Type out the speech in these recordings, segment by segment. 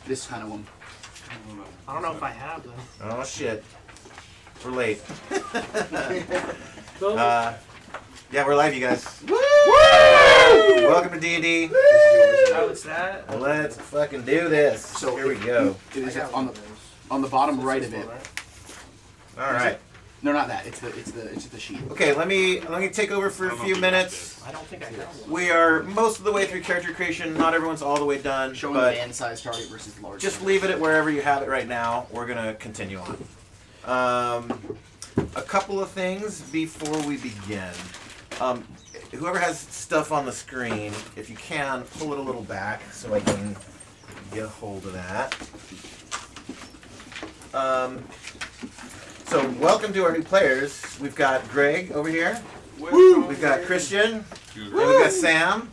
This kind of one. I don't know if I have them. Oh shit. We're late. Yeah, we're live, you guys. Woo! Welcome to D&D. Oh, it's that? Let's fucking do this. So here we go. It is on the bottom right of it. All right. No, not that. It's the sheet. Okay, let me take over for a few minutes. I don't think I have one. We are most of the way through character creation. Not everyone's all the way done. Showing but band size target versus large. just leave it at wherever you have it right now. We're gonna continue on. A couple of things before we begin. Whoever has stuff on the screen, if you can, pull it a little back so I can get a hold of that. So welcome to our new players. We've got Greg over here. Woo! We've got Christian. And we've got Sam.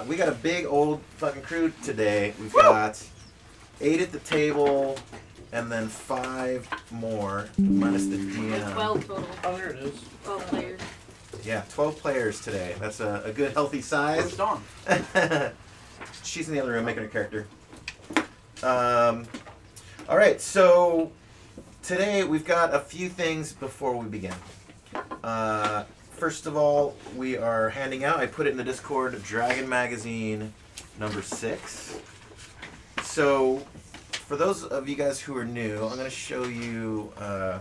We got a big old fucking crew today. We've got 8 at the table, and then 5 more, minus the DM. 12 total. Oh, there it is. 12 players. Yeah, 12 players today. That's a good, healthy size. Where's Dawn? She's in the other room making her character. All right, so today we've got a few things before we begin. First of all, we are handing out, I put it in the Discord, Dragon Magazine number 6. So, for those of you guys who are new, I'm going to show you the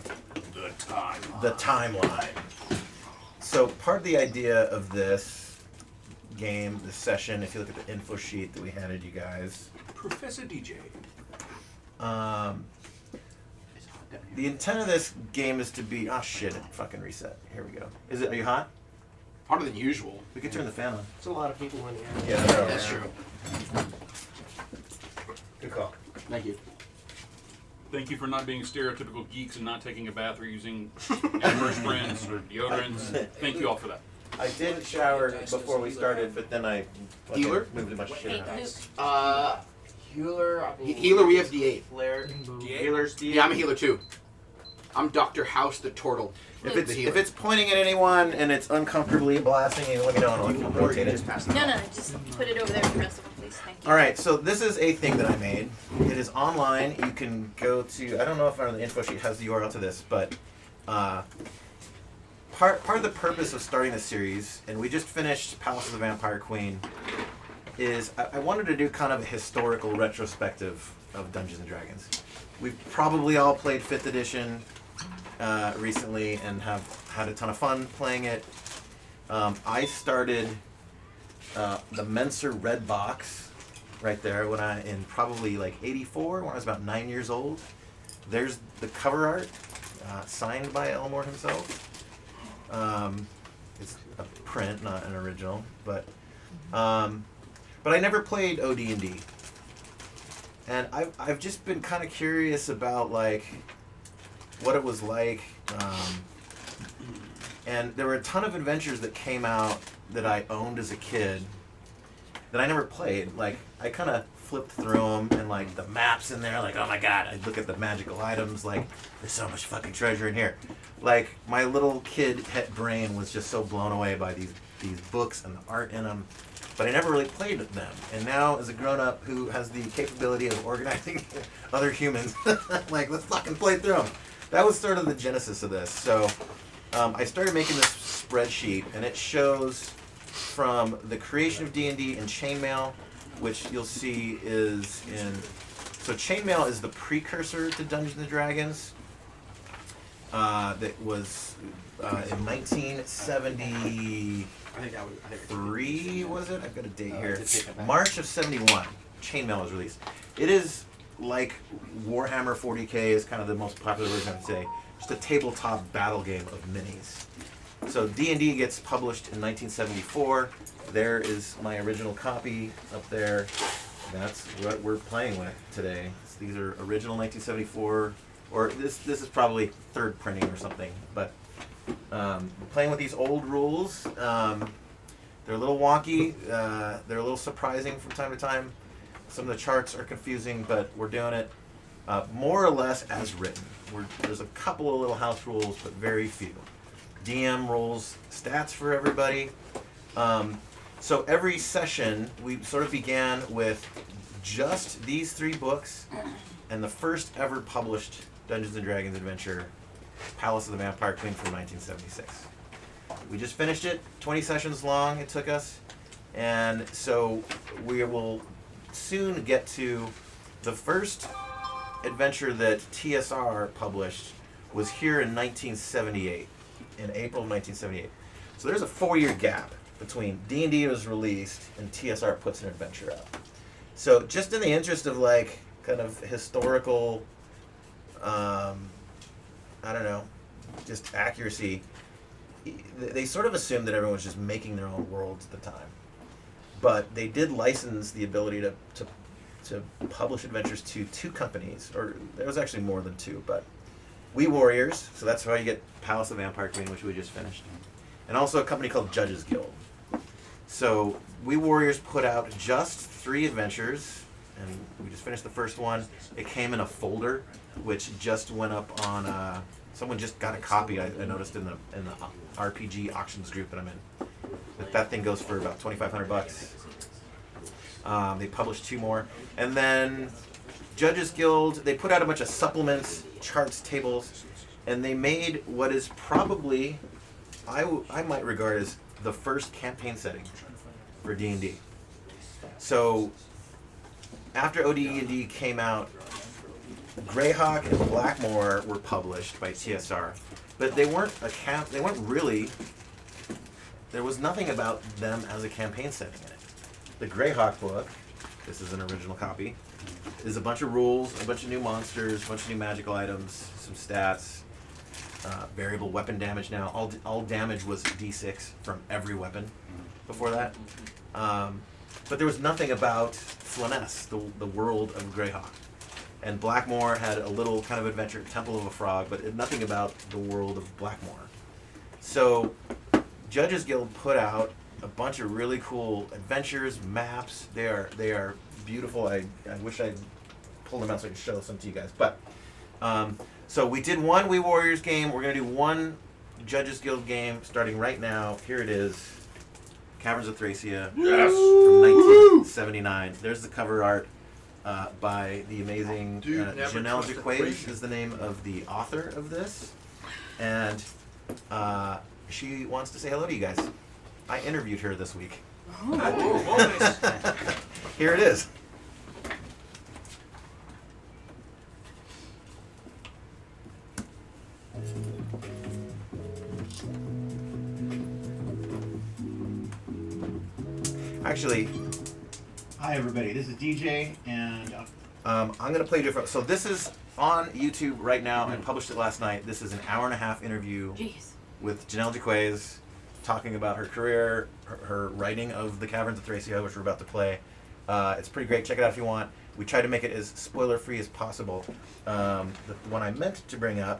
timeline. So, part of the idea of this game, this session, if you look at the info sheet that we handed you guys, Professor DJ. The intent of this game is to be... Oh, shit. It fucking reset. Here we go. Are you hot? Hotter than usual. We could turn the fan on. There's a lot of people in here. Yeah, That's true. Good call. Thank you. Thank you for not being stereotypical geeks and not taking a bath or using antiperspirants or deodorants. Thank you all for that. I did shower before we started, but then I Healer? moved a bunch of shit around. Healer, we have D8. Flare. Healer's D8. Yeah, I'm a healer too. I'm Dr. House the Turtle. If it's pointing at anyone and it's uncomfortably blasting you, let me know and I'll rotate it. No, just put it over there and press it, please. Thank you. All right, so this is a thing that I made. It is online. You can go to, I don't know if the info sheet has the URL to this, but part of the purpose of starting this series, and we just finished Palace of the Vampire Queen, is I wanted to do kind of a historical retrospective of Dungeons & Dragons. We've probably all played 5th edition recently and have had a ton of fun playing it. I started the Menser Red Box right there in probably like 84, when I was about 9 years old. There's the cover art signed by Elmore himself. It's a print, not an original, but I never played OD&D, and I've just been kind of curious about like what it was like, and there were a ton of adventures that came out that I owned as a kid that I never played. Like I kind of flipped through them, and like the maps in there, like oh my god, I look at the magical items, like there's so much fucking treasure in here. Like my little kid het brain was just so blown away by these books and the art in them. But I never really played with them. And now, as a grown-up who has the capability of organizing other humans, like, let's fucking play through them. That was sort of the genesis of this. So I started making this spreadsheet, and it shows from the creation of D&D in Chainmail, which you'll see is in... So Chainmail is the precursor to Dungeons & Dragons. That was in 1970... I think 3 was it? I've got a date here. March of 71. Chainmail was released. It is like Warhammer 40k is kind of the most popular version I would say. Just a tabletop battle game of minis. So D&D gets published in 1974. There is my original copy up there. That's what we're playing with today. So these are original 1974, or this is probably 3rd printing or something, but playing with these old rules. They're a little wonky. They're a little surprising from time to time. Some of the charts are confusing, but we're doing it more or less as written. There's a couple of little house rules, but very few. DM rolls stats for everybody. So every session, we sort of began with just these 3 books and the first ever published Dungeons & Dragons adventure, Palace of the Vampire Queen from 1976. We just finished it, 20 sessions long it took us, and so we will soon get to the first adventure that TSR published was here in 1978, in April of 1978. So there's a 4-year gap between D&D was released and TSR puts an adventure out. So just in the interest of like kind of historical, I don't know, just accuracy, they sort of assumed that everyone was just making their own worlds at the time. But they did license the ability to publish adventures to 2 companies, or there was actually more than 2, but We Warriors, so that's how you get Palace of the Vampire Queen, which we just finished, and also a company called Judges Guild. So We Warriors put out just 3 adventures, and we just finished the first one. It came in a folder, which just went up on. Someone just got a copy. I noticed in the RPG auctions group that I'm in. That thing goes for about $2,500. They published 2 more, and then Judges Guild. They put out a bunch of supplements, charts, tables, and they made what is probably I might regard as the first campaign setting for D&D. So after OD&D came out, Greyhawk and Blackmoor were published by TSR, but they weren't they weren't really. There was nothing about them as a campaign setting in it. The Greyhawk book, this is an original copy, is a bunch of rules, a bunch of new monsters, a bunch of new magical items, some stats, variable weapon damage now. All damage was D6 from every weapon before that. But there was nothing about Floness, the world of Greyhawk. And Blackmoor had a little kind of adventure, Temple of a Frog, but nothing about the world of Blackmoor. So Judges Guild put out a bunch of really cool adventures, maps. They are beautiful. I wish I pulled them out so I could show some to you guys. But so we did 1 We Warriors game. We're gonna do 1 Judges Guild game starting right now. Here it is, Caverns of Thracia from 1979. There's the cover art by the amazing Janelle Jaquays is the name of the author of this, and she wants to say hello to you guys. I interviewed her this week. Here it is. Actually, hi everybody, this is DJ, and I'm going to play different. So this is on YouTube right now. I published it last night. This is an hour-and-a-half interview with Janelle Jaquays talking about her career, her writing of the Caverns of Thracia, which we're about to play. It's pretty great. Check it out if you want. We tried to make it as spoiler-free as possible. The one I meant to bring up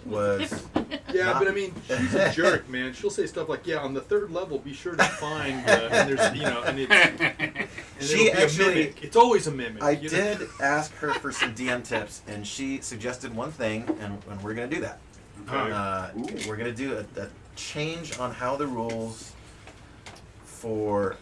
was... Yeah, but I mean, she's a jerk, man. She'll say stuff like, "Yeah, on the 3rd level, be sure to find," and there's, and it's, she actually, a mimic. It's always a mimic. I did ask her for some DM tips, and she suggested one thing, and we're gonna do that. Okay. We're gonna do a change on how the rules for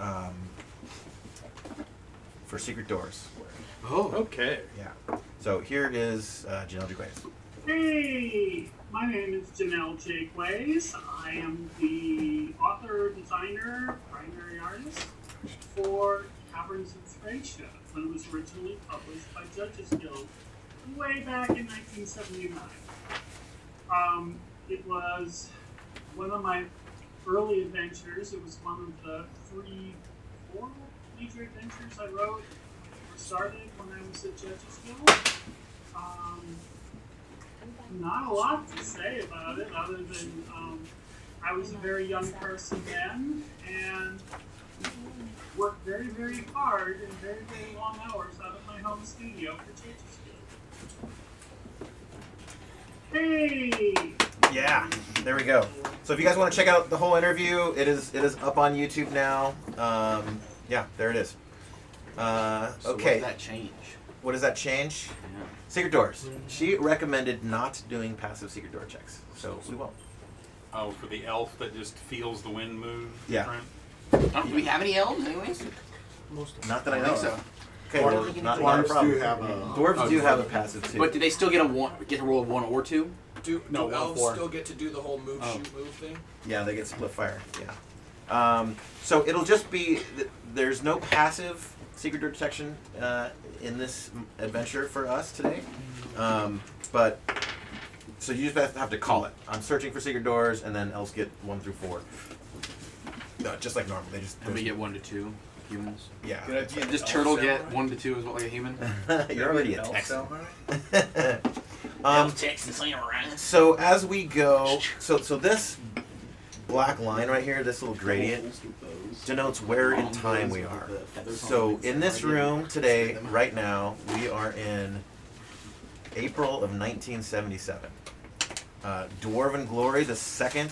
secret doors work. Oh, okay. Yeah. So here is Janelle Jaquays. Hey, my name is Janelle Jaquays. I am the author, designer, primary artist for Caverns of Thracia, when it was originally published by Judges Guild way back in 1979. It was one of my early adventures. It was one of the 4 major adventures I wrote or started when I was at Judges Guild. Not a lot to say about it other than I was a very young person then and worked very, very hard and very, very long hours out of my home studio for Judges Guild. Hey! Yeah, there we go. So if you guys want to check out the whole interview, it is up on YouTube now. Yeah, there it is. So okay. what does that change? What does that change? Yeah. Secret doors. She recommended not doing passive secret door checks, so we won't. Oh, for the elf that just feels the wind move. Yeah. Different? Do we have any elves, anyways? Not that I I know think so. of. Okay, well, not a Dwarves problem. do have a. Dwarves do have a passive too. But do they still get a roll of 1 or 2? Do No, elves 1-4. still get to do the whole move, shoot, move thing? Yeah, they get split fire. Yeah. So it'll just be there's no passive secret door detection in this adventure for us today, but so you just have to call it. I'm searching for secret doors, and then elves get 1 through 4. No, just like normal. They just And we get 1 to 2 humans. yeah. Does turtle get 1 to 2 as well, like a human? You're already a Texan. Texan samurai. So as we go, so this black line right here, this little gradient, denotes where in time we are. So in this room today, right now, we are in April of 1977. Dwarven Glory, the second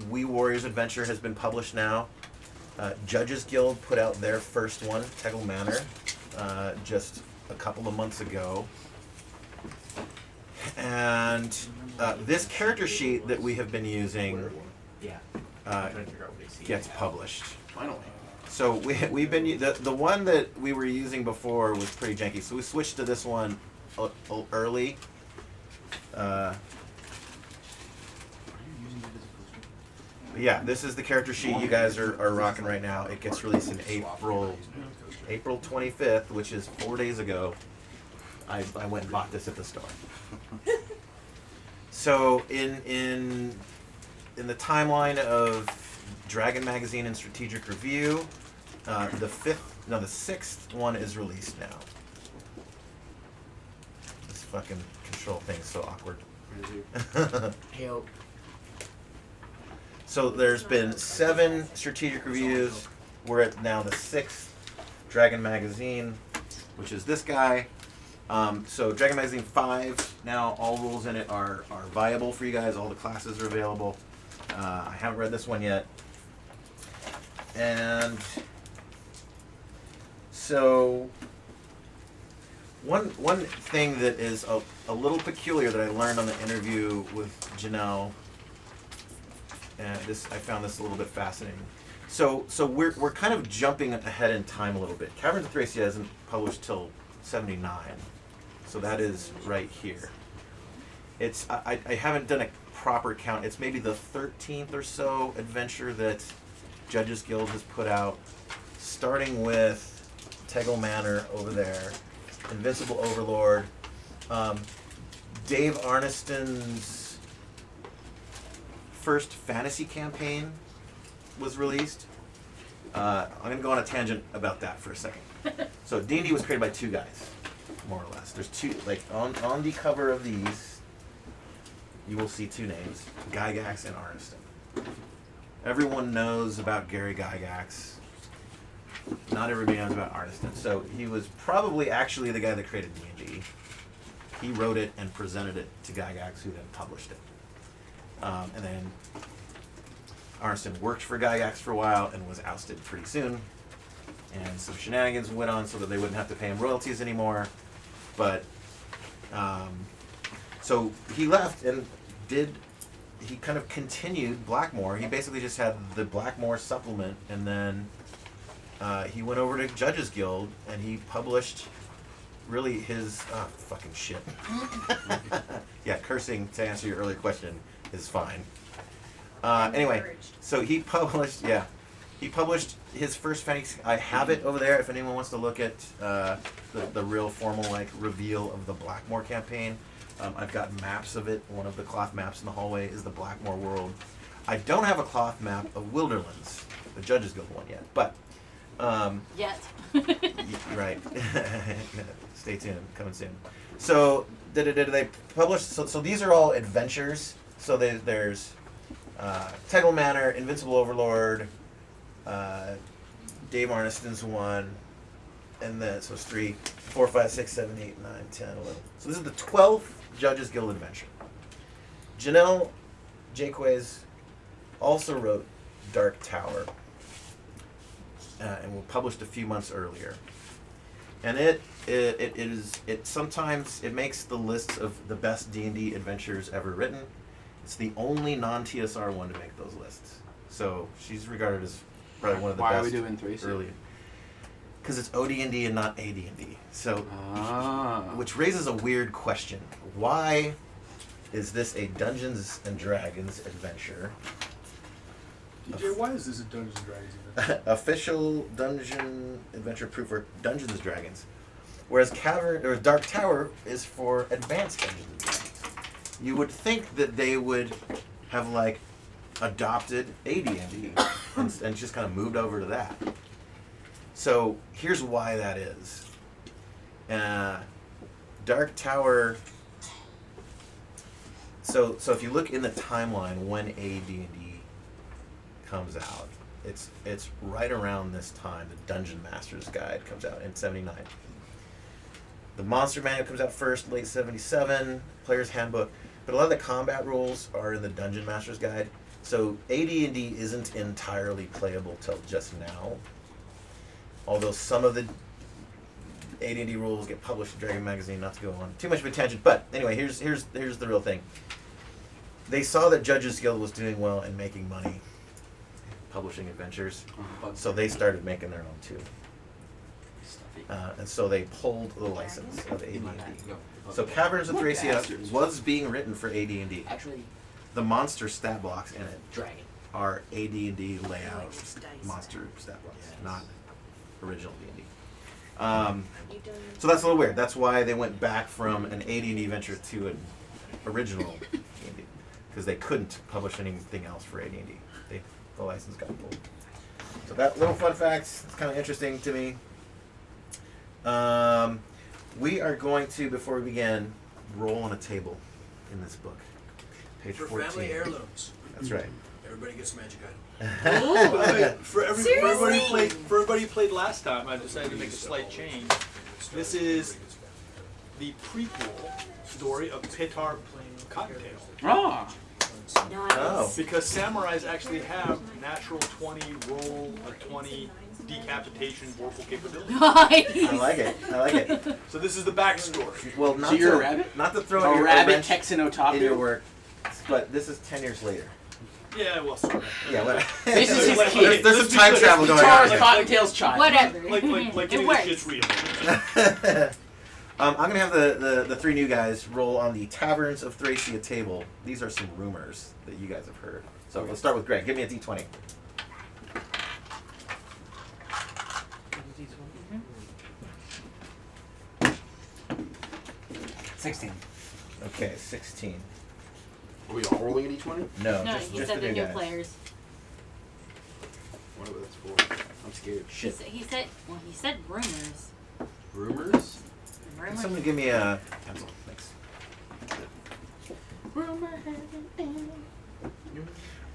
We Warriors adventure has been published now. Judges Guild put out their first one, Tegel Manor, just a couple of months ago. And this character sheet that we have been using gets published. Finally. So we've been the one that we were using before was pretty janky, so we switched to this one early. Yeah, this is the character sheet you guys are rocking right now. It gets released in April 25th, which is 4 days ago. I went and bought this at the store. So in the timeline of Dragon Magazine and Strategic Review, the sixth one is released now. This fucking control thing's so awkward. So there's been 7 strategic reviews. We're at now the 6th Dragon Magazine, which is this guy. So Dragon Magazine 5, now all rules in it are viable for you guys. All the classes are available. I haven't read this one yet. And so one thing that is a little peculiar that I learned on the interview with Janelle, and I found this a little bit fascinating. So we're kind of jumping ahead in time a little bit. Caverns of Thracia isn't published till 79, so that is right here. It's I haven't done a proper count. It's maybe the 13th or so adventure that Judges Guild has put out, starting with Tegel Manor over there, Invincible Overlord, Dave Arneston's first fantasy campaign was released. I'm going to go on a tangent about that for a second. So D&D was created by 2 guys, more or less. There's 2, like on the cover of these, you will see 2 names, Gygax and Arneston. Everyone knows about Gary Gygax. Not everybody knows about Arneston. So he was probably actually the guy that created D&D. He wrote it and presented it to Gygax, who then published it. And then Arneston worked for Gygax for a while and was ousted pretty soon. And some shenanigans went on so that they wouldn't have to pay him royalties anymore. But, so he left and he kind of continued Blackmore. He basically just had the Blackmore supplement, and then he went over to Judges Guild and he published really his fucking shit. Yeah, cursing to answer your earlier question is fine. Anyway, so he published his first fantasy. I have it over there if anyone wants to look at the real formal reveal of the Blackmore campaign. I've got maps of it. One of the cloth maps in the hallway is the Blackmore world. I don't have a cloth map of Wilderlands, the Judges Guild one yet, but Yet. right. Stay tuned, coming soon. So did they publish? So these are all adventures. So there's Tegel Manor, Invincible Overlord, Dave Arneston's one, and then so it's 3, 4, 5, 6, 7, 8, 9, 10, 11. So this is the 12th Judges Guild adventure. Janelle Jaques also wrote Dark Tower, and was published a few months earlier. And it sometimes makes the lists of the best D&D adventures ever written. It's the only non-TSR one to make those lists. So she's regarded as probably one of the best. Why are we doing 3? Early. Because it's OD&D and not AD&D. So, which raises a weird question. Why is this a Dungeons and Dragons adventure? DJ, why is this a Dungeons and Dragons event? Official dungeon adventure proof for Dungeons and Dragons. Whereas Dark Tower is for advanced Dungeons and Dragons. You would think that they would have like adopted AD&D and just kind of moved over to that. So here's why that is. Dark Tower. So if you look in the timeline when AD&D comes out, it's right around this time. The Dungeon Master's Guide comes out in '79. The Monster Manual comes out first, late '77. Player's Handbook, but a lot of the combat rules are in the Dungeon Master's Guide. So AD&D isn't entirely playable till just now. Although some of the AD&D rules get published in Dragon Magazine, not to go on too much of a tangent. But anyway, here's the real thing. They saw that Judges Guild was doing well and making money publishing adventures, so they started making their own too. And so they pulled the license of AD&D. So Caverns of Thracia was being written for AD&D. Actually, The monster stat blocks in it dragon. are AD&D layout monster stat blocks, not original D&D. So that's a little weird. That's why they went back from an AD&D venture to an original D&D, because they couldn't publish anything else for AD&D. The license got pulled. So that little fun fact is kind of interesting to me. We are going to, before we begin, roll on a table in this book. Page For 14. family heirlooms. That's right. Everybody gets a magic item. For everybody who played last time, I decided to make a slight change. This is the prequel story of Pitar Cottontail. Ah. Oh. Because samurais actually have natural 20 roll a 20 decapitation vorpal capability. I like it. I like it. So this is the backstory. Well, not So you're to, a rabbit? Not to throw A your rabbit wrench Texan in your otaku? work, but this is 10 years later. Yeah, well, sort of. Yeah, whatever. This is his Like, kid. There's some time travel going on. Charles here. Cottontail's child. Whatever. Like It any of works. this shit's real. I'm going to have the three new guys roll on the Caverns of Thracia table. These are some rumors that you guys have heard. So let's start with Greg. Give me a D20. Okay, 16. Are we all rolling at each one? No, No, just he the said the new new guys. players. Whatever that's for. I'm scared. He Shit. said, he said rumors. Rumors? Can Rumors. someone give me a pencil? Thanks.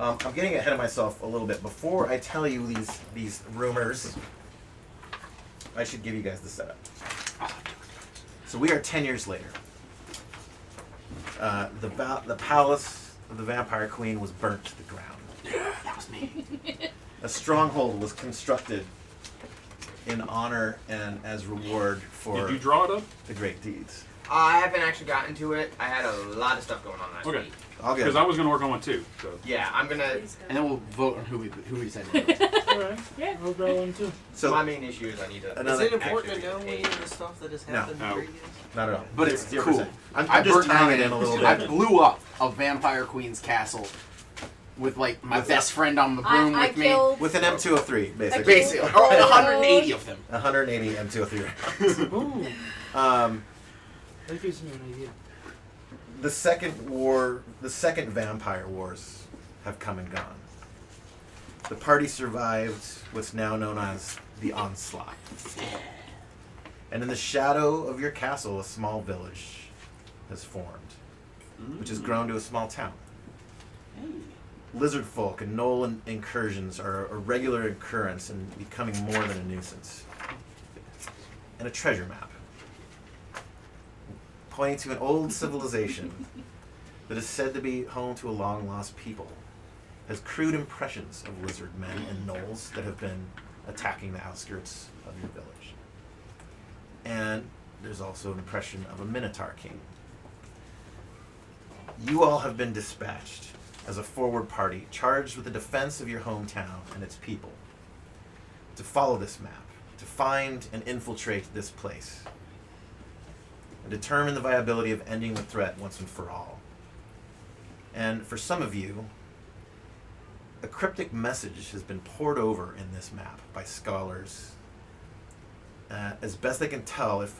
I'm getting ahead of myself a little bit. Before I tell you these rumors, I should give you guys the setup. So we are 10 years later. The palace of the Vampire Queen was burnt to the ground. Yeah, that was me. A stronghold was constructed in honor and as reward for Did you draw it up? the great deeds. I haven't actually gotten to it. I had a lot of stuff going on last Okay. week. I'll get Because I was going to work on one too. So. Yeah, I'm gonna. And then we'll vote on who we decide to vote. Yeah, I'll draw one too. So my main issue is I need to. Another- Is it important to actually know get any paid. of the stuff that has No. happened No. previous? not at all. But it's 0%. cool. I'm I just burnt tying it mine in a little I bit. blew up a Vampire Queen's castle with like my best friend on the broom I with me. killed. With an M203, basically. Basically, or 180 of them. 180 M203 rounds. Ooh, Um, that gives me an idea. the second Vampire Wars have come and gone. The party survived what's now known as the Onslaught. And in the shadow of your castle, a small village has formed, which has grown to a small town. Lizard folk and Gnoll incursions are a regular occurrence and becoming more than a nuisance. And a treasure map, pointing to an old civilization that is said to be home to a long-lost people, has crude impressions of lizard men and gnolls that have been attacking the outskirts of your village. And there's also an impression of a Minotaur king. You all have been dispatched as a forward party charged with the defense of your hometown and its people, to follow this map, to find and infiltrate this place and determine the viability of ending the threat once and for all. And for some of you, a cryptic message has been poured over in this map by scholars. As best they can tell, it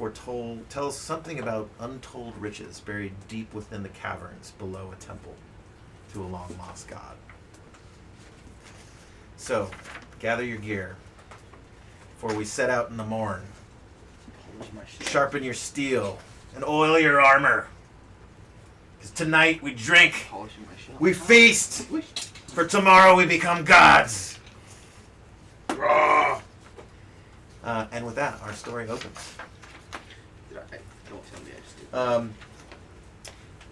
tells something about untold riches buried deep within the caverns below a temple to a long lost god. So, gather your gear before we set out in the morn. Sharpen your steel and oil your armor. Because tonight we drink, we feast, for tomorrow we become gods. And with that, our story opens. Don't tell me I just did.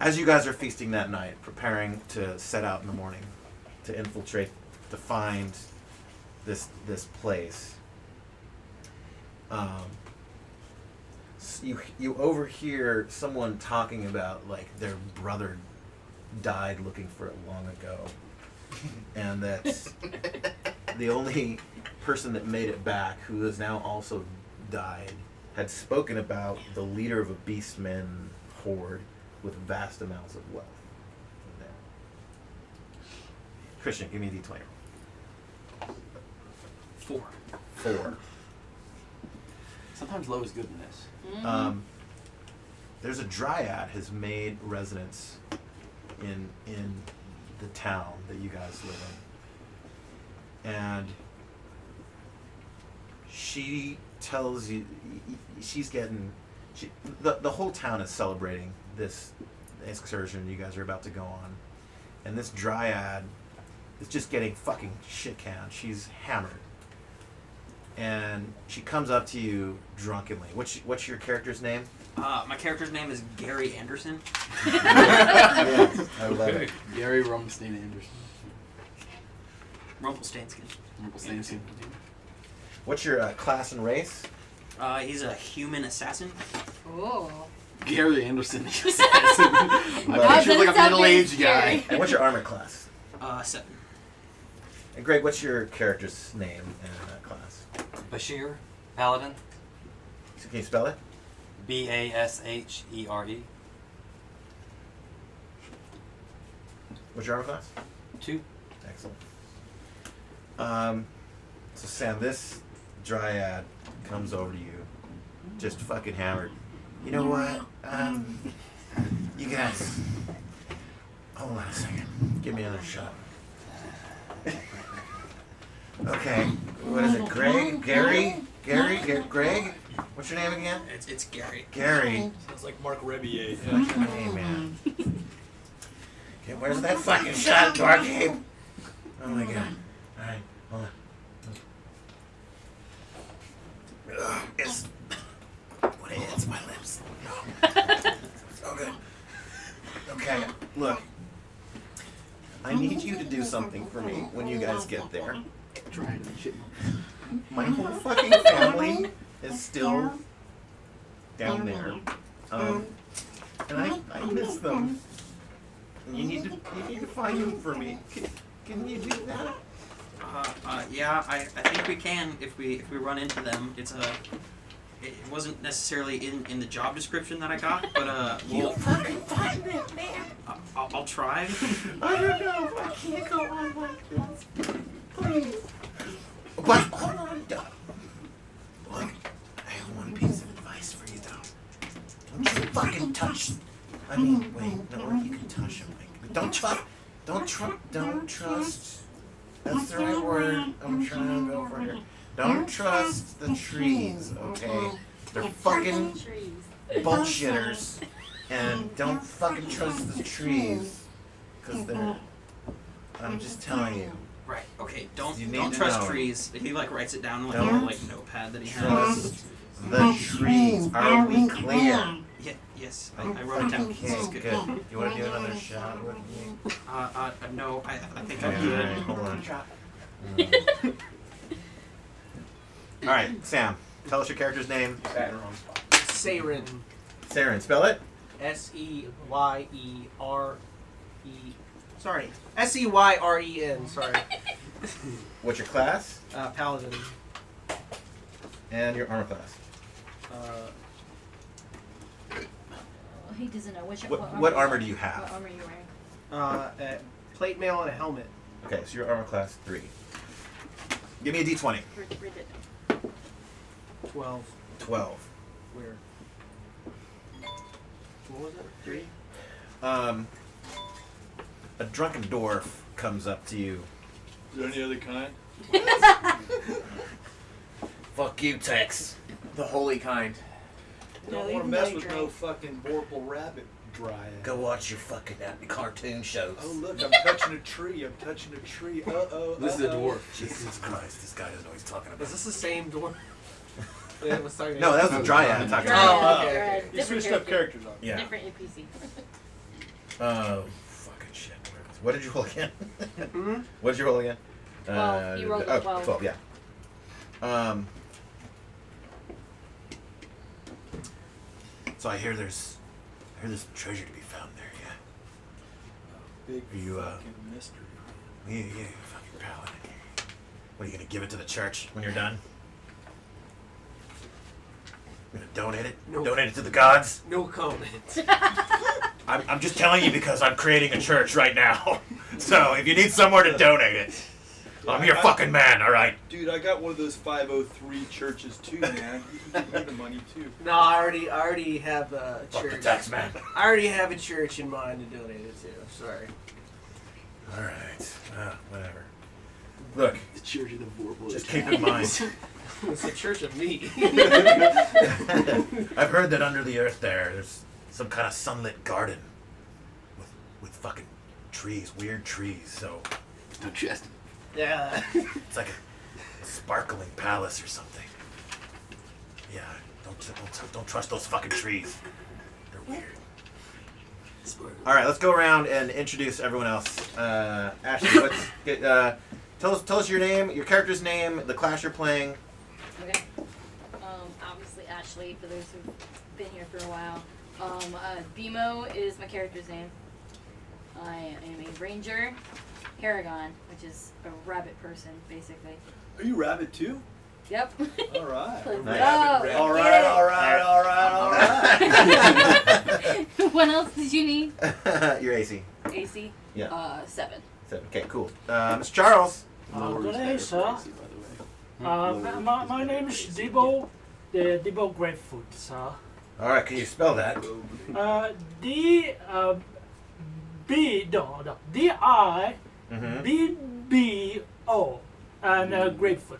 As you guys are feasting that night, preparing to set out in the morning to infiltrate, to find this place, you overhear someone talking about like their brother died looking for it long ago, and that the only person that made it back, who has now also died, had spoken about the leader of a beastmen horde with vast amounts of wealth. Christian, give me a D20. 4. Sometimes low is good in this. There's a dryad has made residence in the town that you guys live in, and she tells you the whole town is celebrating this excursion you guys are about to go on, and this dryad is just getting fucking shit canned. She's hammered, and she comes up to you drunkenly. What's your character's name? My character's name is Gary Anderson. Yes, I love it. Gary Rumstein Anderson. Rumpelstiltskin. What's your class and race? He's a human assassin. Oh. Gary Anderson. I picture like a middle-aged guy. And what's your armor class? 7. And Greg, what's your character's name and class? Bashir, Paladin. So can you spell it? Bashere. What's your armor class? 2. Excellent. So Sam, this dryad comes over to you, just fucking hammered. You know what? You guys, hold on a second. Give me another shot. Okay, what is it? Greg? Gary? Greg? What's your name again? It's Gary. Gary. Sounds like Mark Rebier. Hey, man. Okay, where's that fucking shot, Barcade? Oh my god. Alright, hold on. It's when it hits my lips. So good. Okay, look. I need you to do something for me when you guys get there. My whole fucking family is still down there. And I miss them. You need to find them for me. Can you do that? Yeah, I think we can if we run into them. It wasn't necessarily in the job description that I got, but You'll fucking find it, man. I'll try. I don't know. I can't go on like this. Please. But hold on, Doug. Look, I have one piece of advice for you, though. Don't you fucking touch. I mean, wait, no, you can touch him. Don't trust. That's the right word. I'm trying to go for here. Don't trust the trees, okay? They're fucking bullshitters. And don't fucking trust the trees. Because they're... I'm just telling you. Right. Okay. Don't to trust know. trees. He like writes it down on like a Don't little notepad that he trust has. the trees. Are we clear? Yeah. Yes. I wrote it down. Okay, This is good. You want to do another shot with me? No. I think Okay, I'm good. alright, hold on. Alright, Sam, tell us your character's name. Seyrin. Saren, spell it. Seyere. Sorry. Seyren. Sorry. What's your class? Paladin. And your armor class. He doesn't know What armor do you have? What armor are you wearing? Plate mail and a helmet. Okay, so your armor class 3. Give me a d20. Read it. 12. 12. Where? What was it? 3? A drunken dwarf comes up to you. Is there any other kind? Fuck you, Tex. The holy kind. Don't want to mess with no fucking Vorpal rabbit dryad. Go watch your fucking cartoon shows. Oh look, I'm touching a tree. I'm touching a tree. This is a dwarf. Jesus Christ, this guy doesn't know what he's talking about. Is this the same dwarf? Yeah, was talking No, that was a dryad I'm talking Dryad, about. Dryad. You Different switched up character. characters on. Yeah. Different NPC. Oh, fucking shit. What did you roll again? What did you roll again? 12. You rolled a 12. 12, yeah. So I hear there's treasure to be found there, yeah? Big Are you, fucking mystery. Yeah, fucking paladin. What, are you gonna give it to the church when you're done? You gonna donate it? No. Donate it to the gods? No comment. I'm just telling you because I'm creating a church right now. So if you need somewhere to donate it, I'm your fucking man, alright? Dude, I got one of those 503 churches too, man. You can give me the money too. No, I already have a Fuck church. the tax man. I already have a church in mind to donate it to. Sorry. Alright. Whatever. Look, The Church of the Vorpal. just keep in mind. It's a church of me. I've heard that under the earth there's some kind of sunlit garden with fucking trees, weird trees, so Don't trust him. Yeah. it's like a sparkling palace or something. Yeah, don't trust those fucking trees. They're weird. Alright, let's go around and introduce everyone else. Ashley, tell us your name, your character's name, the class you're playing. Okay. Obviously Ashley, for those who've been here for a while. Bimo is my character's name. I am a ranger. Paragon, which is a rabbit person, basically. Are you rabbit too? Yep. All right. Let's Nice. go. All right. What else did you need? Your AC. AC? Yeah. 7. 7. Okay, cool. Mr. Charles. Good day, sir. My name is Debo, the Debo Grapefruit, sir. Alright, can you spell that? D-I-B-B-O, and Grapefoot.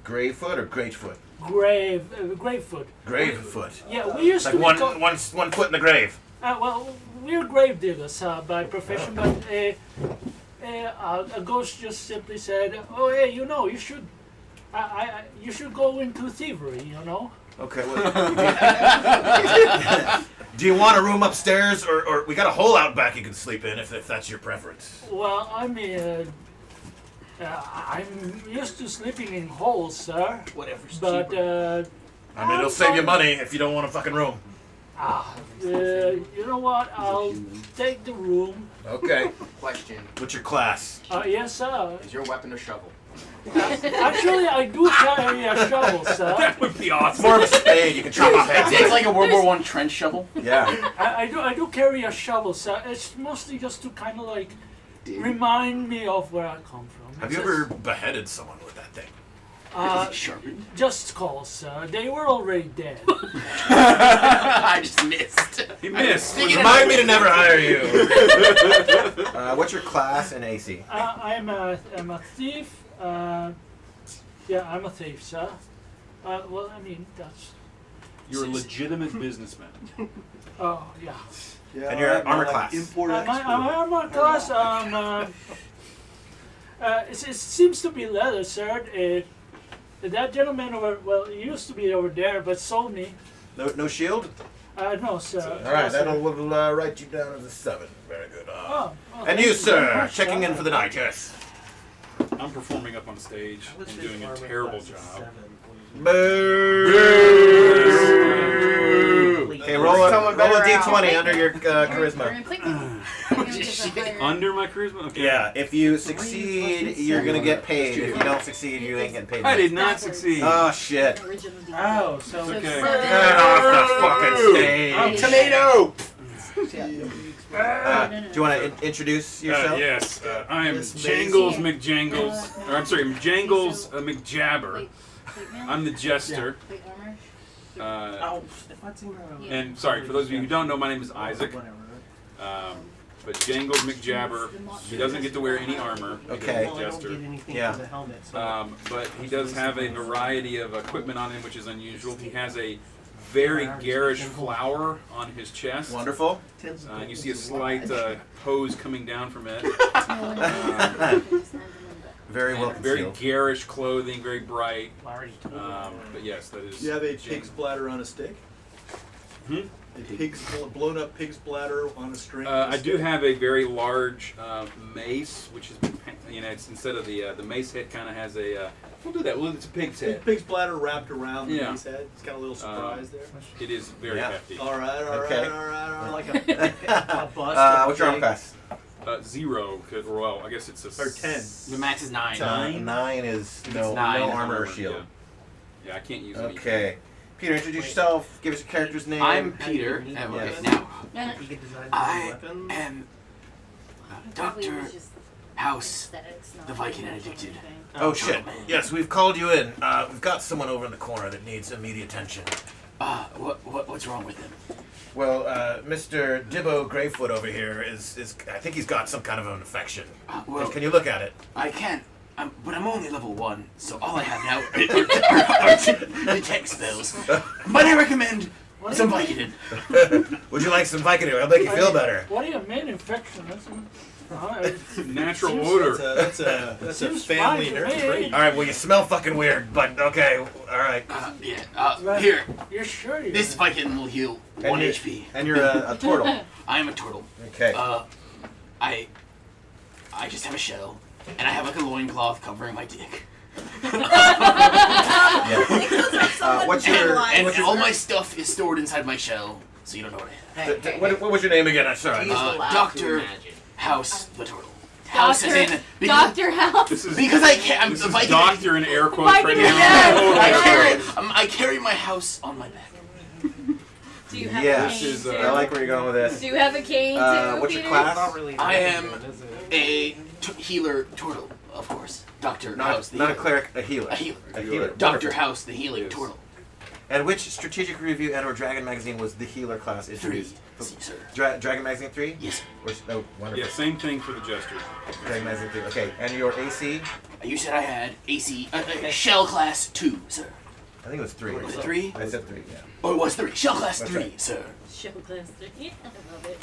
Greyfoot or Greatfoot? Gravefoot. Gravefoot. Yeah, we used Like to be one foot in the grave. well, we're grave diggers by profession, but a ghost just simply said, "Oh, hey, you should, you should go into thievery, you know." Okay, well, do you want a room upstairs, or we got a hole out back you can sleep in if that's your preference? Well, I mean, I'm used to sleeping in holes, sir. Whatever's But cheaper. I mean, it'll save you money if you don't want a fucking room. You know what? I'll take the room. Okay. Question. What's your class? Yes, sir. Is your weapon a shovel? Actually, I do carry a shovel, sir. That would be awesome. More of a spade. You can chop off heads. It's like a World War I trench shovel. Yeah. I do carry a shovel, sir. It's mostly just to kind of like remind me of where I come from. Have you ever beheaded someone with that thing? Is it sharpened? Just skulls, sir. They were already dead. I just missed. He missed. Remind me to never hire you. What's your class and AC? I'm a thief. Yeah, I'm a thief, sir. Well, I mean, that's... You're a legitimate businessman. Oh, yeah. Yeah, And your armor class? Import My armor class, it seems to be leather, sir. That gentleman he used to be over there, but sold me. No shield? No, sir. All right, that'll write you down as a 7. Very good. And thank you, you very sir, much, checking sir. in for the night, yes. I'm performing up on stage and doing a terrible job. Boo! Okay, roll a a morale. D20 under your We're charisma. gonna play them. I'm gonna give a higher- Under my charisma? Okay. Yeah, if you succeed, you're gonna get paid. If you don't succeed, you ain't getting paid. I did not succeed. Oh shit. Original D&D. Oh, so Okay. Get off the fucking stage. Tomato! Do you want to introduce yourself? Yes, I am Jangles McJangles. Or I'm sorry, Jangles McJabber. Plate mail? I'm the jester. Plate armor? Uh, if I see her, and sorry, for those of you who don't know, my name is Isaac. But Jangles McJabber, he doesn't get to wear any armor. Okay. Well, I don't Jester. get anything Yeah. for the helmet, so But he does have a variety of equipment on him, which is unusual. He has a very garish flower on his chest. Wonderful. And you see a slight hose coming down from it. Very well Very concealed. garish clothing, very bright. But yes, that is. Do you have a pig's bladder on a stick? Hmm? A blown up pig's bladder on a string? I do have a very large mace, which is, it's instead of the mace head, kind of has a. We'll do that. Well, it's a pig's head. Pig's bladder wrapped around the Yeah. pig's head. It's got a little surprise there. It is very hefty. All right, all right, Okay. all right, all right. like a bust. What's your armor class? 0. Well, I guess it's a. Or 10. The max is 9. 9 is no nine. armor or shield. Yeah, I can't use any. Okay. Peter, introduce yourself. Give us your character's name. I'm Peter. Yes. Okay, now, You can design I weapons. am Probably Dr. was just House, aesthetics, not the Viking really and Addicted. anything. Oh shit. Yes, we've called you in. We've got someone over in the corner that needs immediate attention. What's wrong with him? Well, Mr. Dibbo Greyfoot over here is I think he's got some kind of an infection. Well, Can you look at it? I can't. But I'm only level 1, so all I have now are detect spells. But I recommend some Vicodin. Would you like some Vicodin? I'll make you feel better. What do you mean infection? Natural odor. That's a Seems family fine to inheritance me. trait. All right. Well, you smell fucking weird, but okay. All right. Here, You're sure you this Vicodin will heal 1 you're- HP. And you're a turtle. I am a turtle. Okay. I just have a shell, and I have like a loincloth covering my dick. What's your And all my stuff is stored inside my shell, so you don't know what I have. what was your name again? I'm sorry. Dr. House the turtle. House as in Dr. House. This is, because I can't. I'm this the is Viking. doctor in air quotes right Viking, now. yes. I carry my house on my back. Do you have Yeah. a cane This is, too? I like where you're going with this. Do you have a cane too, What's your Peter? class? Not really. I am is it? a healer turtle, of course. Dr. House the Not a healer. cleric, a healer. A healer. A healer. Dr. Wonderful. House the healer turtle. And which strategic review and/or Dragon magazine was the healer class 3, introduced? sir. Dragon magazine 3? Yes. Oh, wonderful. Yeah, same thing for the jester. Dragon magazine 3. Okay. And your AC? You said I had AC, shell class 2, sir. I think it was 3. Was it 3? I said 3. Yeah. Oh, it was 3. Shell class That's 3, right. sir. Show cluster. Yeah, I love it.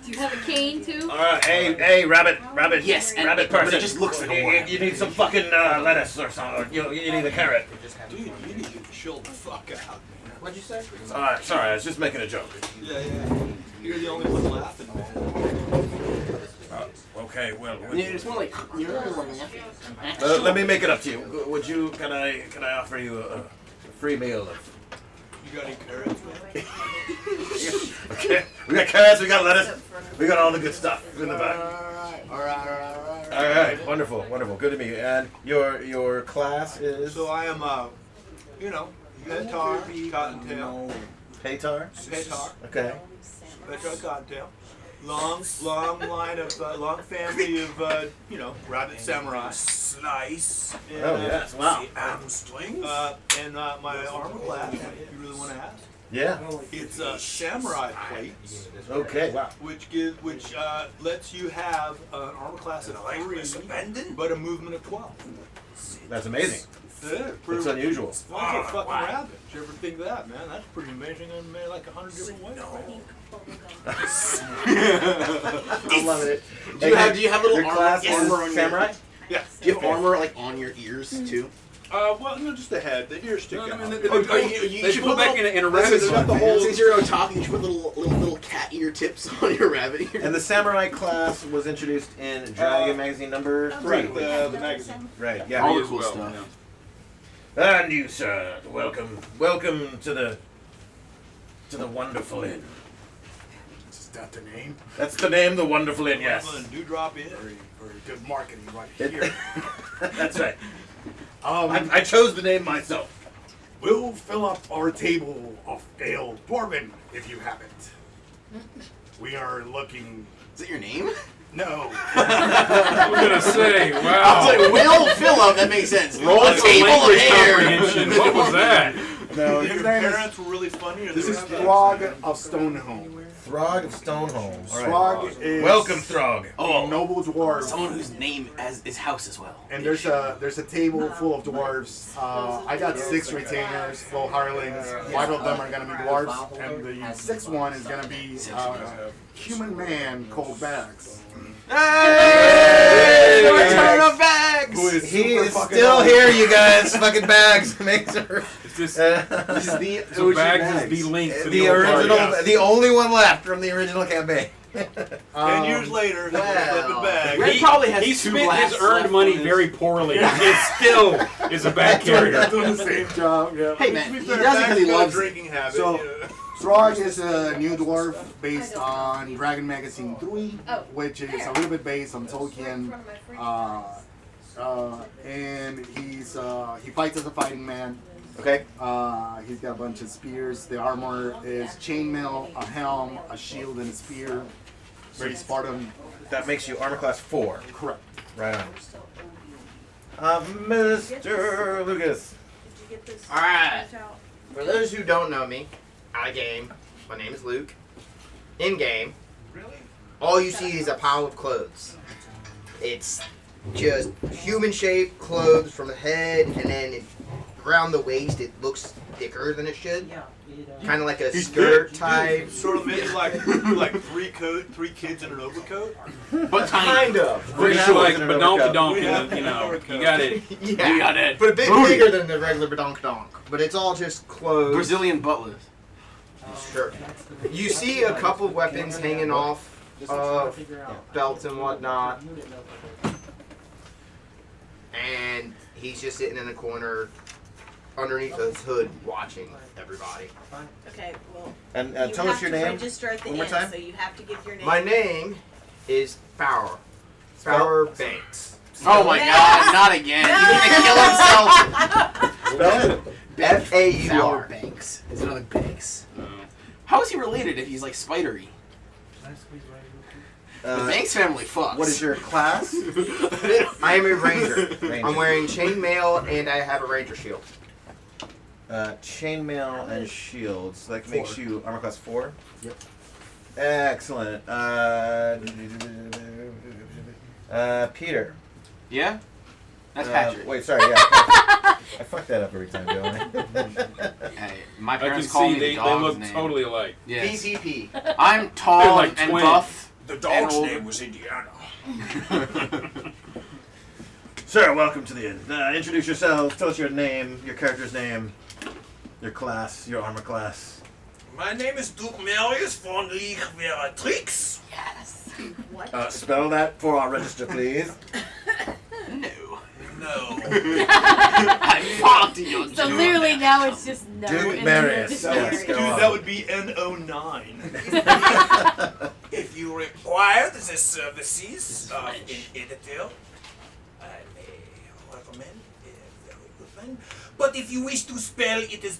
Do you have a cane too? All right. Hey, rabbit. Yes, and Rabbit but person. it just looks like a you, worm. you need some fucking lettuce or something. You need a carrot. Dude, you need to chill the fuck out, man. What'd you say? Sorry, I was just making a joke. Yeah. You're the only one laughing, man. Okay, well. Yeah, it's more like Let me make it up to you. Would you? Can I offer you a free meal? You got any carrots, man? Okay. We got carrots. We got lettuce. We got all the good stuff in the back. All right. All right. Wonderful. Good to meet you. And your class is So I am, Petar, Cottontail. Paytar. Petar. Okay. Petar, Cottontail. Long line of, long family of, rabbit samurai. Slice. And, Oh yes. Wow. And my armor class, you really want to ask? Yeah. It's samurai plates, Okay. Wow. which lets you have an armor class of 3, but a movement of 12. That's amazing. Yeah, That's unusual. Well, for a fucking rabbit. Did you ever think of that, man? That's pretty amazing in like 100 different ways. I'm loving it. Do you have little your class armor on is your samurai? Yeah. Do you have armor like on your ears too? Well, no, just the head. The ears stick out. They should pull put back in a Listen, rabbit they got the whole. Since you're talking, you should put little cat ear tips on your rabbit ear. And the samurai class was introducced in Dragon magazine number 3. Right, the magazine. Right. Yeah. All Me the as cool well, stuff. yeah. And you, sir, welcome to the wonderful inn. that the name? That's the name, the wonderful inn, yes. Dewdrop Inn. Very, very good marketing right It- here. That's right. I chose the name myself. We'll fill up our table of ale dwarven if you have it. We are looking. Is that your name? No. I was gonna say, wow. I was like, Will Phillip, that makes sense. Roll A for table of language air. comprehension. What was that? No, Your his name is. parents were really funny. Or This they is were kids? Throg of Stoneholm. Throg of Stoneholm. All right. Throg is. Welcome, Throg. A noble dwarf. Someone whose name has his house as well. And there's a table full of dwarves. I got 6 retainers, low hirelings. 5 of them are gonna be dwarves, and the 6th one is gonna be human man called Bags. Hey! Return of Bags! Who is He super is fucking still old. here, you guys. Fucking Bags. Make sure. This is the so Bags is the link to the old original, party. the only one left from the original campaign. 10 years later, he's flipping back. Red probably has He 2 spent blasts his earned left money on his- very poorly. It still is a bad carrier. Doing the same job. Yeah. Hey man, he Fair, does it because he Bag's got a loves it. drinking habit. So- yeah. Throg is a new dwarf based on Dragon Magazine 3, which is a little bit based on Tolkien. And he fights as a fighting man. Okay. He's got a bunch of spears. The armor is chainmail, a helm, a shield, and a spear. Very Spartan. That makes you armor class 4. Correct. Right on. Mr. Lucas. Alright. For those who don't know me, out of game, my name is Luke. In game, all you see is a pile of clothes. It's just human-shaped clothes from the head, and then around the waist it looks thicker than it should. Kind of like a skirt type. Sort of maybe like 3 kids in an overcoat. But Kind of. Pretty We're sure not like looking at Badonky overcoat. Donk, We have you know, overcoat. you got it. Yeah. You got it. But a bit Booty. bigger than the regular badonk donk. But it's all just clothes. Brazilian butlers. Sure. You see a couple of weapons hanging off of belts and whatnot. And he's just sitting in a corner underneath his hood watching everybody. Okay, well, And you tell have us your to name. register at the one more end, time. so you have to give your name. My name is Fowler. Fowler Banks. Oh my god, not again. He's gonna kill himself. Spell it. F-A-U-R. Banks. Is it another Banks? How is he related if he's like spidery? The Banks family fucks. What is your class? I am a ranger. Ranger. I'm wearing chainmail and I have a ranger shield. Chainmail and shields. So that makes 4. you armor class 4? Yep. Excellent. Peter. Yeah? That's Patrick. Wait, sorry, yeah. I fuck that up every time, don't I? Hey, my I can parents call see me they the dog's look name. totally alike. Yes. PPP. I'm They're tall like and twins. buff. The dog's And name was Indiana. Sir, welcome to the inn. Introduce yourselves. Tell us your name, your character's name, your class, your armor class. My name is Duke Marius von Leech Beatrix. Yes. What? Spell that for our register, please. No. No. I fought your So literally now it's just no. Duke in Marius. the Yes, dictionary. go on. That would be N09. If you require the services of an editor, I may recommend a very good friend. But if you wish to spell, it is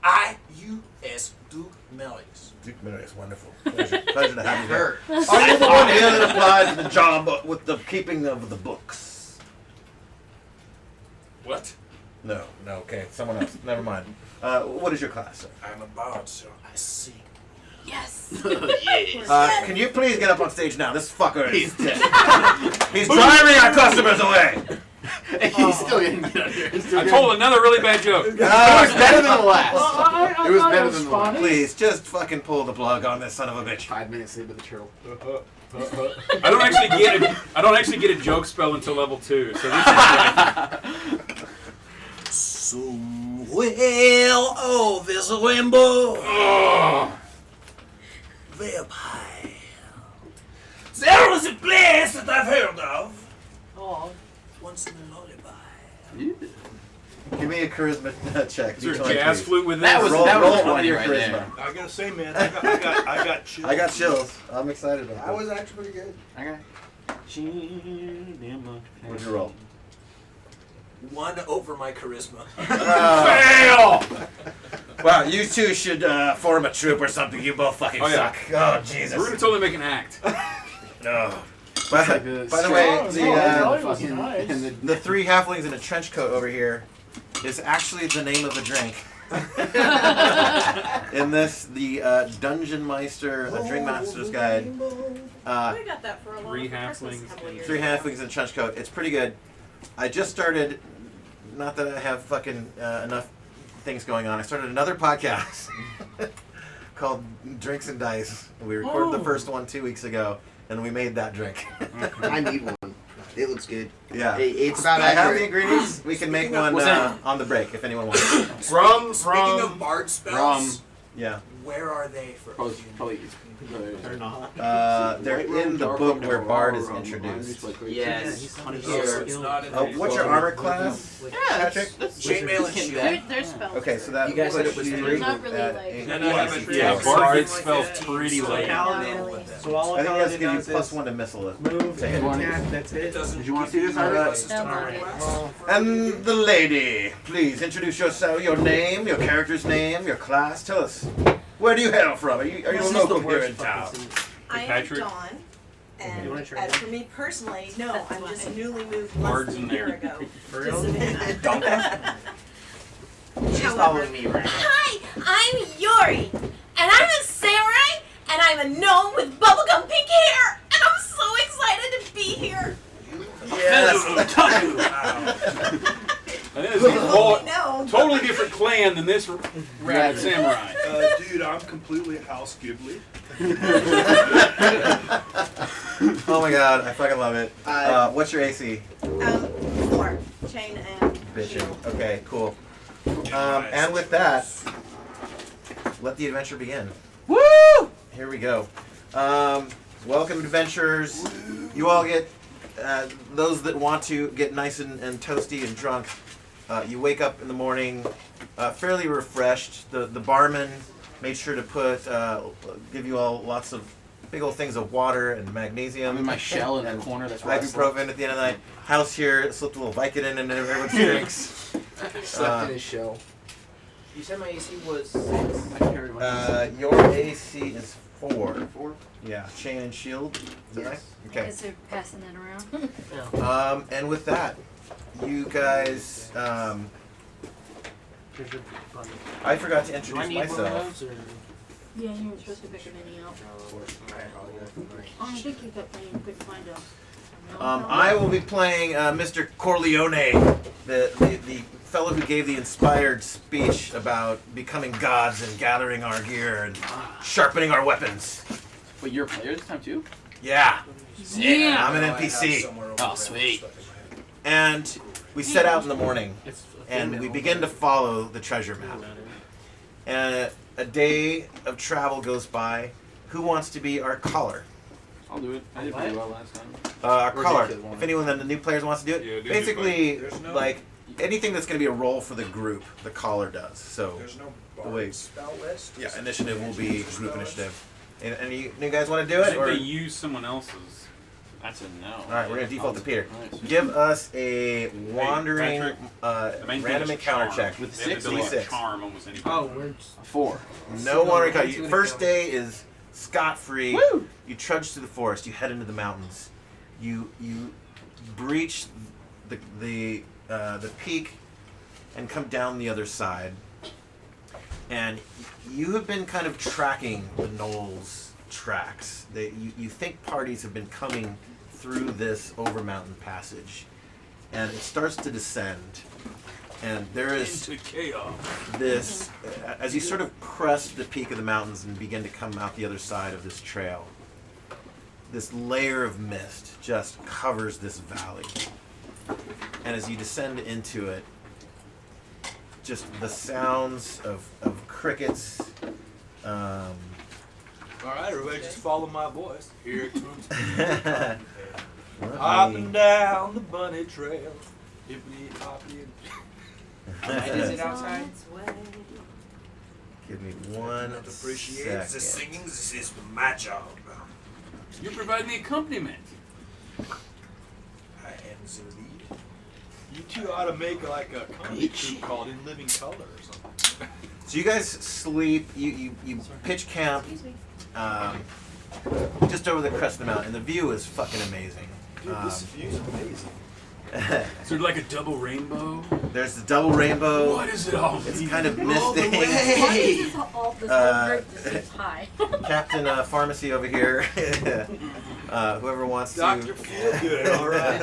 D-U-E-K-M-R-I-U-S, Duke Marius. Duke Marius, wonderful. Pleasure to have you here. Her. Are you the one here that applied to the job with the keeping of the books? What? No, okay, someone else. Never mind. What is your class, sir? I'm a bard, sir. I sing. Yes. Yes. Can you please get up on stage now? This fucker is dead. He's driving our customers away. He's still getting get out here. I told another really bad joke. It was better than the last. Well, I It was thought better it was than the funny. last. Please, just fucking pull the plug on this son of a bitch. 5 minutes into the turtle. I don't actually get a joke spell until level 2. So this is like, Somewhere over the rainbow, vampire. There was a place that I've heard of. Oh, Once in a lullaby. Give me a charisma check. Is there a D20, jazz please. flute with That this? was that was roll 20 your right charisma. there. I gotta say, man, I got chills. I got chills. I'm excited about That this. was actually pretty good. Okay. What'd you roll? 1 over my charisma. Fail! Wow, you two should form a troop or something. You both fucking Oh, yeah. suck. Oh, Jesus. We're gonna totally make an act. No. By like the the way, strong- the, was nice. the 3 halflings in a trench coat over here is actually the name of the drink. In this, the Dungeon Meister, the Drink Master's Guide. We got that for a lot 3 of Christmas a halflings. couple of years 3 ago. halflings in a trench coat. It's pretty good. I just started, not that I have fucking enough things going on, I started another podcast called Drinks and Dice. We recorded the first one 2 weeks ago, and we made that drink. I need one. It looks good. Yeah. It's about I have the accurate. ingredients. We can make one on the break if anyone wants. Speaking of bard spells, Yeah. where are they for Probably Turn on. They're in the book where Bard is introduced. Yes. Oh, so it's not in the What's your armor class? Patrick. chainmail and shield. There's spells. Okay, so that You guys said it was puts you 3? Not really at like- a And I have a plus Yeah, 4. Bard gets spells pretty late. Paladin. So all I a think that's paladin give you does plus is 1 to missile it. move, to hit. attack, that's It it. doesn't. Did you want to see this, Alright. No, not yet. And the lady, please introduce yourself, your name, your character's name, your class. Tell us, where do you hail from? Are you a This is local the here worst in town? fucking scene. I am Patrick? Dawn, You and wanna try as that? for me personally, no, That's I'm just funny. newly moved Bard's less than in a year there. ago For to real? Savannah. She's However- following me right now. Hi, I'm Yori, and I'm a samurai, and I'm a gnome with bubblegum pink hair, and I'm so excited to be here. And this is a whole, No. totally different clan than this rabbit samurai. Dude, I'm completely House Ghibli. Oh my god, I fucking love it. What's your AC? 4, chain and Bitchin'. shield. Okay, cool. And with that, let the adventure begin. Woo! Here we go. Welcome, adventurers. You all get, those that want to get nice and toasty and drunk, you wake up in the morning fairly refreshed. The barman made sure to put, give you all lots of big old things of water and magnesium. I'm in my shell in the corner. That's where I Ibuprofen at the end of the night. House here slipped a little Vicodin in everyone's drinks. Slept in his shell. You said my AC was 6. Your AC is 4. 4? Yeah, chain and shield. Is that right? I Okay. guess they're passing that around. And with that, you guys, I forgot to Do I introduce need one of myself. those, or? Yeah, you were supposed to pick a mini out. Oh, I think you got playing. Couldn't find out. I will be playing Mr. Corleone, the fellow who gave the inspired speech about becoming gods and gathering our gear and sharpening our weapons. But you're a player this time too? Yeah. Yeah. I'm an NPC. Oh, sweet. And we set out in the morning, and we begin to follow the treasure map. And a day of travel goes by. Who wants to be our caller? I'll do it. I did pretty well last time. Our Or caller. did you If anyone of the new players wants to do it, Yeah, do basically, There's no- like anything that's going to be a role for the group, the caller does. So, There's no Wait. bard spell list. yeah, initiative will be group initiative. And you guys want to do I it, think or they use someone else's. That's a no. all right, we're going to default to Peter. Nice. Give us a wandering Patrick, The main thing random is encounter charm. check With They have the 6 ability to D6. charm almost anybody. Oh, we're 4. No wandering encounter. First day is scot-free. Woo! You trudge through the forest. You head into the mountains. You breach the peak and come down the other side. And you have been kind of tracking the Gnolls tracks. You think parties have been coming through this over mountain passage, and it starts to descend. And there is Into chaos. this, as you sort of crest the peak of the mountains and begin to come out the other side of this trail, this layer of mist just covers this valley. And as you descend into it, just the sounds of crickets. All right, everybody, just follow my voice. Here it comes. Let Hopping me- down the bunny trail. Hippity hoppity. Night is it outside? Give me 1 Appreciates the second. singing. This is my job. You provide the accompaniment. I am the lead. You two ought to make like a comedy troupe called In Living Color or something. So you guys sleep. You pitch camp just over the crest of the mountain, and the view is fucking amazing. Dude, this view's amazing. Is there like a double rainbow? There's the double rainbow. What is it all? It's kind of All the misty. way. Why is this all this whole group this high? Captain Pharmacy over here. Whoever wants Dr. to. Feelgood. All right.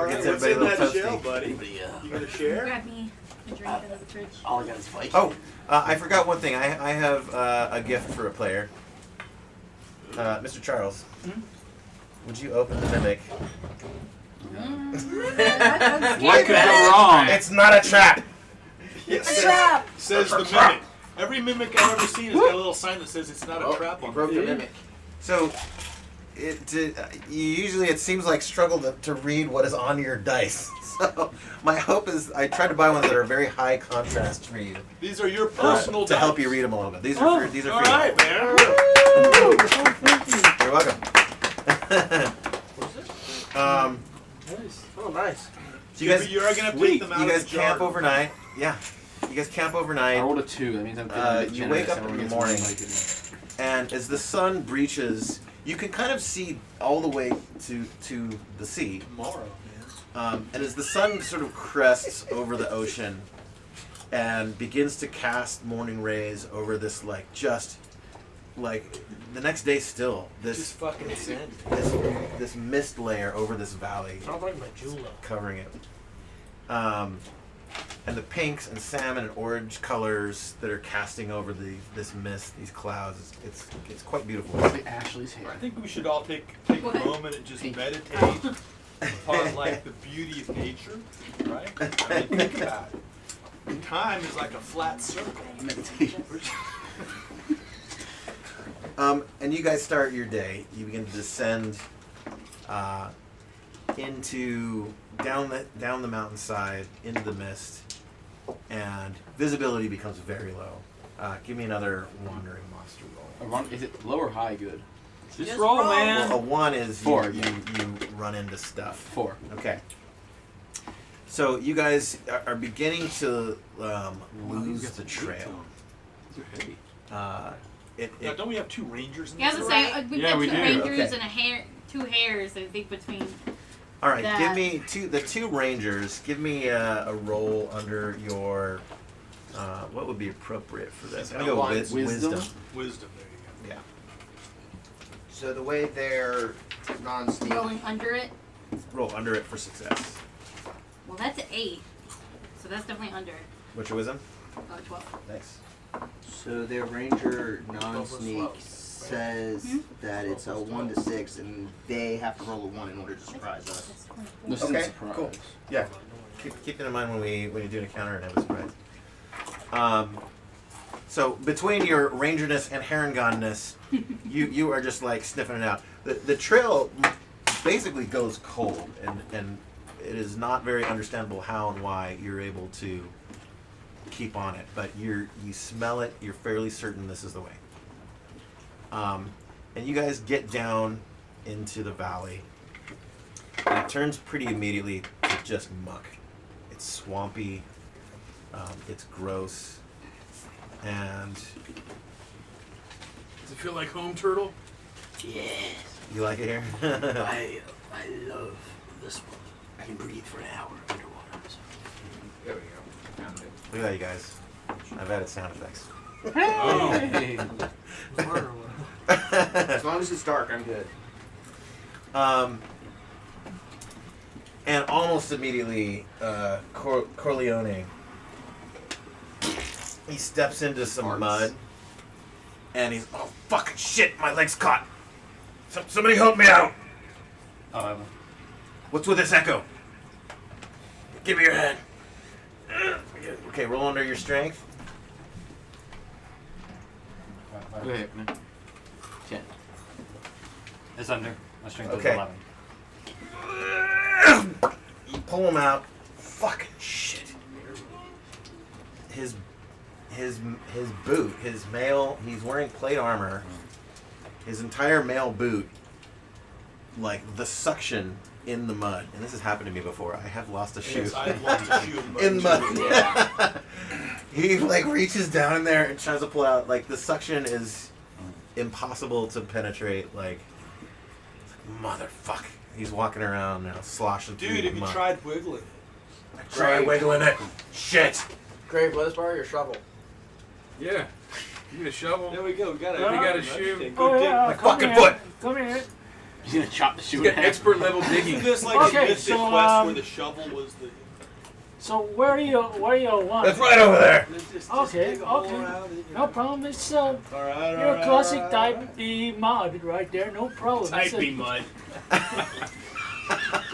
Gets What's everybody in a that little shell, toasty. buddy? You gonna share? Grab me a drink out of the fridge. All I got is Viking. Oh, I forgot one thing. I have a gift for a player. Mr. Charles, would you open the mimic? What could go wrong? It's not a trap. Yes. trap! Says the mimic. Every mimic I've ever seen has got a little sign that says it's not a trap on Broke the it. mimic. So, usually it seems like struggle to read what is on your dice. So, my hope is I try to buy ones that are very high contrast for you. These are your personal to help dice. you read them a little bit. These are these are All for you. right, man. You're welcome. Nice. Oh, nice. So you guys, You're gonna take them out you of guys the jar. camp overnight. Yeah, you guys camp I overnight. rolled a 2. That means I'm You wake up in the morning, and as the sun breaches, you can kind of see all the way to the sea. Tomorrow, And as the sun sort of crests over the ocean and begins to cast morning rays over this, just the next day still, Just this fucking send. this mist layer over this valley Sounds like my Jula. covering it. And the pinks and salmon and orange colors that are casting over this mist, these clouds, it's quite beautiful. Like Ashley's hair. I think we should all take a moment and just meditate upon the beauty of nature, right? I mean, think about it. Time is like a flat circle. Meditation. And you guys start your day. You begin to descend down the mountainside into the mist, and visibility becomes very low. Give me another wandering monster roll. Is it low or high good? Just roll, man. Well, a 1 is 4. you run into stuff. 4. Okay. So you guys are beginning to lose the trail. Now, don't we have 2 rangers in You have this? to say we've got 2 we do. rangers Okay. and 2 hares. I think between. All right, that. give me the 2 rangers. Give me a roll under your. What would be appropriate for this? I'm gonna go with wisdom. Wisdom, there you Yeah. So the way they're non-sneak. Rolling under it. Roll under it for success. Well, that's an 8. So that's definitely under it. What's your wisdom? 12. Nice. So their ranger non-sneak says that it's a 1 to 6, and they have to roll a 1 in order to surprise us. This Okay, is a surprise. cool. Yeah. Keep it in mind when you do an encounter and have a surprise. So between your rangerness and herringonness, you are just sniffing it out. The trail basically goes cold, and it is not very understandable how and why you're able to keep on it. But you smell it. You're fairly certain this is the way. And you guys get down into the valley. And it turns pretty immediately to just muck. It's swampy. It's gross. And Does it feel like home, Turtle? Yes. you like it here? I love this one. I can breathe for an hour underwater. So. There we go. Look at that, you guys. I've added sound effects. Hey. As long as it's dark, I'm good. And almost immediately, Corleone, he steps into some mud, and he's, oh, fucking shit, my leg's caught. Somebody help me out. What's with this echo? Give me your hand. Okay, roll under your strength. Wait, no. 10. It's under. My strength Okay. is 11. You pull him out. Fucking shit. his boot, his mail. He's wearing plate armor. His entire mail boot, like the suction in the mud, and this has happened to me before. I have lost a shoe. Yes, I've lost a shoe in mud. He like reaches down in there and tries to pull out. Like the suction is impossible to penetrate. Like motherfucker. He's walking around now, sloshing through Dude, the have you mud. tried wiggling it? Try wiggling it. Shit. Grave, let us borrow your shovel. Yeah. You get a shovel. There we go. We got We got a shoe. Oh yeah, My come fucking here. foot. Come here. He's gonna chop the shoe He's in got half. expert level digging. Isn't this like Okay, a Mythic so, Quest where the shovel was the... So where do you want? It's right over there. Just Okay, dig a hole okay. around it, you No know. problem. It's All your right, classic type B mud right there. No problem. Type It's B mud. a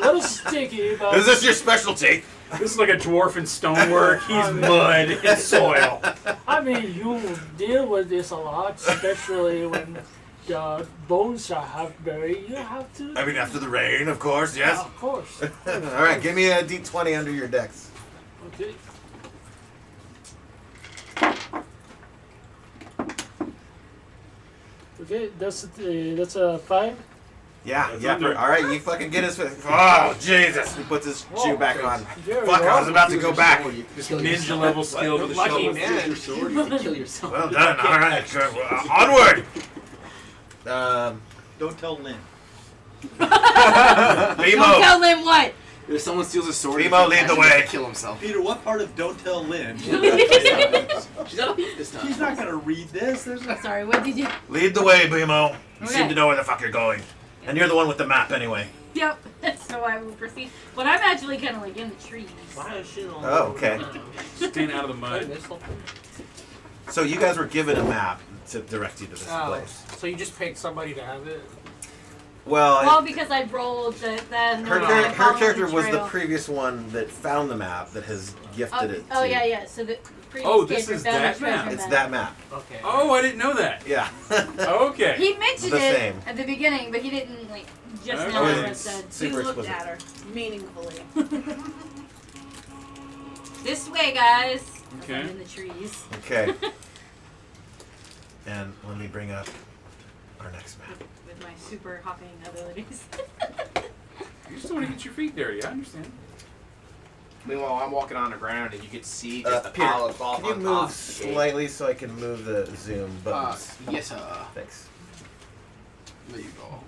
little sticky, but Is this your specialty? This is like a dwarf in stonework. He's mud and soil. I mean, you deal with this a lot, especially when the bones are half buried. You have to. I mean, after the rain, of course. Yes. Yeah, of course. All right, give me a D20 under your decks. Okay. Okay, that's a 5. Yeah, That's yeah. under. All right, you fucking get his. Oh Jesus! He puts his shoe back on. There we Fuck! I was go. about to go back. Just ninja level skill with a Lucky shovel. man. Your sword, you can kill yourself. Well done. All right, good. Onward. Don't tell Lynn. Don't Bimo. tell him what. If someone steals a sword, Primo, he lead the can way. kill himself. Peter, what part of don't tell Lynn? She's not a thief this time. She's not going to read this. There's no... Sorry, what did you? Lead the way, Bimo. You Okay. seem to know where the fuck you're going, and you're the one with the map anyway. Yep. So I will proceed. But I'm actually kind of like in the trees. Oh, okay. Stand out of the mud. So you guys were given a map to direct you to this place. So you just picked somebody to have it? Well, because I rolled the her character was the previous one that found the map that has gifted it. Oh to yeah, yeah. So the previous Oh, this character is found that a treasure map. It's that map. Okay. Oh, I didn't know that. Yeah. Okay. He mentioned The it same. at the beginning, but he didn't like just Okay. now. Oh, I it's said. super You looked explicit. at her meaningfully. This way, guys. Okay. I'm in the trees. Okay. And let me bring up our next map. With my super hopping abilities. You just want to get your feet dirty. I understand. Meanwhile, I'm walking on the ground and you can see Uh, just a Peter, pile of cloth can you on move top. slightly so I can move the zoom buttons? Yes, Thanks. there you go.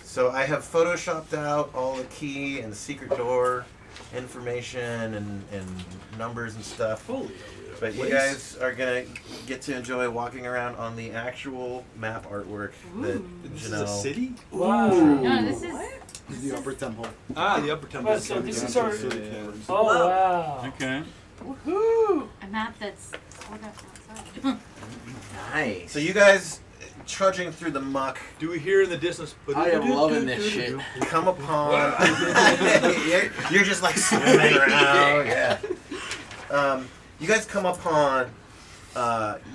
So I have photoshopped out all the key and secret door information and numbers and stuff. Holy But you guys are gonna get to enjoy walking around on the actual map artwork that This is Janelle. a city? Wow. No, this is. The upper temple. Ah, the upper temple. Well, so this is our. Yeah. Oh wow. Okay. A map that's sort of outside. Nice. So you guys trudging through the muck Do we hear in the distance? I am loving this shit. come upon. you're just like swimming around. Yeah. You guys come upon.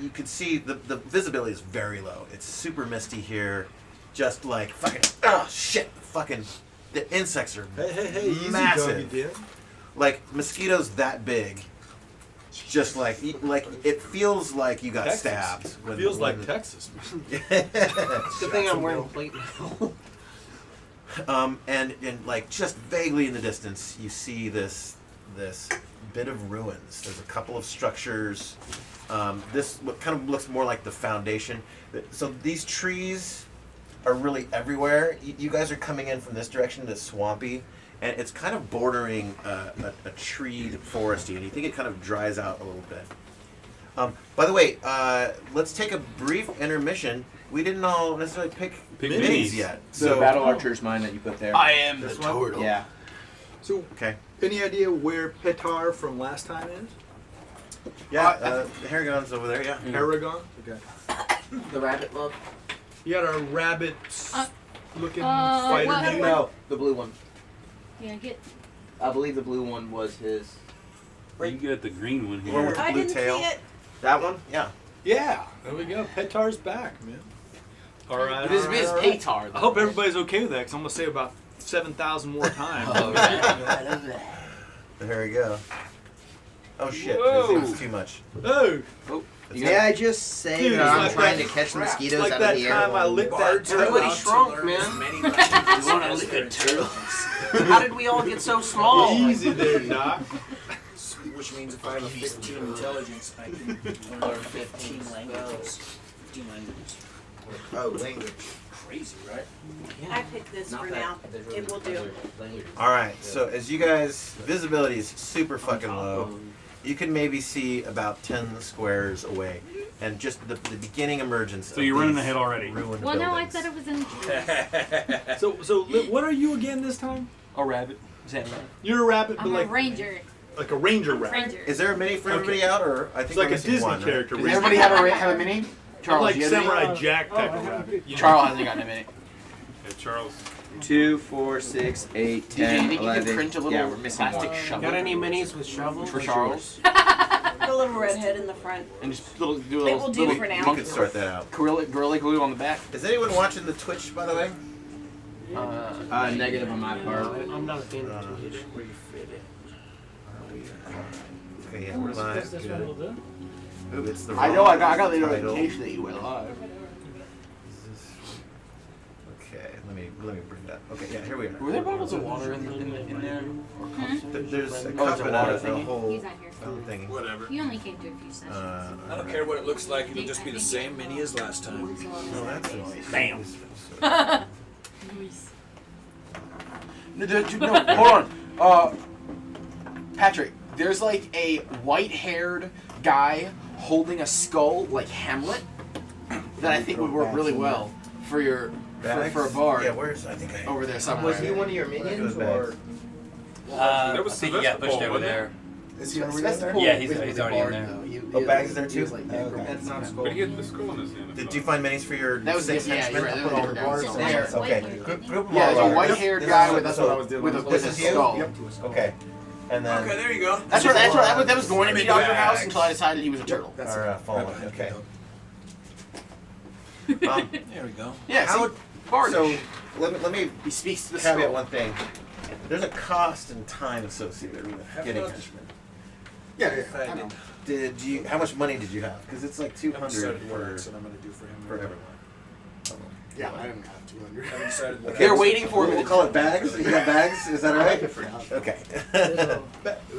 You can see the visibility is very low. It's super misty here. Just like fucking. Oh shit! Fucking. The insects are Hey, easy, massive. doggy, dude. Like mosquitoes that big. Just like it feels like you got Texas. stabbed. when- Feels when- like Texas. It's good thing I'm wearing plate now. And like just vaguely in the distance, you see this bit of ruins. There's a couple of structures. This what kind of looks more like the foundation. So these trees are really everywhere. You guys are coming in from this direction that's swampy, and it's kind of bordering a treed foresty, and you think it kind of dries out a little bit. By the way, let's take a brief intermission. We didn't all necessarily pick minis minis yet. So the battle archer's mine that you put there. I am the This one? turtle. Yeah. So, Okay. any idea where Petar from last time is? Yeah, the Haragon's over there, yeah. Aragon? Okay. The rabbit love? You got a rabbit looking what- fighter dude? No, the blue one. Yeah, get. I believe the blue one was his. You got the green one The one here. with the I blue didn't tail. see it. That one? Yeah. Yeah, there we go. Petar's back, man. All right. This is Petar. I hope everybody's okay with that, because I'm going to say about 7,000 more times. There we go. Oh shit! Whoa. This is too much. Oh. May I just say Dude, that I'm like trying that- to catch mosquitoes like out that of the air? time I licked that turtle. Everybody shrunk, man. You want to lick a turtle? How did we all get so small? Easy there, Doc. Which means if I have a 15 intelligence, I can learn 15 languages. 15 languages. Oh, language. Crazy, right? I picked this for now. It will do. All right. So as you guys, visibility is super fucking low. You can maybe see about 10 squares away, and just the beginning emergence. So you're running ahead already. Well, no, I said it was in. So what are you again this time? A rabbit. You're a rabbit, but I'm like a ranger. like a ranger rabbit. Ranger. Is there a mini for everybody out, or I think It's like we're a missing Disney one, right? character. Does everybody have a mini? Charles, like you have a mini? Samurai Jack type of rabbit. You know? Charles hasn't gotten a mini. Yeah, Charles. 2, 4, 6, 8, 10, DJ, you think you 11. can print a little yeah, we're missing plastic one. shovel? Got any minis with shovels? For Charles? The little redhead in the front. And just do a It little, will do little for now. You could sort that out. gorilla glue on the back. Is anyone watching the Twitch, by the way? Negative on my part. I'm not a fan of Twitch. Where you fit in. Okay, yeah, we're live. This one will Good. do. Ooh, it's the I know, I got the title. notification that you were live. Okay, let me bring that. Okay, yeah, here we are. Were there bottles of water in there? Or cups? There's a Oh, cup it's a and water a thingy? whole He's not here. thingy. Whatever. He only came to a few sessions. I don't care what it looks like. It'll just be the same mini as last time. No, that's nice. Bam. Nice. No, hold on. Patrick, there's like a white-haired guy holding a skull like Hamlet that I think would work really well for your for a bar. Yeah, where's I think I over there somewhere. Was he one of your minions or? That was I think he got pushed Sevastopol, over wasn't there. Is he already in there? Yeah, he's already in there. Oh, Bags is there too? That's not But he had the skull in his hand. Did you find minis for your That was six yeah, henchmen? you're right. I'll put all the bars It's on a there. white Okay. hair. Group them Yeah, all there's a over. white-haired This guy is- with That's what I was doing. with a This is you? skull. Yep. Okay. And then Okay, there you go. That's what was going to be Dr. House until I decided he was a turtle. That's our fallen. Okay. There we go. Yeah, How- see? Bard. So let me he speaks to the caveat skull. one thing. There's a cost and time associated with getting henchmen. Yeah, I know. Did you? How much money did you have? Because it's like I haven't 200 decided what for accent I'm going to do for him. everyone. Yeah, I didn't have 200. I haven't decided what They're accent. waiting for him. We'll call it bags. You got bags? Is that right? Okay.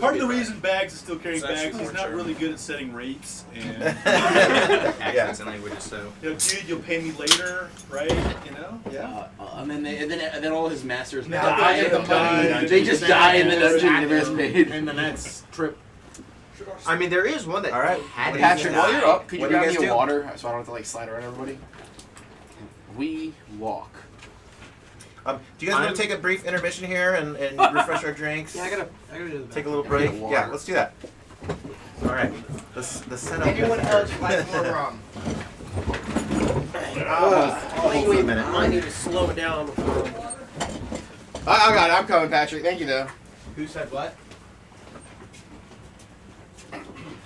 Part of the reason Bags is still carrying It's actually bags, he's more not German. really good at setting rates. And Accents and languages, so. you know, dude, you'll pay me later, right? You know? Yeah. And then all his masters Now, die. I get the money. They just die in the dungeon and never is paid. And the next trip. I mean, there is one that All right. had What do you Patrick, guys while you're up, could you What do you grab guys me a do? water so I don't have to like slide around everybody? We walk. Do you guys want to take a brief intermission here and refresh our drinks? Yeah, I gotta do the Take a little Get break. water. Yeah, let's do that. All right. The setup. Anyone else like more rum? Wait a minute. I need to slow it down before. I got it. I'm coming, Patrick. Thank you, though. Who said what?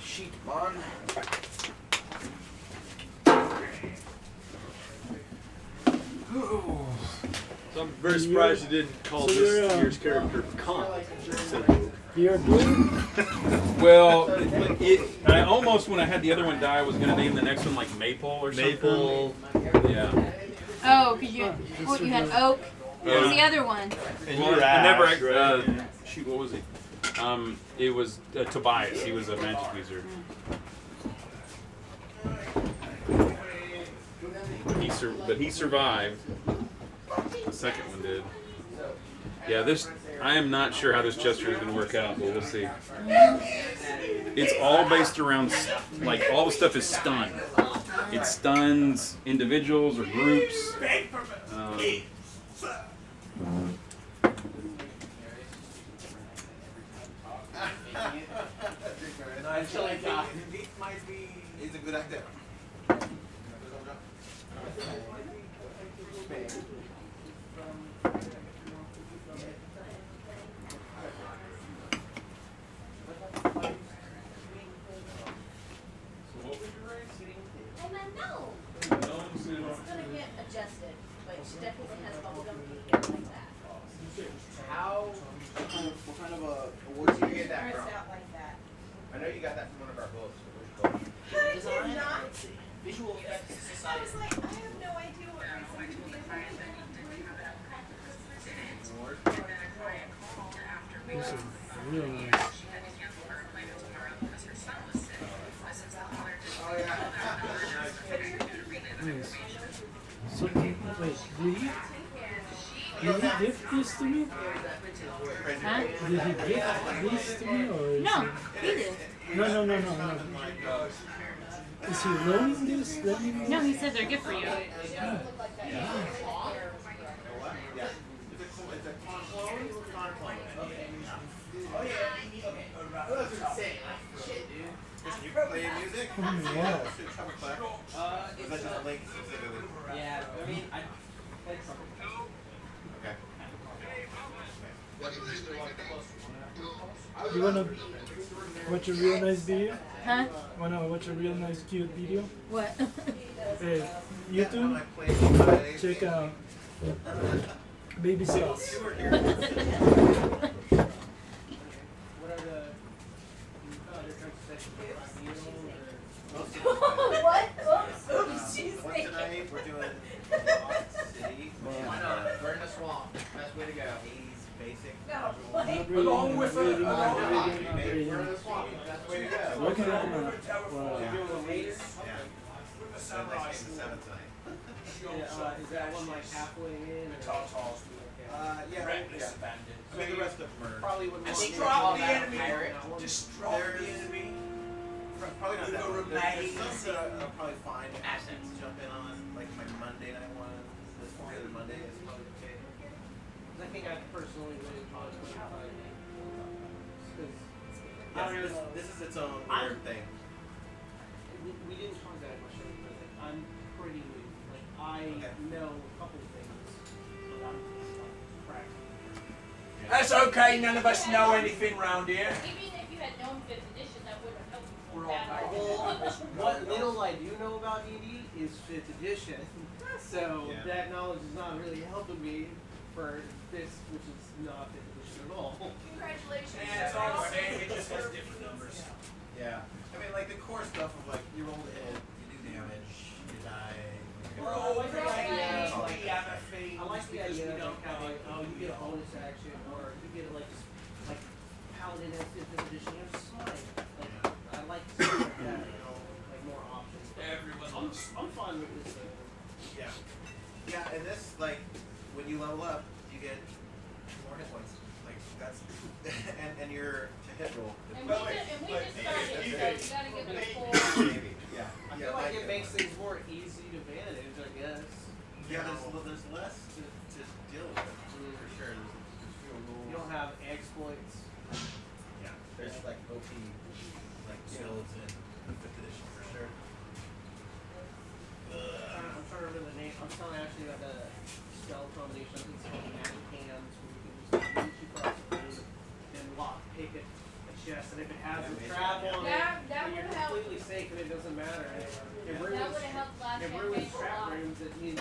Sheet on. So I'm very surprised you didn't call So this you're, year's character Khan. You're doing. Well, I almost, when I had the other one die, I was going to name the next one like Maple or something. Maple. Yeah. Oh, because you had Oak. What was the other one? And Well, you're I never. Ash, right? Shoot, what was he? It was Tobias. He was a magic user. But he survived. The second one did. Yeah, this. I am not sure how this gesture is going to work out, but we'll see. It's all based around, like, all the stuff is stun. It stuns individuals or groups. It's a good idea. No. It's gonna get adjusted, but she definitely has bubblegum pink hair like that. What kind of awards did you get that Starts from? out like that. I know you got that from one of our books. But which book? I did not. Visual Effects I Society. was like, I have no idea what reason to be This is real nice. Nice. So, wait, did he gift this to me? Huh? Did he gift this to me or is No, he did. No. Is he loaning this? Lending this? No, he said they're good for you. Oh yeah. Those are insane. Shit, dude. You play music? Oh my god. Is that just a link specifically? Yeah, I mean, I played some. Okay. You wanna watch a real nice video? Huh? Wanna watch a real nice cute video? What? Hey, YouTube, check out Baby Sauce. What are the other What? Oops, she's What's tonight? We're doing Lost City. Why not? We're in the swamp. Best way to go. 80s basic. No. Along with We're in We're the swamp. That's the way to go. looking at the map. Wow. Yeah. So next game's the 7th tonight. is that one like halfway in? Yeah. I mean, the rest of them are. Probably would Destroy the enemy. Destroy the enemy. Probably not that one. There's some Amazing. that I'll probably find assets to jump in on, like my Monday night one. This other Monday is probably okay. I think I personally really probably would have This is its own weird thing. we didn't talk that much over it. I'm pretty new. Like I know a couple things, but I'm practicing. That's okay. None of us know anything round here. Even if you had known 5th edition, that would have helped you We're with all that. What little I do know about D&D is 5th edition, so that knowledge is not really helping me for this, which is not 5th edition at all. Congratulations. Yeah, it's all the same. It just has different numbers. Yeah. I mean, like the core stuff of like you roll the hit, you do damage, you die. I like the idea of like, MFA. I like the idea of how like, oh, you get a bonus action, or you get like Paladin as 5th edition. It's fine. Like I like stuff like that, like more options. I'm fine with this. Yeah. Yeah, and this like when you level up, you get more hit points. Like that's and your to hit roll. And we just started, so you gotta give it a full. Maybe. Yeah. I feel like it makes things more easy to manage, I guess. Yeah, there's less to deal with for sure. There's fewer rules. You don't have exploits. Yeah, there's like OP like builds in the 5th edition for sure. I'm trying to remember the name. I'm telling Ashley about the spell combination. I think it's called Magic Hands, where you can just reach across the room and lock, pick it, a chest, and if it has a trap on it, That then you're would help. completely safe and it doesn't matter. It That would have helped last it campaign ruins a trap lot. rooms that you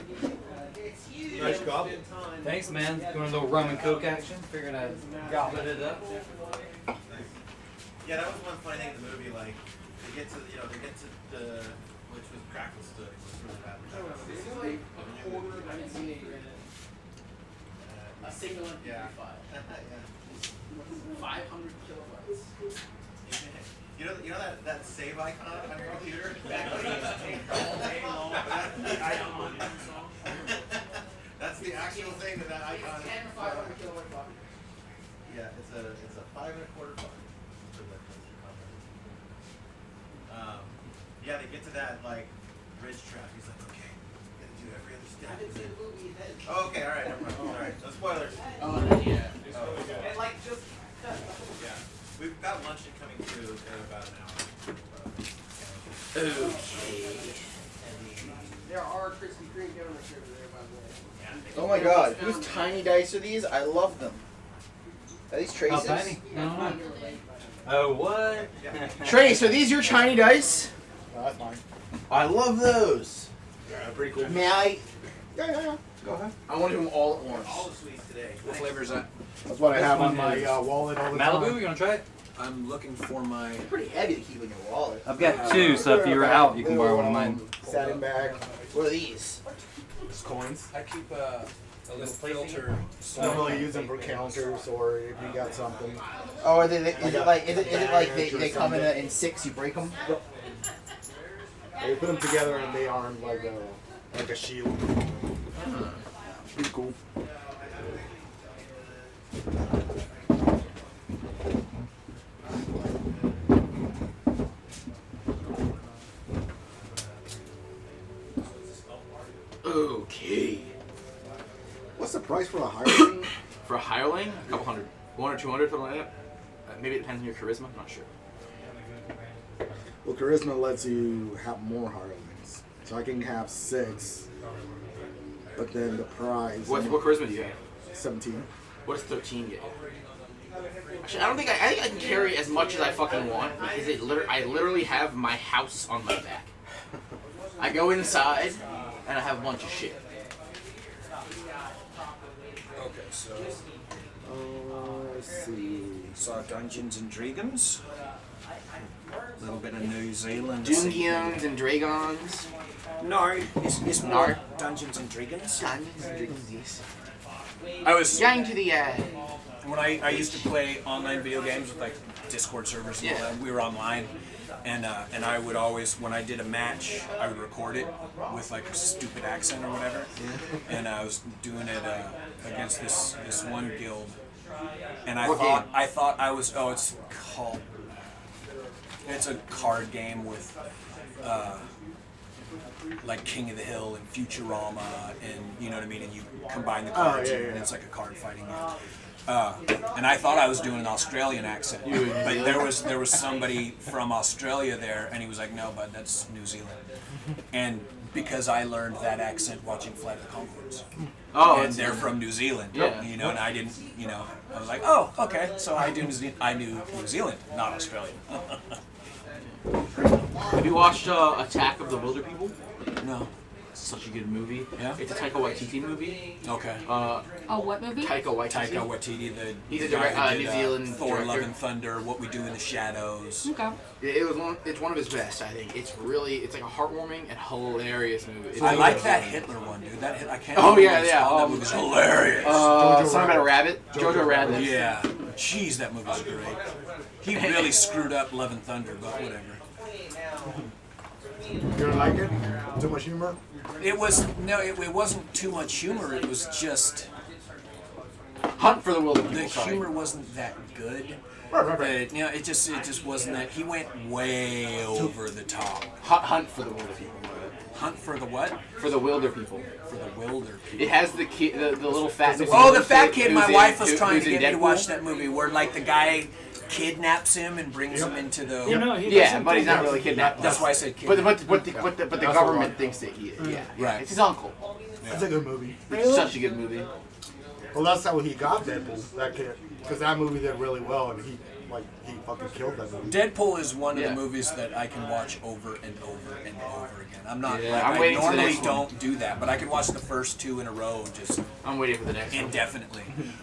it's huge. Nice goblin. Thanks, man. Going a little rum and coke action. Figuring I goblet it up. Yeah, that was one funny thing in the movie. Like they get to the which was Crackle Stood. It was really bad. This is like a quarter of an A single MP5. Yeah. 500 kilobytes. You know that save icon on your computer? That's the actual thing that icon is. Yeah, it's a 5 1/4 buck. Yeah, they get to that like ridge trap. He's like, okay, gotta do every other step. I didn't see the movie then. Oh, okay, all right, never mind. All right, no spoilers. Yeah. Oh, And like just. yeah, we've got lunch incoming too in about an hour. There are Krispy Kreme donuts over there, by the way. Oh my god, whose tiny dice are these? I love them. Are these Trace's? How tiny? Oh, what? Trace, are these your tiny dice? No, that's fine. I love those. Yeah, pretty cool. May I? Yeah. Go ahead. I want to do them all at once. All the sweets today. What flavor is that? That's what I have on one my is wallet all the Malibu, time. you gonna try it? I'm looking for my. It's pretty heavy to keep in your wallet. I've got two, so if you're out, you can borrow one of mine. Satin bag. What are these? Just coins. I keep a little filter. Don't really use them for counters or if you got something. Oh, are they? Is it like they come in 6? You break them? They put them together and they aren't like a shield. Pretty cool. Okay. What's the price for a hireling? For a hireling, a couple hundred. 100 or 200, something like that. Maybe it depends on your charisma. I'm not sure. Well, charisma lets you have more hirelings. So I can have 6. But then the prize. What charisma do you have? 17. What does 13 get you? Actually, I think I can carry as much as I fucking want because I literally have my house on my back. I go inside and I have a bunch of shit. Okay, so let's see. Saw Dungeons and Dragons. A little bit of New Zealand. Dungeons and Dragons. No, it's more Dungeons and Dragons. Dungeons and Dragons, yes. I was going to the when I used to play online video games with like Discord servers and all that. We were online, and I would always, when I did a match, I would record it with like a stupid accent or whatever. And I was doing it against this one guild, and I thought I was it's a card game with like King of the Hill and Futurama, and you know what I mean, and you combine the cards and it's like a card fighting game. And I thought I was doing an Australian accent, but there was somebody from Australia there, and he was like, "No, bud, that's New Zealand." And because I learned that accent watching Flight of the Conchords, and they're from New Zealand, you know, and I didn't, you know, I was like, "Oh, okay, so I knew New Zealand, not Australia." Have you watched Attack of the Wilder People? No. Such a good movie. Yeah. It's a Taika Waititi movie. Okay. What movie? Taika Waititi, he's a guy who did, New Zealand Thor: director. Love and Thunder, What We Do in the Shadows. Okay. It's one of his best, I think. It's like a heartwarming and hilarious movie. I like that Hitler one, dude. I can't. Oh remember yeah, what it's yeah. called. That movie's hilarious. Something about a rabbit. Jojo Rabbit. Yeah. Jeez, that movie's great. He really screwed up Love and Thunder, but whatever. You don't like it? Too much humor? It wasn't too much humor. It was just Hunt for the Wilder People. The humor wasn't that good. Right. You know, it just wasn't that. He went way over the top. Hunt for the Wilder People. Hunt for the what? For the Wilder People. For the Wilder People. It has the kid, the little fat. Oh, the fat kid. My wife was trying who's to in get me to Deadpool. watch that movie where like the guy kidnaps him and brings him into the. You know, he Yeah, doesn't but he's think not really kidnapped. That's why I said But kidnap. the government thinks that he is. Yeah, Right. It's his uncle. That's a good movie. It's such a good movie. Well, that's how he got Deadpool, that kid. Because that movie did really well, and he fucking killed that movie. Deadpool is one of the movies that I can watch over and over and over again. I'm not. Yeah, like, I'm I waiting for the normally next one. don't do that, but I can watch the first 2 in a row just. I'm waiting for the next one. Indefinitely.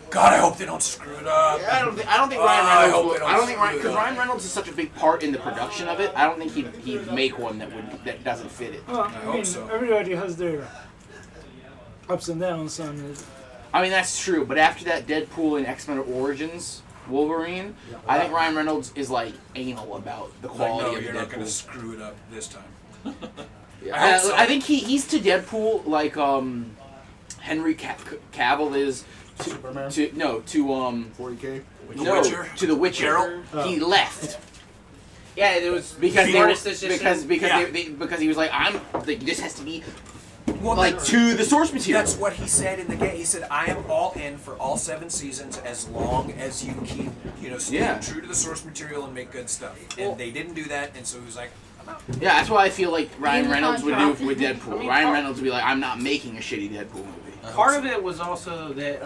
God, I hope they don't screw it up. Yeah, I don't think Ryan I Reynolds. hope they don't screw it Because up. Ryan Reynolds is such a big part in the production of it. I don't think he'd make one that doesn't fit it. Well, I mean, everybody has their ups and downs on it. I mean, that's true, but after that Deadpool and X-Men Origins Wolverine, I think Ryan Reynolds is like anal about the quality no, of you're Deadpool. not going to screw it up this time. I think he's to Deadpool like Henry Cavill is to Superman? to 40K? Witcher? to The Witcher. Geralt? He left. Yeah, it was Because Yeah. because he was like, I'm like, this has to be Well, like to the source material. That's what he said in the game. He said, "I am all in for all 7 seasons as long as you keep, stay true to the source material and make good stuff." And they didn't do that, and so he was like, "I'm out." Yeah, that's what I feel like Ryan In Reynolds would do contrast. with Deadpool. I mean, Ryan Reynolds would be like, I'm not making a shitty Deadpool movie. Part of it was also that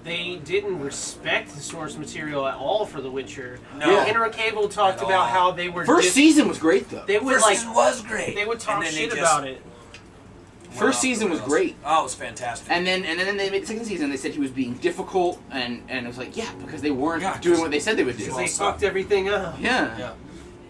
they didn't respect the source material at all for The Witcher. No. Yeah. Henry Cavill talked about how they were First season was great though. They would First like season was great. They would talk And then they shit just- about it. First season was great. Oh, it was fantastic. And then they made the second season. They said he was being difficult, and it was like, yeah, because they weren't Yeah, doing what they said they would do. Because they fucked everything up. Yeah.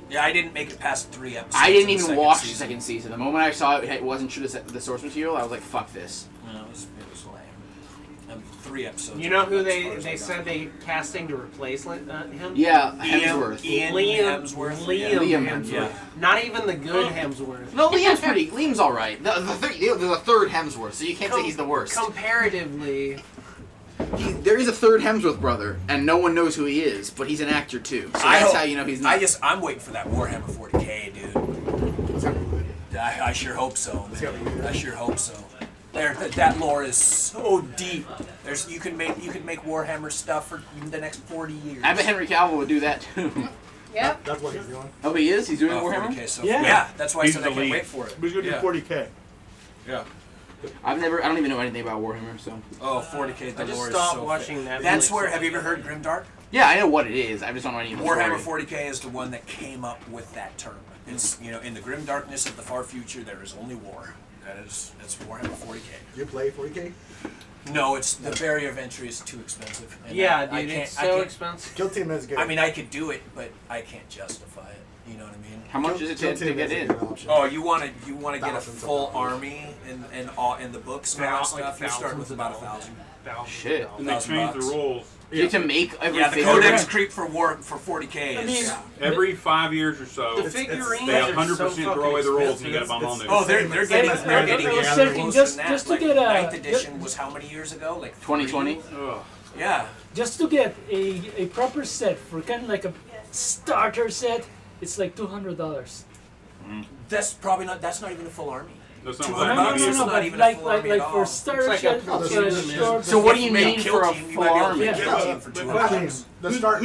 Yeah, I didn't make it past 3 episodes. I didn't in the even second watch the season. second season. The moment I saw it wasn't true to the source material, I was like, fuck this. No, it was lame. 3 episodes. You know who as they far as I said got. they casting to replace him? Yeah, Hemsworth. Ian Liam Hemsworth. Liam Hemsworth. Hemsworth. Not even the good Hemsworth. No, Liam's all right. There's a third Hemsworth, so you can't say he's the worst. Comparatively, There is a third Hemsworth brother, and no one knows who he is, but he's an actor too. So that's how you know he's not. I'm waiting for that Warhammer 40k, dude. I sure hope so, man. I sure hope so. That lore is so deep. You can make Warhammer stuff for the next 40 years. I bet Henry Cavill would do that too. Yep. That's what he's doing. Oh, he is? He's doing Warhammer? 40k, so Yeah. that's why I said I can't wait for it. He's gonna do 40k. Yeah. I don't even know anything about Warhammer, so. Oh, 40k, the I just lore is stopped so watching fit. that. That's where, have you ever heard Grimdark? Yeah, I know what it is. I just don't know any of the Warhammer story. 40k is the one that came up with that term. It's, in the grim darkness of the far future, there is only war. It's Warhammer 40k. You play 40k? No, it's the barrier of entry is too expensive. And Yeah, I dude, can't- it's I so can't- expensive. Kill Team is good. I mean, I could do it, but I can't justify it. You know what I mean? How much is it to get in? Oh, you want to get a full army and the books and all that Like stuff? You're starting with thousands about of 1,000. Shit. And they change the rules. You have to make everything. Yeah, the codex creep for 40k is. Every 5 years or so, The figurines they are 100% so throw away the fucking rules and you get to buy them all new. Oh, they're getting I was checking just just to like get a 9th edition was how many years ago? Like 2020? Yeah. just to get a proper set for kind of like a starter set. It's like $200. That's probably not. That's not even a full army. That's not $200 what is No, not but even a full army at all. for starter set, So what do you Make need kill for a team, you full might be able to army? make kill team for The 200 question, bucks. the starter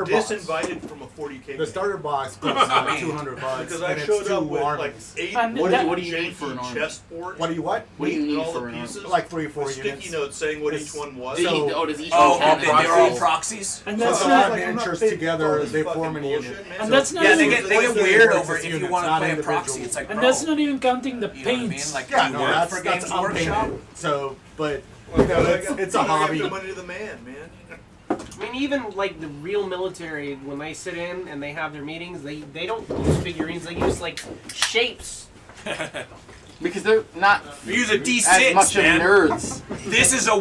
been box. disinvited from a 40k? The starter box costs Not me. $200 Because I and showed it's up 2 with like armies. 8 And What do you need for an army? chessboards. What do you what? What do you need all for the an army? pieces? Like 3 or 4 with units. sticky notes saying what each one was. Does each Oh, one have they're all proxies? proxies. And So that's if not. I have miniatures together, they form an unit. And that's not Yeah, they even. get weird over it if you want to play a individual. proxy. It's like, And bro, that's not even counting the you know what I mean? paints. Like, Yeah, you no, work that's for Games Workshop. unpainted. So, but Well, it's a I hobby. give the money to the man, man. I mean, even like the real military, when they sit in and they have their meetings, they don't use figurines. They use like shapes. Because they're not We use a as D6, much of man. nerds. This is a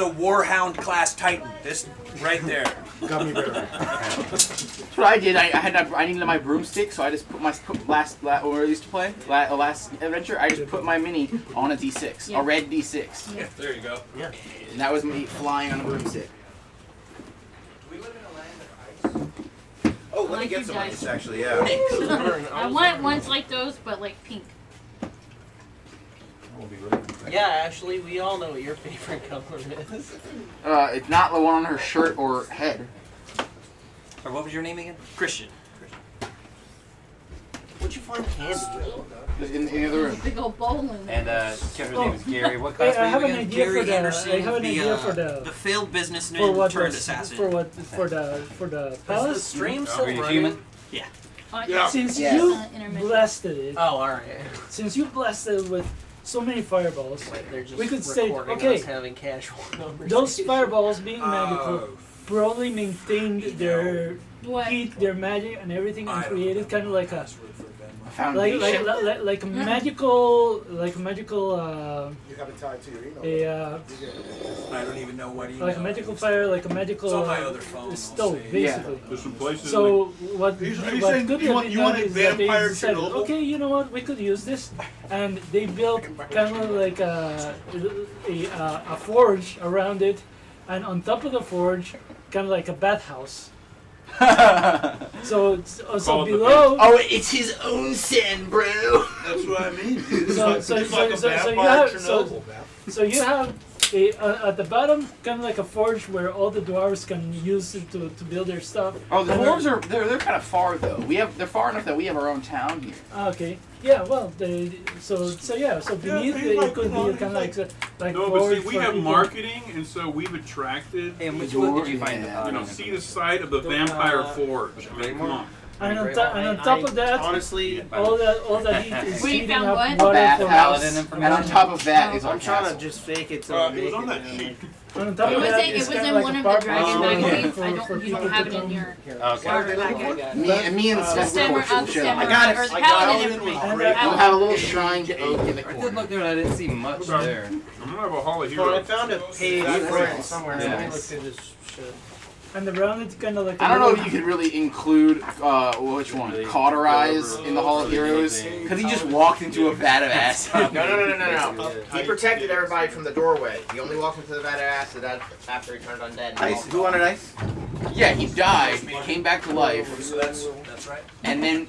warhound class Titan. This right there. Gummy bear. That's what I did. I needed my broomstick, so I just put when I used to play last adventure. I just put my mini on a D6, a red D6, Yeah, there you go. Yeah. and that was me flying on a broomstick. Oh, let me Like get you some guys. of these actually, yeah. I want ones like those, but like pink. Yeah, actually, we all know what your favorite color is. It's not the one on her shirt or head. Or what was your name again? Christian. What'd you find candy? In the other room. Big old bowling. And Kevin's name is Gary. What Hey, class I were have you an again? idea Gary for the. Anderson, I have an idea for the the. failed businessman For what turned was assassin. for the Is palace? the stream Oh, still are you running? human? Yeah. Since Yeah. you Intermission. blasted it, Oh, all right. since you blasted it with so many fireballs, They're just we could say, recording okay, us having casual conversations. those fireballs being magical probably maintained their What? heat, their magic, and everything, and created kind of like a Foundation. like a magical You have it tied to your email. a I don't even know what email. like a magical fire, like a magical It's on my other phone, I'll stove, see. basically. There's some places. So what He's what saying could you have want- been you want done a is that they vampire decided, Chernobyl? okay, you know what, we could use this, and they built kind of like a forge around it, and on top of the forge, kind of like a bathhouse. So below. Oh, it's his own sin, bro. That's what I mean, dude. So It's like a you vampire have Chernobyl. so you have at the bottom kind of like a forge where all the dwarves can use it to build their stuff. Oh, the And dwarves are they're kind of far though. They're far enough that we have our own town here. okay. Yeah, well, so beneath it could be kind of like No, but see, forge we for have people. marketing, and so we've attracted. And which one did you find? You know, see the site of the Vampire Forge. I mean, come on. And on top of that, honestly, all that heat is Wait, you heating found up what? water Bath for house, us. and on top of that is our I'm trying castle. to just fake it it till was on that sheet. And on top It of was that, in, it's it was kind in of one like of a the dragon barbecue magazines. for I don't. You people don't have to it in come. your Okay. starter packet. Me and Seth Stammer will up, show. stammer I got up, or it. the I got paladin it. information. We'll have a little shrine to oak in the I did corner. look there and I didn't see much there. I'm gonna have a Hall of Well, I Heroes. found a page for it somewhere. Yeah. Let me look through this shit. And around it's kind of like. I don't know if you could really include which one, Cauterize in the Hall of Heroes, because he just walked into a vat of acid. No. He protected everybody from the doorway. He only walked into the vat of acid after he turned undead. Ice. Who wanted ice? Yeah, he died, came back to life, So that's right. and then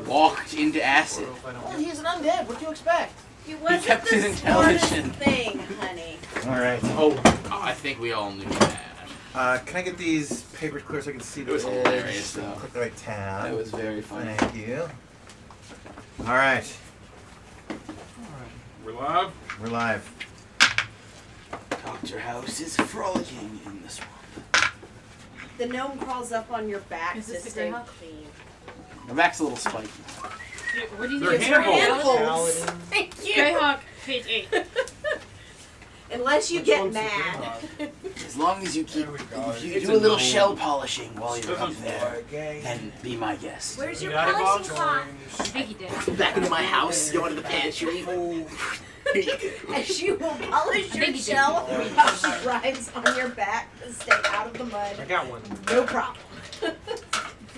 walked into acid. Well, he's an undead. What do you expect? He wasn't kept the his smartest intelligence. thing, honey. All right. Oh, I think we all knew that. Can I get these papers clear so I can see the It was edge? hilarious, though. Click the right tab. That was very funny. Thank you. All right. We're live. We're live. Dr. House is frolicking in the swamp. The gnome crawls up on your back Is to this the stay Greyhawk? clean. My back's a little spiky. What do you They're think? It's your handholds. handholds. Thank you. Greyhawk, page 8. Unless you Which get one's the mad. As long as you keep, if you It's do a a little gnome. shell polishing while you're up Doesn't- there, then be my guest. Where's your Got it, Bob? polishing pot? I think he did. Back into my house, go into the pantry. As you will polish your think he did. shell while she rides on your back to stay out of the I mud. got one. No problem.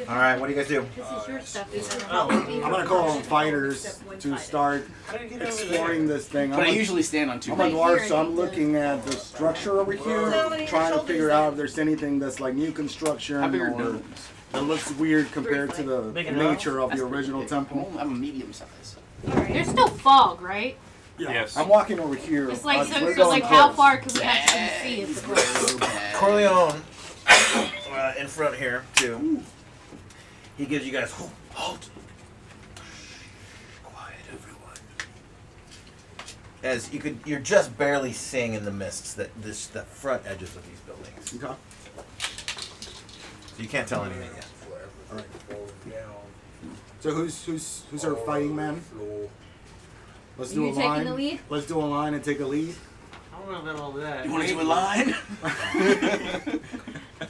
All right. What do you guys do? This is your stuff. I'm gonna call on fighters to start exploring this thing. But I I'm usually stand on two a feet. dwarf, so I'm looking at the structure over here, trying to figure out if there's anything that's like new construction How big are or gnomes? that looks weird compared to the Big enough? nature of That's the pretty original big. temple. I'm a medium size. There's still fog, right? Yes. I'm walking over here. It's like, we're so going like how close. far can we actually see it? So bad. Corleone in front here too. He gives you guys halt. Quiet, everyone. As you're just barely seeing in the mists the front edges of these buildings. Okay. So you can't tell anything yet. All right. So who's our fighting man? Let's do You a taking line. the lead? Let's do a line and take a lead. I don't know about all that. You want to do a line?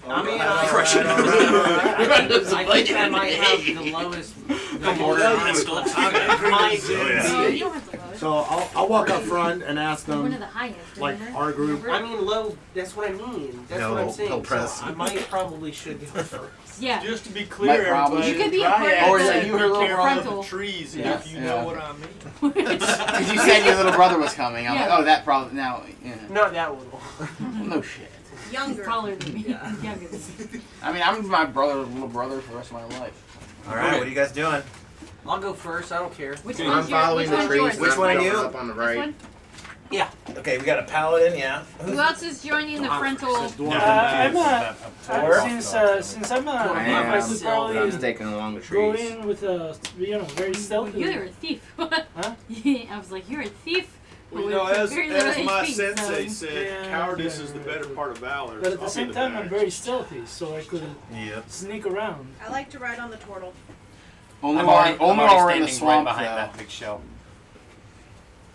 I mean, Crush it. I think I might have the lowest. No, you don't have to load. So I'll walk up front and ask One of them, the highest. like remember? our group. I mean, low. That's what I mean. That's No, what I'm saying. no press. So I might probably should go first. Yeah. Just to be My clear, problem- everybody, You could be a part Dryad of Or is the that you, her little be careful of frontal. the trees, Yeah, if you yeah. know what I mean. Because you said your little brother was coming. I'm Yeah. like, oh, that problem. Now, yeah. Not that little. Well, no shit. Younger. Taller than me. Younger than me. I mean, I'm my little brother for the rest of my life. All right. What are you guys doing? I'll go first. I don't care. Which Okay. one's I'm your, following which the one's trees. yours? Which one are I'm you? going Up on the This right. one? Okay, we got a paladin. Yeah. Who else is joining the frontal? I'm since I'm I could I'm probably taking along the go trees. in with a very stealthy. You're a thief. Huh? Yeah, I was like, you're a thief. Well, with you know, as very little my HP, sensei so- said, Yeah. cowardice is the better part of valor. But so at the I'll same be time, I'm back. very stealthy, so I could Yep. sneak around. I like to ride on the turtle. Only I'm while already we're in the standing swamp, right behind though. that big shell.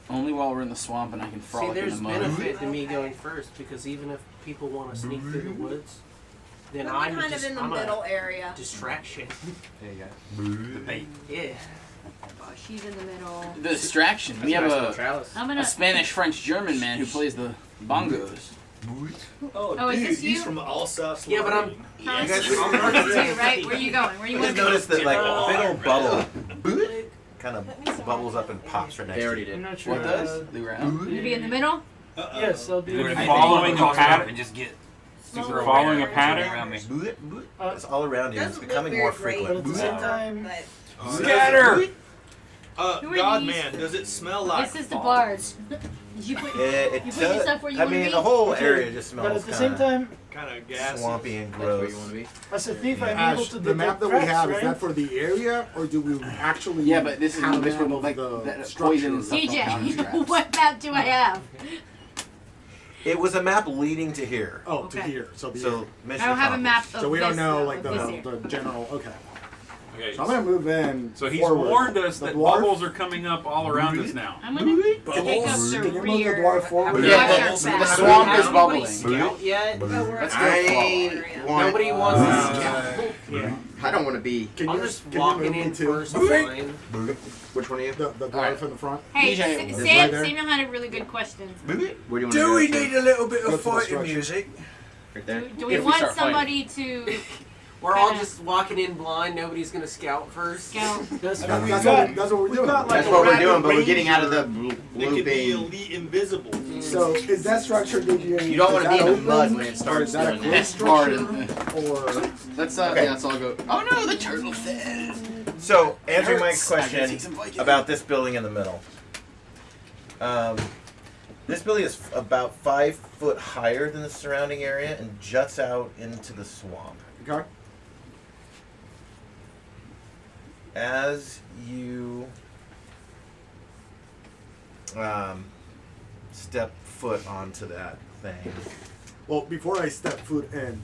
Only while we're in the swamp and I can See, frolic in there's the mud. benefit to me going first because even if people want to sneak through the woods, then We're I'm kind just of in the I'm middle a area. distraction. There you go. The bait. Yeah. Oh, she's in the middle. The distraction. We have I'm a gonna. Spanish, French, German man who plays the bongos. Oh, is dude, this he's you? from Alsace. Yeah, but I'm. Lorraine. Yeah, You guys- I'm working too, right? Where you going? Where you You want guys to notice go? that like a big old bubble kind of bubbles up and pops right next to you. I'm not sure. What does? The ground? You be in the middle? Yes, I'll be. We're in gonna the- following a pattern and just get super following a pattern around me. It's all around you. It's Doesn't becoming look more very great, But at frequent. the same time, but Scatter! God, Who are man, these? does it smell like This is the fog? bards. Did you put, It you put does- yourself where you I want to mean, be? the whole Okay, area just smells But at the same time, Kind of gassy. swampy and That's where gross. you want to be. as a thief, I'm Ash, able to the map detect that we cracks, have, right? is that for the area, or do we actually Yeah, but this is have a this map would of like the that structure? poison and stuff. DJ, what map do I have? It was a map leading to here. Oh, to Okay. here. So, the So mission I don't have a map accomplished. of so we don't this, know though, like of the, this area. the general. Okay. Okay. So I'm gonna move in. So he's forward. warned us The that dwarf- bubbles are coming up all around us now. I'm gonna take up Bubbles? the Can you move the rear. dwarf forward? Yeah, Watch the our back. swamp is Anybody bubbling. scout yet? Let's go. I want. Nobody wants to scout. Yeah. I don't want to be. Can I'm you just can you walking move me in too? first line. Which one are you? The dwarf Alright. in the front. Hey, DJ, is Sam, right there. Samuel had a really good question. Where do you want Do to we go? need a little bit Go of to the fighting structure. music? Right there. Do we If we want start fighting. somebody to We're all Kinda- just walking in blind. Nobody's gonna scout first. scout? That's That's, what we that's, got. what, that's what we're doing. That's what we're doing, but we're getting out of the They could be looping. elite invisible. So is that structure? Did You don't want to be in the mud when it Or starts is that a doing closed that. structure? Or Let's Okay. yeah, let's all go. Oh no, the turtle fell. So, answering my Hurts. I gotta question take some Vicodin. about this building in the middle. This building is about 5 foot higher than the surrounding area and juts out into the swamp. okay. As you step foot onto that thing, Well, before I step foot in,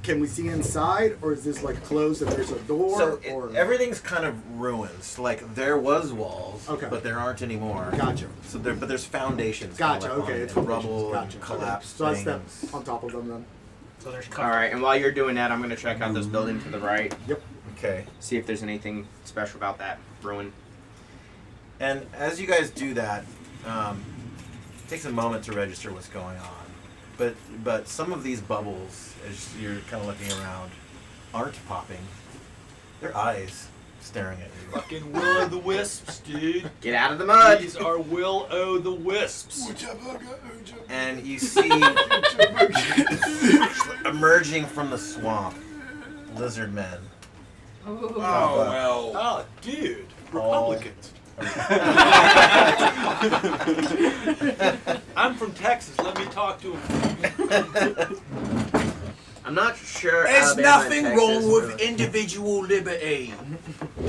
can we see inside, or is this like closed and there's a door? so or everything's kind of ruins. Like there was walls, Okay. but there aren't anymore. Gotcha. So but there's foundations. Gotcha. kind of Okay, on it's it, and foundations. rubble Gotcha. and collapsed So I step things. on top of them then. So there's All right, and while you're doing that, I'm going to check out this building to the right. Yep. Okay. See if there's anything special about that ruin. And as you guys do that, it takes a moment to register what's going on. But some of these bubbles, as you're kind of looking around, aren't popping. They're eyes staring at you. Fucking will-o'-the-wisps, dude. Get out of the mud. These are will-o'-the-wisps. And you see emerging from the swamp, lizard men. Oh, well. Oh, dude. All- Republicans. I'm from Texas. Let me talk to him. I'm not sure. There's Alabama nothing and Texas wrong with really- individual liberty.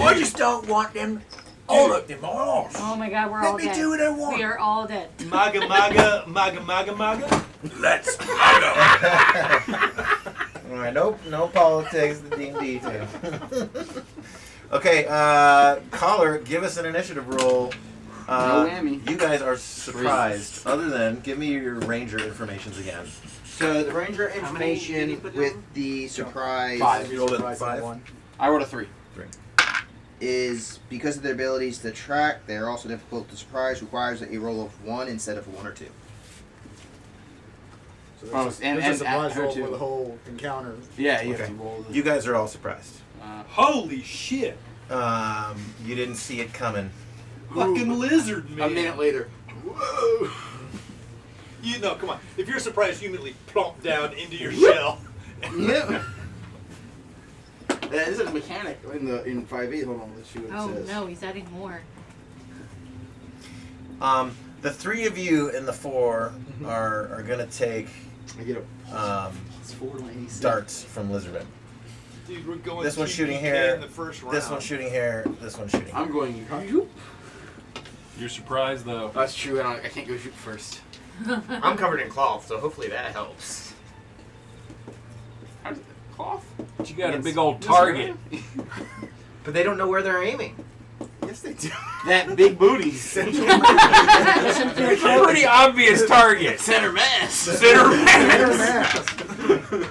I just don't want them all up in my arse. Oh my God, we're Let all me dead. do what I want. We are all dead. MAGA, MAGA, MAGA, MAGA, MAGA. Let's go. All right, no politics, the D&D too. Okay, Collar, give us an initiative roll. No whammy. You guys are surprised. Other than, give me your ranger informations again. So the ranger many did you information put with down? the surprise You rolled a Surprise on 5. one. I rolled a 3. is because of their abilities to track, they are also difficult to surprise, requires a roll of 1 instead of 1 or 2. So Oh, there's and- a and surprise her roll too. for the whole encounter. Yeah, you Okay. have to roll. You guys are all surprised. Holy shit. You didn't see it coming. Fucking lizard A man. minute later. Whoa. You know, come on. If you're surprised, you immediately plump down into your shell. Yeah. This is a mechanic in 5e. Hold on, let's see what it Oh says. no, he's adding more. The 3 of you and the 4 are gonna take I get a it's 4 to my AC. darts from lizardmen. Dude, we're going This one's shooting TPK here. in the first round. This one's shooting here. This one's shooting. I'm going. You? You're surprised though. That's true. I can't go shoot first. I'm covered in cloth, so hopefully that helps. How's it? Cloth? But you got a Yes. big old target. But they don't know where they're aiming. Yes, they do. That big booty. Pretty obvious target. Center mass. Center mass.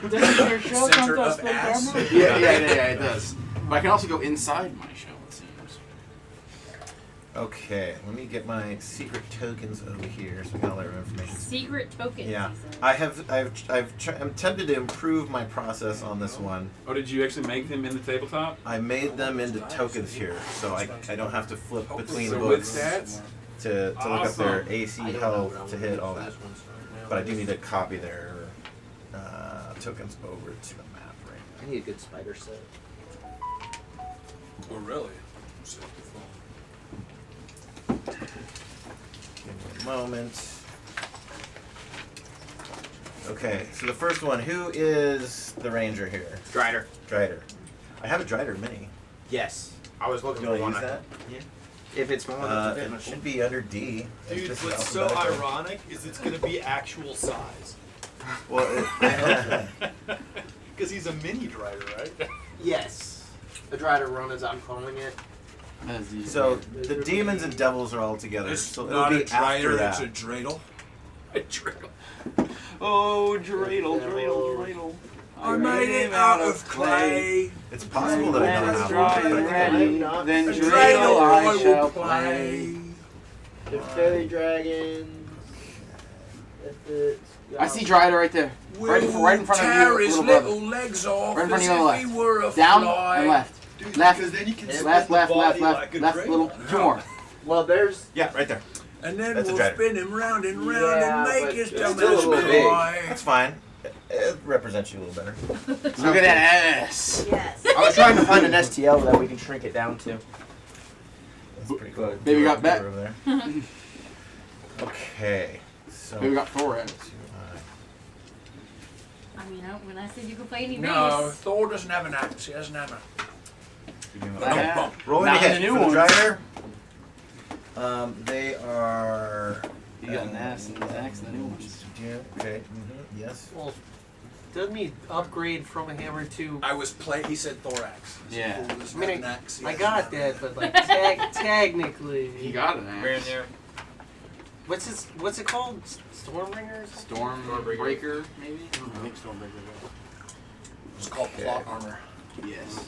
Doesn't your shell come Center to a of split ass. armor? Yeah, it does. But I can also go inside my shell, it seems. Okay, let me get my secret tokens over here so we got all our information. Secret tokens. Yeah, he said. I'm tempted to improve my process on this one. Oh, did you actually make them in the tabletop? I made them into tokens here, so I don't have to flip between So with books stats? to look up their Awesome. AC, I don't know, but health, I'm to gonna hit use all that. this one, so- But I do need to copy their tokens over to the map right I need a good spider set. Oh, really? now. Give me a moment. Okay, so the first one, who is the ranger here? Drider. Drider. I have a Drider mini. Yes. I was looking Do for you one. use that? Yeah. If it's more than It should be under D. Dude, It's just what's so alphabetical. ironic is it's going to be actual size. Well, Because he's a mini Drider, right? Yes. The Drider run, as I'm calling it. so the demons and devils are all together. It's so not it'll a be after Drider, that. it's a dreidel. A dreidel. Oh, dreidel. I made it out of clay. It's possible that I don't have one. Then A dreidel dreidel I I shall will play. The fairy dragons. I see Drider right there. Right in front of tear you, his little brother. little legs off Right in front as of you on the if he left. were a Down fly. and left. Dude, Left, because then you can split left, the left, body left, like a left, dreidel. little, two more. Well, there's. Yeah, right there. And then That's a we'll Drider. spin him round and round Yeah, and make but his it's dumb still a ass little big. cry. That's fine. It represents you a little better. Look at that ass. Yes. I was trying to find an STL that we can shrink it down to. That's pretty cool. Baby got bet. Over there. Okay. So. Baby got thorax. I mean, when I said you could play any No, base. Thor doesn't have an axe. He has an hammer. Roll Not into the hit new for the ones. Drider. They are. You got an ass and an axe and the new ones. Yeah, okay. Yes. Well, doesn't he upgrade from a hammer to? He said thorax. Yeah. Thor doesn't I mean, have an axe. He I has got an hammer. that, but like technically, He got an axe. What's it called? Stormbringer? Stormbreaker, maybe? I think Stormbreaker. It's called plot armor. Yes.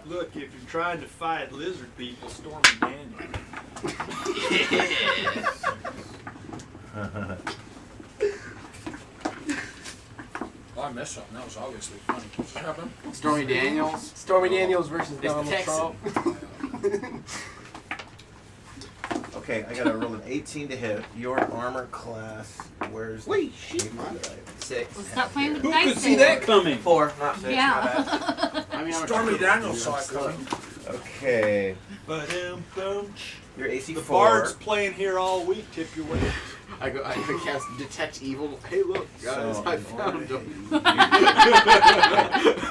Look, if you're trying to fight lizard people, Stormy Daniel. Oh, I missed something. That was obviously funny. What's happening? Stormy Daniels. Stormy Daniels versus It's the Donald Texan. Trump. Okay, I gotta roll an 18 to hit. Your armor class. Where's the Wait, shit. AP drive? 6. Well, stop playing with Who the dice. could see that coming? 4, not 6. Yeah. I mean, Stormy Daniels saw it coming. Okay. Ba-dum-bum. Your AC The 4. bard's playing here all week. Tip your wages. I cast Detect Evil. Hey, look, guys, So, I found him.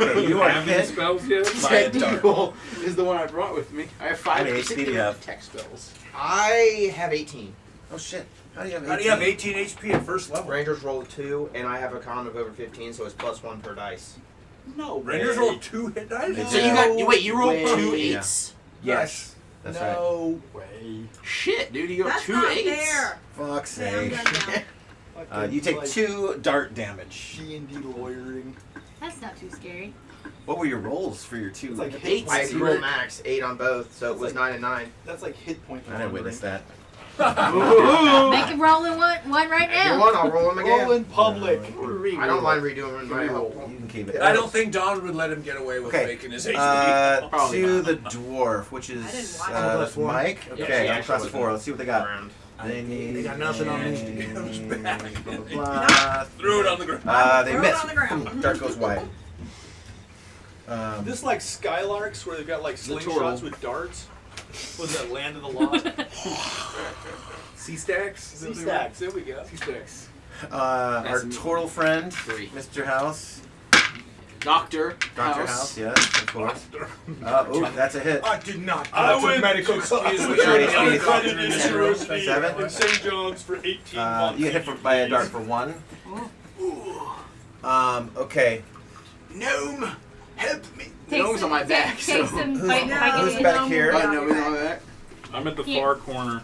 Okay, you are Having hit spells yet? by a Detect dart. Evil is the one I brought with me. I have 5 How many HP do you particular have? tech spells. I have 18. Oh shit. How do you have 18? How do you have 18 HP at first level? Rangers roll 2, and I have a con of over 15, so it's +1 per dice. No. Rangers way. roll 2 hit dice? So you got you rolled way. 2 Yeah. 8s. Yes. That's right. No way. Shit, dude, you got That's 2 not 8s. fair. Fuck's Okay, I'm sake. done now. You take 2 dart damage. D&D lawyering. That's not too scary. What were your rolls for your 2? It's like Eight. I You rolled were- max 8 on both, so it was 9 and 9. That's like hit point. I didn't witness that. Make him roll in one right If you now. want, I'll roll them again. Roll in public. I don't mind redoing my roll. You can keep it. I don't think Don would let him get away with Okay. faking his HP. Probably To not. the dwarf, which is I didn't watch that's Mike. Yeah, Okay, she I'm class actually 4. Let's see what they got. Around. They need. They got nothing on me. He comes back. Blah, blah, blah. Threw it on the ground. They Throw it miss. on the ground. Dart goes wide. This like Skylarks where they've got like slingshots with darts. Was that Land of the Lost? Sea stacks? Sea stacks. There we go. Sea stacks. Our total friend, 3. Mr. House. Dr. Dr. House, yes, of course. Oh, that's a hit. I did not. I go to went medical to class. excuse me, Your I HP is accredited 7. university 7. in St. John's for 18 months. You get hit by a dart for 1. Okay. Gnome, help me. Take Gnome's some- on my back. Take So. some Who's- bite- who's biting back in. here? Oh, no, he's on my back. I'm at the Here. far corner.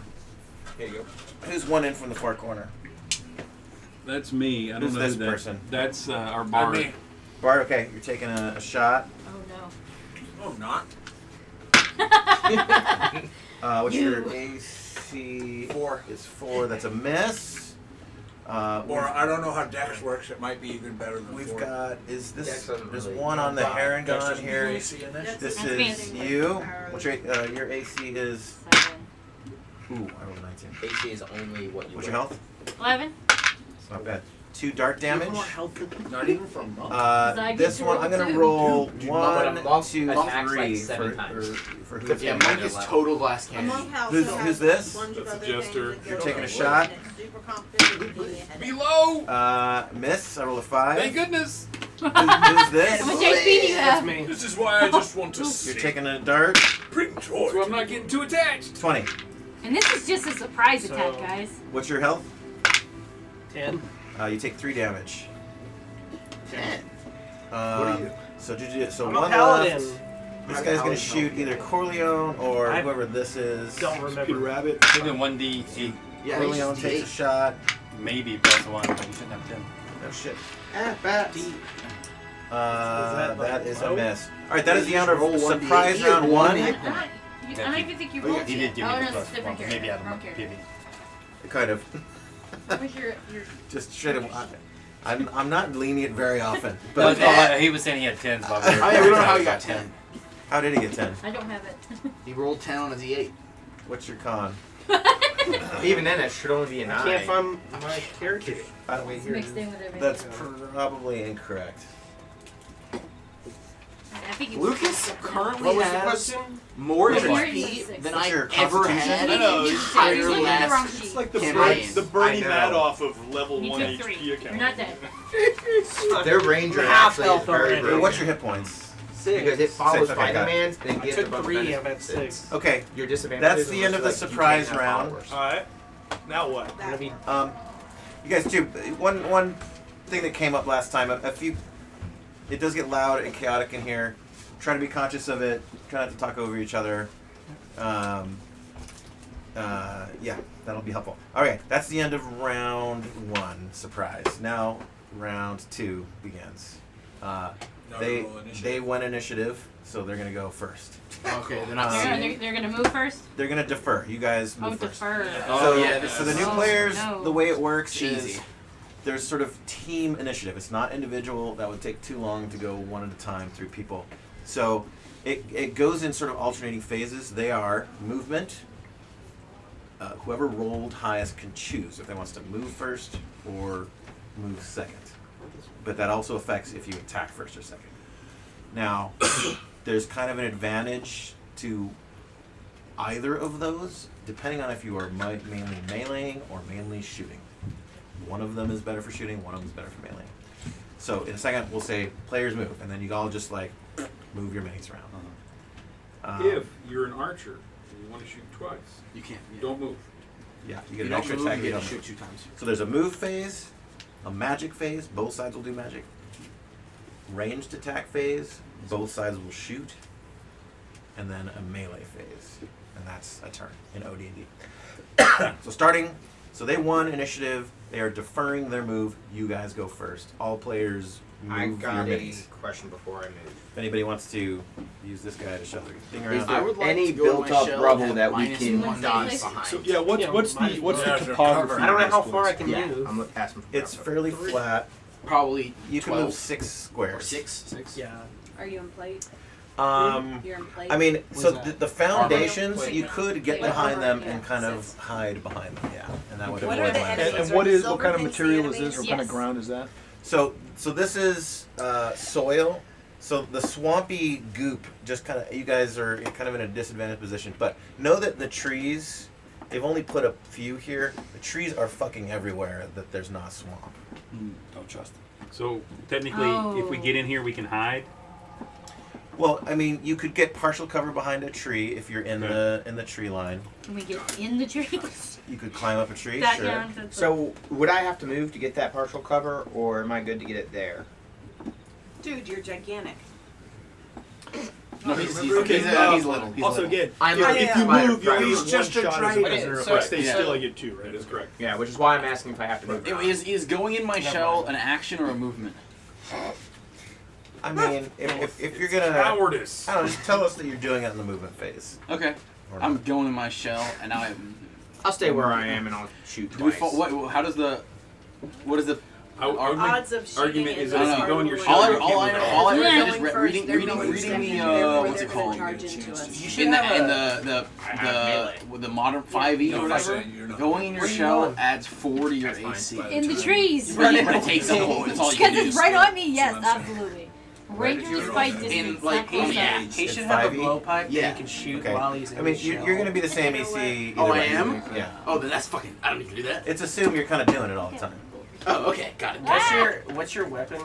Here you go. Who's one in from the far corner? That's me. I don't Who's know this who that- person? That's our Not bard. me. Bart, okay, you're taking a shot. Oh Oh, not. What's You. your AC? 4. Is 4. That's a miss. Or I don't know how Dex works. It might be even better than We've 4. got, is Dex this, doesn't there's really one on the Heron Dex gun doesn't here. have AC in this? This That's is amazing. you. What's your AC is, no. 7. ooh, I rolled a 19. AC is only what you What's weigh. your health? 11. It's not bad. 2 dart damage. Not even from monk. This one, I'm gonna roll Dude, but a 1, monk 2, attacks 3 like 7 times. for Because who's yeah, monk is total glass cannon. Who's this? That's a jester. You're taking a shot. Below. Miss. I rolled a 5. Thank goodness. Who's this? How much HP do you have? me. This is why I just want to You're see. taking a dart. Bring joy. So I'm not getting too attached. 20. And this is just a surprise attack, guys. What's your health? 10. You take 3 damage. 10. What are you? So I'm a one paladin. left. This guy's gonna shoot either Corleone or whoever this is. Don't remember. Peter Rabbit. Maybe 1d8. Yeah, Corleone he's takes a D8. shot. Maybe +1, but you shouldn't have 10. Oh shit. Bats. That is a miss. Alright, that is the end of Roll 1d8. surprise He had round 1. one. I don't even think you rolled He did give me Oh, the no, it's a different +1. character. Maybe out of Wrong my character. PV. Kind of. Where's your Just straight up. I'm not lenient very often. No, But he was saying he had 10s, Bob. Oh yeah, we don't know how he got 10. how did he get 10? I don't have it. He rolled 10 on a D8. What's your con? Even then, it should only be a 9. I can't find my character. It's mixed in with everything. That's probably incorrect. I think it's Lucas currently What was the has question? more What's your HP than What's I your ever constitution? had. I know, in he's entire looking at the last wrong sheet. It's like the campaign. Bernie I know. Madoff of level You 1 took HP 3. account. You're not dead. Their ranger Half actually is health very already. broken. What's your hit points? 6. Because it follows 6, okay, got it. Spider-Man's and it I gives took a bunch 3, of I'm at benefits. 6. Okay, Your disadvantage. that's the end of the surprise round. Alright. Now what? I'm gonna be You guys too. One thing that came up last time. A few. It does get loud and chaotic in here. Try to be conscious of it. Try not to talk over each other. Yeah, that'll be helpful. Okay, that's the end of round 1. Surprise. Now round 2 begins. They won initiative, so they're gonna go first. Okay, they're not They're gonna move first? They're gonna defer. You guys move Oh, first. defer. So, yeah, so the new Oh, players, no. the way it works Cheesy. is there's sort of team initiative. It's not individual. That would take too long to go one at a time through people. So it goes in sort of alternating phases. They are movement. Whoever rolled highest can choose if they wants to move first or move second. But that also affects if you attack first or second. Now, there's kind of an advantage to either of those, depending on if you are mainly meleeing or mainly shooting. One of them is better for shooting, one of them is better for meleeing. So in a second, we'll say players move, and then you all just like move your minis around. If you're an archer and you want to shoot twice, You can't. you don't move. Yeah, you You get an don't extra move, attack. you You get don't to move. shoot 2 times. So there's a move phase, a magic phase. Both sides will do magic. Ranged attack phase. Both sides will shoot. And then a melee phase, and that's a turn in OD&D. So they won initiative. They are deferring their move. You guys go first. All players move I your got a minis. question before I move. If anybody wants to use this guy to shove their thing around, Is there I would like any to go to my built-up shell rubble and that we minus can 1 dodge dice. behind? So yeah, what's the topography? I don't know how of this far I place? can Yeah, move. I'm asking for it's fairly flat. Probably You can 12 move 6 or squares. 6. Yeah. Are you in plate? You're in plate? I mean, so that? the foundations, Armor. you could get Yeah. behind them Yeah. and kind of hide behind them, yeah, and that would What avoid are the line of enemies? sight. And what Silver kind of things, the material is enemies? this? What kind of Yes. ground is that? So this is soil. So the swampy goop just kind of, you guys are kind of in a disadvantaged position. But know that the trees, they've only put a few here. The trees are fucking everywhere that there's not swamp. Don't trust them. So technically, if we get in here, we can hide. Well, I mean, you could get partial cover behind a tree if you're in Okay. the tree line. Can we get in the trees? You could climb up a tree, That sure. down to the- So, would I have to move to get that partial cover, or am I good to get it there? Dude, you're gigantic. No, he's Okay, little. He's also, little. again, I'm if you move, you He's lose just one a shot as dragon. a reserve. So- If I stay yeah. still, I get 2, right? That is correct. Yeah, which is why I'm asking if I have to move. Is going in my shell an action or a movement? I mean, if you're gonna, Cowardice. I don't know, just tell us that you're doing it in the movement phase. Okay. Or I'm not. going in my shell, and now I'm. I'll stay where I am and I'll shoot Do we twice. how does the? What is the? Odds of shooting argument is in that this if you go in your part show, All I you can't move at all I Yeah. read is Going first, reading they're the going what's it before called? they're gonna charge into us. You should in the modern 5e or whatever. Going in your shell adds 4 to your AC. In the trees. But it takes up all. That's all you Because can do. it's right on me. Yes, absolutely. Rangers fight distance. In like not close yeah, up. He should have a blowpipe Yeah. that he can shoot Okay. while he's in I mean, his you're shell. going to be the same AC. Oh, either I way. am? Yeah. Oh, then that's fucking. I don't need to do that. It's assumed you're kind of doing it all the time. Oh, okay, got it. What's your weapon?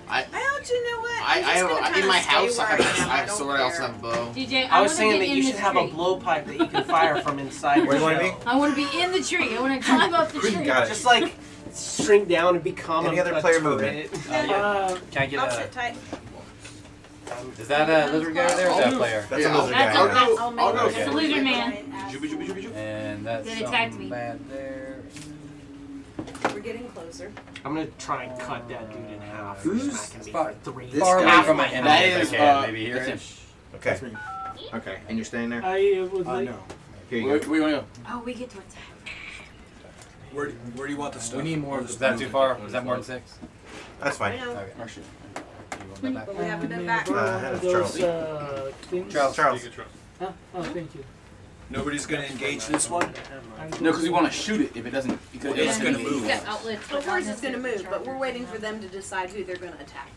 I don't you know what? I have gonna in kinda my stay house. I where have I a sword. I also have a bow. DJ, I was wanna saying get that in you the should have a tree. blowpipe that you can fire from inside Where your do you want shell. I want to be in the tree. I want to climb up the tree. Got it. Just like shrink down and become Any a other player turret. movement? Can I get I'll a? sit tight. Is that a lizard guy there? Or is that a player? That's Yeah, a lizard That's guy. a, that's, I'll go. that's a lizard man. And that's That attacked something me. bad there. We're getting closer. I'm gonna try and cut that dude in half. Who's Smacking me far- for 3. This Far guy- away from my That enemy is if I can, maybe that's here. him. Okay. Okay, and you're staying there? I would like. No. Here you Where go. you want to go? Oh, we get to attack. Where do you want the stuff? We need more. Is that too far? Was that more than 6? That's fine. know. Okay. Or shoot. You want that back? But we haven't been back. that's Those Charles. things. Charles. Huh? Oh, thank you. Nobody's gonna engage this one. No, because we want to shoot it if it doesn't. Because Yeah, it's it gonna doesn't move. He's got outlets. Of but course not it's going to move, but we're waiting for them to decide who they're going to attack.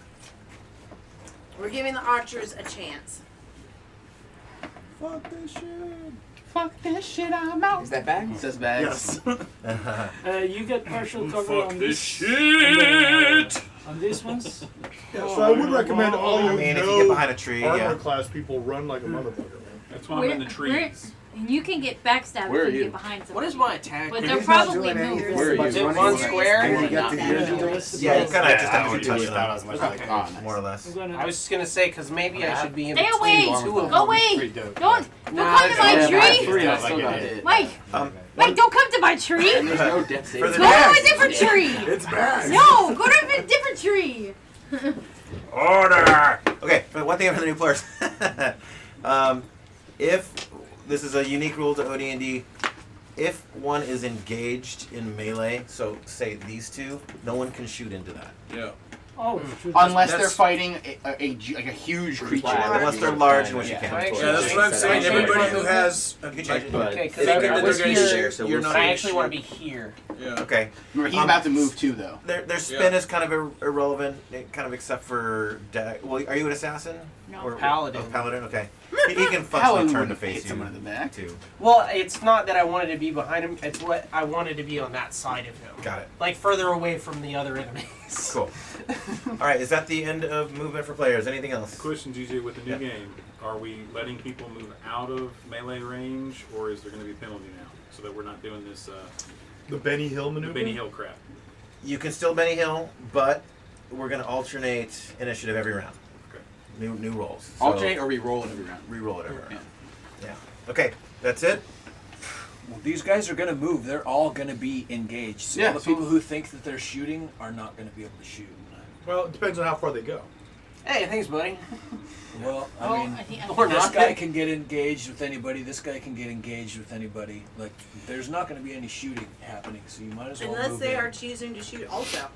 We're giving the archers a chance. Fuck this shit. Fuck this shit, I'm out. Is that bag? It says bags. Yes. You get partial cover Fuck on this this. shit. On these ones. Yeah, so I would recommend all I you mean, if you get behind a tree, armor yeah. class people run like a motherfucker. That's why I'm in the trees. And you can get backstabbed Where are if you you? get behind somebody. What is my attack? But He's they're not probably doing anything. movers. Where are you? Is it one square? Can you get to Yeah. here? Yeah, you kind of just have to touch them, Okay. Oh, nice. more or less. I'm gonna. I was just gonna say because maybe I should be in Stay between away! two of Go them. away! Don't come to Nah, my that's okay. tree! Three, I still got it. Mike! Um, Mike, don't come to my tree! And there's no death save. For the Go to a different tree! It's bad. No! Go to a different tree! Order! Okay, but one thing for the new players. If this is a unique rule to OD&D, if one is engaged in melee, so say these two, no one can shoot into that. Yeah. Oh, shoot. Unless they're That's- fighting like a huge creature. Unless they're large, in which you Yeah. can. Yeah, that's what I'm saying. Everybody who has You can change it. Okay, because thinking I that was they're gonna here, shoot, so you're but not I gonna actually want to shoot. be here. Yeah. Okay. Remember, he's about to move too, though. Their spin is kind of irrelevant, kind of except for. Well, are you an assassin? No. Or Paladin. Oh, paladin. Okay. He can Paladin functionally turn to wouldn't face hit you someone in the back. too. Well, it's not that I wanted to be behind him. It's what I wanted to be on that side of him. Got it. Like further away from the other enemies. Cool. All right. Is that the end of movement for players? Anything else? Question, GJ, with the new Yeah. game, are we letting people move out of melee range, or is there going to be a penalty now, so that we're not doing this The Benny Hill the maneuver. Benny Hill crap? You can still Benny Hill, but we're going to alternate initiative every round. Okay. New rolls. So Alternate or re-roll it every round. re-roll it every round. Yeah. Yeah. Okay. That's it. Well, these guys are gonna move. They're all gonna be engaged. So Yeah, all the so- people who think that they're shooting are not gonna be able to shoot. Well, it depends on how far they go. Hey, thanks, buddy. Well, Oh, I mean, I think Or this not. guy can get engaged with anybody. This guy can get engaged with anybody. Like, there's not going to be any shooting happening, so you might as well Unless move they in. are choosing to shoot also.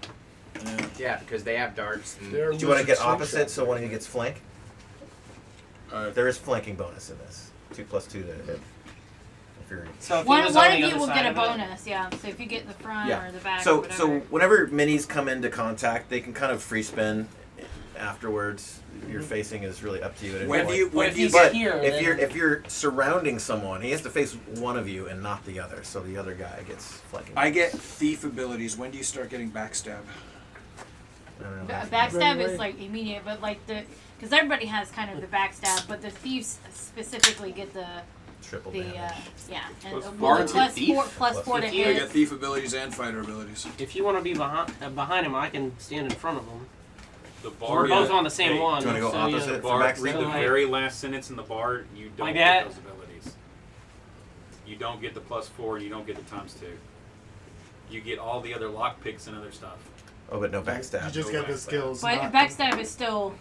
Yeah. Yeah, because they have darts. And Do you want to get opposite so one of you gets flank? There is flanking bonus in this. 2+2 to hit. If you're So if he One was of on the you other will side get a of it- bonus, yeah. So if you get in the front yeah. or the back or So whatever. whenever minis come into contact, they can kind of free spin afterwards. Your facing is really up to you. At any When do point. you? When if do you? he's But here, if then- you're surrounding someone, he has to face one of you and not the other. So the other guy gets flanking. I get thief abilities. When do you start getting backstab? I don't know. Backstab is like immediate, but like because everybody has kind of the backstab, but the thieves specifically get the Triple the damage. yeah, and Plus well, four. plus Thief? four plus four to I hit. get thief abilities and fighter abilities. If you want to be behind him, I can stand in front of him. The bar. We're both on the same Hey, one. Do you want to go so, opposite yeah. for Bar, backstab? read the like- very last sentence in the bar. You don't Like get that? those abilities. You don't get the +4. You don't get the ×2. You get all the other lock picks and other stuff. Oh, but no backstab. You just get the skills. But not- backstab is still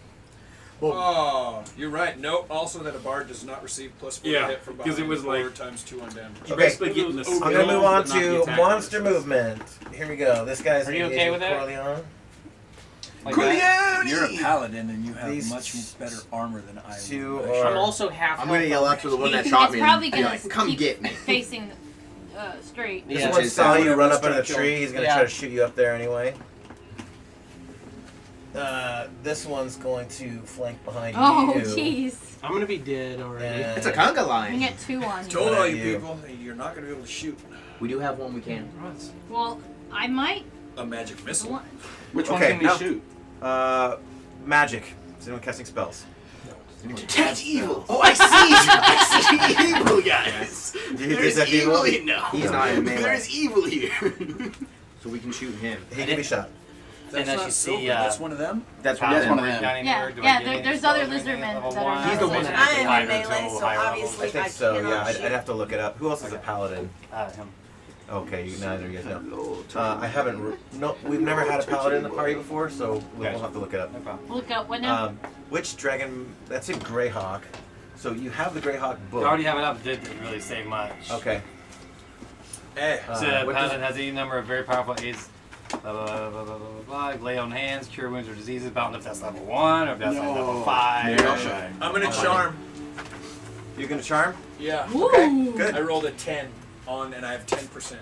Oh, you're right. Note also that a bard does not receive +4 to Yeah, hit from because behind. it was like- 4 times 2 on damage. You're basically getting the I'm gonna skills, move on but not the to attack monster bonuses. movement. Here we go. This guy's Are you engaging okay with that? Corleone. Like Corleone! You're a paladin and you have These much better armor than I two would. are- I'm also half. I'm gonna yell up to the one that It's shot me. probably and be gonna like, "Come keep get me." facing straight. This Yeah, one chase saw that. you run up Let's under the try to tree. He's gonna Yeah. try to shoot you up there anyway. This one's going to flank behind Oh, you. jeez. I'm gonna be dead already. And It's a conga You line. get 2 on you. Told all you You. people, you're not going to be able to shoot We do have one we can. Well, I might. a magic missile. Want- Which Okay, one can we now- shoot? Magic. Is anyone casting spells? Detect evil. Oh, I see. I see evil, guys. Do you There's detect evil evil? here. No, He's not in melee. There's evil here. So we can shoot him. He can be shot. That's as not you silver, see, that's one of them? That's That's one one of of them. them. Yeah, there's other lizard men that are He's the one not- that I am higher in melee, until so higher level. obviously I think I so, cannot yeah. I'd shoot. have to look it up. Who else is a paladin? Him. Okay, neither of you guys know. I haven't. No, we've never had a paladin in the party before, so we'll have to look it up. No problem. Look up what now? Which dragon? That's a Greyhawk. So you have the Greyhawk book. You already have it up. It didn't really say much. Okay. Eh. So what paladin has any number of very powerful aids. Blah, blah, blah, blah, blah, blah, blah. Lay on hands, cure wounds or diseases. About if that's level 1 or if that's like level 5. Yeah. I'm going to charm. You're gonna charm? Yeah. Okay, good. I rolled a 10 on and I have 10%.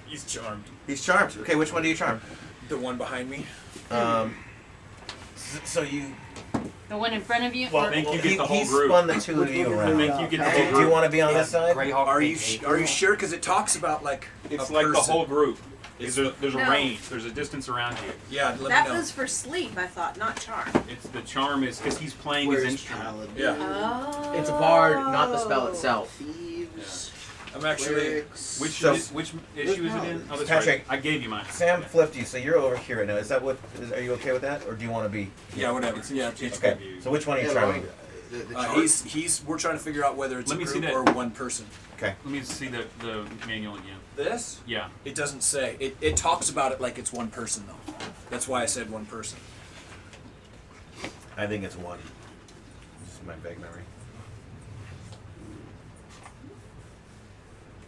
He's charmed. He's charmed. Okay, which one do you charm? The one behind me. So you. The one in front of you? Well, or- think you get the whole he group. spun the two of you around. I think you get the whole Do you group. want to be on this side? Greyhawk Are you Pink are you sure? Because it talks about like It's a like the person. whole group. There's a No. range. There's a distance around you. Yeah, let That me know. was for sleep, I thought, not charm. It's the charm is because he's playing his instrument. Yeah. Oh. It's a bard, not the spell itself. I'm actually. Which So- which issue is it in? Oh, that's Patrick, right. I gave you mine. Sam flipped you, so you're over here right now. Is that what? Are you okay with that, or do you want to be? Yeah, whatever. Yeah, it's Okay. So which one are you charming? he's. We're trying to figure out whether it's Let a me see group that. or one person. Okay. Let me see the manual again. This? Yeah. It doesn't say. It talks about it like it's one person though. That's why I said one person. I think it's one. This is my vague memory.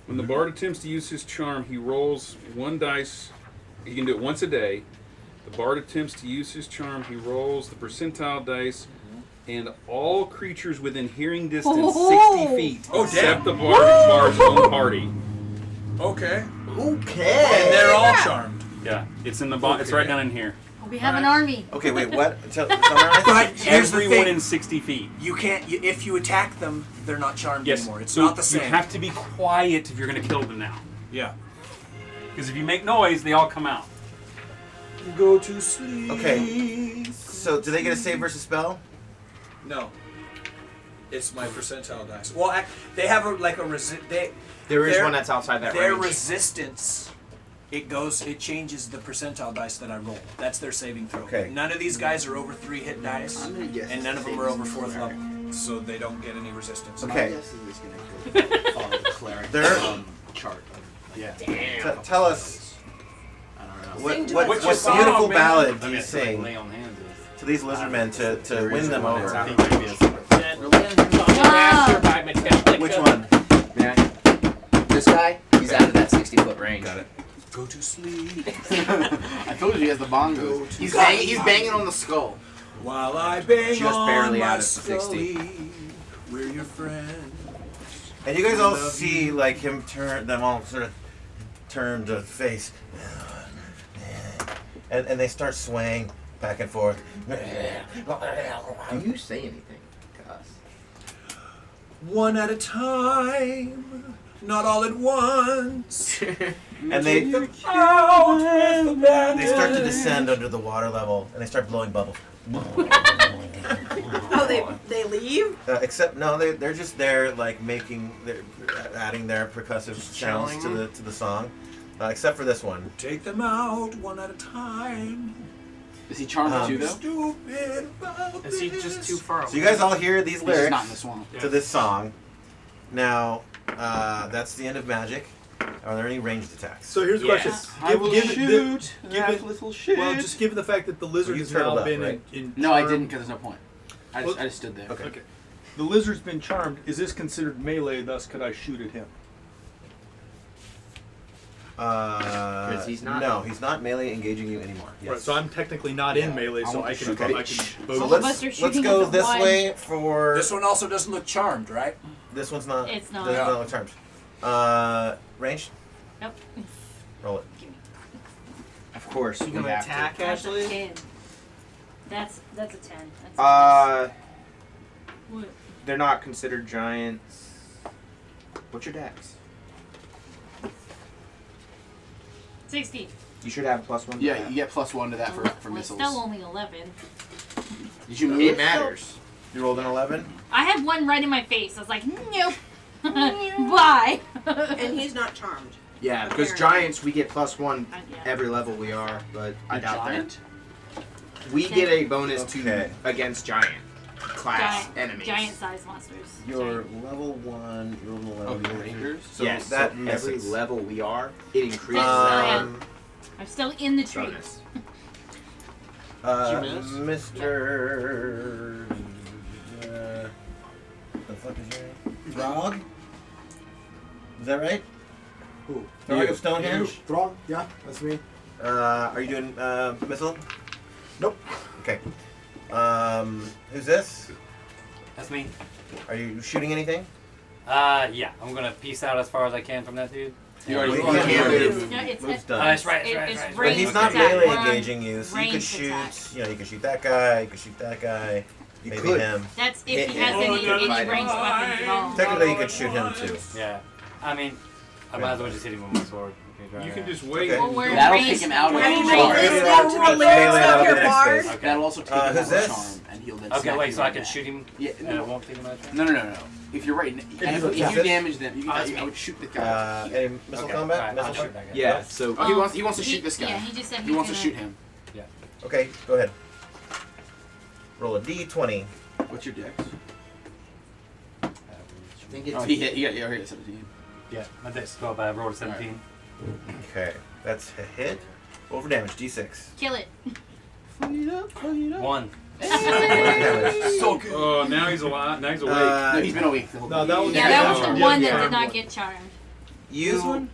When the bard attempts to use his charm, he rolls 1 dice. He can do it once a day. The bard attempts to use his charm, he rolls the percentile dice, and all creatures within hearing distance 60 feet, Oh, except damn. the bard's own party. Okay. Okay. And they're all charmed. Yeah, it's in the it's right down in here. We have an army. Okay, wait. What? But here's the Everyone thing. in 60 feet. You can't. If you attack them, they're not charmed Yes, anymore. It's so not the same. You have to be quiet if you're going to kill them now. Yeah. Because if you make noise, they all come out. Go to sleep. Okay. So do they get a save versus spell? No. It's my percentile dice. Well, they have a resist. There is one that's outside that Their range. resistance, it changes the percentile dice that I roll. That's their saving throw. Okay. None of these guys are over 3 hit dice, I'm gonna guess and none of them it's are over the 4th same level, so they don't get any resistance. My Okay. guess is it's gonna follow the cleric They're- chart. Yeah. Damn. Tell us I don't know. what What's your song, beautiful man? ballad do I you mean, it's like sing lay on hands is. to these lizard men to win them over? Which one? This guy, he's out of that 60-foot range. Got it. Go to sleep I told you he has the bongos. He's banging on the skull. while I bang Just on barely my out of 60. scully. We're your friends. And you guys all see like him turn them all sort of turn to face, and they start swaying back and forth. Do you say anything to us? One at a time, not all at once. And they Out with the they start to descend under the water level, and they start blowing bubbles. Oh, they leave? Except no, they're just there like they're adding their percussive sounds to the song. Except for this one. Take them out one at a time. Is he charmed too, though? Stupid about Is he just too far away? So you guys all hear these He's just lyrics not in the swamp. to this song. Now, that's the end of magic. Are there any ranged attacks? So here's the question. I will shoot that given, little shit. Well, just given the fact that the lizard has now been in No, I charm- didn't, because there's no point. I just stood there. Okay. The lizard's been charmed. Is this considered melee? Thus, could I shoot at him? He's not. No, he's not melee engaging you anymore. Yes. Right. So I'm technically not in melee, so I can. Okay. I can. So let's go this way for. This one also doesn't look charmed, right? This one's not. It's not. Does not look charmed. Ranged. Nope. Roll it. Of course. You gonna attack, That's a Ashley? 10. That's a 10. That's what? They're not considered giants. What's your dex? 16. You should have +1. Yeah, you get +1 to that for Well, missiles. It's still only 11. Did you move? It matters. You rolled an 11. I had one right in my face. I was like, nope. Bye. And he's not charmed. Yeah, because Apparently. giants we get +1 every level we are, but I doubt giant? that. We get a bonus Okay. to against giant class enemies. Giant sized monsters. You're level 1. You're level 11. Okay, rangers. So yes, that so every misses. level we are, it increases. I'm still in the tree. bonus. Did you miss? Mr. The fuck is your name? Throg? Is that right? Who? Throg of Stonehenge? Throg? Yeah, that's me. Are you doing missile? Nope. Okay. Who's this? That's me. Are you shooting anything? Yeah. I'm gonna peace out as far as I can from that dude. You already Well, can't move. No, it's Move's it- done. that's right. It's But ranged he's not attack. melee We're on engaging you, so you could ranged shoot. attack. You know, you could shoot that guy. You could shoot that guy. Maybe could. him. That's if he Hit has him. any ranged weapons at all. Technically, you could shoot him too. Yeah. I mean, I might as well just hit him with my sword. You can just wait. Okay. Well, we're That'll ranged- take him out of we're the ranged charm. attack. Melee, that'll be the next phase. Okay. That'll also take him out who's of the this? charm, and he'll then Okay, smack wait. you So I right can back. shoot him, Yeah, and it won't take him out. No. If you're right, if you damage them, I would shoot the guy. Any missile combat? Alright, Missile I'll shoot that guy. Yeah, so Oh, he wants to shoot this guy. Yeah, he just said He he's wants to gonna- shoot him. Okay, go ahead. Roll a d20. What's your dex? I think it's Oh, he hit. You got 17. Yeah, my dice 12, but I rolled a 17. Okay, that's a hit. Roll for damage, d6. Kill it. 1. So good. Oh, now he's alive. Now he's awake. No, he's been awake the whole No, time. that was Yeah, that was the Yeah, one yeah. that did not get charmed.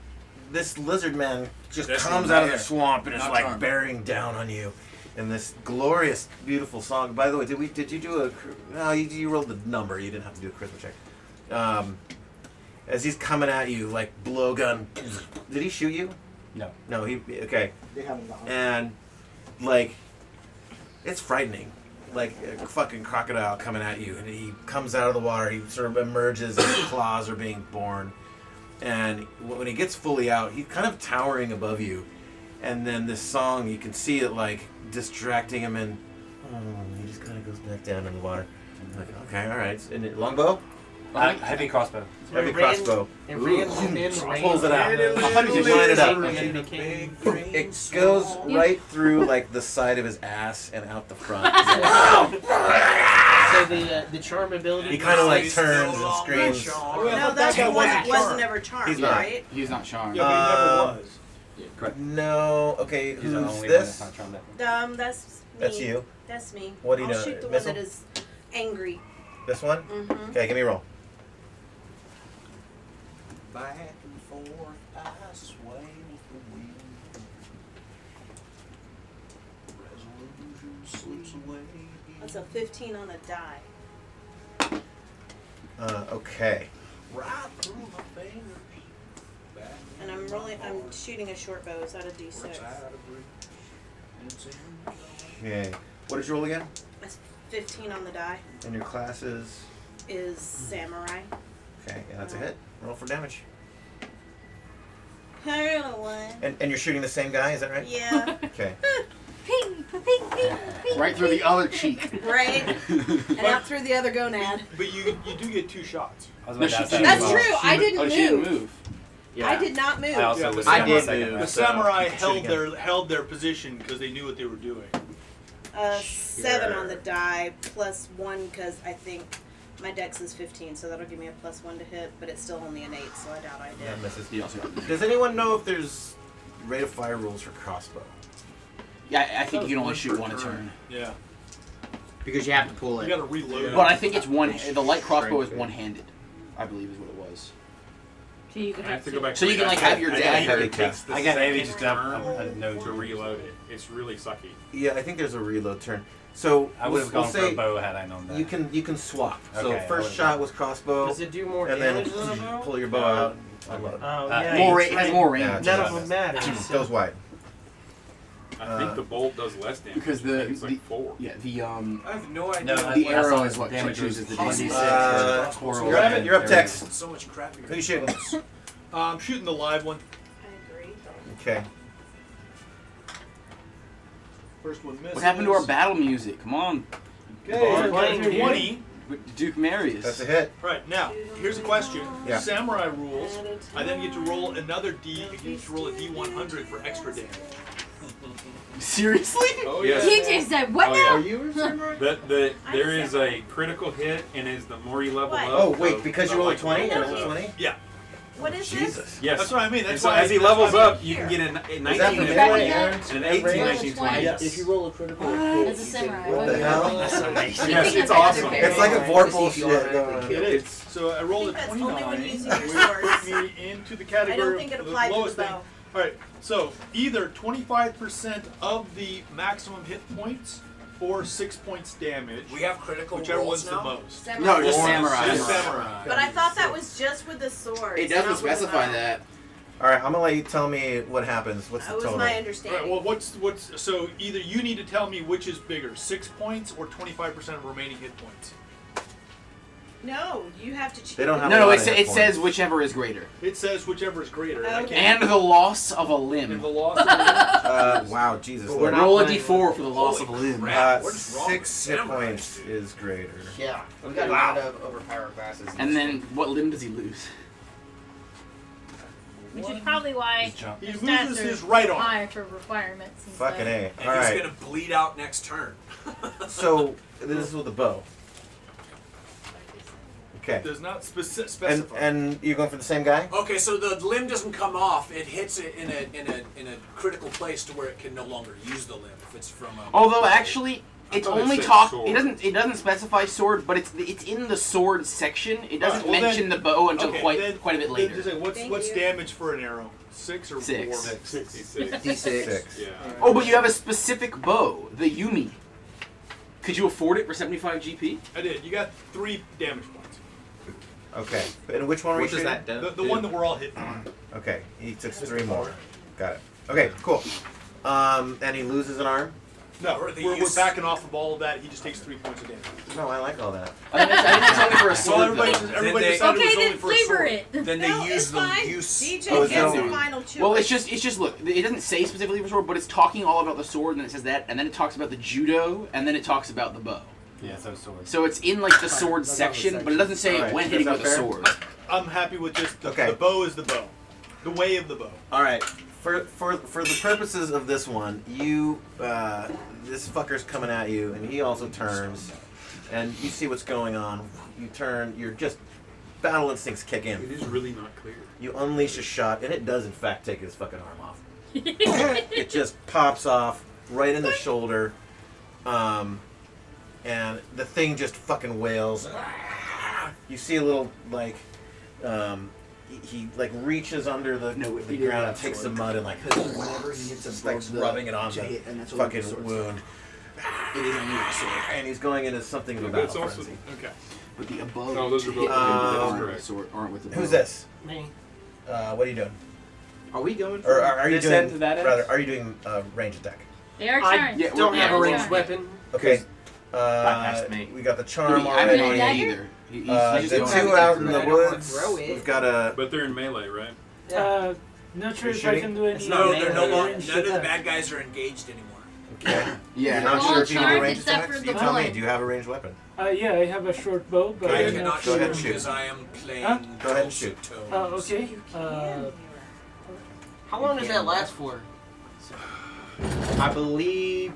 This lizard man just This comes one out of right the here. swamp and is Not like charmed. bearing down on you, in this glorious, beautiful song. By the way, did you do a? No, you rolled the number. You didn't have to do a charisma check. As he's coming at you like blowgun, did he shoot you? No. No, he okay. They haven't gone. And like, it's frightening. Like a fucking crocodile coming at you, and he comes out of the water. He sort of emerges, and his claws are being born. And when he gets fully out, he's kind of towering above you. And then this song, you can see it like distracting him, and he just kind of goes back down in the water. I'm like, okay, all right. And longbow, Heavy crossbow. heavy crossbow. And Rand's in the Pulls it out. range. I thought he just lined it up. And then became It goes right through like the side of his ass and out the front. So the charm ability. He kind of like turns and screams. No, that's guy the one wasn't that wasn't charmed. ever charmed, He's not. right? He's not charmed. Yeah, but he never was. Correct. No. Okay, He's the who's only one this? that's not charmed. That's me. That's you. That's me. What do you I'll know? shoot the Missile? one that is angry. This one? Mm-hmm. Okay, give me a roll. Back and forth, I sway with the wind. Resolution slips away. That's a 15 on the die. Okay. Right through my fingers. Back And I'm shooting a short bow. Is that a D6? Okay. What did you roll again? That's 15 on the die. And your class is? Is samurai. Okay, yeah, that's a hit. Roll for damage. I rolled a 1. And you're shooting the same guy, is that right? Yeah. Okay. Ping, ping, ping, ping. Right through the other cheek. Right. And out through the other gonad. But you do get 2 shots. I was No, about to ask she- that That's as well. true. I didn't She didn't move. move. I did not move. I also Yeah, was I down did a second move. there, The so- samurai shoot again. held their position because they knew what they were doing. 7 on the die plus 1 because I think My dex is 15, so that'll give me a +1 to hit, but it's still only an 8, so I doubt I did. That misses. Does anyone know if there's rate of fire rules for crossbow? Yeah, I think you can only shoot one a turn. Yeah. Because you have to pull it. You gotta reload it. But I think it's one. The light crossbow is one-handed, I believe is what it was. So you can I have to go back. So you can like have your dagger. It takes the I got maybe second just a turn note to reload it. It's really sucky. Yeah, I think there's a reload turn. So I would have we'll gone for say a bow had I known that. you can swap. So Okay, I first would've shot gone. was crossbow. Does it do more and then damage than a bow? pull your bow out. Unload. Oh, yeah. More it's has right. more range. Yeah, None of them matter. Goes wide. I think the bolt does less damage. Because it's like 4. Yeah, the I have no idea. No, the I arrow saw is what damage chooses the was damage. 1d6. You're up, Tex. So much crappier. Who you shooting? I'm shooting the live one. I agree. Okay. First one misses. What happened to our battle music? Come on. Okay, 20. Duke Marius. That's a hit. Right, now, here's a question. Yeah. Samurai rules, I then get to roll another D, I get to roll a D100 for extra damage. Seriously? Oh yeah. He just said, what now? Are you a samurai? There is a critical hit, and as the more you level What? up. Oh wait, because you rolled a 20 and goes a up. 20? Yeah. What is Jesus. Yes. That's what I mean. And That's so why as he that's levels why I'm up, you can get a 19 Is that the and a melee, 20, Aaron? and an 18, 19, 20. Yes. If you roll a critical, As a samurai. What the hell? That's amazing. Yes, it's awesome. It's like a vorpal shit going on. It is. So I rolled a I think that's 29, only when which using your puts swords. me into the category I don't think it of the applied to the lowest thing. bow. Alright, so either 25% of the maximum hit points or 6 points damage. We have critical whichever rolls one's now? the most. No, just Or samurai. Just samurai. But I thought that was just with the swords. It doesn't not with the specify bow. that. Alright, I'm gonna let you tell me what happens. What's the That was total? my Alright, understanding. well what's so either you need to tell me which is bigger, 6 points or 25% of remaining hit points. No, you have to. They don't have No, a lot it of hit it points. says whichever is greater. It says whichever is greater. I Okay. can't- And the loss of a limb. And the loss of the Wow, Jesus. But we're Lord. not Roll a playing d4 for the loss of a limb. What is wrong 6 with hit samurai? points is greater. Yeah. We got a lot of overpowered classes. And then what limb does he lose? Which is probably why He his loses stats his are right arm. high for requirements. And Fucking stuff. A. And he's Alright, gonna bleed out next turn. so this is with the bow. Okay. Does not And specify. and you're going for the same guy? Okay, so the limb doesn't come off. It hits it in a critical place to where it can no longer use the limb if it's from a. Although actually, it's thought it only said talk. sword. It doesn't specify sword, but it's in the sword section. It doesn't Alright, well mention then- the bow until okay, quite then- a bit then later. just say, what's Thank what's you. damage for an arrow? 6 or 6. 4? 66. D6. Yeah. Oh, but you have a specific bow, the Yumi. Could you afford it for 75 GP? I did. You got 3 damage points. Okay. And which one were you What does shooting? that do? The one that we're all hitting on. Okay, he took 3 more. Got it. Okay, cool. And he loses an arm? No, Or the we're use- backing off of all of that. He just takes 3 points of damage. No, I like all that. I think it's only for a Well, sword. everybody, though. everybody they- decided it was Okay, only then for a flavor sword. it. Then they No, use it's the fine. use. DJ Oh, it's gets no- the final choice. Well, it's just look. It doesn't say specifically for sword, but it's talking all about the sword, and then it says that, and then it talks about the judo, and then it talks about the bow. Yeah, so sword. So it's in like the sword That's all the section, but it doesn't say Alright, when is hitting that with a fair? sword. I'm happy with just the Okay. bow is the bow. The way of the bow. Alright, for the purposes of this one, you, this fucker's coming at you, and he also turns, and you see what's going on. You turn, you're just, battle instincts kick in. It is really not clear. You unleash a shot, and it does in fact take his fucking arm off. It just pops off right in the shoulder, and the thing just fucking wails. You see a little like, he like reaches under the ground and takes some mud and like Whenever he hits a starts bow, rubbing it on to the hit, and that's only fucking the sword's wound. It is only with a sword. And he's going into something of a That's battle also frenzy. Okay. But the above Oh, those are both aren't correct. with the sword, aren't with the Who's bow. this? Me. What are you doing? Are we going Or for are you this doing? end to that end? Rather, are you doing range attack? They are I charmed. don't They have are a ranged charmed. weapon. Okay. Bypassed me. We got the charm I haven't already. done it either. He's The just two going out through in it. the woods. We've got a. But they're in melee, right? Not sure You're if I shooting? can do any. It's no, they're no longer. ranged None of the attack. bad guys are engaged anymore. Okay. Yeah. You're not They're sure all if you can do charmed range except attacks? for You the tell me. bullet. Do you have a ranged weapon? Yeah, I have a short bow, but I I'm cannot not Go ahead and shoot shoot. because I am playing. Huh? Go ahead and shoot. Okay. How long does that last for? I believe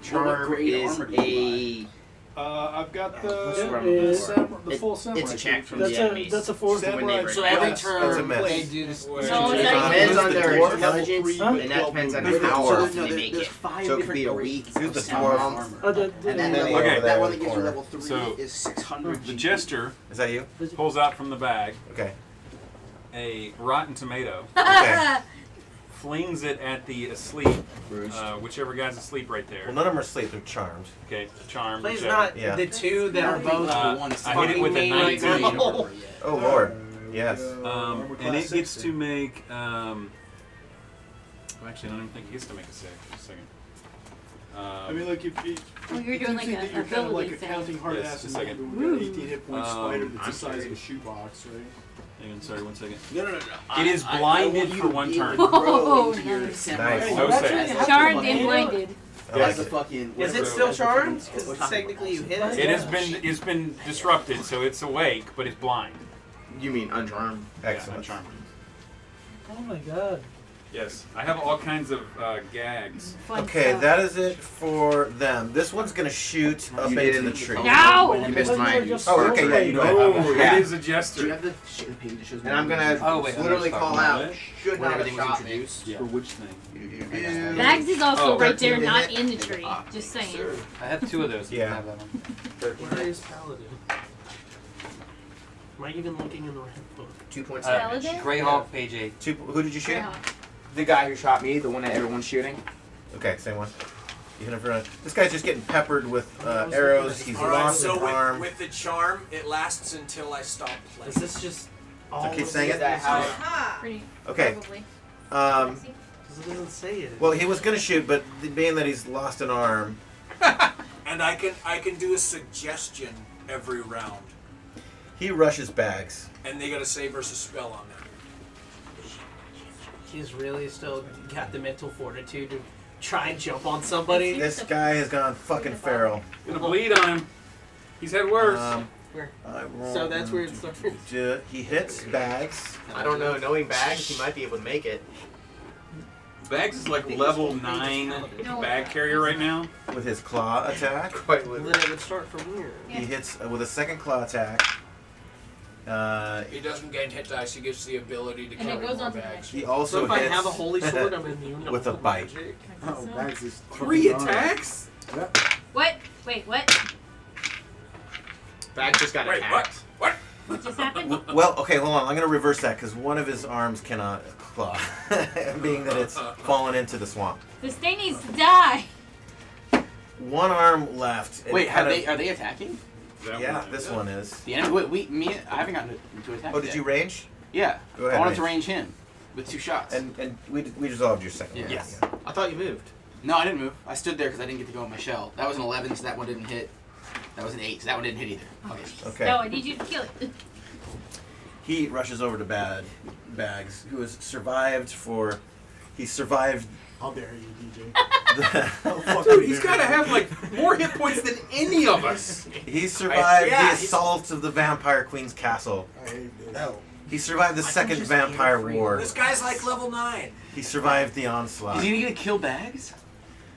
charm grade is armor do you a I've got the full samurai. It's a check from That's the enemies. that's a fourth. Samurai. So every That's a turn miss. they do this. No, It it's not depends Who's on the their dwarf? intelligence, Huh? and that depends on Who's their the power dwarf? if they make There's it. 5 So it could different be a doors. weak. Who's the Sound dwarf? armor. The And then Okay. that There one in that the gives you corner. level 3 So, is 600. The jester Is that you? pulls out from the bag Okay. a rotten tomato, Okay. flings it at the asleep, whichever guy's asleep right there. Well, none of them are asleep. They're charmed. Okay, charm. Please whichever. not Yeah. the two that are both I hit it with a 19. Oh Lord. Yes. And it gets to make. Actually, I don't even think it gets to make a save. Just a second. I mean, like if Well, you're you doing think like that a you're kind of like ability accounting hard Yes, ass a and second. we've got 18 hit point spider that's the I'm size of sorry. a shoebox, right? Hang on, sorry, 1 second. No. It is blinded for 1 turn. Oh, Nice. No save. Charmed and blinded. I like the it. fucking. Is it still charmed? Because technically you hit it. It's been disrupted, so it's awake, but it's blind. You mean uncharmed? Excellent. Yeah, uncharmed. Oh my god. Yes, I have all kinds of gags. Okay, that is it for them. This one's gonna shoot up into the tree. No! You missed mine. Oh, okay, yeah, you go ahead. Oh, Yeah. it is a Do you jester. have the page that shows? And I'm gonna Oh, wait, literally call out. Should when not have everything was shot me. introduced. For which thing? Bags is also Oh, right there, 13 to not hit. in the tree. Just saying. I have 2 of those. You Yeah. can have that one. Where is Paladin? Am I even looking in the right book? 2 points Uh, damage. Paladin? Greyhawk, page 8. Who did you shoot? The guy who shot me, the one that everyone's shooting. Okay, same one. You hit him for this guy's just getting peppered with arrows. He's All right, lost so an arm. with the charm, it lasts until I stop playing. Is this just all keep of saying these it? that have- Pretty. Okay. Probably. Because it doesn't say it. Well, he was gonna shoot, but being that he's lost an arm, And I can do a suggestion every round, he rushes bags. and they got a save versus spell on that. He's really still got the mental fortitude to try and jump on somebody. This guy has gone fucking feral. Gonna bleed on him. He's had worse. Where? I rolled So that's where it starts. He hits bags. I don't know. Knowing bags, he might be able to make it. Bags is like level 9 bag carrier right now. With his claw attack. Quite Then literally. it would start from here. He hits with a second claw attack. He doesn't gain hit dice. He gets the ability to And it carry goes more on to the bags. next. He So also if I hits have a holy sword, I'm immune to with a all bite. magic. Oh, bags is 3 attacks? What? Wait, what? Bag just got Wait, attacked. what? What just happened? Well, okay, hold on. I'm going to reverse that because one of his arms cannot claw, being that it's fallen into the swamp. This thing needs to die. One arm left. and Wait, kind are they attacking? Yeah, this one is. The enemy. Wait, I haven't gotten to attack. Oh, did yet. you range? Yeah. Go ahead, I wanted to range him with 2 shots. And we resolved your second. Yeah. one. Yes. I thought you moved. No, I didn't move. I stood there because I didn't get to go in my shell. That was an 11, so that one didn't hit. That was an 8, so that one didn't hit either. Okay. Okay. No, I need you to kill it. He rushes over to Bags, who has survived for. He survived. How dare you, DJ? Dude, he's got to have like more hit points than any of us. He survived Yeah, the assault of the Vampire Queen's castle. I hate this. No. He survived the second Vampire War. This guy's like level 9. He survived the onslaught. Is he gonna kill Bags?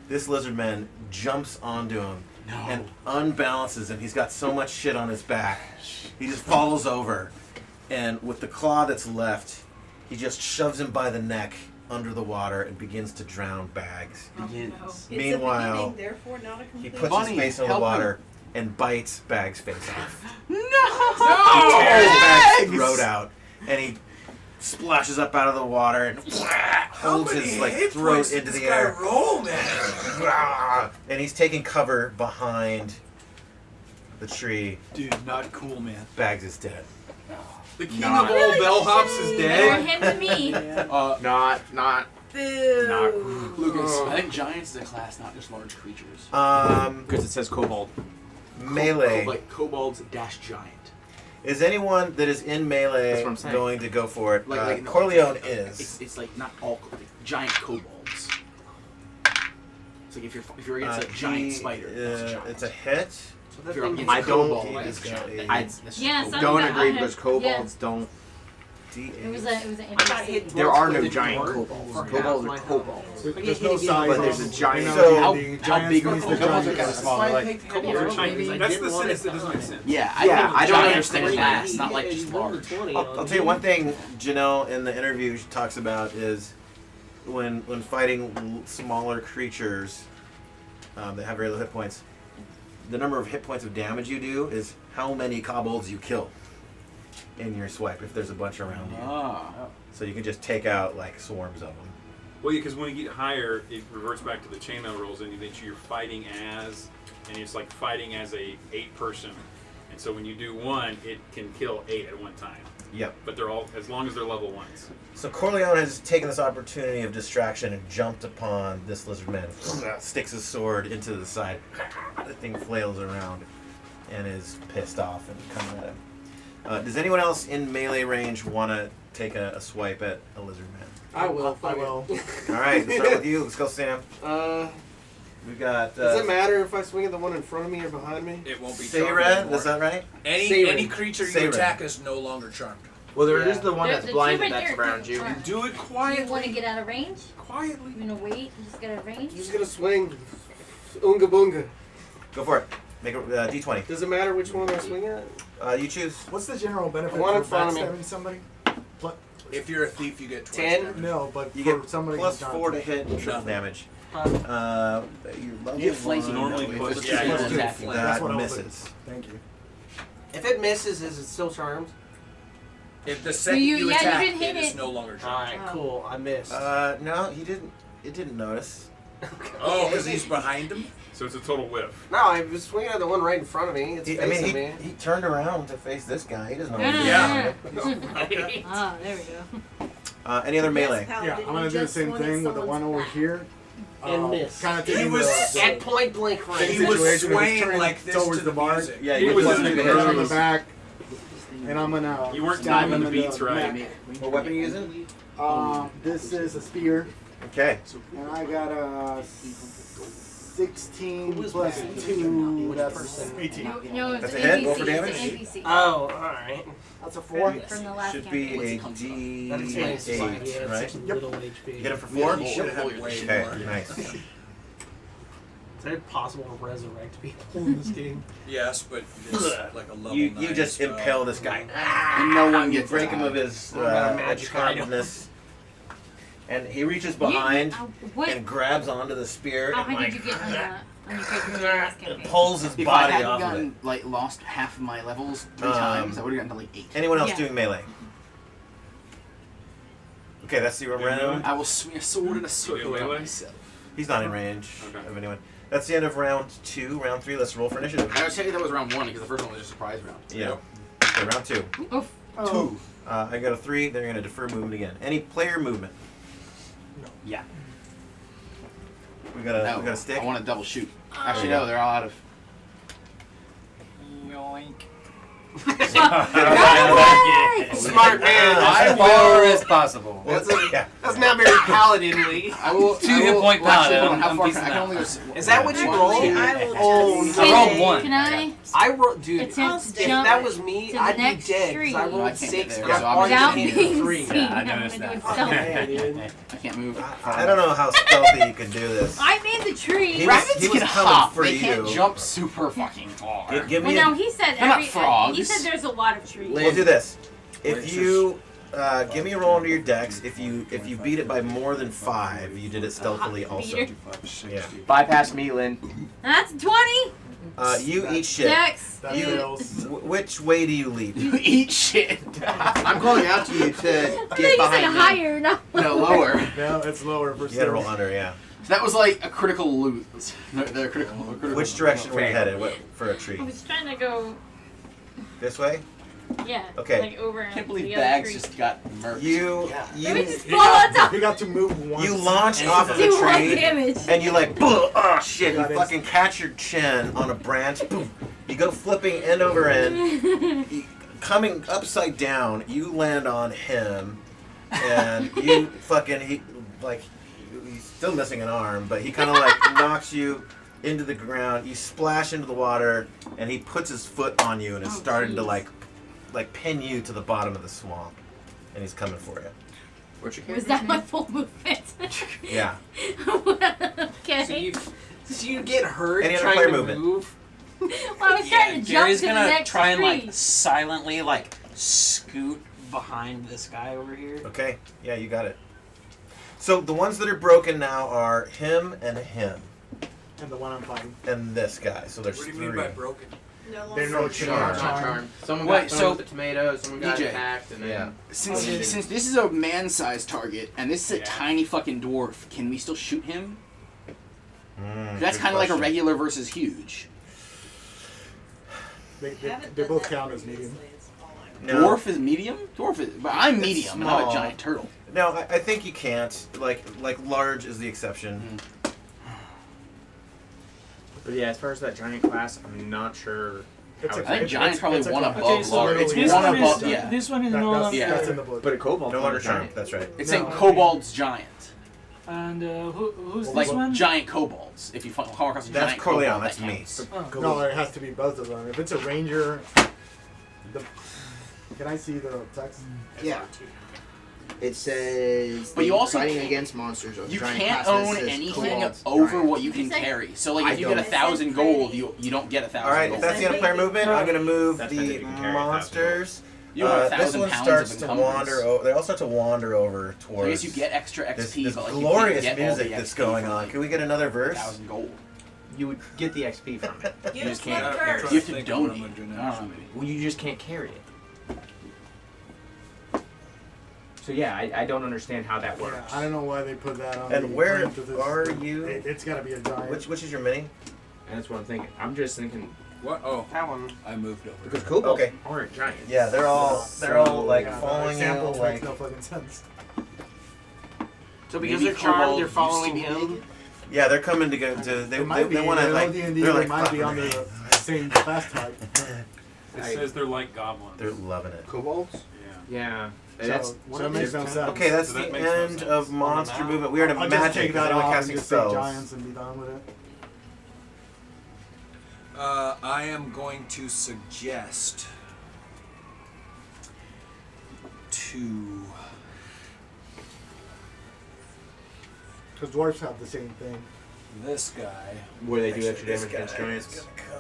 This lizard man jumps onto him No. and unbalances him. He's got so much shit on his back. He just falls over. And with the claw that's left, he just shoves him by the neck under the water and begins to drown Bags. Begins. Meanwhile, therefore not a he complete. puts Bunny, his face in the help water and bites Bags' face off. No! He tears Bags' throat out, and he splashes up out of the water and holds his throat into the air. Roll, man. And he's taking cover behind the tree. Dude, not cool, man. Bags is dead. The king of all bellhops is More dead. him than me. Not. Boo. Lucas, I think giants is a class, not just large creatures. Because it says kobold. Melee. Like kobolds dash giant. Is anyone that is in melee That's what I'm saying. going to go for it? No, Corleone is. It's like not all like giant kobolds. It's like if you're against a giant spider, that's a giant. It's a hit. So if you're against I a don't- kobold, He's that's a got giant. a- That's just Yeah, a kobold. some- Don't I agree have- because kobolds don't. It was an NPC. There are no giant kobolds. Kobolds are kobolds. There's no size. But there's a giant. So, how big are squeeze the the kobolds? giant. Are kind of small. They're like Kobolds are tiny. That's the sentence that doesn't make sense. yeah, Yeah, think I don't giant understand things that. fast, not like just large. I'll tell you one thing Janelle in the interview talks about is when fighting smaller creatures that have very low hit points, the number of hit points of damage you do is how many kobolds you kill in your swipe if there's a bunch around you. So you can just take out like swarms of them. Well, yeah, because when you get higher, it reverts back to the chainmail rules, and you're fighting as, and it's like fighting as a 8-person. And so when you do one, it can kill 8 at one time. Yep. But they're all, as long as they're level 1s. So Corleone has taken this opportunity of distraction and jumped upon this lizard man, sticks his sword into the side. The thing flails around and is pissed off and coming at him. Does anyone else in melee range want to take a swipe at a lizard man? I will. I will. All right, let's start with you. Let's go, Sam. We've got. Does it matter if I swing at the one in front of me or behind me? It won't be Say charmed red, anymore. is that right? Any creature Say you red. attack is no longer charmed. Well, there is the one The that's two blinded right that's there around can you. charm. Do it Do you quietly. want to get out of range? Quietly. You want to wait and just get out of range? I'm just gonna swing. Unga boonga. Go for it. Make a d20. Does it matter which one I swing at? You choose. What's the general benefit One in for front of me. backstabbing somebody? If you're a thief, you get 10. No, but You for get somebody plus who's not 4 to hit and triple Nothing. damage. Your level You get flanking. one, Normally no, plus it's two. just Plus two. that That's what I was misses. Thank you. If it misses, is it still charmed? If the second you- you yeah, you attack, didn't hit it is it. no longer charmed. Alright, cool. I missed. No, he didn't. It didn't notice. Oh, because he's behind him? So it's a total whiff. No, I was swinging at the one right in front of me. It's I facing mean, me. he turned around to face this guy. He doesn't know. No, what no, he's no, doing. no. Ah, there we go. Any other melee? Yeah, I'm gonna do the same thing with the one over here. And miss. Kind of He taking was At point blank range. He was situation where he's swaying turning like this towards to the the bar. music. Yeah, He you was plus in two the to Right hit. on the back, and I'm gonna. You weren't stab timing him the in beats right. neck. What weapon are you using? This is a spear, Okay. and I got a 16 plus 2. That's 18. No, it's That's an a hit? NPC. Roll for It's damage? an NPC. Oh, alright. That's a 4. From the last Should campaign. be a That explains D8, right? such Yep. little HP. You get it for 4? You should have way Okay, more. nice. Is it possible to resurrect people in this game? Yes, but it's like a level You 9 just spell. impale this guy. And no one You gets break him out. of his magic charmedness. And he reaches behind What? and grabs onto the spear How and high like did you get on your character's last campaign? pulls his If I body hadn't off of it. gotten lost half of my levels 3 Um, times, I would have gotten to like 8. Anyone else Yeah. doing melee? Okay, that's the random. I will swing a sword in a circle melee? around myself. He's not in range Okay. of anyone. That's the end of round 2. Round 3, let's roll for initiative. I was saying that was round 1 because the first one was just a surprise round. Yeah. Okay, round 2. Oof. Oh. I got a 3, then you're going to defer movement again. Any player movement? Yeah. We got a, No, we got a stick? I want to double shoot. Actually, no, they're all out of. Yoink. Smart man. As far as possible. Yeah. That's not very paladinly. I will. 2 hit point well, actually, paladin. hold on, how I'm far piecing can I can out. only go. Is that what you One, rolled? two. Oh, I rolled 1. Can I? I rolled, dude. Attempt If to jump that was me, to the I'd be next dead. tree. 'Cause I No, I rolled can't get 6 there, and so I'm I'm already Without hitting being 3. seen. Yeah, I I'm noticed gonna do that. it stealthy. Yeah, dude. I can't move. I don't know how stealthy you can do this. I made the tree. He was- Rabbits he was can coming hop. for They can't you. jump super fucking far. Give Well, me no, he said They're not he frogs. said there's a lot of trees. We'll do this. If Wait, you give me a roll under your dex, if you beat it by more than 5, you did it stealthily also. Beater. Yeah. Bypass me, Lynn. That's 20. You eat shit. Dex. That You- fails. Which way do you leap? You eat shit. I'm calling out to you to I get thought you said behind me. higher. No. No, lower. No, it's lower for You gotta roll stealth. under, yeah. So that was like a critical loot. They're critical. Which direction were you headed for a tree? I was trying to go. This way? Yeah. Okay. Like over. I can't the believe other Bags tree. just got murked. Let me just You fall on top. You got to move once. You launch off of the Do 1 tree, damage. and you like, oh shit, you That is- fucking catch your chin on a branch, boom. You go flipping end over end, coming upside down, you land on him, and you fucking, he's still missing an arm, but he kind of like knocks you into the ground, you splash into the water, and he puts his foot on you and is starting to like pin you to the bottom of the swamp. and he's coming for you. What's your Was that my full movement? Yeah. Okay. So you get hurt Any other trying player to movement? move? Well, I was trying to jump Gary's to the gonna next try and tree. like silently like scoot behind this guy over here. Okay. Yeah, you got it. So the ones that are broken now are him and him. And the one I'm fighting. And this guy. So there's What do you three. mean by broken? They're no charm. Someone Wait, got thrown so with the tomato, someone got DJ. attacked, and then... Yeah. Since this is a man-sized target and this is a tiny fucking dwarf, can we still shoot him? That's kind of like a regular versus huge. They both count as medium. No. Dwarf is medium? Dwarf is... But I'm It's medium and I'm a small. giant turtle. No, I think you can't. Like large is the exception. But yeah, as far as that giant class, I'm not sure. It's I think giant's probably one above Okay, so large. It's this one one above, is yeah. this one is no longer. That's in the book. But a kobold No longer giant. charm. That's right. It's saying kobold's giant. And who's Like this one? giant kobolds. If you come across a That's giant Corleone, kobold, that's that me. counts. Oh. No, it has to be both of them. If it's a ranger, can I see the text? Yeah. It says But you also fighting can't- against monsters. Or You giant can't classes own says anything kobolds, over giants. what you can carry. So like I if you get don't. 1,000 gold, you don't get 1,000 All right. gold. If that's the end of player movement, I'm gonna move That's meant the that you can carry monsters. You have This 1,000 one pounds starts of to encumbrance. wander. They all start to wander over So towards. I guess you get extra XP, this but like glorious you can't get all music the that's XP going from, on. like, Can we get another verse? 1,000 gold. You would get the XP from it. You just can't I'm carry trying it. You have to think of what I'm donate. gonna do I next. don't know, maybe. Well, you just can't carry it. So yeah, I don't understand how that works. Yeah, I don't know why they put that on. And the where front of this. are you? It's got to be a giant. Which is your mini? And that's what I'm thinking. I'm just thinking What? Oh, That one. I moved over. because kobolds Okay. aren't giants. Yeah, they're all like Yeah, following the you. example Like makes no fucking sense. So because Maybe they're charmed, kobold they're used following to him. yeah, they're coming to go to. They It might be want to in like. OD&D, They're they like might be clapping on their the hands. same class type. It says they're like goblins. They're loving it. Kobolds? Yeah. Yeah. That's So it makes no sense. Okay, that's So the that makes no end sense. of monster movement. We are to I'll just magic. take that Everyone off and casting just say spells. giants and be done with it. I am going to suggest to. Because dwarves have the same thing. This guy. where they do Actually, extra this damage against guy giants. is gonna come.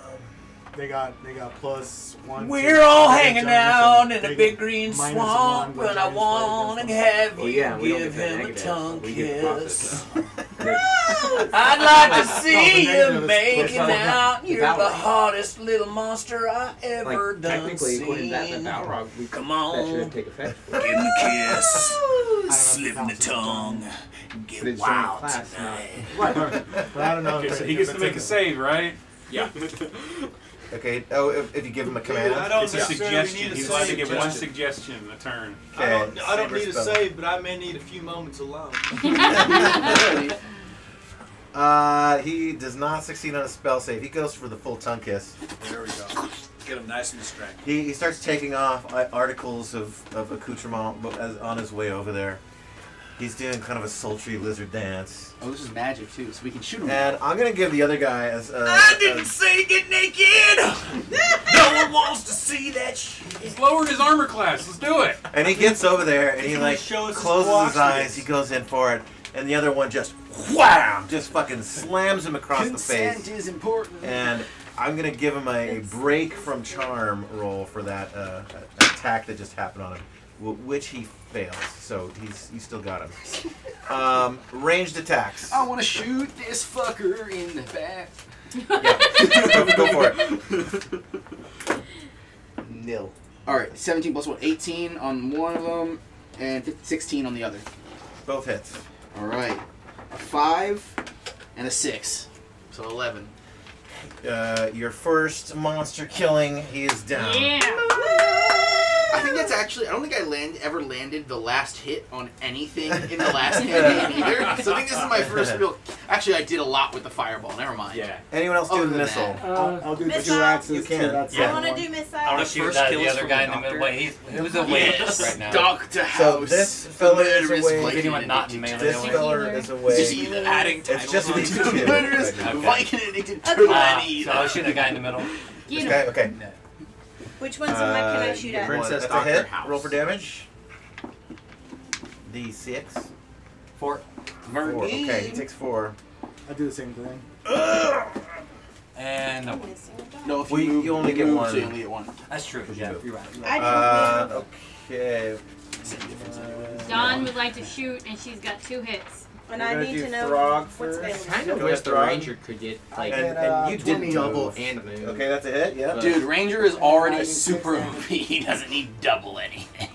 They got +1. We're all hanging out in a big green swamp, and I want to have Well, you yeah, we don't give get that him a negative. tongue We get the kiss. positive. I'd like to No, see the you negative is making plus out. You're the Balrog. hottest little monster I ever Like, done technically, according to that, seen. the Balrog, Come that on, shouldn't take effect. give him a kiss, know if slip it in the counts as a tongue, But get it's giant wild class, tonight. Right. But I don't know. Okay, if so it- he if gets to it's make in a it. save, right? Yeah. Okay. Oh, if you give him a command. I don't It's a necessarily suggestion. need a He's allowed to give one suggestion. suggestion a turn. Okay, I don't saber need a spell. save, but I may need a few moments alone. He does not succeed on a spell save. He goes for the full tongue kiss. There we go. Get him nice and distracted. He starts taking off articles of accoutrement on his way over there. He's doing kind of a sultry lizard dance. Oh, this is magic too, so we can shoot him. And I'm gonna give the other guy as I didn't say get naked. No one wants to see that shit. He's lowered his armor class. Let's do it. and he gets over there and he He's like gonna show us his closes his blocks eyes. with He goes in for it, and the other one just wham, just fucking slams him across the face. is important. And I'm gonna give him a break from charm roll for that attack that just happened on him, which he fails. So he's still got him. Ranged attacks. I want to shoot this fucker in the back. Yeah, go for it. Nil. All right, 17 plus 1, 18 on one of them, and 16 on the other. Both hits. All right, a 5 and a 6, so 11. Your first monster killing. He is down. I think that's actually. I don't think I ever landed the last hit on anything in the last campaign either. So I think this is my first real. Actually, I did a lot with the fireball. Never mind. Yeah. Anyone else do Other the than missile? I'll do Missile. 2 axes. You to can. that Yeah. I second want to one. do missile. I want The to shoot first the kill is other from guy the in the middle. doctor. Wait, who's awake right now? Doctor So House. this fella is murderous awake. Viking Anyone not in addicted melee This turtle. fella is awake. Just either adding It's just these two. murderous Right now. Viking addicted turtle Okay. and So either. I'll shoot the guy in the middle. This guy, okay. Which ones am I, can I shoot at? Princess That's That's a hit. Dr. House. Roll for damage. D6. 4. 4. Okay, he takes 4. I do the same thing. And no, if Well, you only get move, one. so you only get one. That's true. Yeah, you're I didn't Okay. Dawn would like to shoot, and she's got 2 hits. And We're I gonna need do to know Throg what's first. available. Kind of Go wish ahead, the Throg. ranger could get like And you did 20 double. double and move. Okay, that's a hit. Yeah. Dude, Ranger is already super OP. He doesn't need double anything.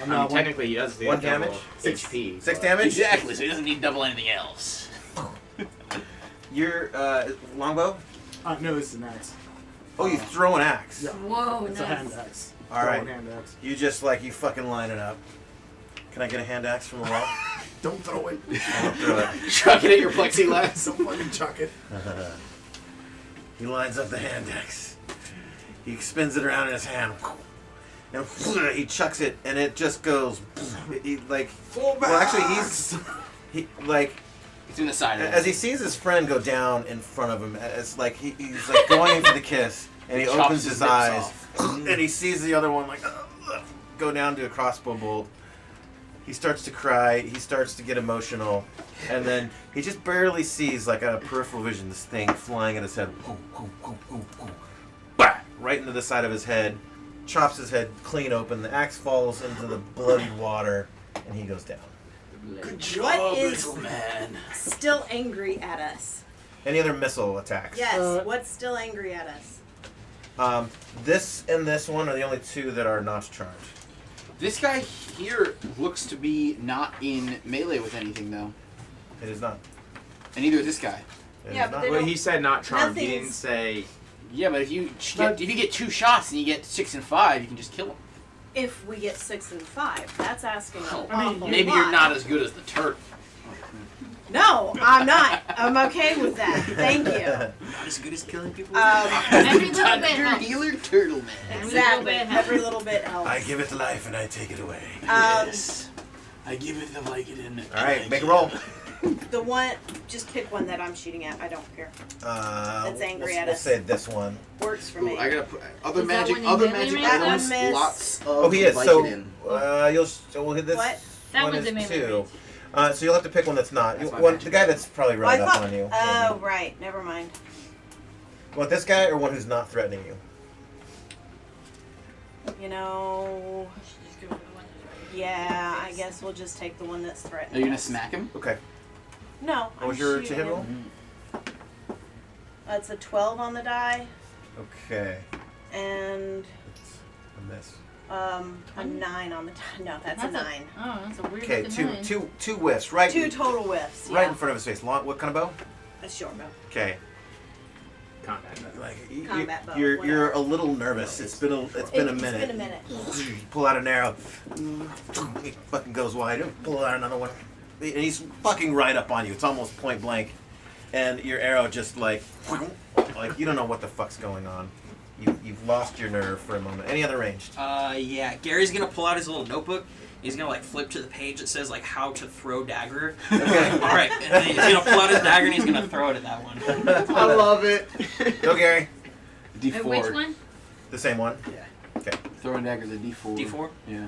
I mean, technically he does do 1 double damage. HP. 6 damage. Exactly, so he doesn't need double anything else. Your longbow. No, this is an axe. Oh, you throw an axe. Yeah. Whoa, It's nice. a hand axe. All right. Throwing hand axe. You just like you fucking line it up. Can I get a hand axe from the wall? Don't throw it. I'll throw it. Chuck it at your plexiglass. Don't fucking chuck it. He lines up the hand axe. He spins it around in his hand. And he chucks it, and it just goes. He like. Full Well, actually, he like. It's in the side. As he sees his friend go down in front of him, as like he's like going in for the kiss, and he Chops opens his his lips eyes, off. and he sees the other one like go down to a crossbow bolt. He starts to cry. He starts to get emotional, and then he just barely sees like a peripheral vision this thing flying at his head, bah! Right into the side of his head, chops his head clean open. The axe falls into the bloodied water, and he goes down. Good What is little man. still angry at us? Any other missile attacks? Yes, what's still angry at us? This and this one are the only 2 that are not charged. This guy here looks to be not in melee with anything, though. It is not. And neither is this guy. It Yeah, is but not. they Well, don't- he said not charmed. He didn't Nothing's- say. Yeah, but if you get 2 shots and you get 6 and 5, you can just kill him. If we get 6 and 5, that's asking an Oh, awful maybe lot. you're not as good as the turtle. No, I'm not. I'm okay with that. Thank you. Not as good as killing people. Every little bit Thunder helps. Dealer Turtle Man. Exactly. bit helps. Every little bit helps. I give it life and I take it away. Yes. I give it the Vicodin. All right, make a roll. The one, just pick one that I'm shooting at. I don't care. That's angry at we'll us. say this one. Works for Ooh, me. I gotta put other Is that magic. one in Other melee magic range? That items. one missed. Lots of Oh, he is. So Vicodin. we'll hit this. What? That one one's is in melee 2. range. So you'll have to pick one that's not. That's my One, magic the guy that's probably right I up thought. on you. Oh, right. Never mind. You want this guy or one who's not threatening you? You know. Just go for the one that's right. Yeah, I guess we'll just take the one that's threatening. Are you gonna us. smack him? Okay. No. What was I'm your to shooting hit him. roll? That's a 12 on the die, Okay. and A miss. a 9 on the die. No, that's a 9. Oh, that's a weird Okay, looking nine. two whiffs, right? 2 total whiffs. Right Yeah. in front of his face. Long, what kind of bow? A short bow. Okay. Combat. Like Combat bow, you're whatever. a little nervous. It's been a minute. It's been a minute. You pull out an arrow. It fucking goes wide. Pull out another one. And he's fucking right up on you. It's almost point blank. And your arrow just like you don't know what the fuck's going on. You've lost your nerve for a moment. Any other ranged? Yeah. Gary's gonna pull out his little notebook. He's gonna like flip to the page that says like how to throw dagger. Okay. All right, and then he's gonna pull out his dagger and he's gonna throw it at that one. I love it. Go, Gary. D4. Which one? The same one? Yeah. Okay. Throwing dagger's a D4. D4? Yeah.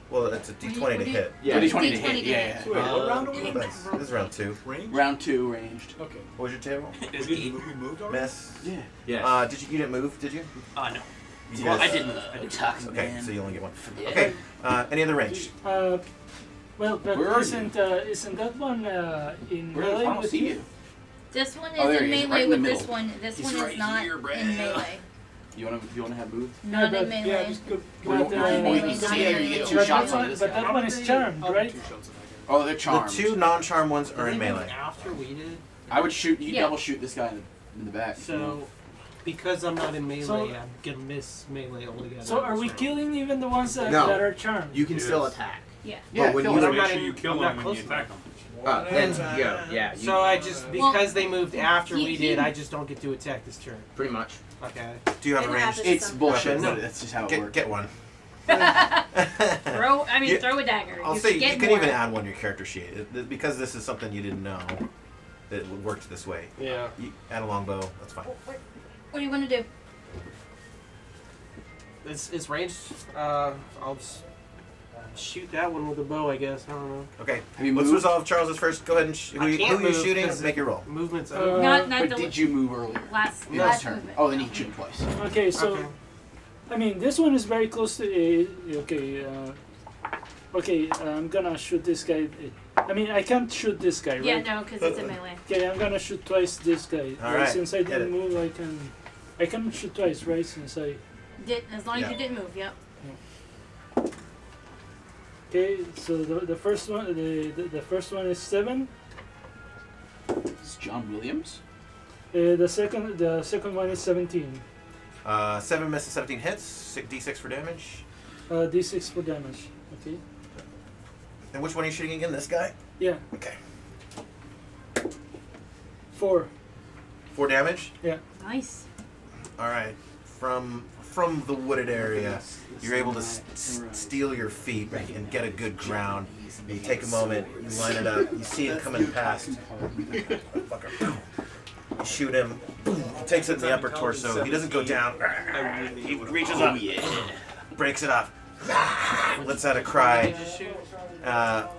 Well, it's a D20 to hit. Yeah. D20 to D20 hit. to Yeah, hit. yeah. Wait, what round are we in? This is round 2. Range? Round 2 ranged. Okay. What was your table? It's We 8. moved already? Miss. Yeah. Yeah. You didn't move, did you? No. You Well, I just- didn't. I didn't. Okay, Man. so you only get one. Yeah. Okay. Any other range? Well, but Where are isn't that one in Where melee I don't with see you? you. This one is Oh, there in he is, melee right in the with this middle. one. This He's one is right not here, in bro. melee. You wanna have moved? No, Not in but melee. yeah, just go. Well, But, you can melee, see not it, in you get melee. 2 but shots that on one, this but guy. that one is charmed, right? Oh, they're The charmed. 2 non-charm ones are in Did they move melee. after we did? I would shoot. You Yeah. double shoot this guy in the back. So, because I'm not in melee, So- I'm gonna miss melee altogether. So are we killing even the ones that, No. that are charmed? You can still attack. Yeah. Yeah, But when kill you him. I'm not make in- sure you I'm not close enough. then you go. Yeah. You, So I just because they moved after he- we he- did, I just don't get to attack this turn. pretty much. Okay. Do you have It a range? happens. It's Some bullshit. weapons. But that's just how it Get, works. get one. Throw a dagger. I'll you say you get can more. even add one to your character sheet. Because this is something you didn't know that it worked this way. Yeah. You add a longbow, that's fine. What do you want to do? It's ranged. I'll just shoot that one with a bow, I guess. I don't know. Okay. Have you Let's moved? resolve Charles's first. Go ahead and who I are can't you move shooting? 'cause Make your roll. Movement's Uh, over. Not But the did you move earlier? last In this turn. movement. Oh, then you can shoot twice. Okay, so Okay. I mean this one is very close to a. Okay, I'm gonna shoot this guy. I mean I can't shoot this guy, right? Yeah, no, because it's a melee. Okay, I'm gonna shoot twice this guy. All right, Since I hit didn't it. move, I can shoot twice, right? Since I. As long as Yeah. you didn't move, yep. Okay, so the first one the first one is 7. It's John Williams. The second one is 17. 7 misses, 17 hits. D6 for damage. D6 for damage. Okay. And which one are you shooting again? This guy. Yeah. Okay. 4. 4 damage. Yeah. Nice. All right. From the wooded area, you're able to steal your feet and get a good ground. You take a moment, you line it up, you see it coming past. Fucker. You shoot him. He takes it in the upper torso. He doesn't go down. He reaches up, breaks it off, lets out a cry.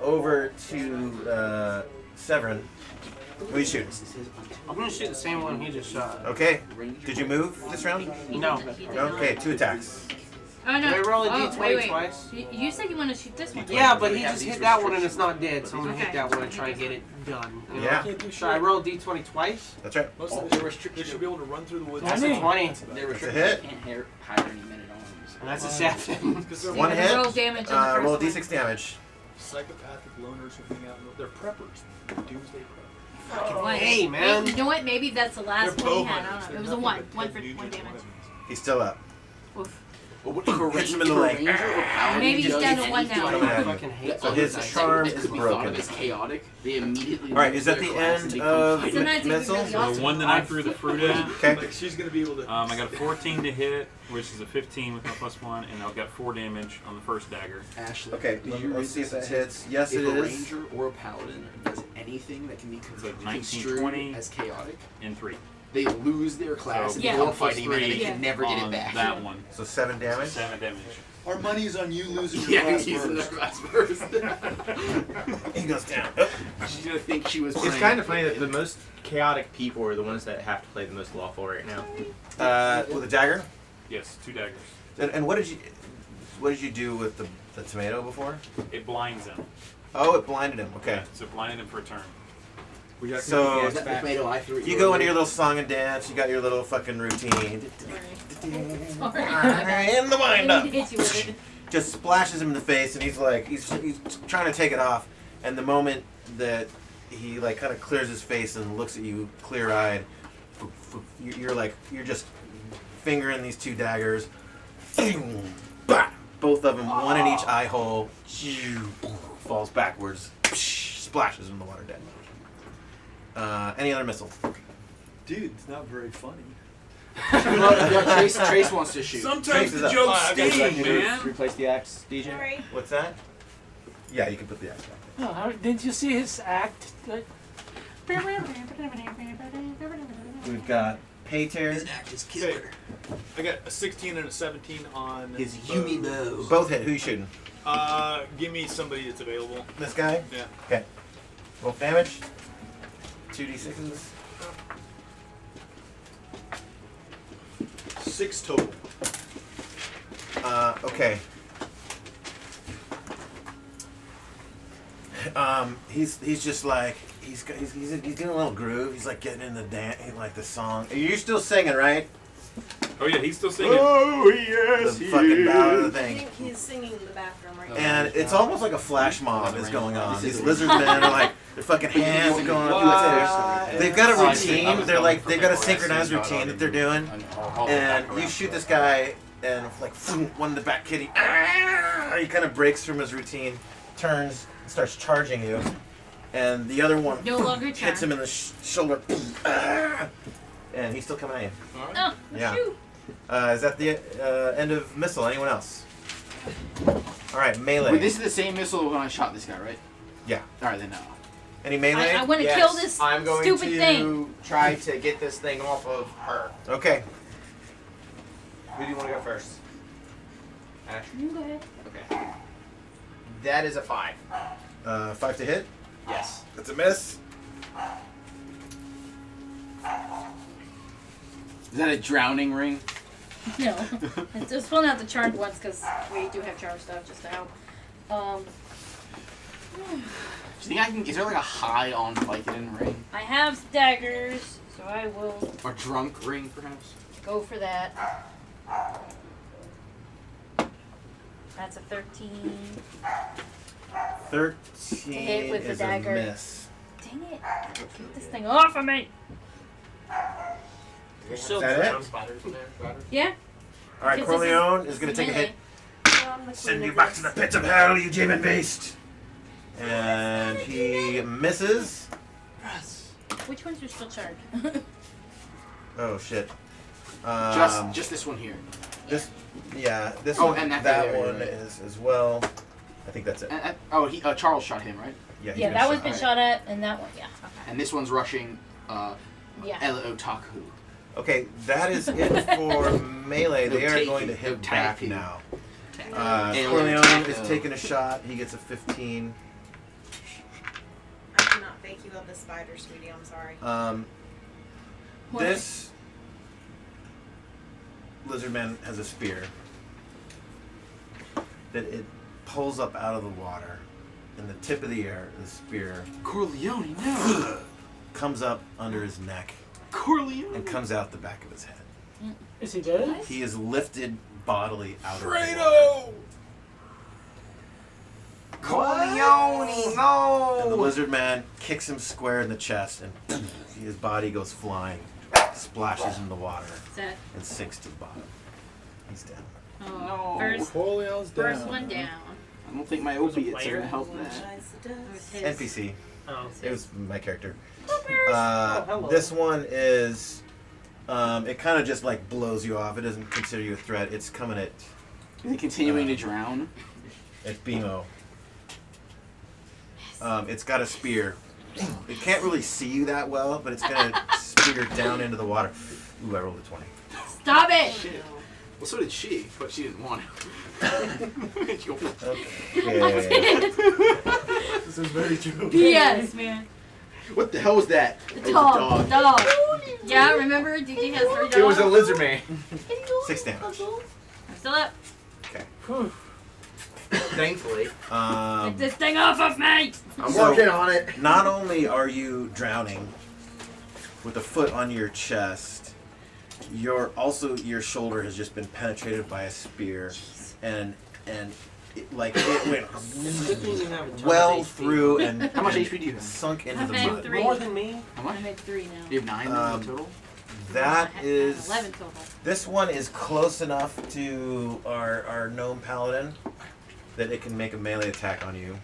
Over to Severin. Who are you shooting? I'm gonna shoot the same one he just shot. Okay. Did you move this round? No. Okay, 2 attacks. Oh no. Did I roll a oh, d20 wait. twice? You said you want to shoot this one. Yeah, but he just hit that one and it's not dead, so I'm gonna hit Okay. that one and try and get it done. You know? Yeah. Should I roll d20 twice? That's right. Most of them they should be able to run through the woods. That's a 20. They're That's a hit. Can't hire any men at arms. And that's a 7. So One you're hit. gonna roll damage on the first Roll one. d6 damage. Psychopathic loners who hang out. They're preppers. Doomsday preppers. One. Hey, man. You know what? Maybe that's the last They're one he bow had. I hunters. don't know. They're It was a nothing 1. but 1 for Ted 1 Nugent, damage. He's still up. Oof. Hits him in the leg. Maybe he's down to 1 now. Coming at I you. fucking hate So his charm That is could be thought broken. of as chaotic. They immediately. All right, lose is that their the class end and become of fighters. Sometimes it'd be Mitzel? really So awesome. the one that I threw the fruit at, Okay. Like she's gonna be able to. I got a 14 to hit, which is a 15 with my +1, and I've got 4 damage on the first dagger. Ashley, Okay, did you let's see if that read hits. Yes, if it a is. ranger or a paladin does anything that can be So 19, construed 20, as chaotic, and 3 they lose their class So in Yeah. war plus fighting, and they 3 can never get it on back. that one. So 7 damage. 7 damage. Our money's on you losing your Yeah, class he's in the first. class first. He goes down. She's gonna think she was. It's playing- kind of funny that the most chaotic people are the ones that have to play the most lawful right now. With a dagger. Yes, 2 daggers. And what did you do with the tomato before? It blinds him. Oh, it blinded him. Okay. So it blinded him for a turn. So Was that the tomato I threw? you go into your little song and dance. You got your little fucking routine. And the wind up. Hit you with it. Just splashes him in the face, and he's like, he's trying to take it off. And the moment that he like kind of clears his face and looks at you clear-eyed, you're just fingering these 2 daggers. Both of them, one in each eye hole. Falls backwards. Splashes him in the water dead. Any other missile? Dude, it's not very funny. Well, Trace wants to shoot. Sometimes is the up. jokes Oh, okay, sting, man. Replace the axe, DJ. Sorry. What's that? Yeah, you can put the axe back. Oh, didn't you see his act? Like, We've got Pater. His act is killer. I got a 16 and a 17 on His Yumi bow. Both hit. Who you shooting? Give me somebody that's available. This guy? Yeah. Okay. Roll damage. 2d6s. 6 total. Okay. He's just like he's getting a little groove. He's like getting in the dance, like the song. You're still singing, right? Oh yeah, he's still singing. Oh yes, the fucking ballad of the I thing. think he's singing in the bathroom right now. And it's almost like a flash mob is going on. These lizard men are like their fucking hands are going up upstairs. They've got a routine. They're like they've got a synchronized routine that they're doing. And you shoot this guy, and like one of the back kitty, he kind of breaks from his routine, turns, and starts charging you, and the other one No longer hits turn. him in the shoulder, and he's still coming at you. Oh, Yeah. shoot. Is that the end of missile? Anyone else? All right, melee. Wait, this is the same missile when I shot this guy, right? Yeah. All right, then no. Any melee? I want to Yes, kill this I'm going stupid to thing. try to get this thing off of her. Okay. Who do you want to go first? Ash. You go ahead. Okay. That is a 5. 5 to hit. Yes. That's a miss. Is that a drowning ring? No. It's just pulling out the charmed ones because we do have charm stuff just to help. Do you think I can? Is there like a high on Vicodin ring? I have daggers, so I will Or drunk ring, perhaps? go for that. That's a 13. 13 hit with the is dagger. a miss. Dang it. Get this thing off of me. There's still drowned spiders in there. Yeah. All right, Because this Corleone is going to take a hit. Send you back to the pits of hell, you demon beast. And he misses. Which ones are still charged? Oh shit. Just this one here. This, yeah, this Oh, one, and that that there, one right. is as well. I think that's it. He Charles shot him, right? Yeah, he's Yeah, been that one's shot. been shot at, and that one, yeah. Okay. And this one's rushing Yeah. El Otaku. Okay, that is it for melee. They are going to hit back Otaku. now. El Corleone Otaku. is taking a shot. He gets a 15. I cannot thank you of the spider, sweetie. I'm sorry. This lizard man has a spear that it pulls up out of the water. In the tip of the air, the spear Corleone, no! comes up under his neck Corleone! and comes out the back of his head. Is he dead? He is lifted bodily out of the water. Fredo! Corleone, no! And the lizard man kicks him square in the chest, and his body goes flying, splashes in the water, That- and sinks to the bottom. He's down. Oh, first Corleone's down. First one down. I don't think my opiates are going to help that. It was his. NPC. Oh. It was my character. hello. This one is, it kind of just like blows you off. It doesn't consider you a threat. It's coming at Is he continuing to drown? BMO. It's got a spear. It can't really see you that well, but it's gonna spear down into the water. Ooh, I rolled a 20. Stop it! Shit. Well, so did she, but she didn't want it. Okay. This is very true. BS, man. What the hell was that? The dog. Dog. Yeah, remember? DJ has 3 dogs. It was a lizard man. 6 damage. I'm still up. Okay. Thankfully. Get this thing off of me! I'm working on it. Not only are you drowning with a foot on your chest, your shoulder has just been penetrated by a spear, and it went well through and How much HP do you have? sunk into I've the had mud. 3. More than me? How much? I'm at 3 now. You have 9 total? That I have is 11 total. this one is close enough to our gnome paladin that it can make a melee attack on you.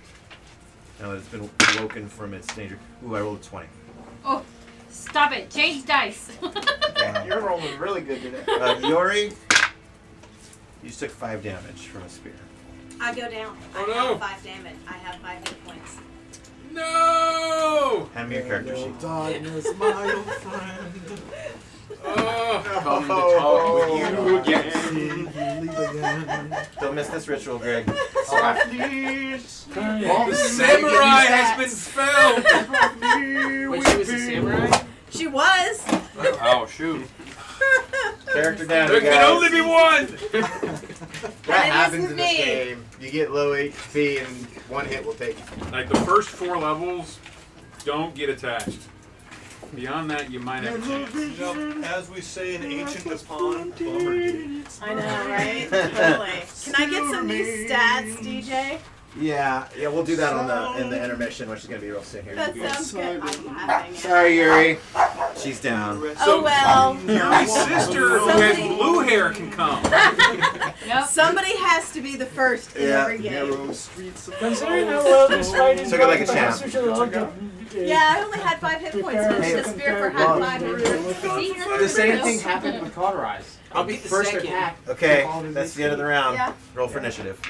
Now that it's been woken from its danger. Ooh, I rolled a 20. Oh, stop it. Change dice. You're rolling really good today. Yori, you just took 5 damage from a spear. I go down. I Oh, no. have 5 damage. I have 5 hit points. No! Hand me your character sheet. Darkness, my old friend. Oh, Come to talk with you again. Leave again. Don't miss this ritual, Greg. the samurai has been felled. Wait, she was a samurai? She was. Oh, shoot. Character down, There you can guys. only be one. That it happens isn't in this me. game. You get low HP and one hit will take you. Like the first 4 levels, don't get attached. Beyond that, you might have a chance. You know, as we say in ancient Nippon, bummer dudes. I know, right? Totally. Can I get some new stats, DJ? Yeah, we'll do that in the intermission, which is gonna be real soon here. That sounds good. I'm laughing. Sorry, Yuri. She's down. Oh well. Yuri's sister, who has blue hair, can come. Yep. Somebody has to be the first in Yeah. every game. Narrow streets of Considering how well this fight is Took it like a going, perhaps champ. we should all get, Yeah, I only had 5 hit points. But Hey, the spear for half 5 runes. See, The same thing happened with Cauterize. I'll beat the First second. attack. Okay, that's the end of the round. Yeah. Roll for initiative.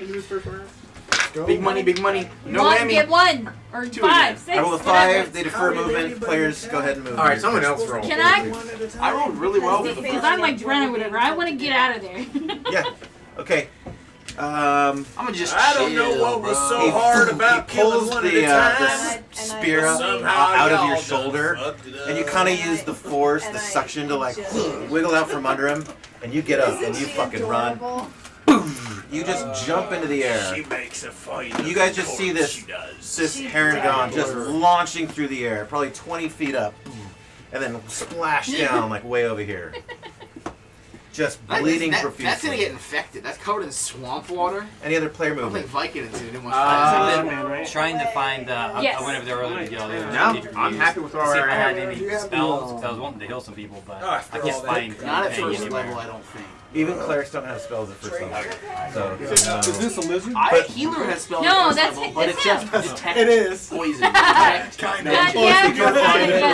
Big money, big money. No one, whammy. get 1 or 2 5, again. 6. I roll a 5. They defer movement. Players, go ahead and move. Alright, someone else roll. Can I? I rolled really well. Because I'm like Brennan or whatever. I want to get out of there. Yeah. Okay. I'm gonna just. I don't know what was so hard about killing one at a time. The spear out of your shoulder, and you kind of use the force, the suction to like wiggle out from under him, and you get up and you fucking run. You just jump into the air. She makes a fight. You guys just see this Paragon just launching through the air, probably 20 feet up, and then splash down like way over here. Just bleeding profusely. That's gonna get infected. That's covered in swamp water. Any other player I don't movement? think Viking is in much. Trying to find. I went over there earlier to yell. I'm happy with where see if I we're had at. any spells. 'Cause I was wanting to heal some people, but I can't find. Not at anything first anywhere. level, I don't think. Even clerics don't have spells at first level. So, Is this a lizard? Healer has spells No, at first that's- level, but it it's just not. detects It is. poison. Kind of.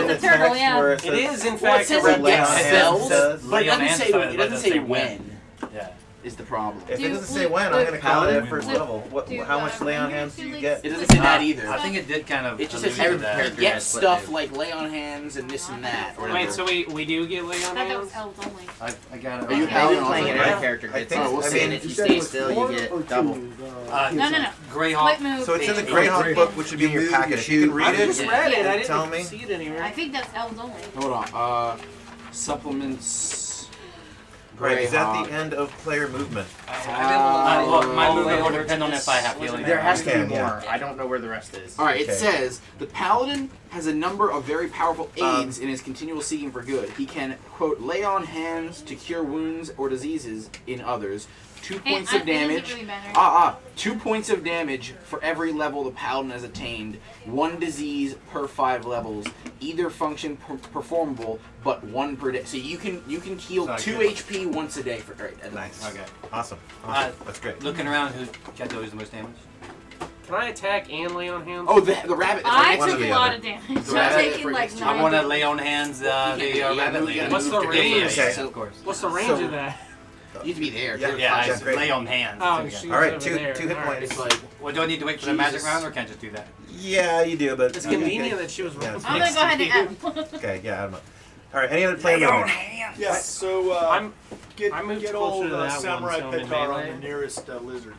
The turtle, yeah. It is, in Well, it fact, says a it gets Hand spells, says- but it Lay on doesn't hands, say. but It it doesn't say doesn't when. Yeah. Is the problem. If it Do- doesn't say when, I'm going to call it at first Luke, level. What? do, How much lay on Rangers hands do do, you like, get? It doesn't say that either. I think it did kind of. It just allude says to that. you get stuff like lay on hands and this and that. Or Wait, so we do get lay I on thought that was hands? elves only. I got it. Are you Yeah, paladin you're playing it also? as a character. I Gets think- it. I And mean, if you said it stay was still, 4 you or get double. 2? No. Greyhawk. Split move. So it's in the is- Greyhawk book, which would be in your packet. If you can read I just it, read it. I didn't tell me. see it anywhere. I think that's elves only. Hold on. Supplements. Right, is that Greyhawk. the end of player movement? Look, my movement will depend on if I have healing. There has to be Can, yeah. more. I don't know where the rest is. Alright, it Okay. says the paladin has a number of very powerful aids in his continual seeking for good. He can, quote, lay on hands to cure wounds or diseases in others. 2 Hey, points of it doesn't damage. really matter. 2 points of damage for every level the paladin has attained. 1 disease per 5 levels. Either function performable, but 1 per day. So you can heal Sounds 2 good. HP once a day for Nice. Okay. Awesome. That's great. Looking around, who got those the most damage? Can I attack and lay on hands? Oh, the rabbit. That's I right next took to a the lot other. of damage. The I'm rabbit taking right like next to I 9. want to lay on hands the Yeah, rabbit you lady. gotta What's move the to range? there. Okay. Of course. What's the range So- of that? You have to be there. Yeah. too. Yeah, I Yeah, great. lay on hands. Oh, Okay. she's All right, over two there. hit All right. points. It's like Well, do I need to wait for the magic Jesus. round, or can I just do that? Yeah, you do, but It's convenient that she was Yeah, right it's I'm next gonna go to ahead me. and end. Okay, yeah, I don't know. All right, any other player movement? Yeah, so I'm- get I moved get closer old to that one, Samurai so I'm in Pitar on melee. the nearest lizard.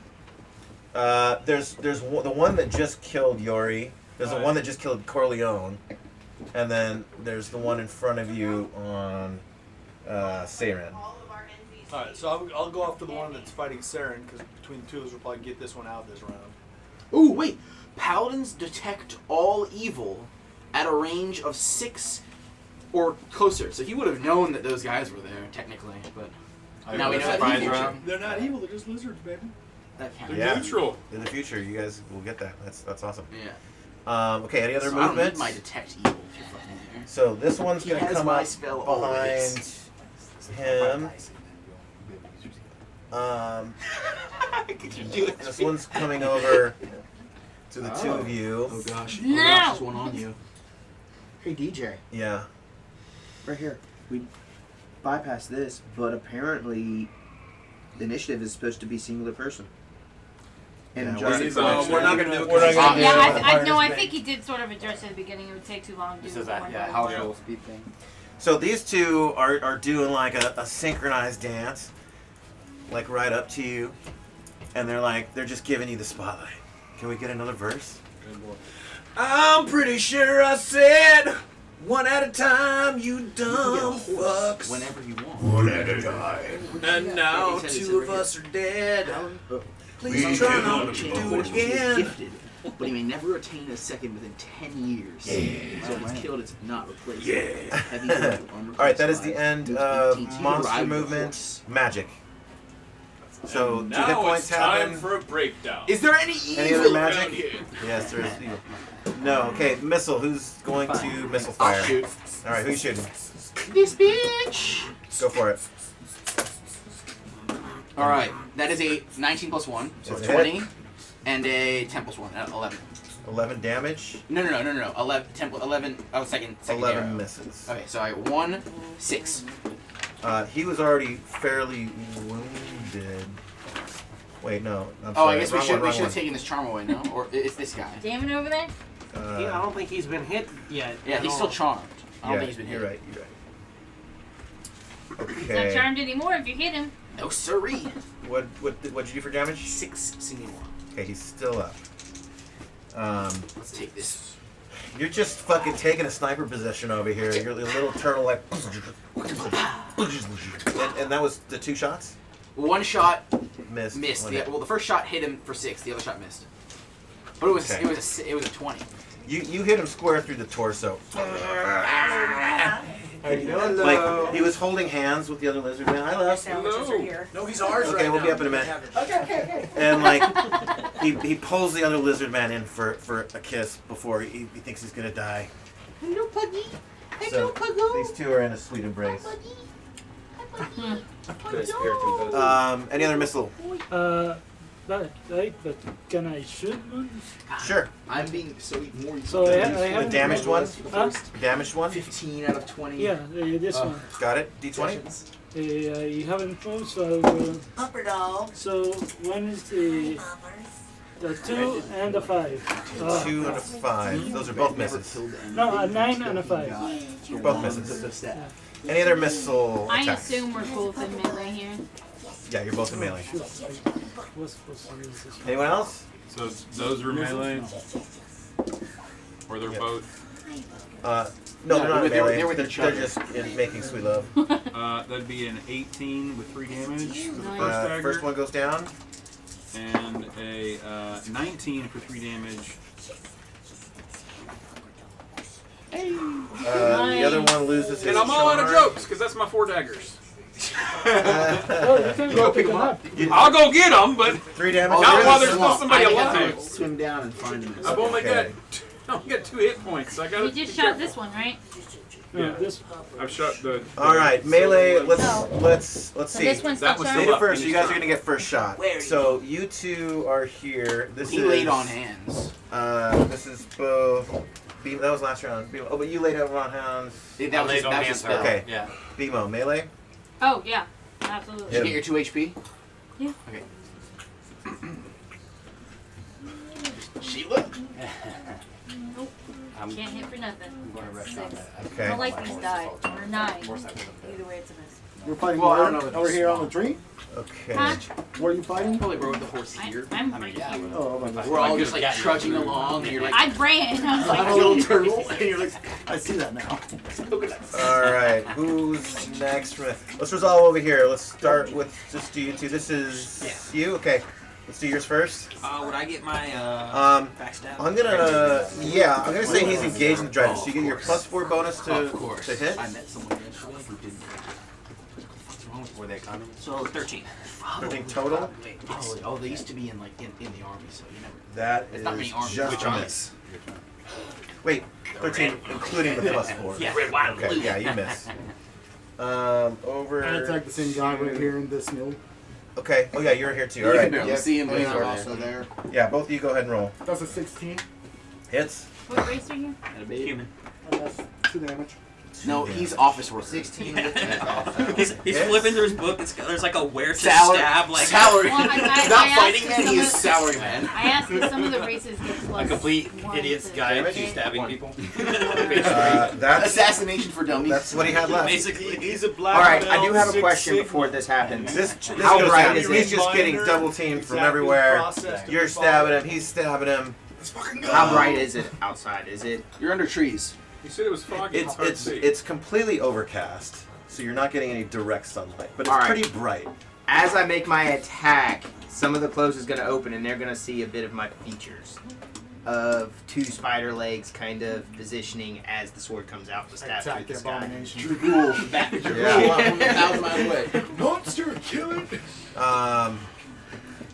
There's the one that just killed Yori. There's the Alright. one that just killed Corleone, and then there's the one in front of you on Saren. Alright, so I'll go after the one that's fighting Saren, because between the two of us, we'll probably get this one out this round. Ooh, wait. Paladins detect all evil at a range of 6 or closer. So he would have known that those guys were there, technically. But now we know that surprise evil. round. They're not evil, they're just lizards, baby. That counts. Yeah. Neutral. In the future, you guys will get that. That's awesome. Yeah. Okay, any other So I don't need movements? my detect evil if you're fucking there. So this one's He gonna has come my up spell behind always. him. Could you do it? This one's coming over to the two of you. Oh gosh. No. Oh gosh, there's one on you. Hey DJ, Yeah. right here. We bypassed this, but apparently the initiative is supposed to be singular person. And Yeah, adjusted we're for not next gonna do it. round. We're not gonna do it. Yeah, I think he did sort of address it at the beginning. It would take too long to do This is one that, by yeah, one. house roll speed thing. So these two are doing like a synchronized dance, like right up to you, and they're just giving you the spotlight. Can we get another verse? I'm pretty sure I said one at a time, you dumb fucks. Whenever you want. One at a time. And now two of us are dead. Please try not to do it again. Gifted, but he may never attain a second within 10 years. So if it's killed, it's not replaced. Yeah. Heavy weapon, armor All right, that class is the 5, end moves of 18 to monster ride with movement, horse. magic. So And 2 hit now points it's time happen. for a breakdown. Is there any evil Any other around magic? here? Yes, there is evil. No, okay, missile. Who's going to missile fire? I'll shoot. All right, who you shooting? This bitch! Go for it. Alright, that is a 19 plus 1, so That's a 20, hit. and a 10 plus 1, 11. 11 damage. No. 11, 10, 11, oh, second 11 arrow. misses. Okay, so I 1, 6. He was already fairly wounded. Wait, no. I'm Oh, sorry. I guess we Wrong should one, wrong have taken this charm away, no? Or it's this guy. Damon over there? one. I don't think he's been hit yet. Yeah, at he's all. still charmed. I don't Yeah, think he's been hit. you're right. You're right. He's not Okay. charmed anymore if you hit him. No siree. What'd you do for damage? 6 senior. Okay, he's still up. Let's take this. You're just fucking taking a sniper position over here. You're a little turtle like. And that was the 2 shots? One shot missed. The first shot hit him for 6. The other shot missed. But it was Okay. it was a 20. You hit him square through the torso. Hello. Like he was holding hands with the other lizard man. I love. Sandwiches are here. No, he's ours Okay, right we'll now. be up in a minute. Okay. And like he pulls the other lizard man in for a kiss before he thinks he's gonna die. Hello, Puggy. So these two are in a sweet embrace. Any other missile? But can I shoot one? Sure. I'm being so more. So I The haven't- damaged one? Huh? Damaged one? 15 out of 20. Yeah, this one. Got it. D20. You haven't moved, so I will. Upper dog. So one is the 2 and a 5. 2 and a 5. Those are both misses. No, a 9 and a 5. Both misses. Any other missile I attacks? assume we're both in melee here. Yeah, you're both in melee. Was supposed to use this one. Anyone else? So those are melee? Or they're both? No, they're not in melee. they're with each other. just making sweet love. That'd be an 18 with 3 damage for the first dagger. First one goes down. And a 19 for 3 damage. The other one loses his And I'm all out of charm. jokes, because that's my 4 daggers. Oh, you can go pick them up. I'll go get them, but 3 damage. not while there's still somebody I have alive. to swim down and find him. I've only Okay. got 2 hit points. I got. You just shot this one, right? Yeah, this. I've shot the. All right, melee. Let's So see. this one's That still was charmed? Say it up. first. Finish You guys are turn. gonna get first shot. So you two are here. This He is laid on hands. This is both. That was last round. Oh, but you laid on hands. That was a spell. Okay. Yeah. BMO melee. Oh, yeah. Absolutely. Did you get your 2 HP? Yeah. Okay. Sheila? Nope. I'm Can't hit for nothing. going to rush 6. on that. I Okay. don't like these die. Or 9. Of course I would have. Either way, it's a miss. We're fighting Well, I don't where? know if Over it's here on small. the tree? Okay. Huh? Where are you fighting? Probably rode the horse here. I'm I mean, right yeah. here. Oh, my God. We're all just Yeah, like you trudging were- along, and you're like, I ran. I was I'm like, a little turtle, and you're like, I see that now. All right. Who's next? Let's resolve over here. Let's start with just you two. This is you. Okay. Let's do yours first. Would I get my backstab? I'm gonna say he's engaged in the dragon. So you get your +4 bonus of course. to hit. I met someone yesterday who didn't. Were they coming? So 13. 13 total. Oh, they used to be in like in the army, so you never. That It's not is many armies. just Which a army? miss. Wait, 13 including the +4. Yeah. Okay, yeah, you miss. Over. I attack the same guy right here in this mill. Okay. Oh yeah, you're here too. All You right. can barely see him, but and he's I'm right also there. Yeah, both of you go ahead and roll. That's a 16. Hits. what race are you? Human. And that's 2 damage. No, he's office worker. 16. He's Yes. flipping through his book. There's like a where to Salary. stab, like Salary. Well, I Not asked fighting man. some He of is the- salary man. I asked if some of the races get plus A complete 1 idiot's to guide to hit. stabbing people. That's Assassination for dummies. that's what he had left. basically. He's a black All right, I do belt, have a 6 question Sigma. before this happens. This How goes bright down. is He's it? just getting double teamed from Exactly everywhere. process to You're be stabbing followed. him. He's stabbing him. How bright is it outside? Is it? You're under trees. You said it was foggy. It's hard to see. it's completely overcast, so you're not getting any direct sunlight, but it's All right. pretty bright. As I make my attack, some of the clothes is going to open, and they're going to see a bit of my features of 2 spider legs, kind of positioning as the sword comes out to stab through Attack the the sky. abomination. Dragool. Back to Dragool. Yeah. From 1,000 miles away. Monster killing!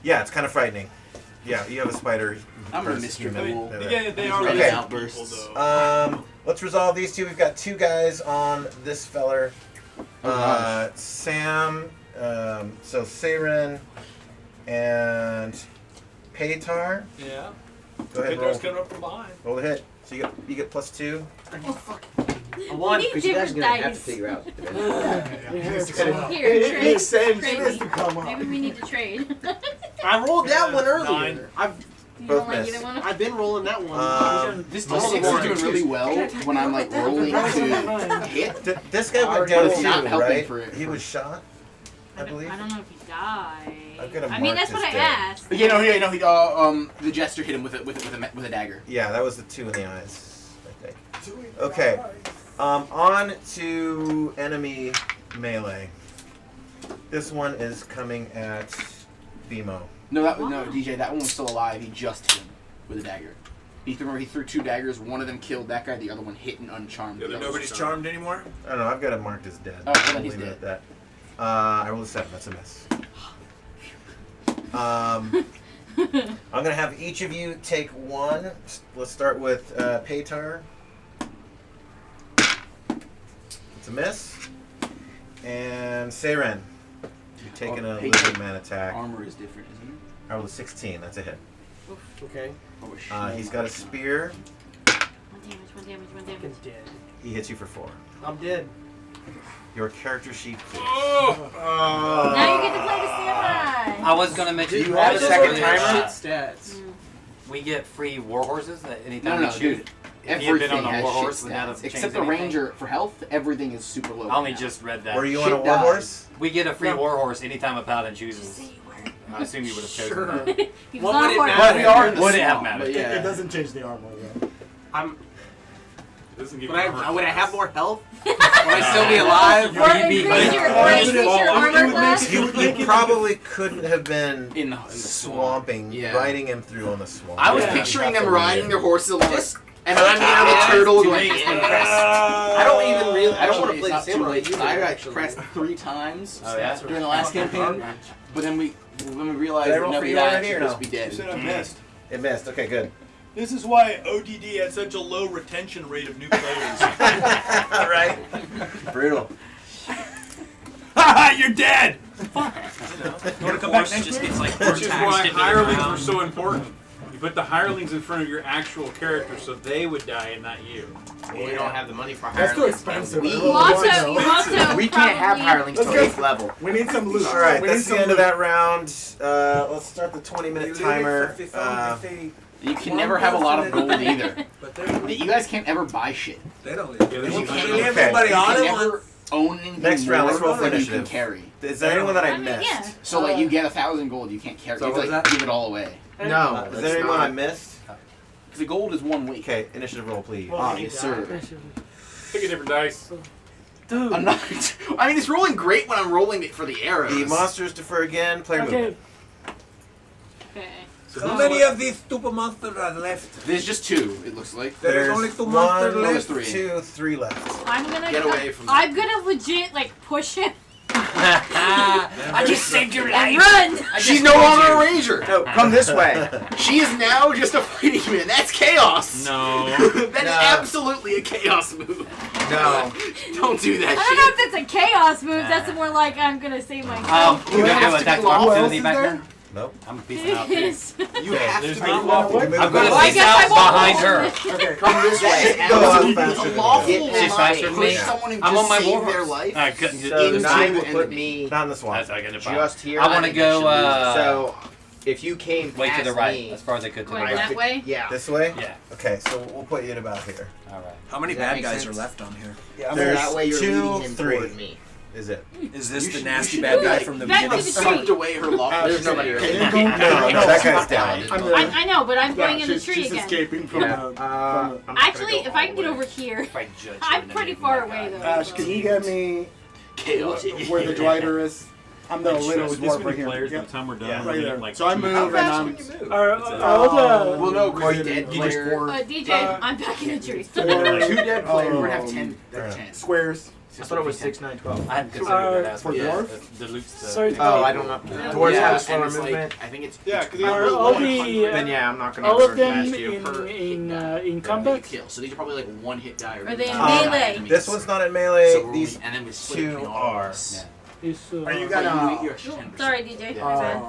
Yeah, it's kind of frightening. Yeah, you have a spider. I'm gonna versus miss Dragool. human. Yeah, they are Okay. really Outbursts. people, though. Let's resolve these two. We've got 2 guys on this feller. gosh. Sam, so Saren and Paytar. Yeah. Go ahead and Pindar's roll. coming up from behind. Roll the hit. So you get +2. A 1, We need because you guys are different going to have to dice. figure out. Here, It trade. makes sense. Trade It has me. to come up. Maybe we need to trade. I rolled that one earlier. 9. You Both don't like miss. either one of I've been rolling that one. This All the D6 more is doing really well when I'm like rolling to hit. This guy went But down it's not too, helping right? for it. He was shot. I believe. I don't know if he died. I've got him I mean, marked that's what I as dead. asked. The jester hit him with a dagger. Yeah, that was the 2 in the eyes, I think. Okay. On to enemy melee. This one is coming at BMO. No, DJ, that one was still alive. He just hit him with a dagger. He threw 2 daggers. One of them killed that guy. The other one hit and uncharmed. Yeah, nobody's charmed anymore? I don't know. I've got it marked as dead. Oh, well, I'll he's leave it dead. at that. I rolled a 7. That's a miss. I'm going to have each of you take 1. Let's start with Paytar. It's a miss. And Seiren. You're taking a living man attack. Armor is different, isn't it? I rolled a 16. That's a hit. Okay. He's got a spear. One damage. Fucking dead. He hits you for 4. I'm dead. Your character sheet. Now you get to play the samurai. I was gonna mention. You have a second timer? Shit Stats. We get free war horses at any time No, we choose. dude. If you've been Everything on a has war shit horse, would that have stats. changed Except the anything? ranger for health, everything is super low. I only now. just read that. Were you Shit on a war died. horse? We get a free war horse anytime a paladin chooses. I assume you would have chosen that. He What was on would a it horse. matter? We are in the Would it have swamp, mattered? but yeah. It doesn't change the armor, though. Doesn't give Would you I armor would I have class. more health? Would I still be alive? Or increase your armor class. You probably couldn't have been In the swamping, Yeah. riding him through on the swamp. I was Yeah. picturing them That's riding what their horses along, and I'm near the turtle going. I don't even really. I don't want to play the samurai. I got pressed 3 times Oh, yeah? during the last campaign, but then we realized Did I that roll for nobody you died. already or Should no? just be dead. You said I missed. It missed. Okay, good. This is why ODD had such a low retention rate of new players. All right. Brutal. Haha, you're dead! Your horse just gets like which is why hirelings were so important. You put the hirelings in front of your actual character so they would die and not you. Well, we don't have the money for That's too hirelings. expensive. We, I You rolled also, one, though. you also we can't have probably- hirelings till Let's 8th level. We need some loot. All right, we need that's the some end of loot. that round. Let's start the 20-minute timer. You can never have a lot of gold either. You guys can't ever buy shit. They don't. You can't never own anything Next round, let's more roll for than you can initiative. carry. Is there anyone that I mean, missed? yeah. So like you get 1,000 gold, you can't carry. So You have to what like, was that? give it all away. No, Is there anyone I missed? Because the gold is 1 week. Okay, initiative roll, please. Ah, yes, sir. Pick a different dice. Dude. I'm not. I mean, it's rolling great when I'm rolling it for the arrows. The monsters defer again. Player movement. Okay. How many of these stupid monsters are left? There's just 2. It looks like. There's only 2 monsters one, left. 3 left. I'm gonna Get away from I'm gonna legit like push him I just saved your and life. run. She's no longer a ranger. No, come this way. She is now just a fighting man. That's chaos. No. That is absolutely a chaos move. No. Don't do that I don't shit. know if that's a chaos move. That's more like I'm gonna save myself. You have gonna do to attack go off. opportunity back there? Nope. I'm peacing out too. Yes. You have There's to not be lawful. I'm gonna Well, I peace guess I out won't behind roll her. it. Okay, come this way. Go on faster A than lawful Get line past faster to than push me. someone and I'm just on my save war their horse. life. I couldn't get So Into the knife the will put enemy. me Not in the swamp. That's how I get it. just here. I want to go. So if you came Wait to past the right, me, as far as I could to the Going right. that way? yeah. This way? Yeah. Okay, so we'll put you at about here. All right. How many Does that bad make guys sense? are left on here? So There's that way you're 2, leading him 3. toward me. Is it? Is this the You nasty should bad be guy like from the back to beginning? the Sucked tree. away her lawful. There's nobody there. here. No, that guy's down. I know, but I'm going in the tree she's again. escaping from Yeah. the. I'm not Actually, gonna go if I all can the get way. over here, If I judge I'm you, pretty then far you'd be away my though. guy. Ash, can you get me Chaos. where the driver is? I'm the little This dwarf many right here. players by Yep. the time we're done. Yeah, we're right gonna there. get, like, So I 2 move How and fast I'm. can you move? Are all the Well, no, Right because there. dead You just player. four DJ, I'm back in the tree. four 2 dead players. We're gonna have 10. Fair 10. squares. I thought it was 6, 9, 12. I hadn't considered that For aspect. dwarf? The loot's the Sorry. Oh, I don't know. Dwarves have a slower and it's like- movement. I think it's. Yeah, because Are all the Then yeah, I'm not gonna. all of run them past you. in combat? Kill. So these are probably like 1 hit die. Are they in Um, melee? This one's not in melee. So These and then we split 2 between all are. of us. Is Are you But gonna? you extra 10%. Sorry, DJ. My bad.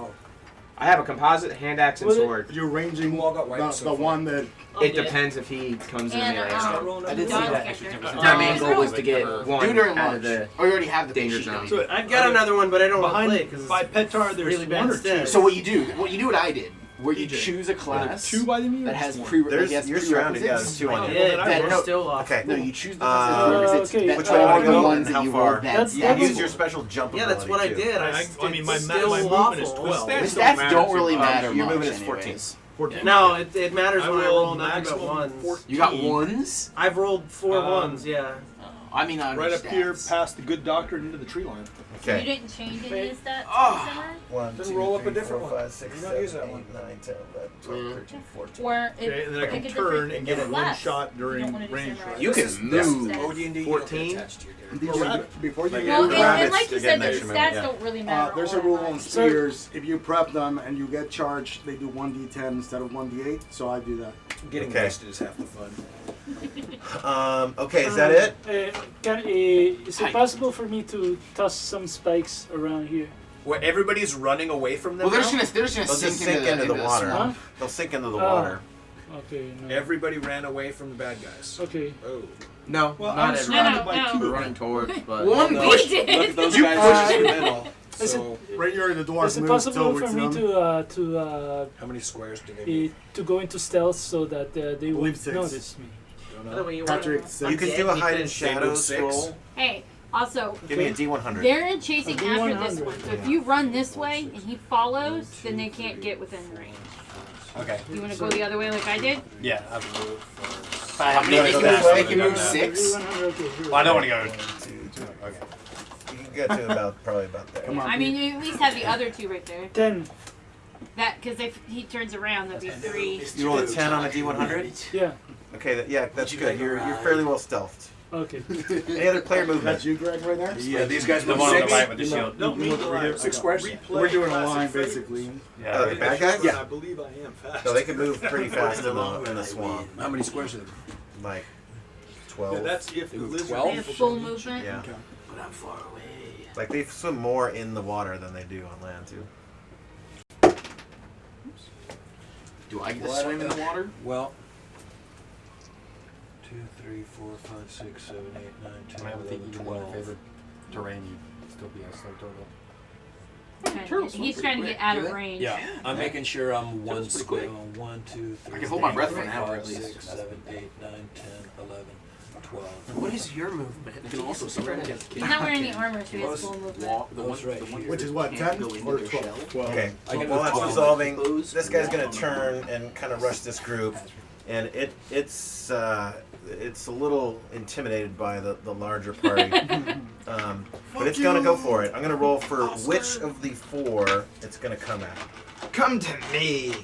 I have a composite, hand axe, and Was it- sword. You're ranging Who all got wiped the so far? one that. It depends if he comes in And melee. I did see John's that extra character. 10%. My main goal was Oh, to get one Do during out lunch. of the. Oh, you already have the danger sheet, zone. don't So you? I've got another one, but I don't behind want to play because by Petar. There's really bad one or two. stats. So what you do what I did where you DJ. choose a class Two by the me or that has just pre. one? Like, has You're surrounded. Yeah, there's two on you. Still off. Okay. No, you choose the class that has prerequisites. Okay. That Which way do you are want to the go ones and that how you far? roll. That's Use your special jump Yeah, that's what I ability, too. did. I mean, my still movement is awful. 12. The stats don't really matter Your much. movement is 14. anyways. 14. No, it matters I when I rolled roll nothing but maximum ones. 14. You got ones? I've rolled 4 ones, yeah. I mean, on Right your up here, stats. past the good doctor and into the tree line. You didn't change any of the stats, Samurai? 1, Then 2, roll up a 3, different 4, one. 5, 6, You don't 7, use that 8, one. 9, 10, 11, 12, 13, 14. Or if Okay, and then I can pick a turn different and get a one class. shot You don't during wanna do range. samurai. You can move. OD&D, you don't get 14? attached to your character. Before you Like, get Well, Yeah. and Rabbits like you to said, get the an stats extra don't really matter. there's a all rule that on much. spears. If you prep them and you get charged, they do 1d10 instead of 1d8. So I do that. Getting Okay. wasted is half the fun. Okay, is that it? Is it possible for me to toss some spikes around here? What, everybody's running away from them Well, they're now? just gonna They'll just sink into the water. swamp. They'll sink into the Oh. water. Okay. No. Everybody ran away from the bad guys. Okay. Oh. No, Well, not I'm everyone. surrounded by two. We're running towards, but We Look did. at those You guys pushed in the it. middle. Is So, Right here in the dwarf Is it moves possible for towards me them. to how many squares do they need? to go into stealth so that they believe won't 6. notice me? Don't By the know. way, you Patrick, wanna- 6. You can do a hide in shadows 6. roll. Hey, also, Give me a D100. they're chasing A after D100. this one. So if you run this way and he follows, then they can't get within range. Okay. You want to go the other way like I did? Yeah. how many they can move 6? Well, I don't want to go. Okay. You can get to about probably about there. Come on, I mean, you at least have the other two right there. 10. That because if he turns around, that'd be 3. You roll a 10 on a D100? Yeah. Okay, yeah, that's good. You're fairly well stealthed. Okay. Any other player movement? That's you, Greg, right there? Yeah, these guys The move one on the 6. right with the shield. Don't mean to lie. 6 squares? We're doing a line, basically. Yeah. Oh, the bad guys? I believe I am fast. No, they can move pretty fast in the swamp. How many squares are there? Like Yeah, 12. that's if the Ooh, lizard 12? They have full movement. Yeah. But I'm far away. Like they swim more in the water than they do on land too. Do I get to swim in the water? Well, 2, 3, 4, 5, 6, 7, 8, 9, 10, I would think 11, even in your 12. favorite terrain, you'd still be a slow turtle. Okay. He's trying to get out of range. Yeah, I'm making sure I'm one Turtle's pretty square. quick. 1, 2, 3. I can hold my breath for 4, an hour 5, at least. 6, 7, 8, 9, 10, 11, 12. What is your movement? You can also spread it. He's not wearing any armor, so he has full movement. Walk the Those one, right the one here. Which is what, can't 10 go into or their 12? shell. Okay. I can While move that's 12. resolving, this guy's gonna turn and kind of rush this group, and it's a little intimidated by the larger party, but it's gonna go for it. I'm gonna roll for which of the 4 it's gonna come at. Come to me.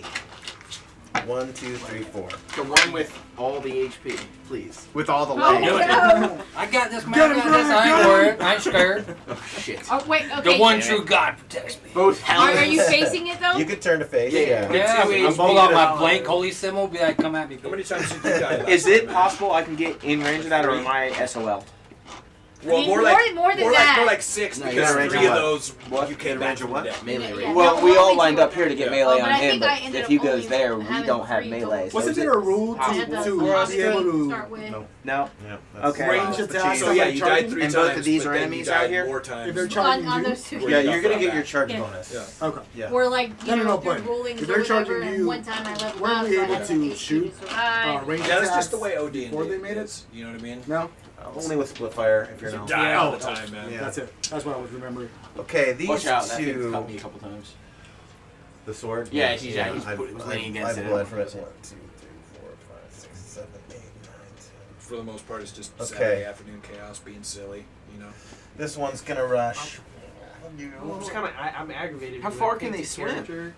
1, 2, 3, 4. The one with all the HP, please. With all the Oh, legs. no. I got this, man. I got this. I ain't worried. I ain't scared. Oh shit. Oh, wait, okay. The one true God protects me. Both Are you facing it though? You could turn to face. Yeah. Yeah. Yeah, I'm pull out my blank holy symbol. Be like, come at me. How many times did you die? Is it possible I can get in range of that, or am I SOL? I mean, more than that. More like 6 No, you're because in range 3 of of what? those What? you came In back range of from what? death. Melee range. Yeah, Well, no, we all only lined two up here to get melee Oh, but on I him, think I but ended if up he goes only there, we having don't have 3 melee. So Wasn't is there it a rule I had to the be able to to start with. No. No? Yeah. Okay. range attack? So yeah, you died 3 And times. both of these but are then enemies you out died here? more times. If they're charging On you? those two. Where Yeah, you you're got gonna that get your back. charge Yeah. bonus. Yeah. Okay. Yeah. Or like, No, you no, know, no, through but rulings if or they're whatever, charging and you, one time I leveled weren't up, we so I able had to some HP shoot, survive. range Yeah, that's attacks just the way OD&D before they made it? is. You know what I mean? No? Only with split fire if you're You no. die Yeah. all the time, man. Yeah. That's it. That's what I was remembering. Okay, these Watch out, that thing two. cut me a couple times. The sword. Yeah, he's I've leaning against it. bled from it. 1, 2, 3, 4, 5, 6, 7, 8, 9, 10. For the most part, it's just Okay. Saturday afternoon chaos, being silly. You know. This one's gonna rush. Well, I'm just kind of I'm aggravated. How because far I can picked they a swim? character,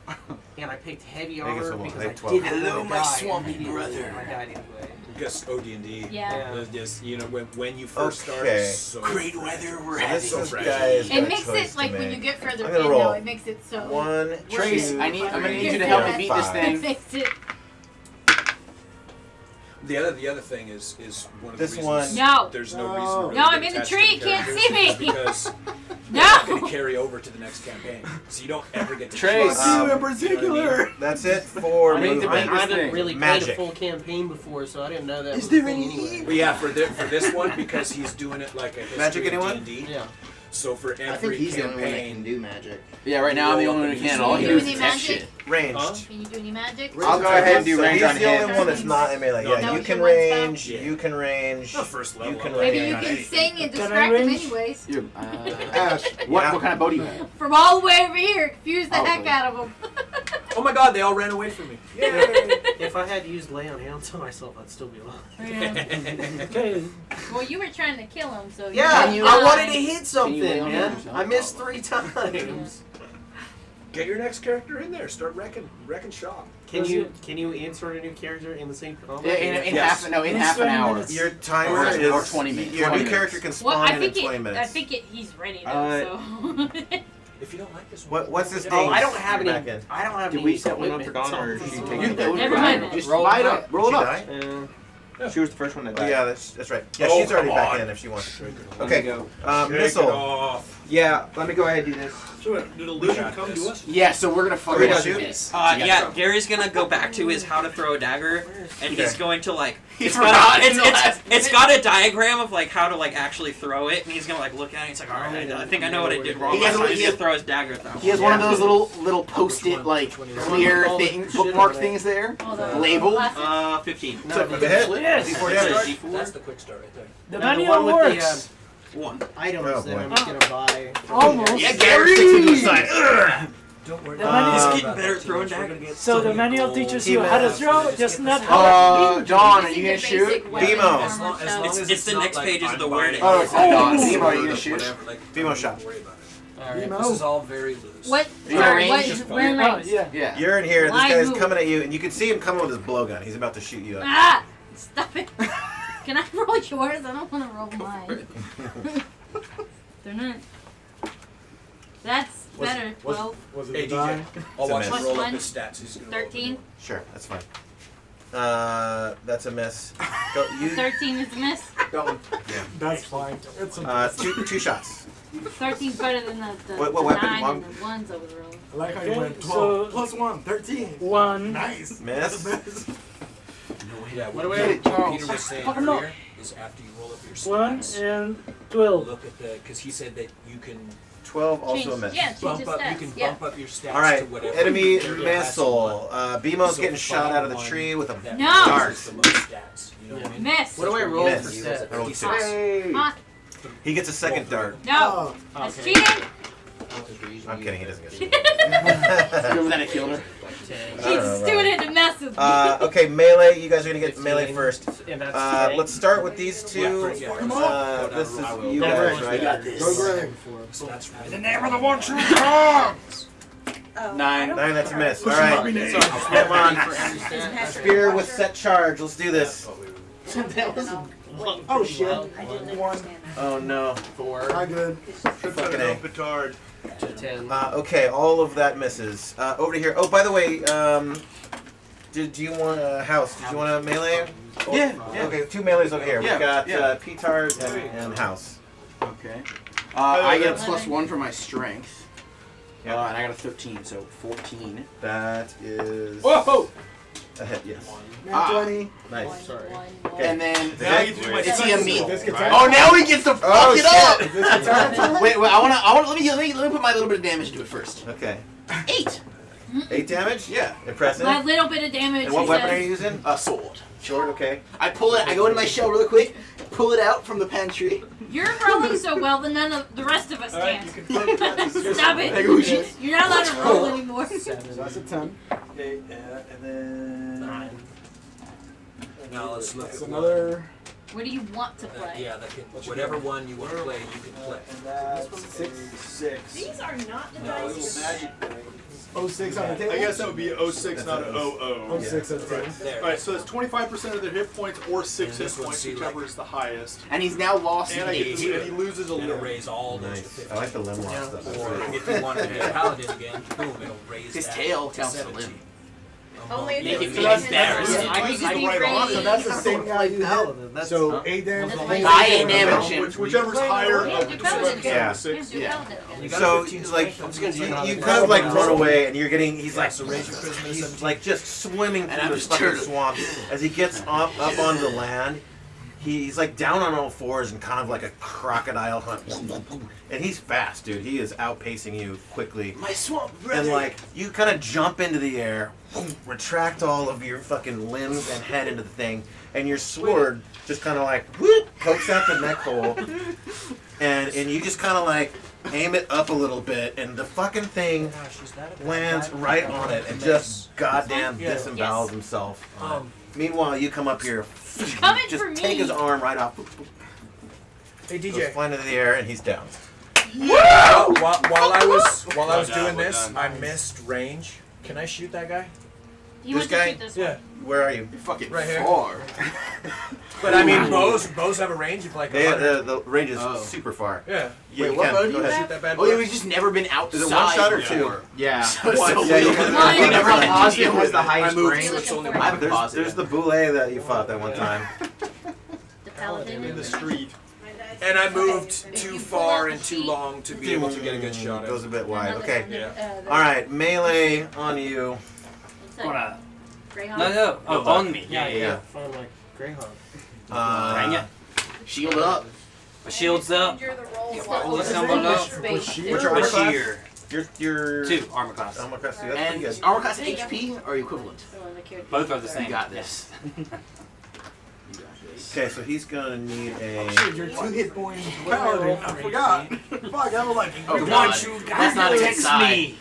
And I picked heavy I think it's armor a because like I 12. didn't Hello, want to my die. swampy And brother. I died anyway. Because OD&D. Yeah. It's just, you know, when you first start, Okay. it's so Great fragile. weather we're So having. this so is fragile. guys. It makes it like when you get further I'm in, gonna roll. though, it makes it so. 1, Trace, 2, I'm gonna need you to three, help me four, beat this five. thing. It makes it. The other thing is one of This the reasons one- No. there's no No. reason to really No, I'm get in the attached to tree, can't characters see me. is because they're not going No. to carry over to the next campaign, so you don't ever get to Trace. choose. You in You know what I particular. mean? That's it for I need to movement. make I this haven't thing. really played Magic. a full campaign before, so I didn't know that Is was there a thing any anyway. But yeah, for this one, because he's doing it like a history Magic, of anyone? D&D, Yeah. So for I think every he's the only one that can campaign, do magic. Yeah, right now I'm the only one who can. All I can do is Any detect magic? shit. Ranged. Can you do any magic? I'll go ahead and do So range he's on the him. only one that's not in melee. No, Yeah, that you was can your one range. spell? You can range. the first level. You can Maybe range you on can anything. sing and Can I distract him range? anyways. You're, Ash. what kind of bow do you have? From all the way over here, confuse the Oh, heck boy. out of him. Oh my God! They all ran away from me. If I had used lay on hands on myself, I'd still be alive. Okay. Well, you were trying to kill him, so Yeah, you I wanted to hit Can you something, lay on man. yourself? I missed 3 times. Get your next character in there. Start wrecking shop. Can you insert a new character in the same combat? Yeah, in Yes. half an hour. minutes. Your timer Or is 20 minutes. Your 20 new character can Well, spawn I in think 20 minutes. he's ready though. So. If you don't like this one, What's this Oh, thing? I don't have any. Back in. I don't have Did any. we set one up for Dawn, or is she taking You it? do. Never mind. Just Roll buy it it up. Roll it She up. die? She was the first one that Oh died. yeah, that's right. Yeah, Oh, she's already come back on. in if she wants. Okay. Okay, Go. missile. off. Yeah, let me go ahead and do this. So did Illusion come to us? Yeah, so we're gonna Are fucking we gonna shoot? this. Yeah, Gary's gonna go back to his how to throw a dagger, and he's Okay. going to like. He It's forgot got, until last it's got a diagram of like how to like actually throw it, and he's gonna like look at it. And he's like, all right, I think I know what I did wrong. He has- So he's he gonna has- throw his dagger at that He has one of those little post-it like clear things, bookmark things there, labeled. 15. So, the hit? Yes. D4 Quick damage. start? That's the quick start right there. The Now, the manual one with the, works. One. Items Oh, that boy. I'm gonna buy. Almost. Yeah, Gary sticks into the side. Don't worry. The manual- He's Uh, getting better at throwing daggers. So the manual teaches you Team how to F. throw, just not how to Dawn, are Using you the gonna shoot? basic weapon Demo. armor As long stuff. as It's the not next like page is I'm the buying wording. Oh, it's not Dawn. Demo, are you gonna shoot? whatever, like, Female shot. Don't worry about it. Alright. This is all very loose. What? You got Sorry, range? what? Where Oh, range? yeah. Yeah. You're in here. This Why guy's move? coming at you, and you can see him coming with his blowgun. He's about to shoot you up. Ah! Stop it. Can I roll yours? I don't want to roll mine. They're not. That's better. 12. Was Hey, it DJ. die? I'll watch It's a him miss. roll up One. his stats. He's gonna roll 13. Sure, that's fine. That's a miss. Go, you, 13 is a miss. That's fine. It's a two shots. 13's better than the What weapon? 9 Mom? and the 1s I was rolling. I like how you Okay, went 12 so- plus 1, 13. 1. Nice. Miss. Yeah, What what do we- Peter was saying Oh, no. earlier is after you roll up your 1 stats, and 12. look at the, because he said that you can 12 also a Change, miss. yeah, change bump his up, stats. you can yeah. bump up your stats All right, to whatever. enemy area has you missile. want. BMO's So getting shot find out of the one tree with a that No. has the most stats. You know what I mean? Miss. What do I roll Miss. for stats? I rolled He 6. says- Ah, He gets a second dart. no. That's Okay. cheating. I'm kidding, he doesn't get shot. Remember that I killed her? She's just doing it to mess with me. Okay, melee. You guys are gonna get melee first. And that's Let's start with these two. This is you guys, right? Go Greg. So that's right. The name of the one true God. 9. 9, that's a miss. All right. Come on. Spear with set charge. Let's do this. that was Oh shit. I didn't One. understand that. Oh no. 4 Not good. Fucking A. Petard. to 10. Okay, all of that misses. Over to here. Oh, by the way, do you want a house? Did you want a melee? Yeah, yeah. Okay, 2 melees over here. Yeah, We've got yeah. Petard and house. Okay. I get a +1 for my strength. Yep. And I got a 13, so 14. That is Whoa! a hit, yes. Nat 20. Nice. One, Okay. And then Now you do my is he a meat? This gets Oh, now he gets to fuck Oh, it up. This gets out. Wait, I wanna let me put my little bit of damage into it first. Okay. 8. 8 damage? Yeah. Impressive. My little bit of damage. And what he weapon says. are you using? A sword. Sword, okay. I pull it. I go into my shell really quick. Pull it out from the pantry. You're rolling so well that none of the rest of us can. Stop I it. go, shit. You're not allowed to roll anymore. So that's a 10. Okay, and then 9. Now let's look That's at another. What do you want to play? Yeah, that can, whatever one you want to play, you can play. And that's 6. These are not the No, dice. it's magic. 06 on the table. I guess that would be 06, not an 00. 06 on the table. There. Alright, so that's 25% of their hit points or 6 And hit this one, points, see, whichever like- is the highest. And he's now lost And, I get 8. to, and he loses a And it'll limb. raise all those to Nice. 50. I like the limb lock stuff. That's Or really if you want to be a paladin again, boom, it'll raise His that tail to counts as a 17. limb. Only if Make it's it me that's- embarrassed. that's- I used to be right great. on. So that's the same guy you hit. So 8 damage. That's on why the you- I table. ain't damage him. Whichever's higher Yeah, of do the paladin. Yeah. 6. Do Yeah. paladin. You got So, 15 like, strength. you kind of like run away, and you're getting, he's like, so raise your charisma to he's 17. like just swimming And through I'm the just fucking turtle. swamp. As he gets up onto the land, he's like down on all fours and kind of like a crocodile hunt. And he's fast, dude. He is outpacing you quickly. My swamp And brother. like you kind of jump into the air, retract all of your fucking limbs and head into the thing, and your sword just kind of like whoop, pokes out the neck hole, and you just kind of like aim it up a little bit, and the fucking thing lands right on it and just goddamn disembowels himself. Meanwhile, you come up here, Coming just for me. take his arm right off. Hey Goes DJ. flying into the air, and he's down. While I was Well doing done, well this, done. I missed range. Can I shoot that guy? You This want to guy? shoot this Yeah. one? Where are you? You're fucking Right here. far. But I mean, bows have a range of like. They, 100. the range is Oh. super far. Yeah. Yeah, Wait, you what can. bow do Go you ahead. have? Shoot that bad Oh, boy. yeah, we've just never been outside. Is it one shot or before. two? Yeah. So Yeah, you can- One. You never One. paused it was the highest I moved, range. so it's only I one. haven't There's, paused there's it. the boulet that you fought that one time. The paladin. In the street. And I moved too far and too long to be able to get a good shot at Goes it. a bit wide. Another Okay. one, Yeah. the- All right, melee on you. what's that? Wanna? Greyhound? No. Oh, on me. Yeah. Yeah. Find like Greyhound. Bring it. Shield up. My shield's up. All this number up. What's your My armor class? sheer. Your 2 armor class. armor class 2. That's And pretty good. armor class and HP are equivalent. Oh, the character. Both are the same. You got this. Okay, so he's gonna need a. Shit, you're 2 hit points. Paladin, I forgot. Fuck, I was like, Oh you god, got you. that's not a good Text sign. me.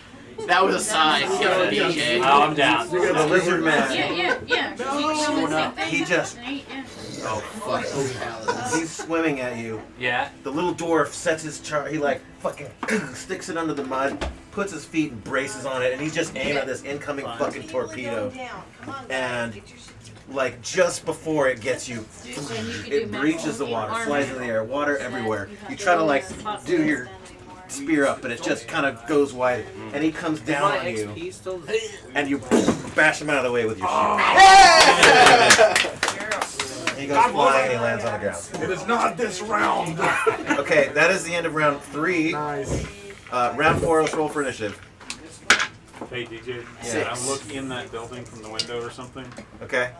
That was a sign. DJ. Oh, I'm down. The lizard man. Yeah. He just. Oh fuck. He's swimming at you. Yeah. The little dwarf sets his he like fucking sticks it under the mud, puts his feet and braces on it, and he's just aiming at this incoming fucking torpedo. And like just before it gets you, it breaches the water, flies in the air, water everywhere. You try to like do your spear up, but it just kind of goes wide, and he comes down on you, and you bash him out of the way with your shield. He goes flying and he lands on the ground. It is not this round. Okay, that is the end of round 3. Nice. Round 4, let's roll for initiative. Hey DJ, Six. I'm looking in that building from the window or something. Okay.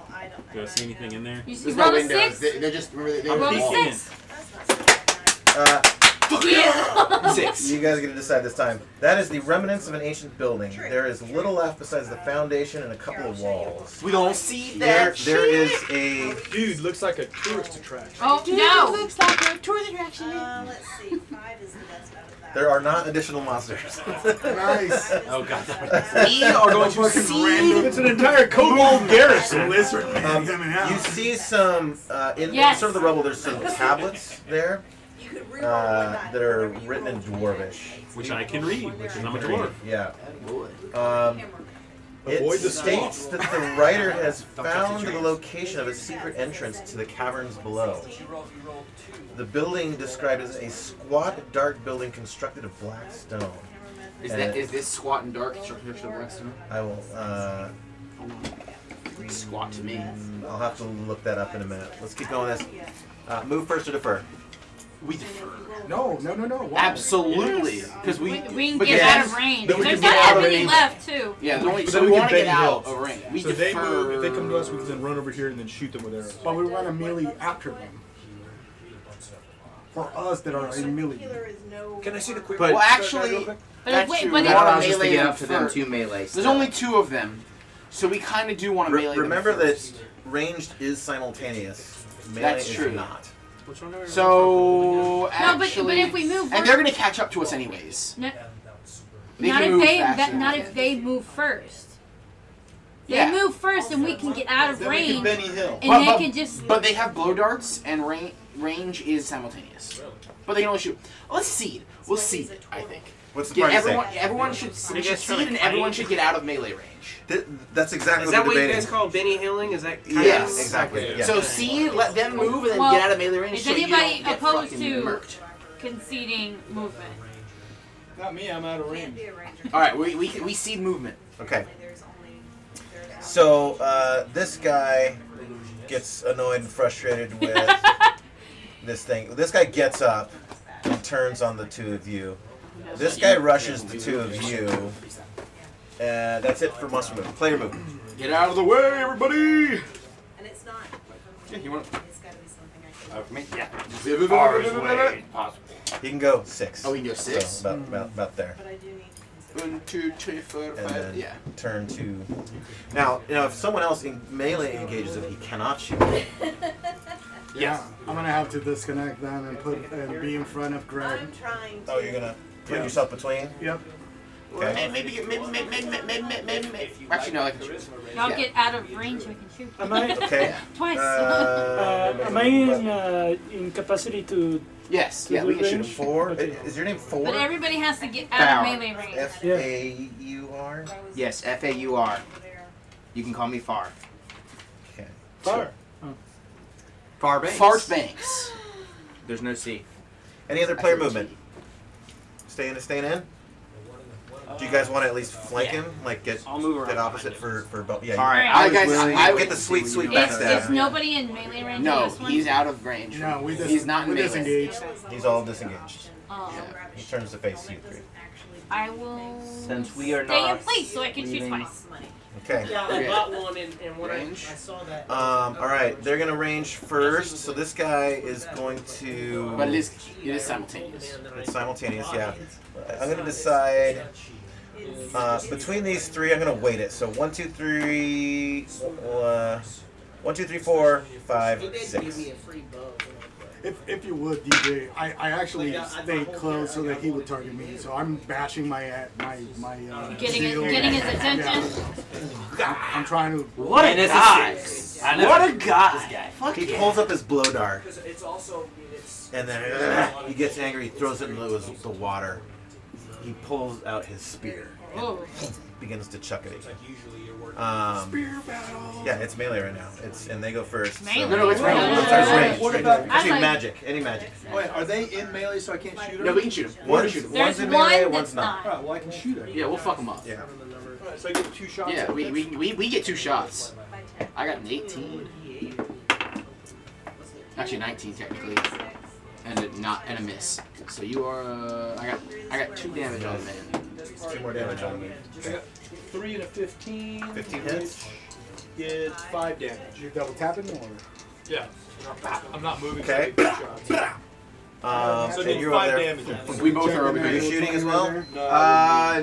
Do I see anything in there? You see There's roll no a windows. 6? They're just remember they're Roll a walls. 6. 6. You guys get to decide this time. That is the remnants of an ancient building. There is little left besides the foundation and a couple of walls. We don't see There that. is a. Dude, looks like a tourist attraction. Oh, no. Looks like a tourist attraction. Let's see. 5 is the best out of that. There are not additional monsters. Nice. Oh god. We are going to see. It's an entire kobold garrison. Lizard man coming out. You see some in Yes. sort of the rubble. There's some tablets there that are written in Dwarvish. Which I can read, which is I'm a dwarf. Yeah. It Avoid the states that the writer has found the location of a secret entrance to the caverns below. The building described as a squat, dark building constructed of black stone. Is this squat and dark structure of Blackstone? I will. Squat to me. I'll have to look that up in a minute. Let's keep going with this. Move first or defer? We defer. No. Why? Absolutely, because we can but get yes. out of range. Then we There's can get not out that of many range. left, too. Yeah, there's only, But so then we we want can to get Benny out Hill. of range. We So defer. they move. If they come to us, we can then run over here and then shoot them with arrows. But we want to melee after them. For us that are in melee. Can I see the quick? Well, real actually, quick? But wait, We but want it, to melee get up to them first. 2 melee. There's only 2 of them, so we kind of do want to melee them Remember first. that ranged is simultaneous. Melee That's is true. not. So but actually, if we move and they're gonna catch up to us anyways. no, They not can if move they faster. not if they move first. They Yeah. move first, and we can get out of Then we can range, Benny Hill. and they can just. But they have blow darts, and range is simultaneous. But they can only shoot. Let's seed. We'll seed it, I think. What's the Get party everyone. say? Everyone should seed, and everyone should get out of melee range. That's exactly Is what that we're what you debating. guys call Benny Hilling? Is that kind Yes. of Exactly. Yeah. So seed, let them move, and then Well, get out of melee range. is so you anybody don't get opposed fucking to murked. conceding movement? Not me. I'm out of range. All right, we seed movement. Okay. So this guy gets annoyed and frustrated with this thing. This guy gets up and turns on the 2 of you. This guy rushes the 2 of you. That's it for monster movement. Player movement. Get out of the way, everybody! And it's not. Yeah, you want? It's gotta be something I can. For me, yeah. Far away possible. He can go 6. Oh, he can go 6? So about there. But I do need. 1, 2, 3, 4, And 5. then Yeah. turn to. Now, if someone else in melee engages him, he cannot shoot. Yeah, I'm gonna have to disconnect then and be in front of Greg. I'm trying to. Oh, you're gonna put yourself between? Yep. Okay. Maybe. Actually, no. Y'all get out of range so we can shoot. Am I? Okay. Twice. Am I in capacity to? Yes. to Yeah, do we can shoot him. range? 4? Okay. Is your name 4? But everybody has to get out Power. of melee range. F-A-U-R? Yes, F-A-U-R. You can call me Far. Okay. Far. Far Banks. Fart Banks. There's no C. Any other player movement? Staying in? Do you guys want to at least flank him? Like get opposite for both? Yeah. Alright, I get the sweet Is backstab. nobody in melee range? No, in this one? he's out of range. No, he's not in melee. disengaged. He's all disengaged. Oh. He turns to face you 3. I will Since we are stay in not place so I can shoot leaving- twice. Okay. Yeah, I got one, and when I saw that. All right, they're gonna range first. So this guy is going to. But it is simultaneous. It's simultaneous, yeah. I'm gonna decide between these 3. I'm gonna weight it. So 1, 2, 3, 1, 2, 3, 4, 5, 6. If you would, DJ, I actually stayed close so that he would target me. So I'm bashing my shield. Getting his attention. I'm trying to. What a guy! What a guy! He pulls up his blow dart, and then he gets angry. He throws it into the water. He pulls out his spear. Oh. Begins to chuck it. Spear battle. Yeah, it's melee right now. And they go first. Melee? No, it's range. Range. What about- Actually, I like- magic. Any magic. Wait, are they in melee so I can't shoot them? No, we can shoot him. One's There's in one melee, that's one's not. Alright, well I can shoot them. Yeah, we'll fuck him up. Yeah. Alright, so I get 2 shots. Yeah, at this? we get 2 shots. I got an 18. Actually 19 technically. And a miss. So you are I got 2 damage on the man. 2 more damage on me. I got 3 and a 15. 15 hits. Gets 5 damage. You're double tapping or? Yeah. I'm not moving. Okay. So I get 2 shots. And So I did you're 5 over there. damage. We both are over Are you here. shooting as well?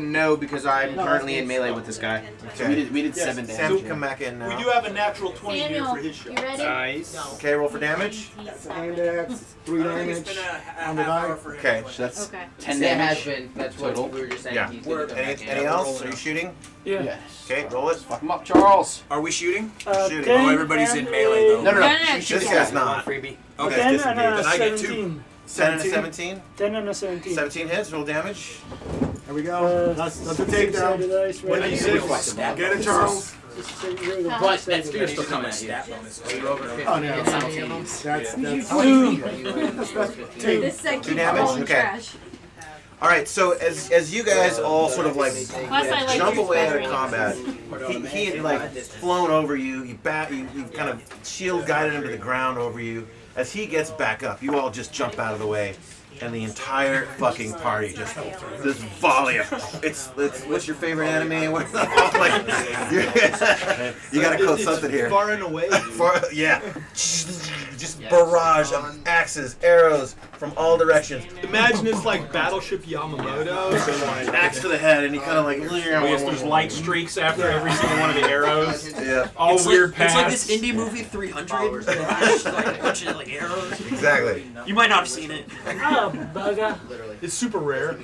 No, because I'm currently in melee with this guy. So we did 7 Sam, damage. come back in now. We do have a natural 20 here Samuel, for his shot. you ready? Nice. Okay, roll for damage. Hand axe, 3 damage on the die. Okay. So that's Okay. 10 Sam has damage. been. That's Total. what we were just saying. Yeah. He's gonna come back in. Any else? Are you shooting? Yeah. Yes. Okay, roll it. Fuck him up, Charles. Are we shooting? Shooting. 10 Oh, everybody's in and melee, though. No, no, no. No, no, Shoot This the guy's guy. not. Freebie. Okay. 10 and Disengaged. a Then I get 17. 10 and a 17. 10 and a 17. 17 hits, roll damage. There we go. That's the takedown. What do you say? Get it, Charles. But that spear's still coming at you. Oh, no. It's simultaneous. That's Two. This set Two keeps damage? falling Okay. trash. All right, so as you guys all sort of like Plus, I like jump your away out of spattering. combat, he had like flown over you. You kind of shield guided him to the ground over you. As he gets back up, you all just jump out of the way, and the entire fucking party just this volley of it's what's your favorite anime? What, like, you gotta quote something here. Far and away. Yeah, just barrage of axes, arrows from all directions. Imagine it's like Battleship Yamamoto. So like Axe to the head, and you kind of like. there's light streaks after every single one of the arrows. Yeah. All It's weird like, paths. It's like this indie movie 300. Like a bunch of like arrows. Exactly. You might not have seen it. Ah, bugger. It's super rare.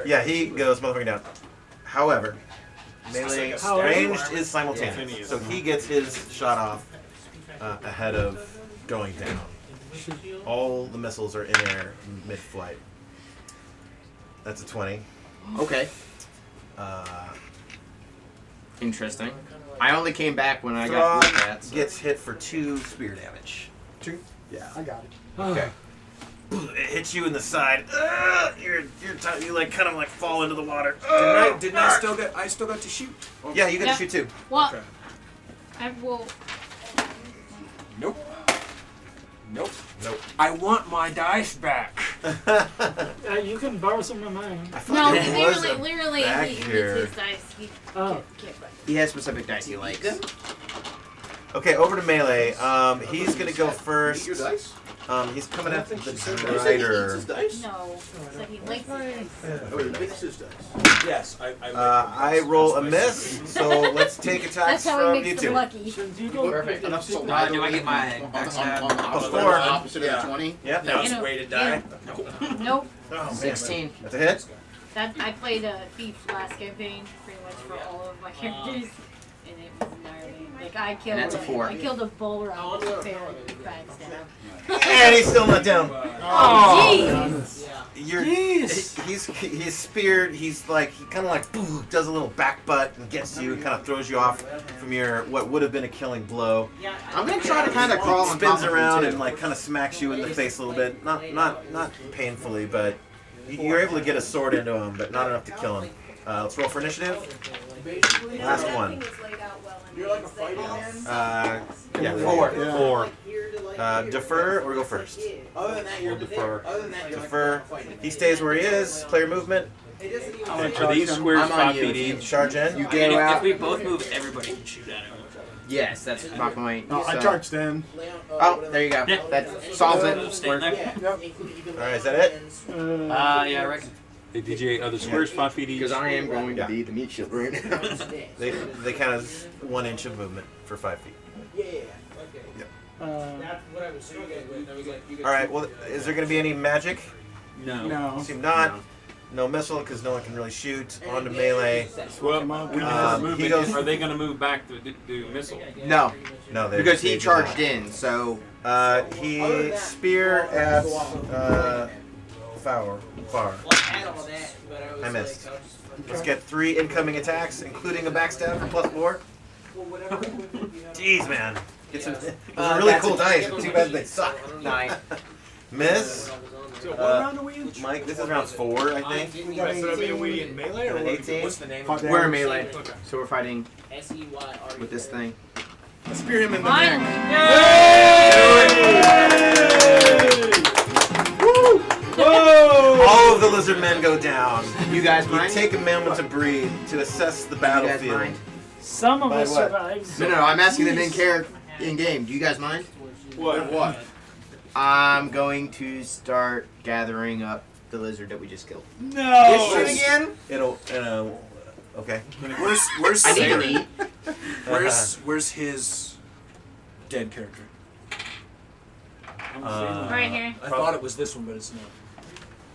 Yeah, he goes motherfucking down. However, melee ranged is simultaneous, so he gets his shot off ahead of going down. All the missiles are in air mid-flight. That's a 20. Okay. Interesting. I only came back when I got Frog looked at. So. gets hit for 2 spear damage. 2? Yeah. I got it. Okay. It hits you in the side. You like kind of like fall into the water. Didn't I still get? I still got to shoot. Yeah, you get Yeah. to shoot too. Well, Okay. I will. Nope. Nope. Nope. I want my dice back. You can borrow some of mine. No, there was a literally, back he needs here. his dice. He Oh. can't find He has specific dice he likes. Okay, over to melee. He's gonna go first. Eat your dice? He's coming at the You said he eats Drider. his dice? No, so he likes his dice. Oh, he likes his dice. Yes, I roll a miss, so let's take attacks That's how from he you makes them two. lucky. Perfect. Do I get my backstab? On the opposite of the 20? Yep. That was weighted die. Nope. Oh, 16. That's a hit. That I played a thief last campaign, pretty much for all of my characters, and it was gnarly. Like I killed. And that's a 4. I killed a bowler out with a fair backstab. And he's still not down. Oh, He's speared. He's like he kind of like does a little back butt and gets you, and kind of throws you off from your what would have been a killing blow. I'm gonna try to kind of crawl on top Spins of him, around too. and like kind of smacks you in the face a little bit. Not painfully, but you're able to get a sword into him, but not enough to kill him. Let's roll for initiative. Last one. You're like a fighting man. Yeah, 4. Yeah. 4. Defer or go first? Other than that, you're defer. Other than that, you're Defer. He stays where he is. Player movement. Are these squares 5 feet each? Charge in. You I go mean, if out. we both move, everybody can shoot at him. Yes, that's my point. No, I So- charged in. Oh, there you go. That solves it. Stay there. Yep. Alright, is that it? Yeah, I reckon. Hey, DJ, are the squares 5 feet each? Because I am going to be the meat shield right now. They count as 1 inch of movement for 5 feet. Yeah. Okay. That's what I was struggling with. Now we got you. Alright, well, is there going to be any magic? No. No. Seem not. No missile because no one can really shoot. On to melee. Well, he goes. Are they going to move back to do missile? No, No, they because he charged in, so he spear at far. I missed. Let's get 3 incoming attacks, including a backstab for +4. Jeez, man. Those are really cool dice. Too bad they suck. 9. Miss. So what round are we in? Mike, this is round 4, I think. So I mean, are we in melee or An 18. what's the name? We're in melee, Okay. so we're fighting SEYR. with this thing. Spear him in the Finally. Woo! All of the lizard men go down. You guys You mind? take a moment to breathe to assess the You guys battlefield. mind? Some of By us what? survived. No, I'm asking them in game. Do you guys mind? What? I'm going to start gathering up the lizard that we just killed. No. This shit again? Okay. Where's I need to Sarah? eat. Where's his dead character? Right here. I thought it was this one, but it's not.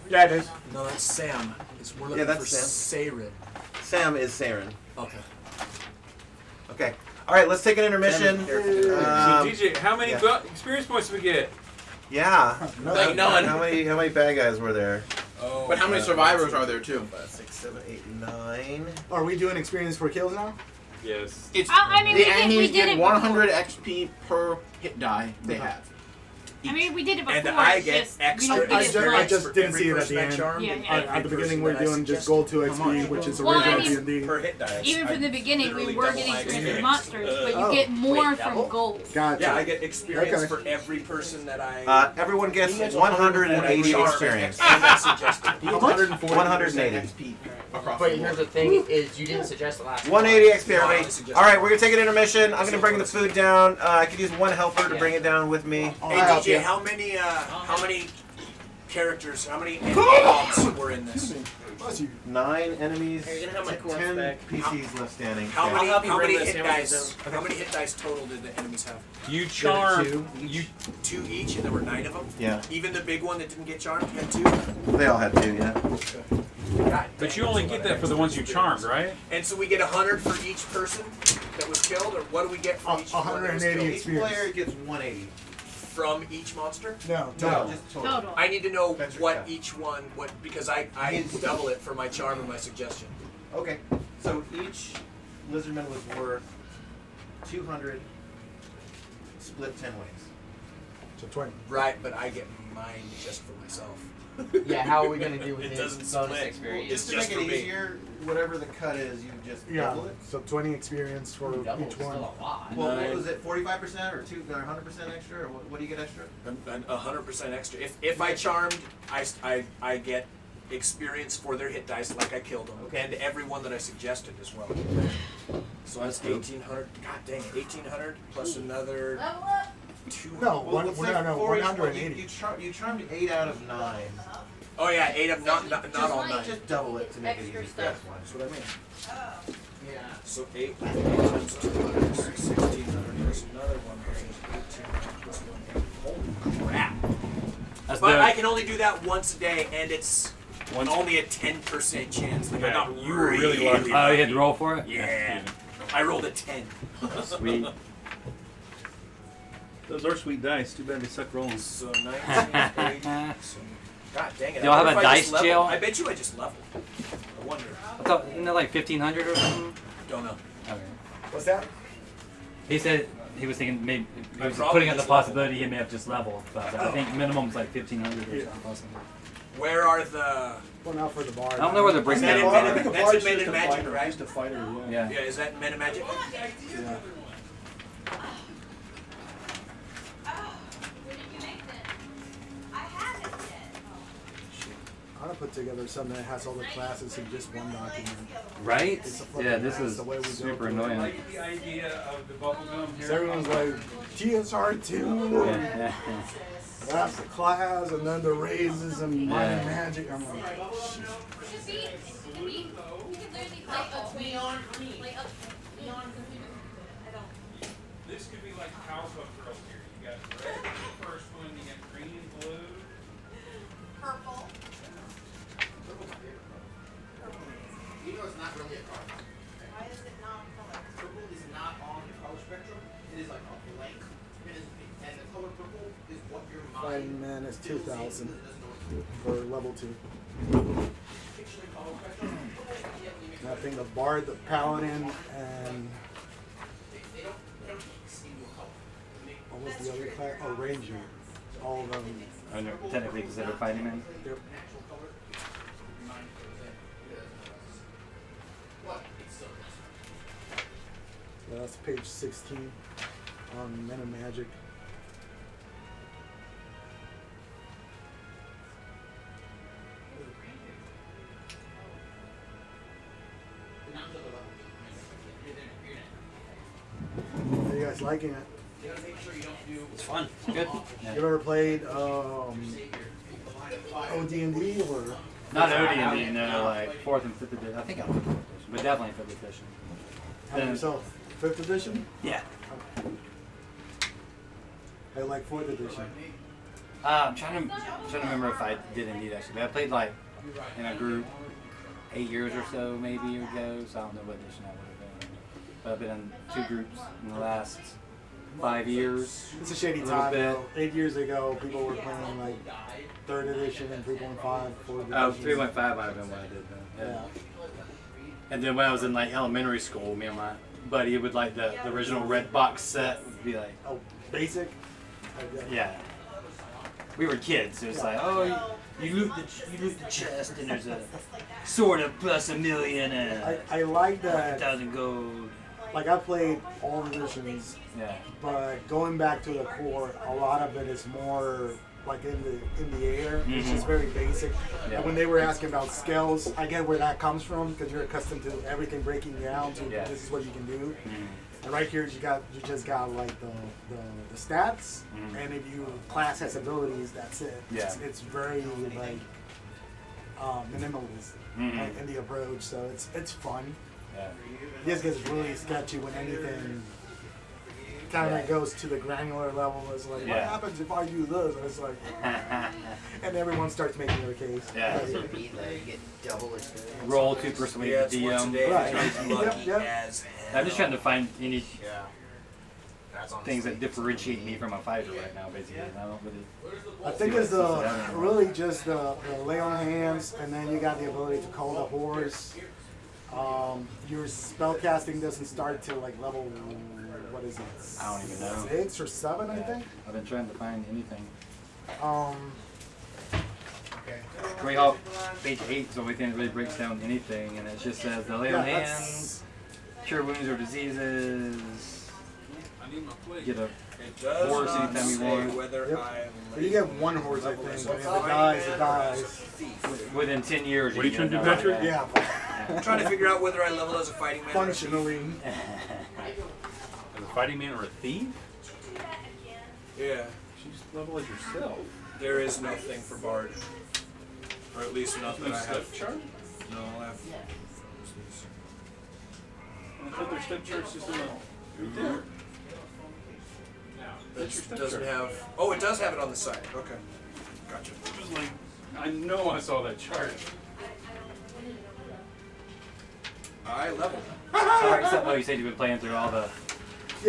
Yeah, it is. No, that's Sam. We're looking Yeah, that's for Sam. Saren. Sam is Saren. Okay. Okay. All right, let's take an intermission. So, DJ, how many experience points do we get? Yeah. Like none. How many bad guys were there? Oh. But how many survivors are there too? 5, 6, 7, 8, 9. Are we doing experience for kills now? Yes. It's I mean, the we enemies did get it 100 XP per hit die they have. I mean, we did it before. And I it's get just, extra we don't I get just, it I much. just didn't see it at the end. At the beginning, we're doing just gold 2 XP, which is Well, I original mean, D&D. Per hit dice. Even from the beginning, we were getting experience with monsters, but you Oh. get more from gold. Gotcha. Yeah, I get experience Okay. for every person that I. Everyone gets 180 experience. And I suggested. How much? 180. XP across. But here's the thing: is you didn't suggest the last. 180 XP, everybody. All right, we're gonna take an intermission. I'm gonna bring the food down. I could use one helper to bring it down with me. Hey DJ, how many characters? How many mobs were in this? 9 enemies. You're gonna have my corn 10 back. PCs left standing. How Okay. many? I'll help you How many bring hit those dice? sandwiches How many hit dice total did the enemies have? You charm. Two. 2 each, and there were 9 of them. Yeah. Even the big one that didn't get charmed had 2. They all had 2, yeah. God, But you only get that for the ones you charmed, right? and so we get 100 for each person that was killed, or what do we get from each one that was 180 killed? Each player gets 180. From each monster? No, No, just total. Total. I need to know That's your what cut. each one, because I double it for my charm and my suggestion. Okay, so each lizardman was worth 200 split 10 ways. So 20. Right, but I get mine just for myself. Yeah, how are we gonna do with It his doesn't bonus split. experience? It's To just make for it me. easier, whatever the cut is, you just Yeah, double it. so 20 experience for each one. Well, what was it, 45% or 100% extra, or what do you get extra? 100% extra. If I charmed, I get experience for their hit dice, like I killed them, and everyone that I suggested as well. So that's 1,800. God dang it, 1,800 plus another. Level up. 200. No, Well, let's say no, for each one, 180. you charmed 8 out of 9. Oh yeah, 8 of not all 9. Just double it to make it easy. That's what I mean. Yeah. So 8 times 200 is 1,600 plus another one plus 1,800 plus 1. Holy crap! But I can only do that once a day, and it's only a 10% chance. Like I got You were really lucky. Oh, you had to roll for it? Yeah. I rolled a 10. Sweet. Those are sweet dice. Too bad they suck rolling. So 1980. So, God dang it. Y'all have a dice jail? I bet you I just leveled. I wonder. I thought, isn't that like 1,500 or something? Don't know. Okay. What's that? He said he was thinking maybe he was probably putting out the just possibility he may have just leveled, but I think minimum's like 1,500 or something. Possibly. Where are the? Well, not for the bar. I don't know where the breakdown is. That's in Men in Magic, right? Just a fighter as well. Yeah. Yeah, is that in Men in Magic? Yeah. I'm gonna put together something that has all the classes in just one document. Right? It's a fucking Yeah, this mess, is the way we go super through it. annoying. I like the idea of the bubblegum here. So everyone's like, TSR2, Yeah. that's the class, and then the raises and mind Yeah. magic. I'm like, shit. Should be. You can literally play up Neon play up neon computer. I don't. This could be like Powerpuff Girls here. You got red for the first one, you got green and blue. Purple. You know it's not really a card. Why is it not color? Purple is not on the color spectrum. It is like a blank. It is, and the color purple is what your mind. Fighting man is 2,000 for level 2. And I think the bard, the paladin, and what was the other class? Oh, ranger. All of them. Oh, no, technically considered fighting men. Yep. Yeah, that's page 16 on Men in Magic. Are you guys liking it? It's fun. It's good. Yeah. You ever played OD&D or? Not OD&D, no, like 4th and 5th edition. I think I'm 5th edition, but definitely 5th edition. How about yourself? 5th edition? Yeah. I like 4th edition. I'm trying to remember if I did indeed actually, but I played like in a group 8 years or so maybe ago, so I don't know what edition I would have been. But I've been in 2 groups in the last 5 years. It's a shady time. Though. 8 years ago, people were playing like 3rd edition and 3.5, 4th edition. Oh, 3.5 might have been what I did then. Yeah. And then when I was in like elementary school, me and my buddy would like the original red box set would be like, oh, basic. Yeah. We were kids, so it's like, oh, you loot the chest and there's a sword of plus $1 million and I like that. 1,000 gold. Like I played all editions. Yeah. But going back to the core, a lot of it is more like in the air. It's just very basic. Yeah. And when they were asking about skills, I get where that comes from because you're accustomed to everything breaking down to this is what you can do. And right here, you just got like the stats, and if you class has abilities, that's it. Yeah. It's very like minimalist in the approach, so it's fun. Yeah. It just gets really sketchy when anything kind of goes to the granular level. It's like, what happens if I do this? And it's like, and everyone starts making their case. Yeah. Right. You get double experience. Roll to persuade the DM. Right. I'm just trying to find any That's things that differentiate me from a fighter right now, basically. And I don't really. I think it's really just the lay on hands, and then you got the ability to call the horse. Your spell casting doesn't start till like level, what is it? I don't even know. 6 or 7, I think. I've been trying to find anything. Okay. Page 8 is the only thing that really breaks down anything, and it just says the lay on hands, cure wounds or diseases, get a It does Horse not anytime you say want. whether Yep. I am But you get one horse, I think. And if it dies, it dies. Within 10 years, What are you trying to do, know, Patrick? Yeah. I'm trying to figure out whether I level as a fighting man. Functionally. As a fighting man or a thief? Yeah. She's level as yourself. There is no thing for Bard. Or at least not that I have. Step chart? No, I have. I thought their step chart's just in the. Right there. That's your It step doesn't chart. have. Oh, it does have it on the side. Okay. Gotcha. It was like, I know I saw that chart. I level. Sorry, oh, you said you've been playing through all the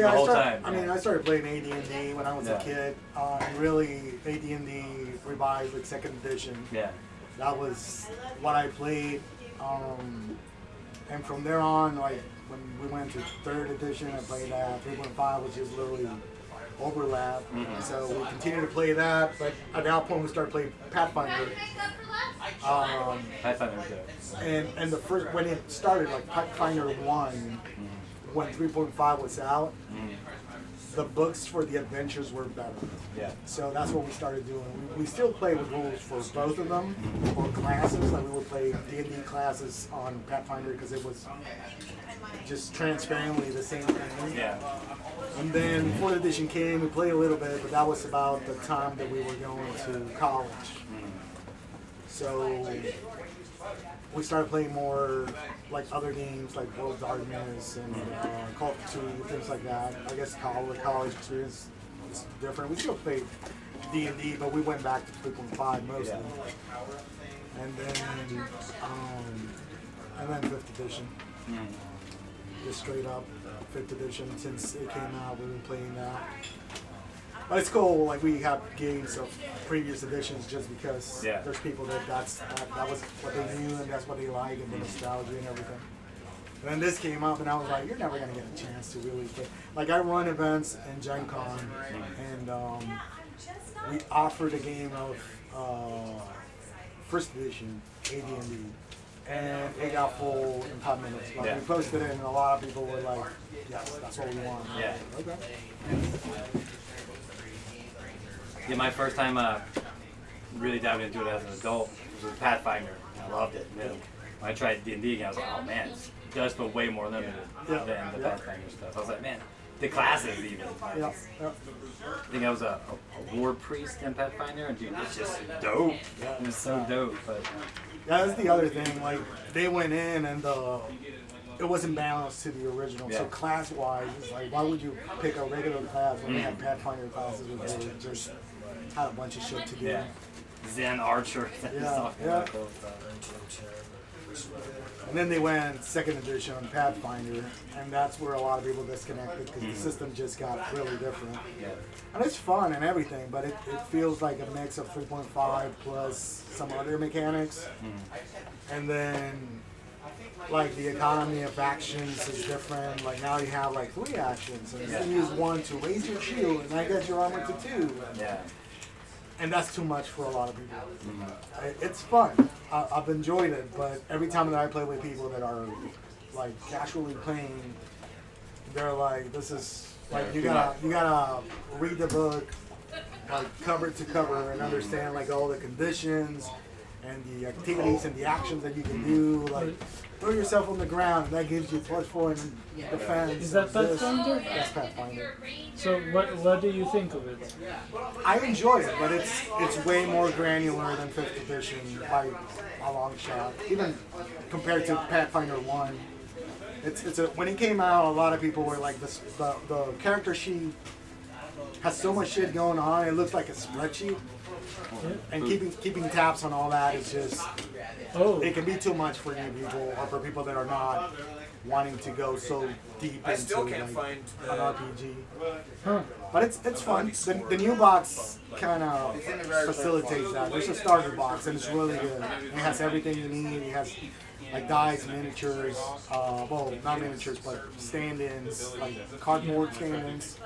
whole time. I mean, I started playing AD&D when I was a kid. And really, AD&D revised like 2nd edition. Yeah. That was what I played. And from there on, like when we went to 3rd edition, I played that. 3.5 was just literally overlap. So we continued to play that. But at that point, we started playing Pathfinder. Pathfinder was good. And the first when it started, like Pathfinder 1, when 3.5 was out, the books for the adventures were better. Yeah. So that's what we started doing. We still play with rules for both of them, or classes. Like we would play D&D classes on Pathfinder because it was just transparently the same thing. Yeah. And then 4th edition came, we played a little bit, but that was about the time that we were going to college. So we started playing more like other games like World of Darkness and Call of Cthulhu, things like that. I guess college experience is different. We still played D&D, but we went back to 3.5 mostly. Yeah. And then 5th edition. Just straight up 5th edition. Since it came out, we've been playing that. But it's cool, like we have games of previous editions just because there's people that that was what they knew and that's what they like and the nostalgia and everything. And then this came up and I was like, you're never gonna get a chance to really play. Like I run events in Gen Con and we offered a game of 1st edition AD&D and it got full in 5 minutes. Like we posted it and a lot of people were like, yes, that's what we want. Yeah. Okay. Yeah, my first time really diving into it as an adult was with Pathfinder. I loved it. When I tried D&D again, I was like, oh man, it does feel way more limited than the Pathfinder stuff. I was like, man, the classes even. I think I was a war priest in Pathfinder, and dude, it's just dope. It was so dope. But yeah, that's the other thing. Like they went in and it wasn't balanced to the original. So class-wise, it's like, why would you pick a regular class when they had Pathfinder classes which were just had a bunch of shit to do? Yeah. Zen Archer. Yeah. And then they went 2nd edition on Pathfinder, and that's where a lot of people disconnected because the system just got really different. Yeah. And it's fun and everything, but it feels like a mix of 3.5 plus some other mechanics. And then like the economy of actions is different. Like now you have like 3 actions, and you use 1 to raise your shield, and that gets your armor to 2. And that's too much for a lot of people. It's fun. I've enjoyed it, but every time that I play with people that are like casually playing, they're like, "This is like you gotta read the book like cover to cover and understand like all the conditions and the activities and the actions that you can do. Like throw yourself on the ground, and that gives you +4 in defense. Is that Pathfinder? That's Pathfinder. So what do you think of it? I enjoy it, but it's way more granular than 5th edition by a long shot. Even compared to Pathfinder 1. When it came out, a lot of people were like, the character sheet has so much shit going on, it looks like a spreadsheet. And keeping tabs on all that is just, it can be too much for new people or for people that are not wanting to go so deep I still into can't find an RPG. But it's fun. The new box kind of facilitates that. There's a starter box and it's really good. It has everything you need. It has like dice, miniatures, well, not miniatures, but stand-ins, like cardboard stand-ins,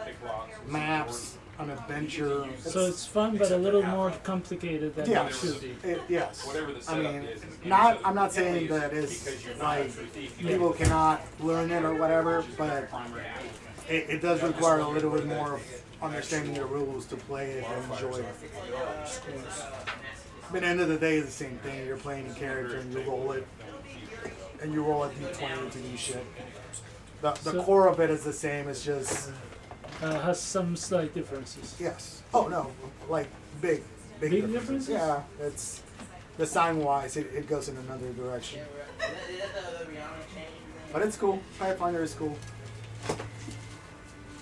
maps, an adventure. So it's fun, but a little more complicated than it should be. Yes. I mean, I'm not saying that it's like people cannot learn it or whatever, but it does require a little bit more of understanding the rules to play it and enjoy it. But at the end of the day, it's the same thing. You're playing a character and you roll it, and you roll a d20 to do shit. The core of it is the same. It's just has some slight differences. yes. Oh no, like big differences. Yeah, it's design wise, it goes in another direction. But it's cool. Pathfinder is cool.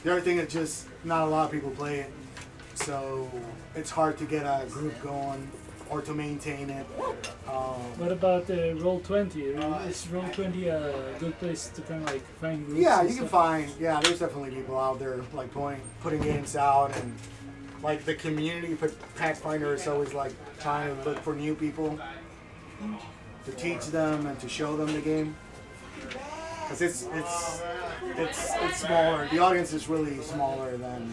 The other thing is just not a lot of people play it, so it's hard to get a group going or to maintain it. What about Roll20? Is Roll20 a good place to kind of like find groups? Yeah, and you can stuff? find. Yeah, there's definitely people out there like putting games out, and like the community for Pathfinder is always like trying to look for new people to teach them and to show them the game. Because it's smaller. The audience is really smaller than.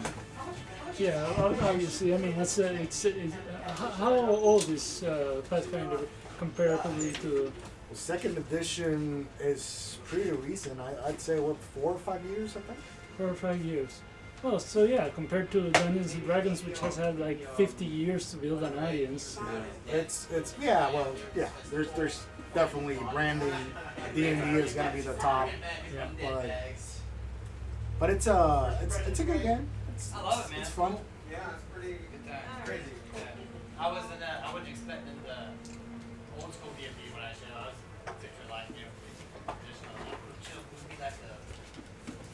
Yeah, obviously. I mean, how old is Pathfinder comparatively to? The second edition is pretty recent. I'd say 4 or 5 years, I think. 4 or 5 years. Oh, so yeah, compared to Dungeons and Dragons, which has had like 50 years to build an audience. Yeah. There's definitely branding. D&D is gonna be the top. Yeah. But it's a good game. I love it, man. It's fun. Yeah, it's pretty good time. Crazy good time. I wasn't expecting the old school D&D when I showed. I was picturing like, traditional, chill, be like a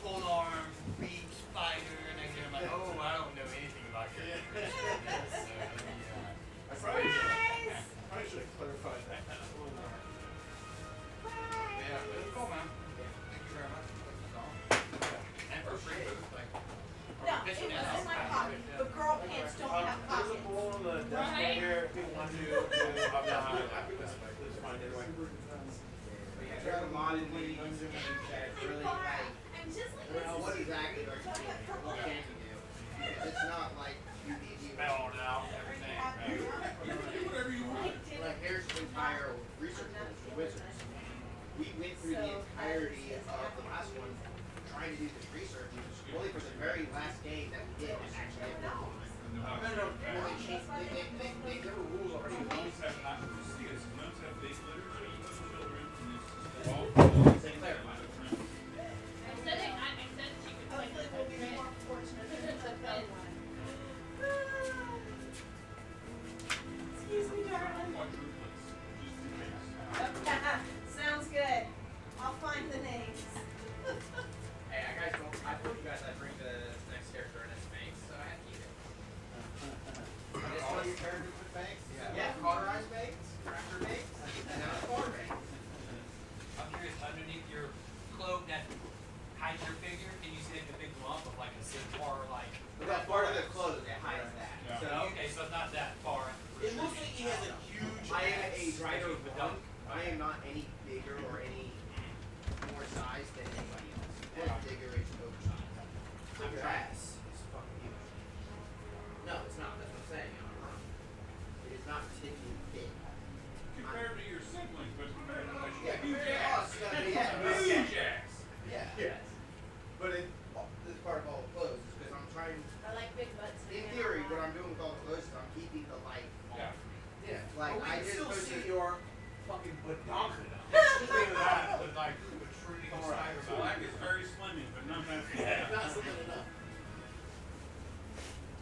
full arm, reach, fighter, and next thing I'm like, oh, I don't know anything about your I probably should have clarified that a little more. Yeah, but it's cool, man. Thank you very much. And for free, like. No, it was in my pocket, but girl pants don't have pockets. There's a bowl on the desk right here. If people want to do There's a lot of these that really like. What exactly are you doing? What can you do? It's not like you need to spell it out everything. You can do whatever you want. Like here's the entire research for wizards. We went through the entirety of the last one trying to do this research. Only for the very last game that we did was actually no. Well, they changed. There were rules already. Excuse me, darling. Sounds good. I'll find the names. Hey, I told you guys I'd bring the next character in as Banks, so I had to keep it. All your characters with Banks? Yeah, cauterized Banks, raptor Banks, and now it's Quarter Banks. I'm curious, underneath your cloak that hides your figure, can you see like a big lump of like a centaur, like? That part of the clothes that hides that. Yeah. So, okay, so it's not that far. It looks like he has a huge Strider of dunk. I am not any bigger or any more size than anybody else. That bigger is oversized. I'm trash. It's fucking huge. No, it's not. That's what I'm saying. It is not particularly big. Compared to your siblings, but compared to us, Yeah, huge compared to us, ass. it's gonna be Huge ass. Yeah. But this is part of all the clothes is because I'm trying. I like big butts. In theory, what I'm doing with all the clothes is I'm keeping the light off. Yeah. Like But we I can just still supposed see to. your fucking badonka. Speaking of that, with like protruding sides, black is very slimming, but not that slim. Not slimming enough.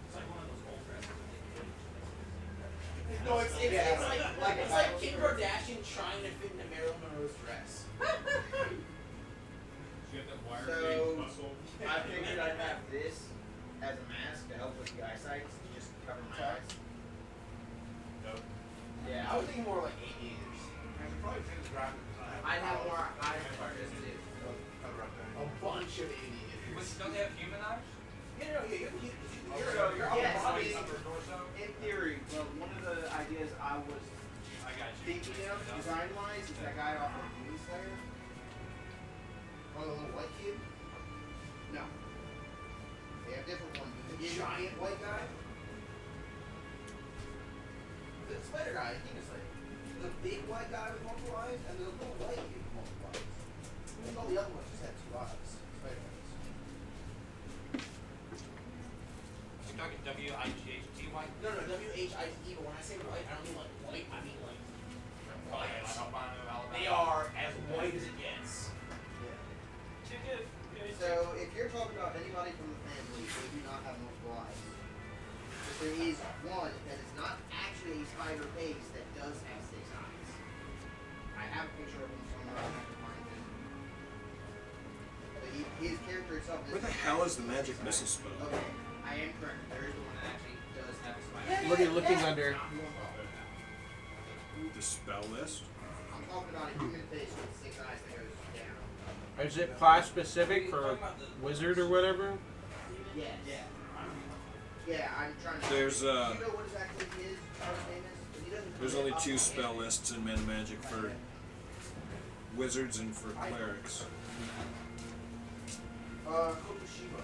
It's like one of those old dresses. No, it's like Kim Kardashian trying to fit into Marilyn Monroe's dress. So I figured I'd have this as a mask to help with the eyesight to just cover my eyes. Yeah, I was thinking more like aviators. I'd have more eyes for this too. A bunch of aviators. Don't they have human eyes? Yeah, you're Yes, I mean, upper torso. in theory, but one of the ideas I was thinking of, design-wise, is that guy off of Moon Slayer. Oh, the little white kid? No. They have different ones. The giant white guy? The spider guy, Demon Slayer. The big white guy with multiple eyes, and the little white kid with multiple eyes. I think all the other ones just had 2 eyes. Spider eyes. talking W-I-G-H-T-Y? No, W-H-I-T, but when I say white, I don't mean like white, I mean like they are as white as it gets. So if you're talking about anybody from the family, they do not have multiple eyes. But there is one that is not actually a spider base that does have 6 eyes. I have a picture of him somewhere. I have to find him. But his character itself is... Where the hell is the magic missile spell? Okay, I am correct. There is the one that actually does have a spider. What are you looking under? The spell list? I'm talking about a human face with 6 eyes that goes down. Is it class specific for wizard or whatever? Yes. Yeah, I'm trying to... There's, Do you know what exactly his first name is? He doesn't There's only 2 spell lists in Men Magic for wizards and for clerics. Kokushiba.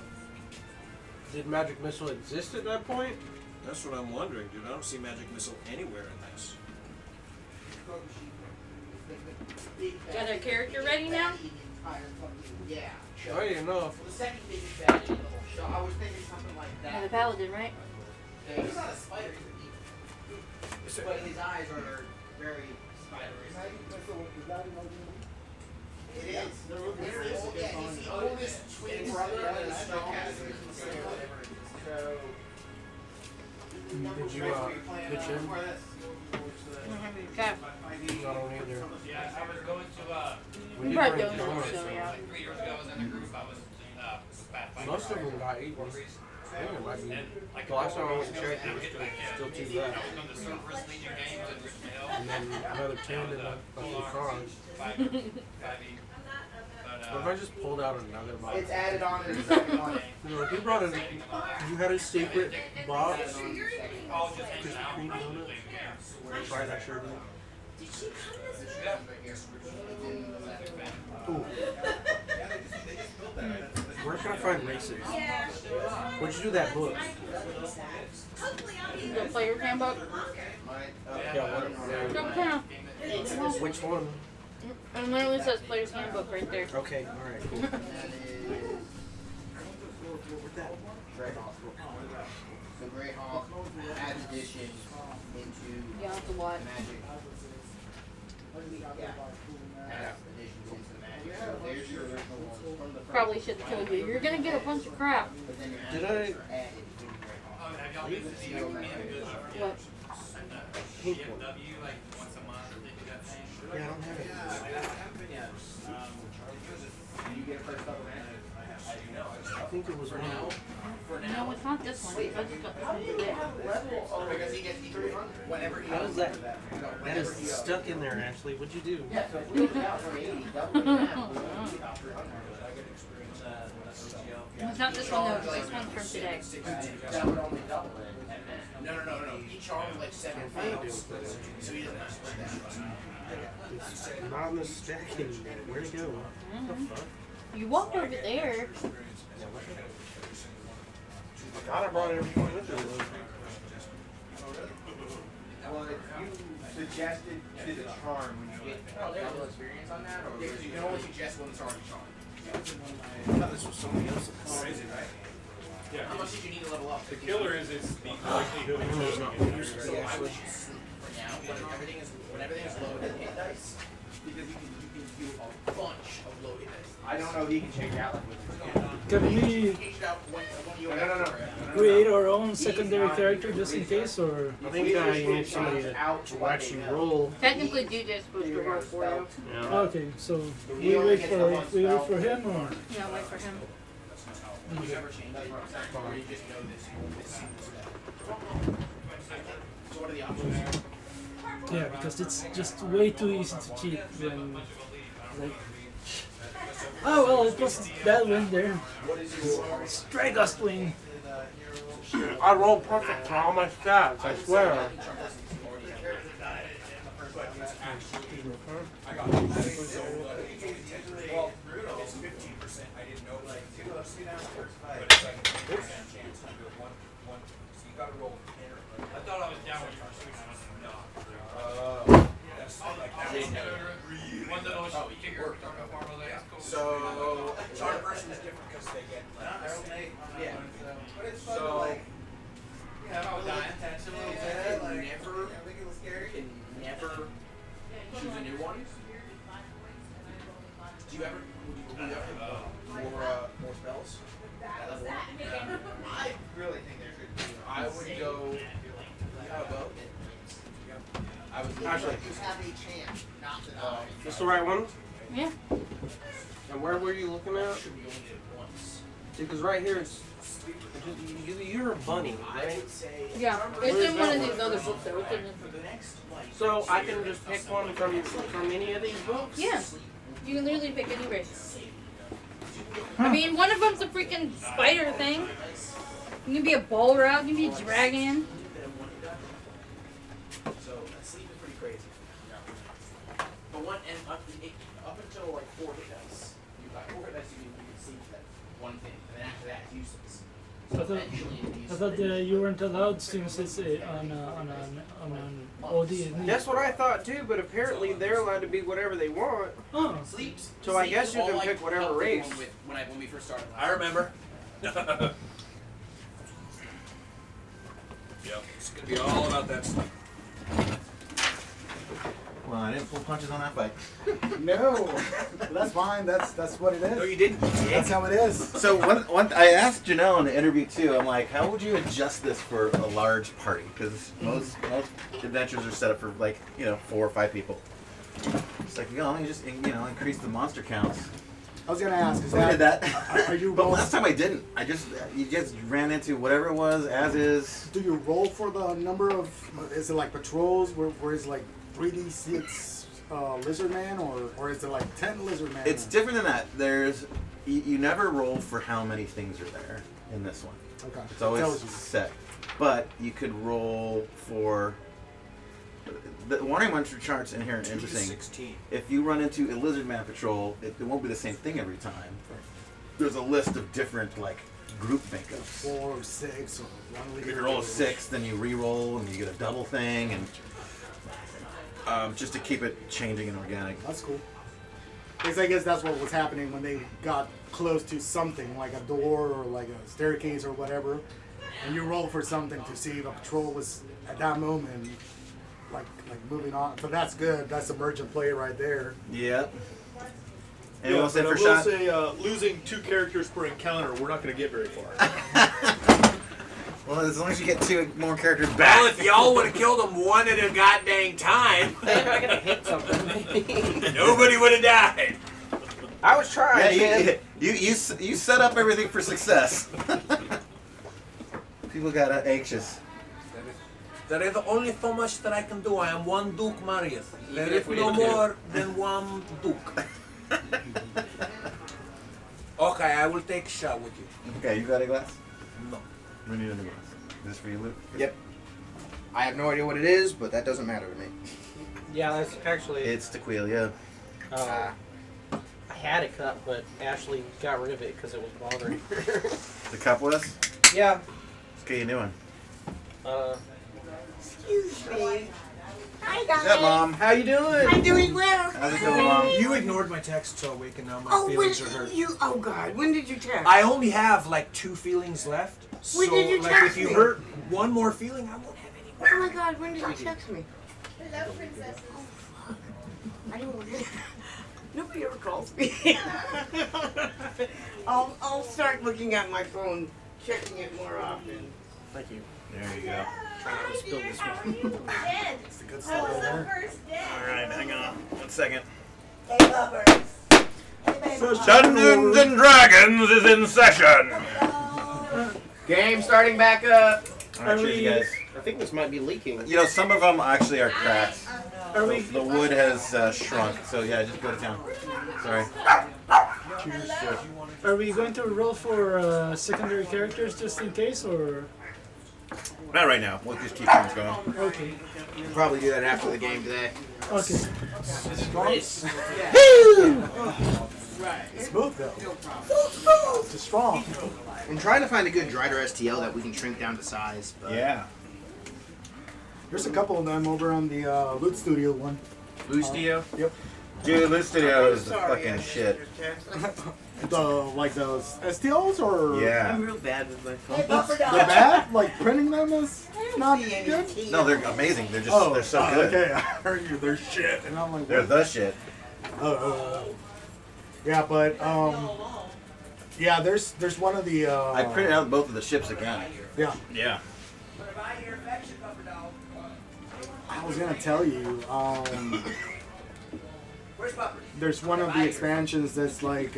Did magic missile exist at that point? That's what I'm wondering, dude. I don't see magic missile anywhere in this. Got our character ready now? Yeah. Oh, you know. The second biggest bad in the whole show. I was thinking something like that. Yeah, the paladin, right? He's not a spider, he's a demon. But his eyes are very spidery. It is. He's the oldest twin brother of the strongest. So. Did you pitch in? Okay. I don't either. Yeah, I was going to, We brought donuts, so yeah. 3 years ago I was in a group, I was, Most of them got 8. I think it might be. The last time I went to check, there was still 2 left. And then another 10 in a few cars. What if I just pulled out another box? It's added on in the second one. Like, you had a secret box? Krispy Kreme donut? Right, I sure did. Ooh. Where can I find races? Where'd you do that book? The player's handbook? Yeah, what? Which one? It literally says player's handbook right there. Okay, alright, cool. So Greyhawk adds addition into You have to watch. magic. Yeah. Adds additions into the magic. So there's your original ones from the first. Probably should have killed you. You're gonna get a bunch of crap. But then your Did magic I? are added in Greyhawk. What? Pink one. Yeah, I don't have it. I think it was one. No, it's not this one. I just got this one today. Because he gets E300 whenever he How is that? That is stuck in there, Ashley. What'd you do? Yeah, so if we look out for 80, double it now. It's not this one though. This one's from today. That would only double it. No. Each arm is like 7 pounds. So he doesn't have to split that. It's not in the stack anymore. Where'd it go? What the fuck? You walked over there. I thought I brought everything with me. Well, if you suggested to the charm when you get double experience on that, or you can only suggest when it's already charmed. I thought this was somebody else's. Crazy, right? Yeah. How much did you need to level up? The killer is the likelihood of choosing it. So why would you sleep for now when everything is loaded hit dice? Because you can do a bunch of loaded dice. I don't know if you can change out like with Can we create our own secondary character just in case, or? I think you need somebody to actually roll. Technically, DJ's supposed to roll for you. Yeah. Okay, so we wait for him, or? Yeah, wait for him. So what are the options? Yeah, because it's just way too easy to cheat when, like, oh well, it was that wing there. Stray gust wing. I roll perfect for all my stats, I swear. I thought I was down when you were shooting. I was So, charm person is different because they get. Yeah. So, Never choose a new one. Do you ever? Would you ever more spells? I really think there should be. I would go. You have a bow? I would Actually, you have a chance not to die. This the right one? Yeah. And where were you looking at? Because right here it's you're a bunny, right? Yeah. It's in one of these other books though. It's in So I can just pick one from any of these books? Yeah. You can literally pick any race. I mean, one of them's a freaking spider thing. You can be a bull route. You can be a dragon. So sleep is pretty crazy. But one and up until like 4 hit dice, you got 4 hit dice. You can sleep that one thing, and then after that, it's useless. I thought you weren't allowed since it's on an OD&D. That's what I thought too, but apparently they're allowed to be whatever they want. Oh. So I guess you can pick whatever race. When we first started. I remember. Yep, it's gonna be all about that stuff. Well, I didn't pull punches on that fight. No, that's fine. That's what it is. No, you didn't. That's how it is. So I asked Janelle in the interview too. I'm like, how would you adjust this for a large party? Because most adventures are set up for 4 or 5 people. It's like, you just increase the monster counts. I was gonna ask. I did that. Are you? But last time I didn't. You just ran into whatever it was as is. Do you roll for the number of? Is it like patrols where it's like 3d6 lizard man, or is it like 10 lizard man? It's different than that. There's you never roll for how many things are there in this one. Okay. It's always set. But you could roll for the Warning Monster chart's inherent interesting. 16. If you run into a lizard man patrol, it won't be the same thing every time. There's a list of different group makeups. 4 or 6 or 1 leader. If you roll a 6, then you re-roll and you get a double thing, and just to keep it changing and organic. That's cool. Because I guess that's what was happening when they got close to something, like a door or like a staircase or whatever, and you roll for something to see if a patrol was at that moment like moving on. But that's good. That's emergent play right there. Yep. And we'll say for shot. Losing 2 characters per encounter, we're not going to get very far. Well, as long as you get 2 more characters back. Well, if y'all would have killed them one at a goddamn time, I gotta hit something. nobody would have died. I was trying. Yeah, you set up everything for success. People got anxious. There is only so much that I can do. I am one Duke Marius. There Even is if we no did two. more than one Duke. Okay, I will take a shot with you. Okay, you got a glass? No. We need a new glass. Is this for you, Luke? Yep. I have no idea what it is, but that doesn't matter to me. Yeah, that's actually. It's tequila. I had a cup, but Ashley got rid of it because it was bothering her. The cup was? Yeah. Let's get you a new one. Excuse me. Hi guys. What's up, Mom? How you doing? I'm doing well. How's it going, Mom? You ignored my text all week, and now my Oh, feelings are hurt. oh God, when did you text? I only have 2 feelings left. When so, did you if text you me? hurt one more feeling, I won't have any more. Oh my God, when did you text me? Hello, princesses. Oh fuck. I don't want to. Nobody ever calls me. I'll start looking at my phone, checking it more often. Thank you. There you go. Try not to spill this one. Dead. It's the good Oh, stuff it's in the there. first day. Alright, hang on. 1 second. Hey, lovers. Dungeons and Dragons is in session! Game starting back up. Alright, cheers, you guys. I think this might be leaking. You know, some of them actually are cracked. Are we? The wood has shrunk, so yeah, just go to town. Sorry. Cheers. Are we going to roll for secondary characters just in case, or? Not right now. We'll just keep things going. Okay. We'll probably do that after the game today. Okay. Smooth though. It's strong. I'm trying to find a good Drider STL that we can shrink down to size. But Yeah. There's a couple of them over on the Loot Studio one. Loot Studio? Yep. Dude, Loot Studio is the fucking shit. like those STLs or Yeah. I'm real bad with my phone. Hey, Buffer the Dog. bad? Like printing them is not good. No, they're amazing. They're just they're so good. Okay, I heard you. They're shit, and I'm like, They're what? the shit. Yeah, but yeah, there's one of the. I printed out both of the ships again. Yeah. Yeah. I was gonna tell you. There's one of the expansions that's like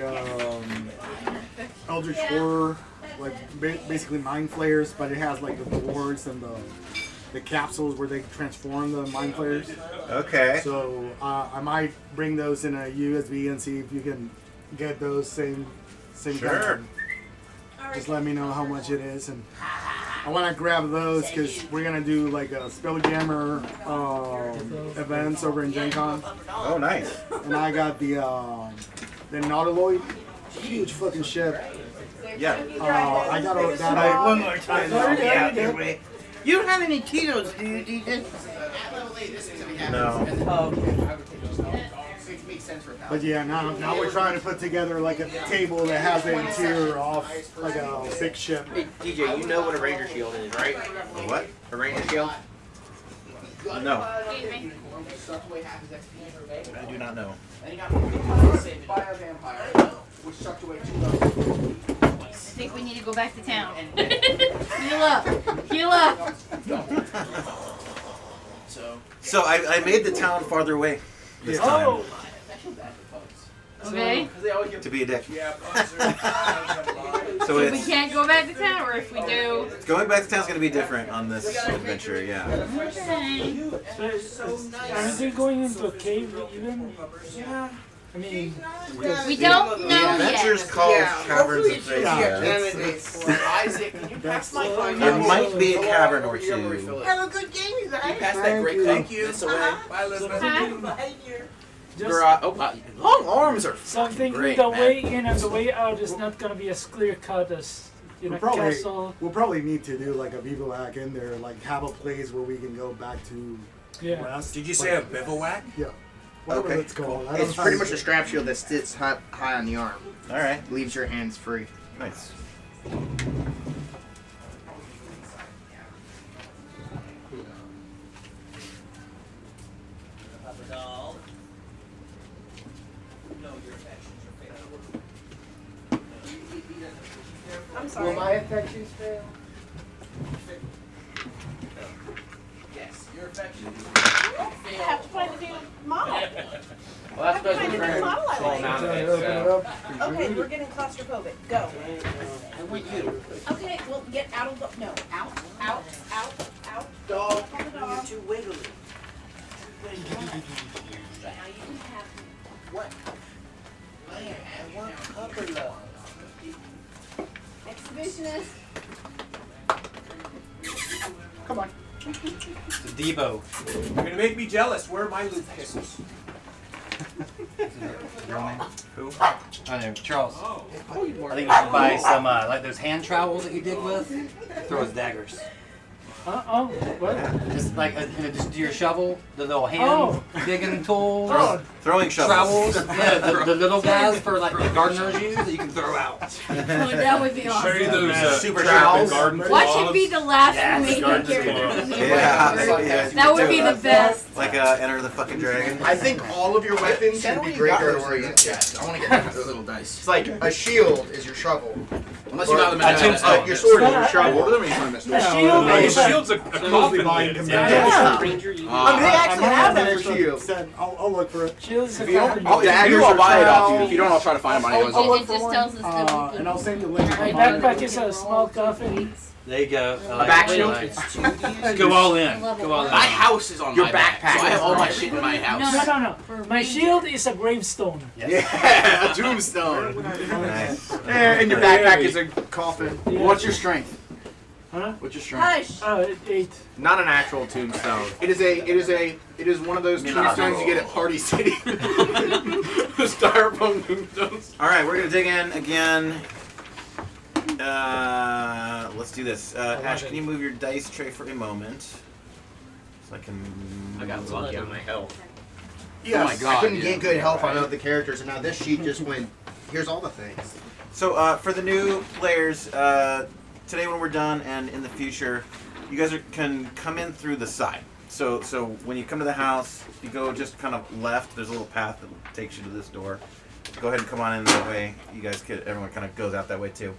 Eldritch Horror, like basically Mind Flayers, but it has like the boards and the capsules where they transform the Mind Flayers. Okay. So I might bring those in a USB and see if you can get those same Sure. kind. Just let me know how much it is, and I want to grab those because we're gonna do like a Spelljammer events over in Gen Con. Oh, nice. And I got the Nautiloid, huge fucking ship. Yeah. I got that. One more time. Sorry, Get out yeah. your way. You don't have any Tito's, do you, DJ? No. But yeah, now we're trying to put together like a table that has the interior off like a big ship. Hey, DJ, you know what a Ranger Shield is, right? What? A Ranger Shield? No. I do not know. I think we need to go back to town. Heal up. Heal up. So I made the town farther away this time. Oh. Okay. To be a dick. So So if we it's can't go back to town, or if we do. going back to town's gonna be different on this adventure. Yeah. Okay. Aren't they going into a cave even? Yeah. I mean, We don't know The adventure's yet. called Caverns of Thracia. It might be a cavern or two. Have a good game, you guys. You passed that great Thank cup. you. This away. Bye, Elizabeth. Long arms are so I'm thinking great, the man. way in and the way out is not gonna be as clear cut as castle. We'll probably need to do like a bivouac in there, like have a place where we can go back to Yeah. west. Did you say a bivouac? Yeah. Whatever Okay. it's called. I It's don't pretty know. much a strap shield that sits high on the arm. All right. Leaves your hands free. Nice. I'm sorry. Will my affections fail? Yes, your affections. I have to find a new model. Well, that's I have to find a new model I like. nowadays. Okay, we're getting claustrophobic. Go. I want you. Okay, well, get out of the. No, out, out, out, out. Dog, On the dog. you're too wiggly. Now you can have. What? I want upper love. Exhibitionist. Come on. It's a Debo. You're gonna make me jealous. Where are my loot kisses? Who? I know, Charles. I think you should buy some like those hand trowels that you dig with. Throw his daggers. What? Just like just do your shovel, the little hand digging tools. Throwing shovels. Trowels. Yeah, the little guys for like the gardeners use that you can throw out. That would be awesome. Show you those Super trowels. trowels. Garden Watch claws. it be the last Yes, remaining garden character. claws. Yeah. That would be the best. Like Enter the Fucking Dragon. I think all of your weapons should be greater warrior chests. I want to get those little dice. It's like a shield is your shovel. Unless you got them in tombstone. Your sword is your Yeah. shovel. What are them in The shield The is shield's a coffin lid. I mean, they actually have that for shields. I'll look for it. shield is a If you don't, coffin. I'll buy it off you. If you don't, I'll try to find money. It just tells us that we And can. I'll send you a link. My backpack is a small coffin. There you go. A back shield? Go all in. Go all in. My house is on Your my back, backpack. so I have all my shit in my house. No. My shield is a gravestone. Yeah, a tombstone. Nice. And your backpack is a coffin. Yeah. What's your strength? Huh? What's your strength? Hush. 8. Not an actual tombstone. It is one of those tombstones you get at Party City. The styrofoam tombstones. All right, we're gonna dig in again. Let's do this. Ash, can you move your dice tray for a moment? So I can. I got lucky on my health. Yes. Oh my god. I couldn't get good health on other characters, and now this sheet just went Here's all the things. So for the new players, today when we're done and in the future, you guys can come in through the side. So when you come to the house, you go just kind of left. There's a little path that takes you to this door. Go ahead and come on in that way. You guys everyone kind of goes out that way too.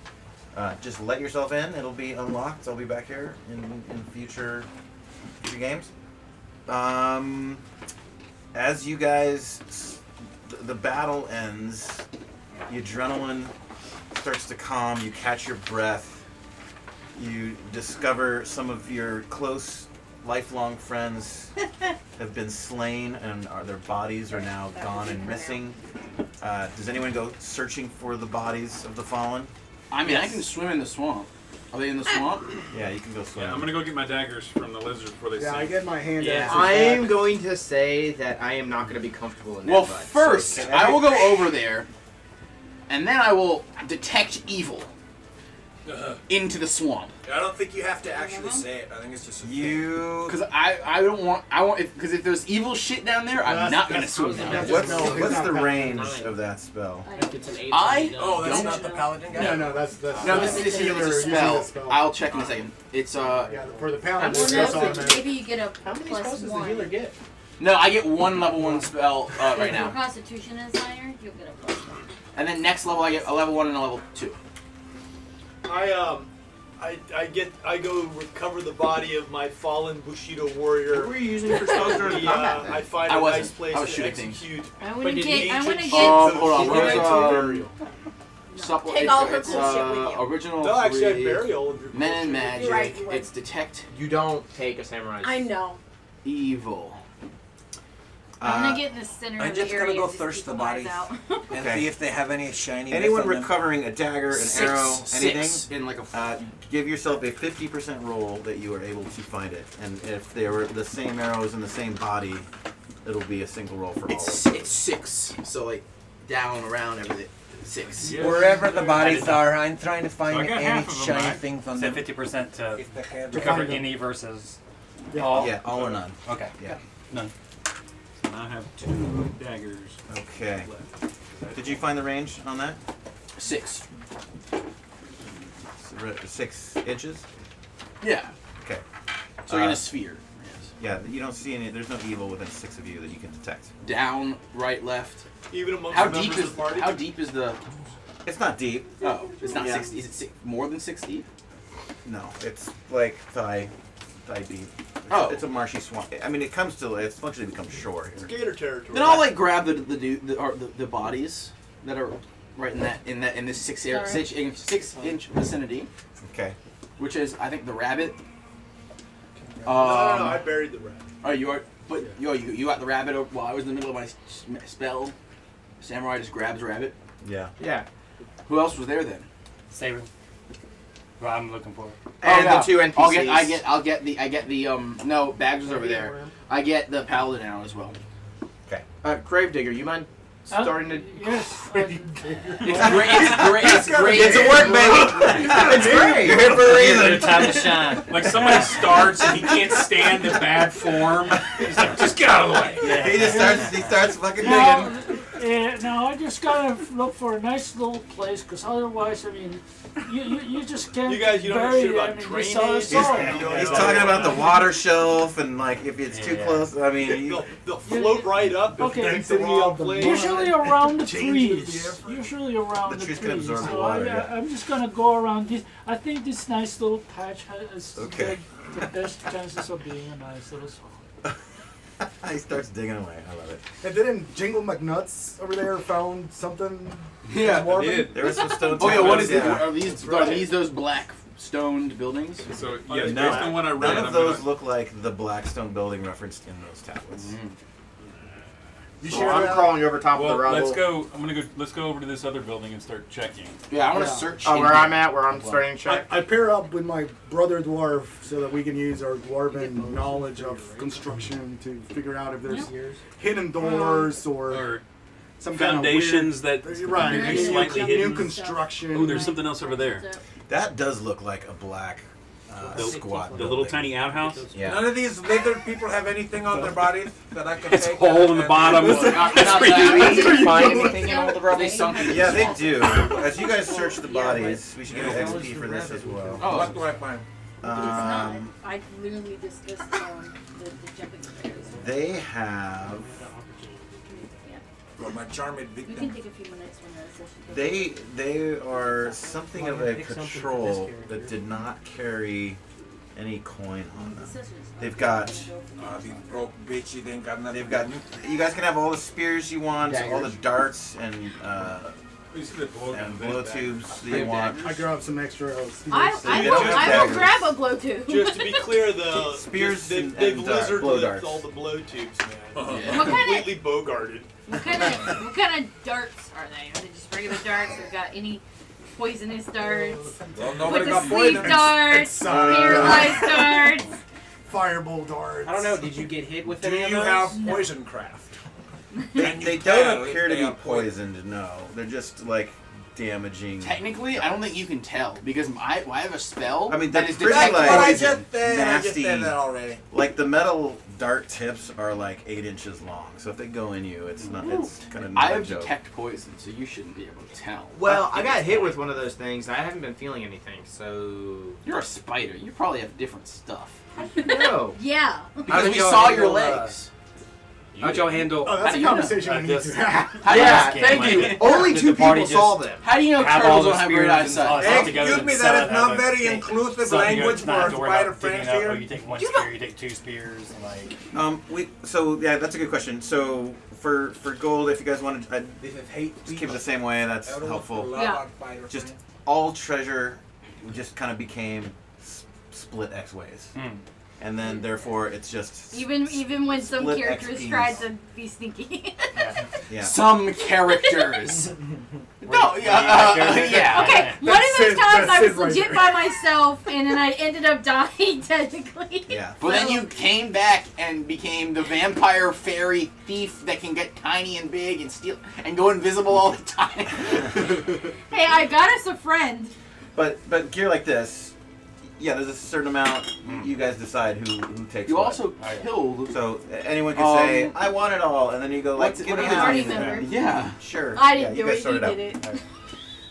Just let yourself in. It'll be unlocked. I'll be back here in future games. As you guys, the battle ends, the adrenaline starts to calm. You catch your breath. You discover some of your close, lifelong friends have been slain, and their bodies are now gone and missing. Does anyone go searching for the bodies of the fallen? I mean, I can swim in the swamp. Are they in the swamp? Yeah, you can go swim. Yeah, I'm gonna go get my daggers from the lizards before they Yeah, sink. I get my hand axes I am back. going to say that I am not going to be comfortable in that. Well, mud. first, So, I will go over there, and then I will detect evil into the swamp. I don't think you have to actually say it. I think it's just a Because I don't want because if there's evil shit down there, I'm not gonna swim down there. What's the range of that spell? Oh, that's not the paladin guy? No, that's No, this is healer a using spell. the spell. I'll check in a second. It's Yeah, for the paladin, Well, it's no, automatic. maybe you get a How many plus spells does the one. healer get? No, I get one level 1 spell right If your now, Constitution is higher, you'll get a plus one. and then next level I get a level 1 and a level 2. I go recover the body of my fallen Bushido warrior. What were you using for spells during combat? I find I a wasn't. nice place I was to shooting things. execute. I But wanna did get. the I wanna ancient get. Hold on. Where's Where's Take all her bullshit with you. original No, actually, I have 3, burial of your Men and bullshit. magic. You're right, you're right. It's detect You don't take a samurai. I know. evil. I'm gonna get in the center I'm of the just area gonna go just thirst keep the my eyes bodies out. and Okay. see if they have any shiny. Anyone myth on them. recovering a dagger, an Six. arrow, anything? Six in like a. Give yourself a 50% roll that you are able to find it, and if they were the same arrows in the same body, it'll be a single roll for all. It's 6. So like down around everything. 6. Wherever the bodies are, I'm trying to find So I got any half of them shiny back. things on Said them. 50% to If they have cover find them. any versus Yeah. all. Yeah, all or none. Okay. Yeah. None. So now I have 2 daggers. Okay. Did you find the range on that? 6. 6 inches? Yeah. Okay. So in a sphere. Yeah, you don't see any. There's no evil within 6 of you that you can detect. Down, right, left. Even amongst How the deep members is of the party. how deep is the? It's not deep. Oh, it's not Yeah. 6. Is it more than 6 deep? No, it's like thigh deep. Oh. It's a marshy swamp. I mean, it's functionally becomes shore here. Gator territory. Then I'll like grab the bodies that are right in this 6 inch vicinity, Okay. which is I think the rabbit. No, I buried the rat. Oh, you are. But you got the rabbit while I was in the middle of my spell. Samurai just grabs rabbit. Yeah. Yeah. Who else was there then? Saber. What I'm looking for. And the 2 NPCs. I'll get the no, Bags was over there. I get the paladin now as well. Okay. Gravedigger, you mind starting to? Yes. It's great. It's a work, baby. It's great. You're here for a reason. Time to shine. Like somebody starts and he can't stand the bad form. He's like, just get out of the way. Yeah. He starts fucking Now, digging. now I just gotta look for a nice little place, because otherwise, I mean, you just can't You guys, you don't know bury shit it. about I mean, draining. it's all He's soil. talking about the water shelf and like if it's too close. I mean, They'll float right up. Okay. If it's in the wrong place. Usually around the Changes trees. the Usually around The the trees trees. can absorb the So water, yeah. I'm just gonna go around this. I think this nice little patch has Okay. the best chances of being a nice little swamp. he starts digging away. I love it. And didn't Jingle McNuts over there found something? Yeah, dwarven? I did. There was some stone. Oh yeah, what is tablets, it? Are these those black stoned buildings? So yes, No, based on what I read, none I'm of those gonna- look like the Blackstone building referenced in those tablets. You So sure I'm that- crawling over top Well, of the rubble. let's go. Let's go over to this other building and start checking. Yeah, I want to search. Oh, in where here. I'm at, where I'm starting to check. I pair up with my brother dwarf so that we can use our dwarven knowledge of construction to figure out if there's hidden doors or some Foundations kind that of weird, right, maybe new, slightly new hidden. construction. Oh, there's something else over there. That does look like a black squat. The little tiny outhouse. Yeah. None of these lizard people have anything on their bodies that I can It's take. hole in the bottom. Yeah, they do. As you guys search the bodies, we should get an XP for this as well. Oh, what do I find? It's not. I literally discussed the jumping stairs. They have. Well, my charmed You victim. can take a few minutes when the session. They are something of a patrol that did not carry any coin on them. They've got. These broke bitches, they ain't got nothing. They've got. You guys can have all the spears you want, all the darts and blow tubes that you want. I grab some extra. I will grab a blow tube. Just to be clear, though, spears the and big lizard blow with darts. all the blow tubes, man. What kind of- Completely bogarted. What kind of darts are they? Are they just regular darts? Or got any poisonous darts? Well, With nobody the got sleep poison. darts, paralyzed darts. Fireball darts. I don't know. Did you get hit with Do any of you those? have poison craft? They don't appear to be poisoned, no. They're just like damaging. Technically, I don't think you can tell because I have a spell. I mean, that that's is pretty detect like I just said. I just nasty. said that already. Like the metal dart tips are like 8 inches long, so if they go in you, it's not. It's kind of. I have detect poison, so you shouldn't be able to tell. Well, I got hit with one of those things. And I haven't been feeling anything, so You're a spider. You probably have different stuff. no. Yeah. Because we saw your legs. How'd y'all handle? Oh, that's a conversation we need to have. Yeah, thank you. Only two people saw them. How do you know turtles don't have great eyesight? Excuse me, that is not very inclusive language for a spider friends here. You take one spear, you take 2 spears, and like. So yeah, that's a good question. So for gold, if you guys wanted, I'd just keep it the same way. That's helpful. Yeah. Just all treasure, just kind of became split X ways. And then, therefore, it's just Even when some split characters XPs. tried to be sneaky. Yeah. Some characters. No, yeah. Okay, one of those it, times that's I was it right legit there. by myself, and then I ended up dying technically. Yeah. But then you came back and became the vampire fairy thief that can get tiny and big and steal and go invisible all the time. Hey, I got us a friend. But gear like this, yeah, there's a certain amount. You guys decide who takes. You what. also killed. So anyone can say, "I want it all," and then you go like, What's- "Give me what are half." Party member. Yeah. Sure. I didn't yeah, do you guys it. sort You out. did it.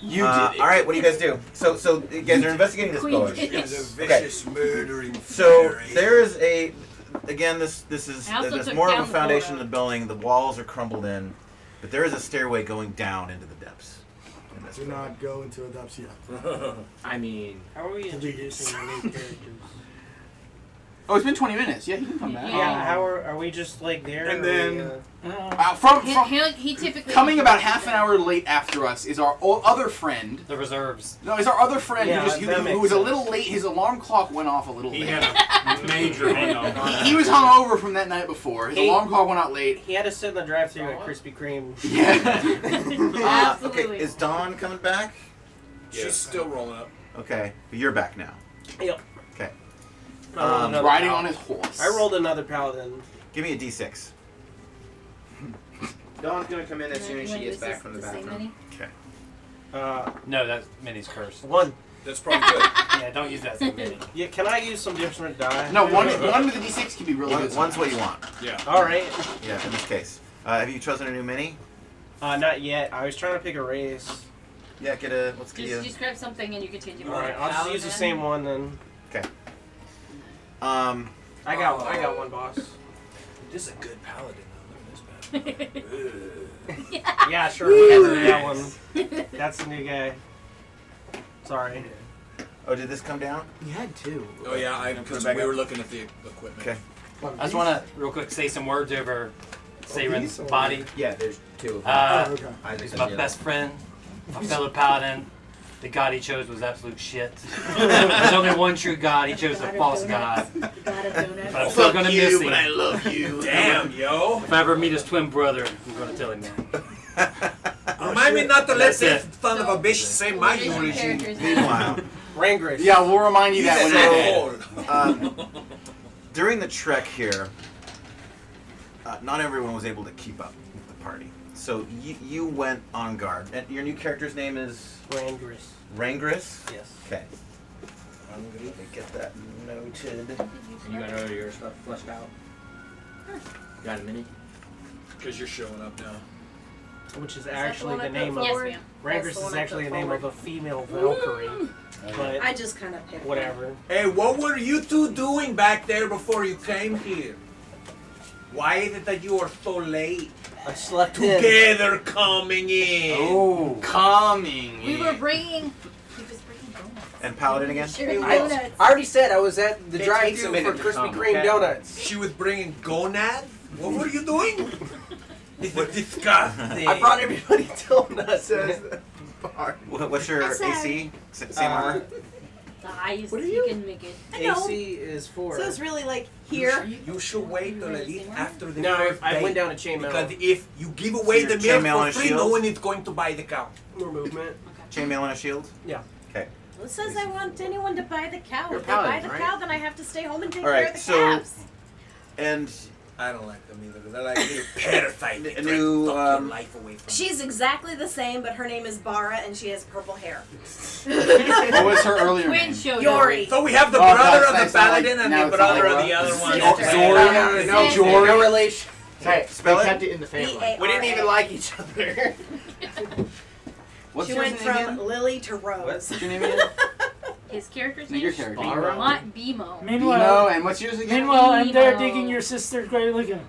You did it. All right, what do you guys do? So you guys are investigating this Queen village. did it. There's a vicious murdering So fairy. there is a, again, this is I also there's took more of down a the foundation in photo. the building. The walls are crumbled in, but there is a stairway going down into the depths. in this Do building. not go into a depths yet. I mean, How are we introducing the new characters? Oh, it's been 20 minutes. Yeah, you can come back. Yeah, how are we just like there? And or are we, then- He typically coming about half an hour late after us is our other friend. The reserves. No, is our other friend Yeah, who that who makes was a sense. little late. His alarm clock went off a little He late. had a major hangover. He was hungover from that night before. His He- alarm clock went out late. He had to sit in the drive-thru at Krispy Kreme. Yeah. Okay, is Dawn coming back? She's still rolling up. Okay, but you're back now. Yep. Okay. I rolled another riding paladin. on his horse. I rolled another paladin. Give me a d6. Dawn's gonna come in as You soon as she wanna gets use back this from the to say bathroom. Okay. No, that's Minnie's curse. 1. That's probably good. Yeah, don't use that thing, Minnie. Yeah, can I use some different die? No, one with the d6 can be really good. One's what you want. Yeah. Alright. Yeah, in this case. Have you chosen a new mini? Not yet. I was trying to pick a race. Yeah, get a. Let's get you. just grab something and you can change it. Alright, I'll just use the same one then. Okay. I got one, boss. This is a good paladin. Though. Look at this bad. Yeah, sure. We have to do that one. That's the new guy. Sorry. Oh, did this come down? You had 2. Oh yeah, because we were looking at the equipment. Okay. I just want to real quick say some words over Saren's body. Yeah, there's 2 of them. Okay. He's my best friend, my fellow paladin. The god he chose was absolute shit. There's only one true god. He chose a false god. But I'm still gonna miss him. But I love you. Damn, yo. If I ever meet his twin brother, I'm gonna tell him that. Remind me not to let That's this it. son of a bitch say my origin. Meanwhile, Rangress. Yeah, we'll remind you that when you're dead. During the trek here, not everyone was able to keep up with the party. So you went on guard. And your new character's name is? Rangress. Rangris? Yes. Okay. hungry. Let me get that noted. You got all your stuff fleshed out? Got a mini? Because you're showing up now. Which is that actually the the one I name put of forward? Yes, Ranger's ma'am. is That's the actually the one I name put of a female Valkyrie. But I just kind of picked whatever. Hey, what were you two doing back there before you came here? Why is it that you are so late? I slept in. Together coming in. Oh, coming. We were bringing. And Paladin again? I already said I was at the It takes a drive-thru minute for to Krispy come, Kreme okay? donuts. She was bringing gonads? What were you doing? It's disgusting. I brought everybody donuts. What's your AC? Same armor? The highest What are you you? can make it. I know. AC is 4. So it's really like here. You should wait till at least after the No, first I day, went down to chainmail. because if you give away So the your chainmail milk and for a free, no shield? one is going to buy the cow. More movement. Chainmail and a shield? Yeah. Okay. Who says I want anyone to buy the cow? You're If they buy paladin, the right? cow, then I have to stay home and take All care right, of the so calves. and I don't like them either. They're like little parasites. They A try new, to suck um, your life away from She's exactly the same, but her name is Bara, and she has purple hair. What was her earlier Twin name? show. Yori. So we have the Oh, brother that's of the nice. Not like- paladin and now the it's brother not of like the other what? one. Sister. No, Jory. no relation. Hey, Spell they it? kept it in the family. B-A-R-A. We didn't even like each other. What's She your went name from again? Lily to Rose. What's your name again? His character's No, name your is character. Bimo. Meanwhile, and what's yours again? meanwhile, I'm there Nemo. digging your sister's grave looking.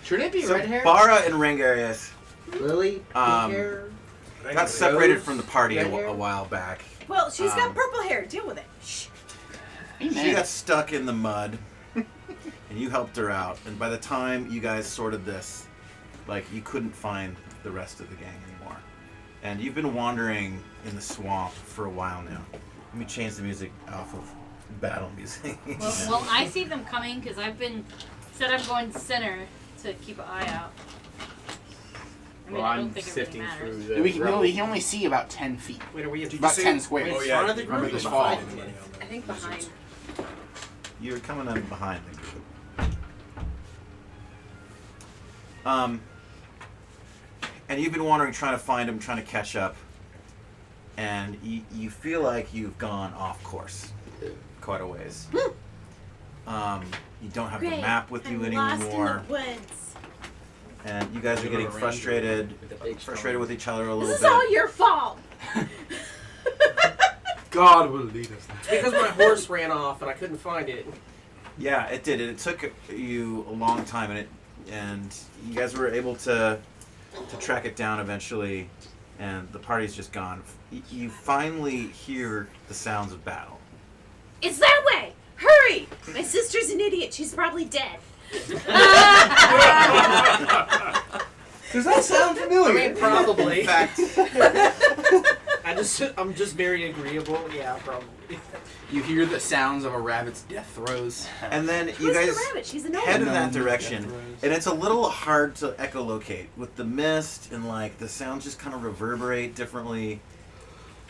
Shouldn't it be So red hair? Bara and Rangarius Lily, pink hair. got separated Rose, from the party red a hair? while back. Well, she's got Um, purple hair. Deal with it. Shh. She got stuck in the mud, and you helped her out. And by the time you guys sorted this, like, you couldn't find the rest of the gang anymore. And you've been wandering in the swamp for a while now. Let me change the music off of battle music. Well, I see them coming because I've been said I'm going center to keep an eye out. I mean, I don't think it really matters. We can only see about 10 feet. Wait, are we About 10 squares. Oh, yeah. front of the Remember group this or fall. behind it? I think behind. You're coming in behind the group. And you've been wandering, trying to find him, trying to catch up. And you feel like you've gone off course quite a ways. You don't have the Great. map with you I'm lost anymore. in the woods. And you guys are getting frustrated with each other a little This is bit. all your fault. God will lead us. It's because my horse ran off and I couldn't find it. Yeah, it did. It took you a long time, and you guys were able to track it down eventually, and the party's just gone. You finally hear the sounds of battle. It's that way. Hurry! My sister's an idiot. She's probably dead. Does that sound familiar? I mean, probably. In fact, I'm just very agreeable. Yeah, probably. You hear the sounds of a rabbit's death throes. and then you Who's guys the rabbit? She's a gnome. head in that Gnome. direction, and it's a little hard to echolocate with the mist, and like the sounds just kind of reverberate differently.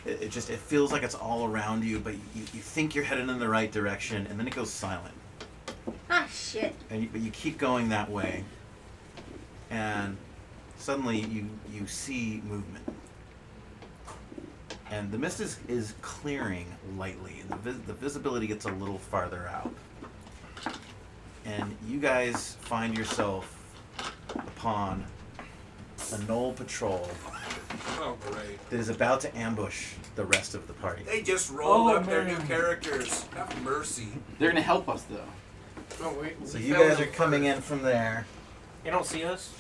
It feels like it's all around you, but you think you're headed in the right direction, and then it goes silent. Ah, shit. But you keep going that way, and suddenly you see movement, and the mist is clearing lightly, and the visibility gets a little farther out, and you guys find yourself upon a Gnoll patrol Oh, great. that is about to ambush the rest of the party. They just rolled Oh, up their new man. characters. Have mercy. They're gonna help us though. Oh, wait. So you guys are coming in from there. You don't see us?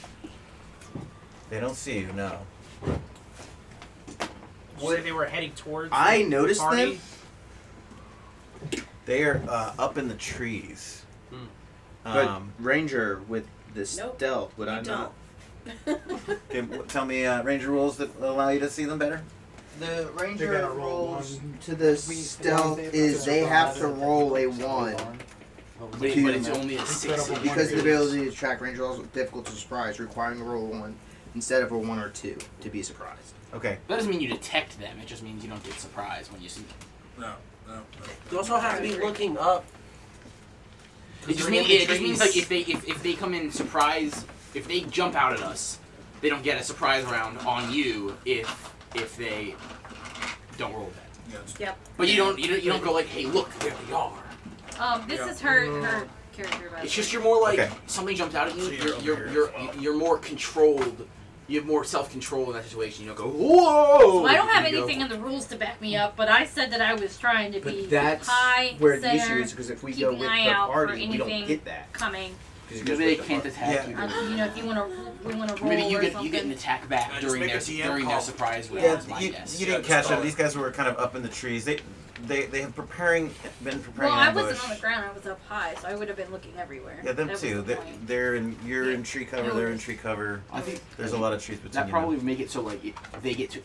They don't see you, no. You said they were heading towards I the noticed party? them. They are up in the trees. But Ranger with this Nope, stealth, would I you not? Okay, tell me ranger rules that allow you to see them better. The They Ranger gotta roll rolls one. to the stealth is they have to roll a 1 But it's only a 6. because of the ability to track Ranger rolls with difficult to surprise, requiring a roll of 1 instead of a 1 or 2 to be surprised. Okay. That doesn't mean you detect them. It just means you don't get surprised when you see them. No. You also have to be looking up. It just means like if they come in surprise, if they jump out at us, they don't get a surprise round on you if they don't roll that. Yep. But you don't go like, hey, look, there they are. This is her character. By It's the just way. you're more like Okay. something jumped out at you. So You're more controlled. You have more self-control in that situation. You don't go whoa. So I don't have You go- anything in the rules to back me up, but I said that I was trying to be But that's high, where the center, issue is, because if we go keeping with an eye the out party, for we don't anything get that. coming. Maybe they can't attack you. You know, if you want to, we want to roll Maybe or you something. get an attack back just during make their a DM during their call. surprise round. Yeah, is my guess. you didn't catch them. These guys were kind of up in the trees. They have been preparing Well, I ambush. wasn't on the ground. I was up high, so I would have been looking everywhere. Yeah, them That was too. the point. You're in tree cover. They're in tree cover. I think there's a lot of trees between that you. probably would make it so like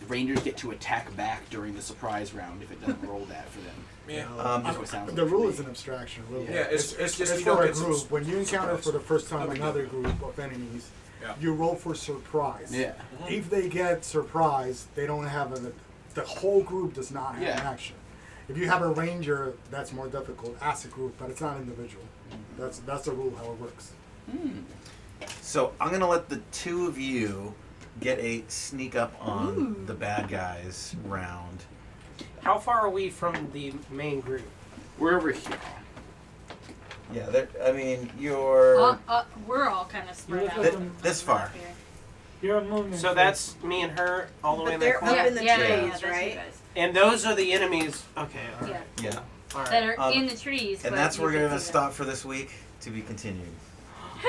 Rangers get to attack back during the surprise round if it doesn't roll that for them. Yeah. That's what it sounds The like. rule is an abstraction, really. Yeah, it's just you for don't a get group. When you encounter surprise. for the first time Nobody another does. group of enemies, Yeah. you roll for surprise. Yeah. If they get surprised, they don't have the whole group does not have an Yeah. action. If you have a ranger, that's more difficult as a group, but it's not individual. That's the rule how it works. So I'm gonna let the two of you get a sneak up on the bad guys round. How far are we from the main group? We're over here. Yeah, I mean you're We're all kind of spread out. this far. You're a movement. So that's me and her all the way in that they're corner. up in the Yeah, trees, that's you right? guys. And those are the enemies. Okay. All right. Yeah. Yeah. All That right. are in the trees. And but that's you where we're can gonna see stop for this week. To be continued.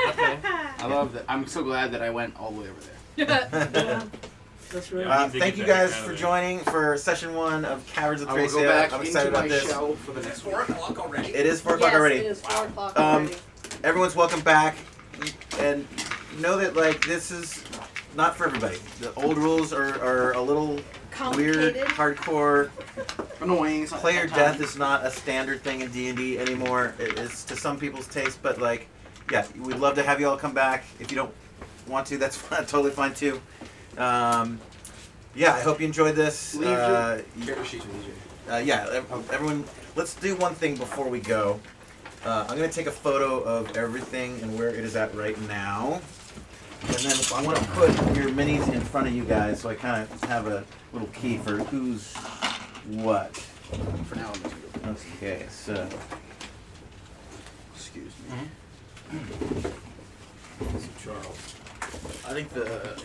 Okay. I love that. I'm so glad that I went all the way over there. them. That's right. Thank you guys for joining for session 1 of Caverns of I will Thracia. go back I'm excited into about my this. shell for the It's next 4 o'clock already. It is 4 o'clock Yes, already. it is 4 o'clock already. Everyone's welcome back, and know that like this is not for everybody. The old rules are a little weird, Complicated. hardcore. Annoying. Player death is not a standard thing in D&D anymore. It is to some people's taste, but like, yeah, we'd love to have you all come back. If you don't want to, that's totally fine too. Yeah, I hope you enjoyed this. Leave your character sheets with EJ. Yeah, everyone, let's do one thing before we go. I'm going to take a photo of everything and where it is at right now. And then I want to put your minis in front of you guys so I kind of have a little key for who's what. For now, I'm just gonna go. Okay, so. Excuse me. Charles. I think the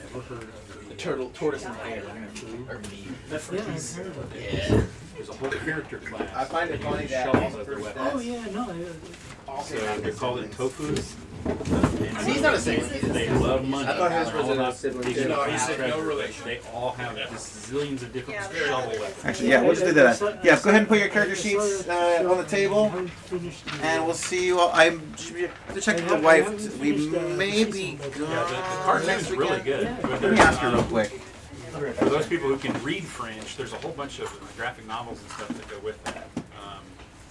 tortoise and the hare are neat. That's Yeah, what he's. I've heard about that. Yeah. There's a whole character class. I find it that funny uses that shells as their weapons. Oh yeah, no. So they're called it tofus. He's not a saint. They love money. I thought his was All a about sibling digging too. up No, treasure. he's no relation. They all have just zillions of different shovel weapons. Actually, yeah, we'll just do that. Yeah, go ahead and put your character sheets on the table. And we'll see you all. I'm to check with the wife. We may be Yeah, the gone cartoon's next really weekend. good. But Let me there's, ask her real quick. For those people who can read French, there's a whole bunch of graphic novels and stuff that go with that.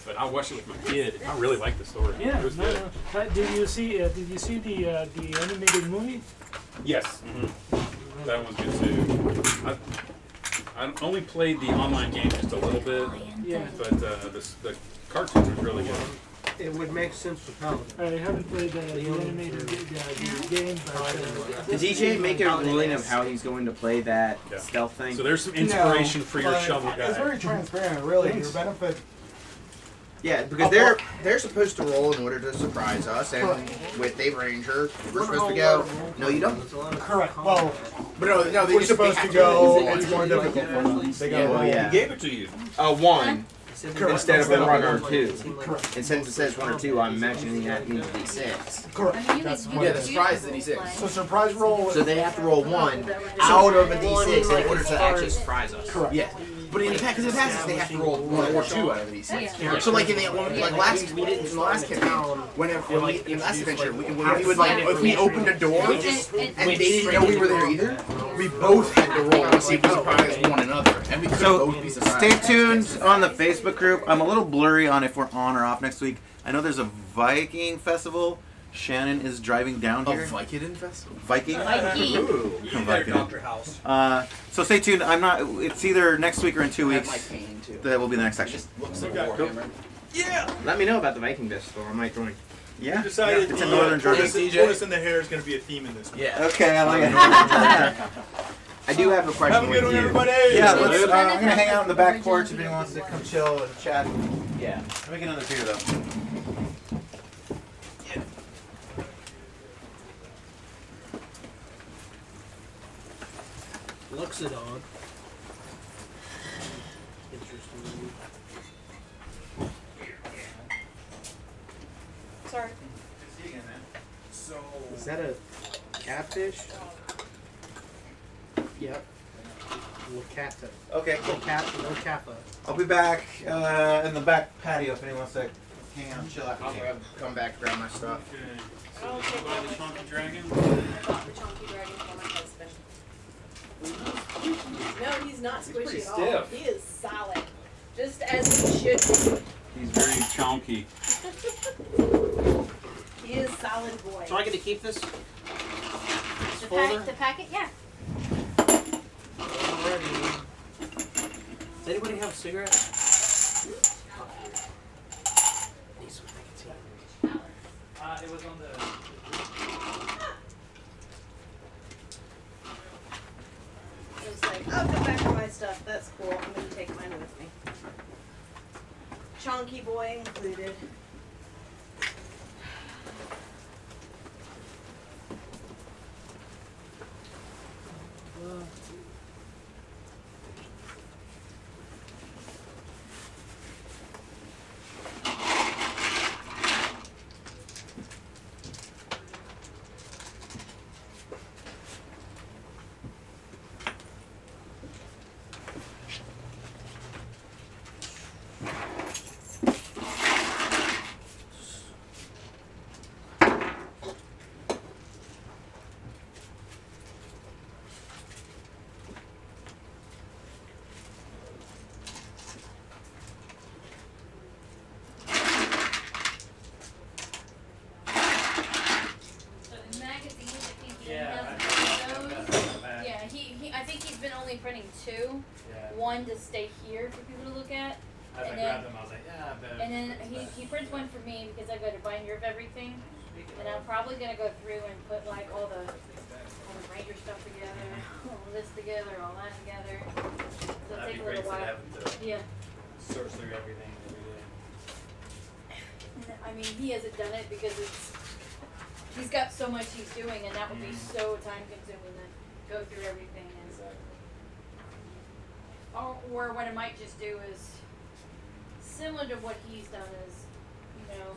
But I watched it with my kid. And I really liked the story. Yeah, It was no, good. no. Did you see the animated movie? Yes. That one's good too. I only played the online game just a little bit. Yeah. But the cartoon was really good. It would make sense for Paladin. I haven't played the animated the game, but Did DJ make a ruling of how he's going to play that Yeah. stealth thing? So there's some inspiration for your but shovel guy. It's very transparent, really. Your benefit. Yeah, because they're supposed to roll in order to surprise us, and with Dave Ranger, we're supposed to go. No, you don't. Correct. Well, But no, they we're just supposed they to have go. roll It's more difficult for them. They Yeah, go. well, yeah. He gave it to you. One instead of a Instead 1 or of 2. Correct. And since it says 1 or 2, I'm imagining that means D6. Correct. That's Yeah, the surprise is D6. So surprise roll. So they have to roll 1 out of a D6 in order to actually surprise us. Correct. Yeah. But in the past, because in the past, they have to roll 1 or 2 out of a D6. Yeah. So like in the last in the last campaign, in last adventure, when we would like if we opened a door and they didn't know we were there either, we both had to roll to see if we surprised one another, and we could both be surprised. Stay tuned on the Facebook group. I'm a little blurry on if we're on or off next week. I know there's a Viking festival. Shannon is driving down here. A Viking festival. Viking. Ooh. You better Dr. House. So stay tuned. I'm not. It's either next week or in 2 I have weeks. my cane, too. That will be the next section. Looks like a Warhammer. Yeah. Let me know about the Viking festival. I might join. Yeah. Decided It's in northern Georgia. Tortoise and the Hare is going to be a theme in this one. Yeah. Okay, I like it. I do have a question Have a good with one, you. everybody. Yeah, let's, I'm gonna hang out in the back porch if anyone wants to come chill and chat. Yeah, let me get another beer though. Luxodon. Interesting. Sorry. So Is that a catfish? Yep. Wakata. Okay, cool. Wakata. I'll be back in the back patio if anyone wants to hang out and chill out. I'll come back, grab my stuff. Okay. I'll take Buy the chunky dragon. I bought the chunky dragon for my husband. No, he's not He's pretty squishy at all. stiff. He is solid. Just as he should be. He's very chunky. He is solid boy. So I get to keep this? The folder? packet, yeah. Alrighty. Does anybody have a cigarette? These ones I can see. It was on the. It was like, I'll go back to my stuff. That's cool. I'm going to take mine with me. Chunky boy included. Printing two. Yeah. One to stay here for people to look at. As I grabbed them, I was like, yeah, I better. And then he prints one for me because I've got a binder of everything. And I'm probably gonna go through and put like all the ranger stuff together, all this together, all that together. So it'll That'd take be a little great while. Yeah. Search through everything every day. I mean, he hasn't done it because he's got so much he's doing, and that would be so time consuming to go through everything. And or what I might just do is similar to what he's done is, you know,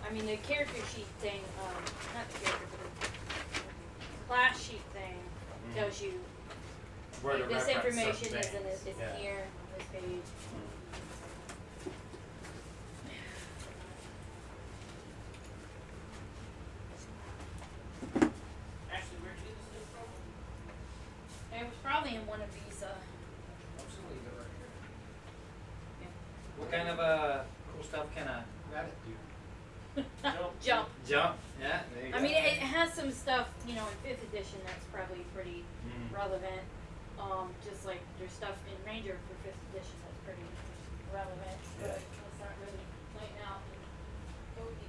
I mean the character sheet thing, not the character, but the class sheet thing tells you Where to like, this reference information certain is in things. it's Yeah. here on this page. Ashley, where'd you get this stuff from? It was probably in one of these. Absolutely, go right here. What kind of cool stuff can a rabbit do? Jump. Jump. Yeah. There you I go. mean, it has some stuff, you know, in 5th edition that's probably pretty relevant. Just like there's stuff in Ranger for 5th edition that's pretty relevant, but it's not really playing out in OD&D.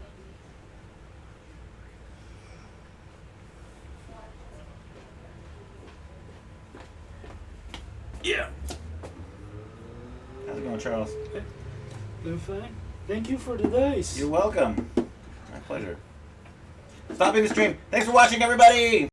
Yeah. How's it going, Charles? Doing fine. Thank you for the dice. You're welcome. My pleasure. Stopping the stream. Thanks for watching, everybody.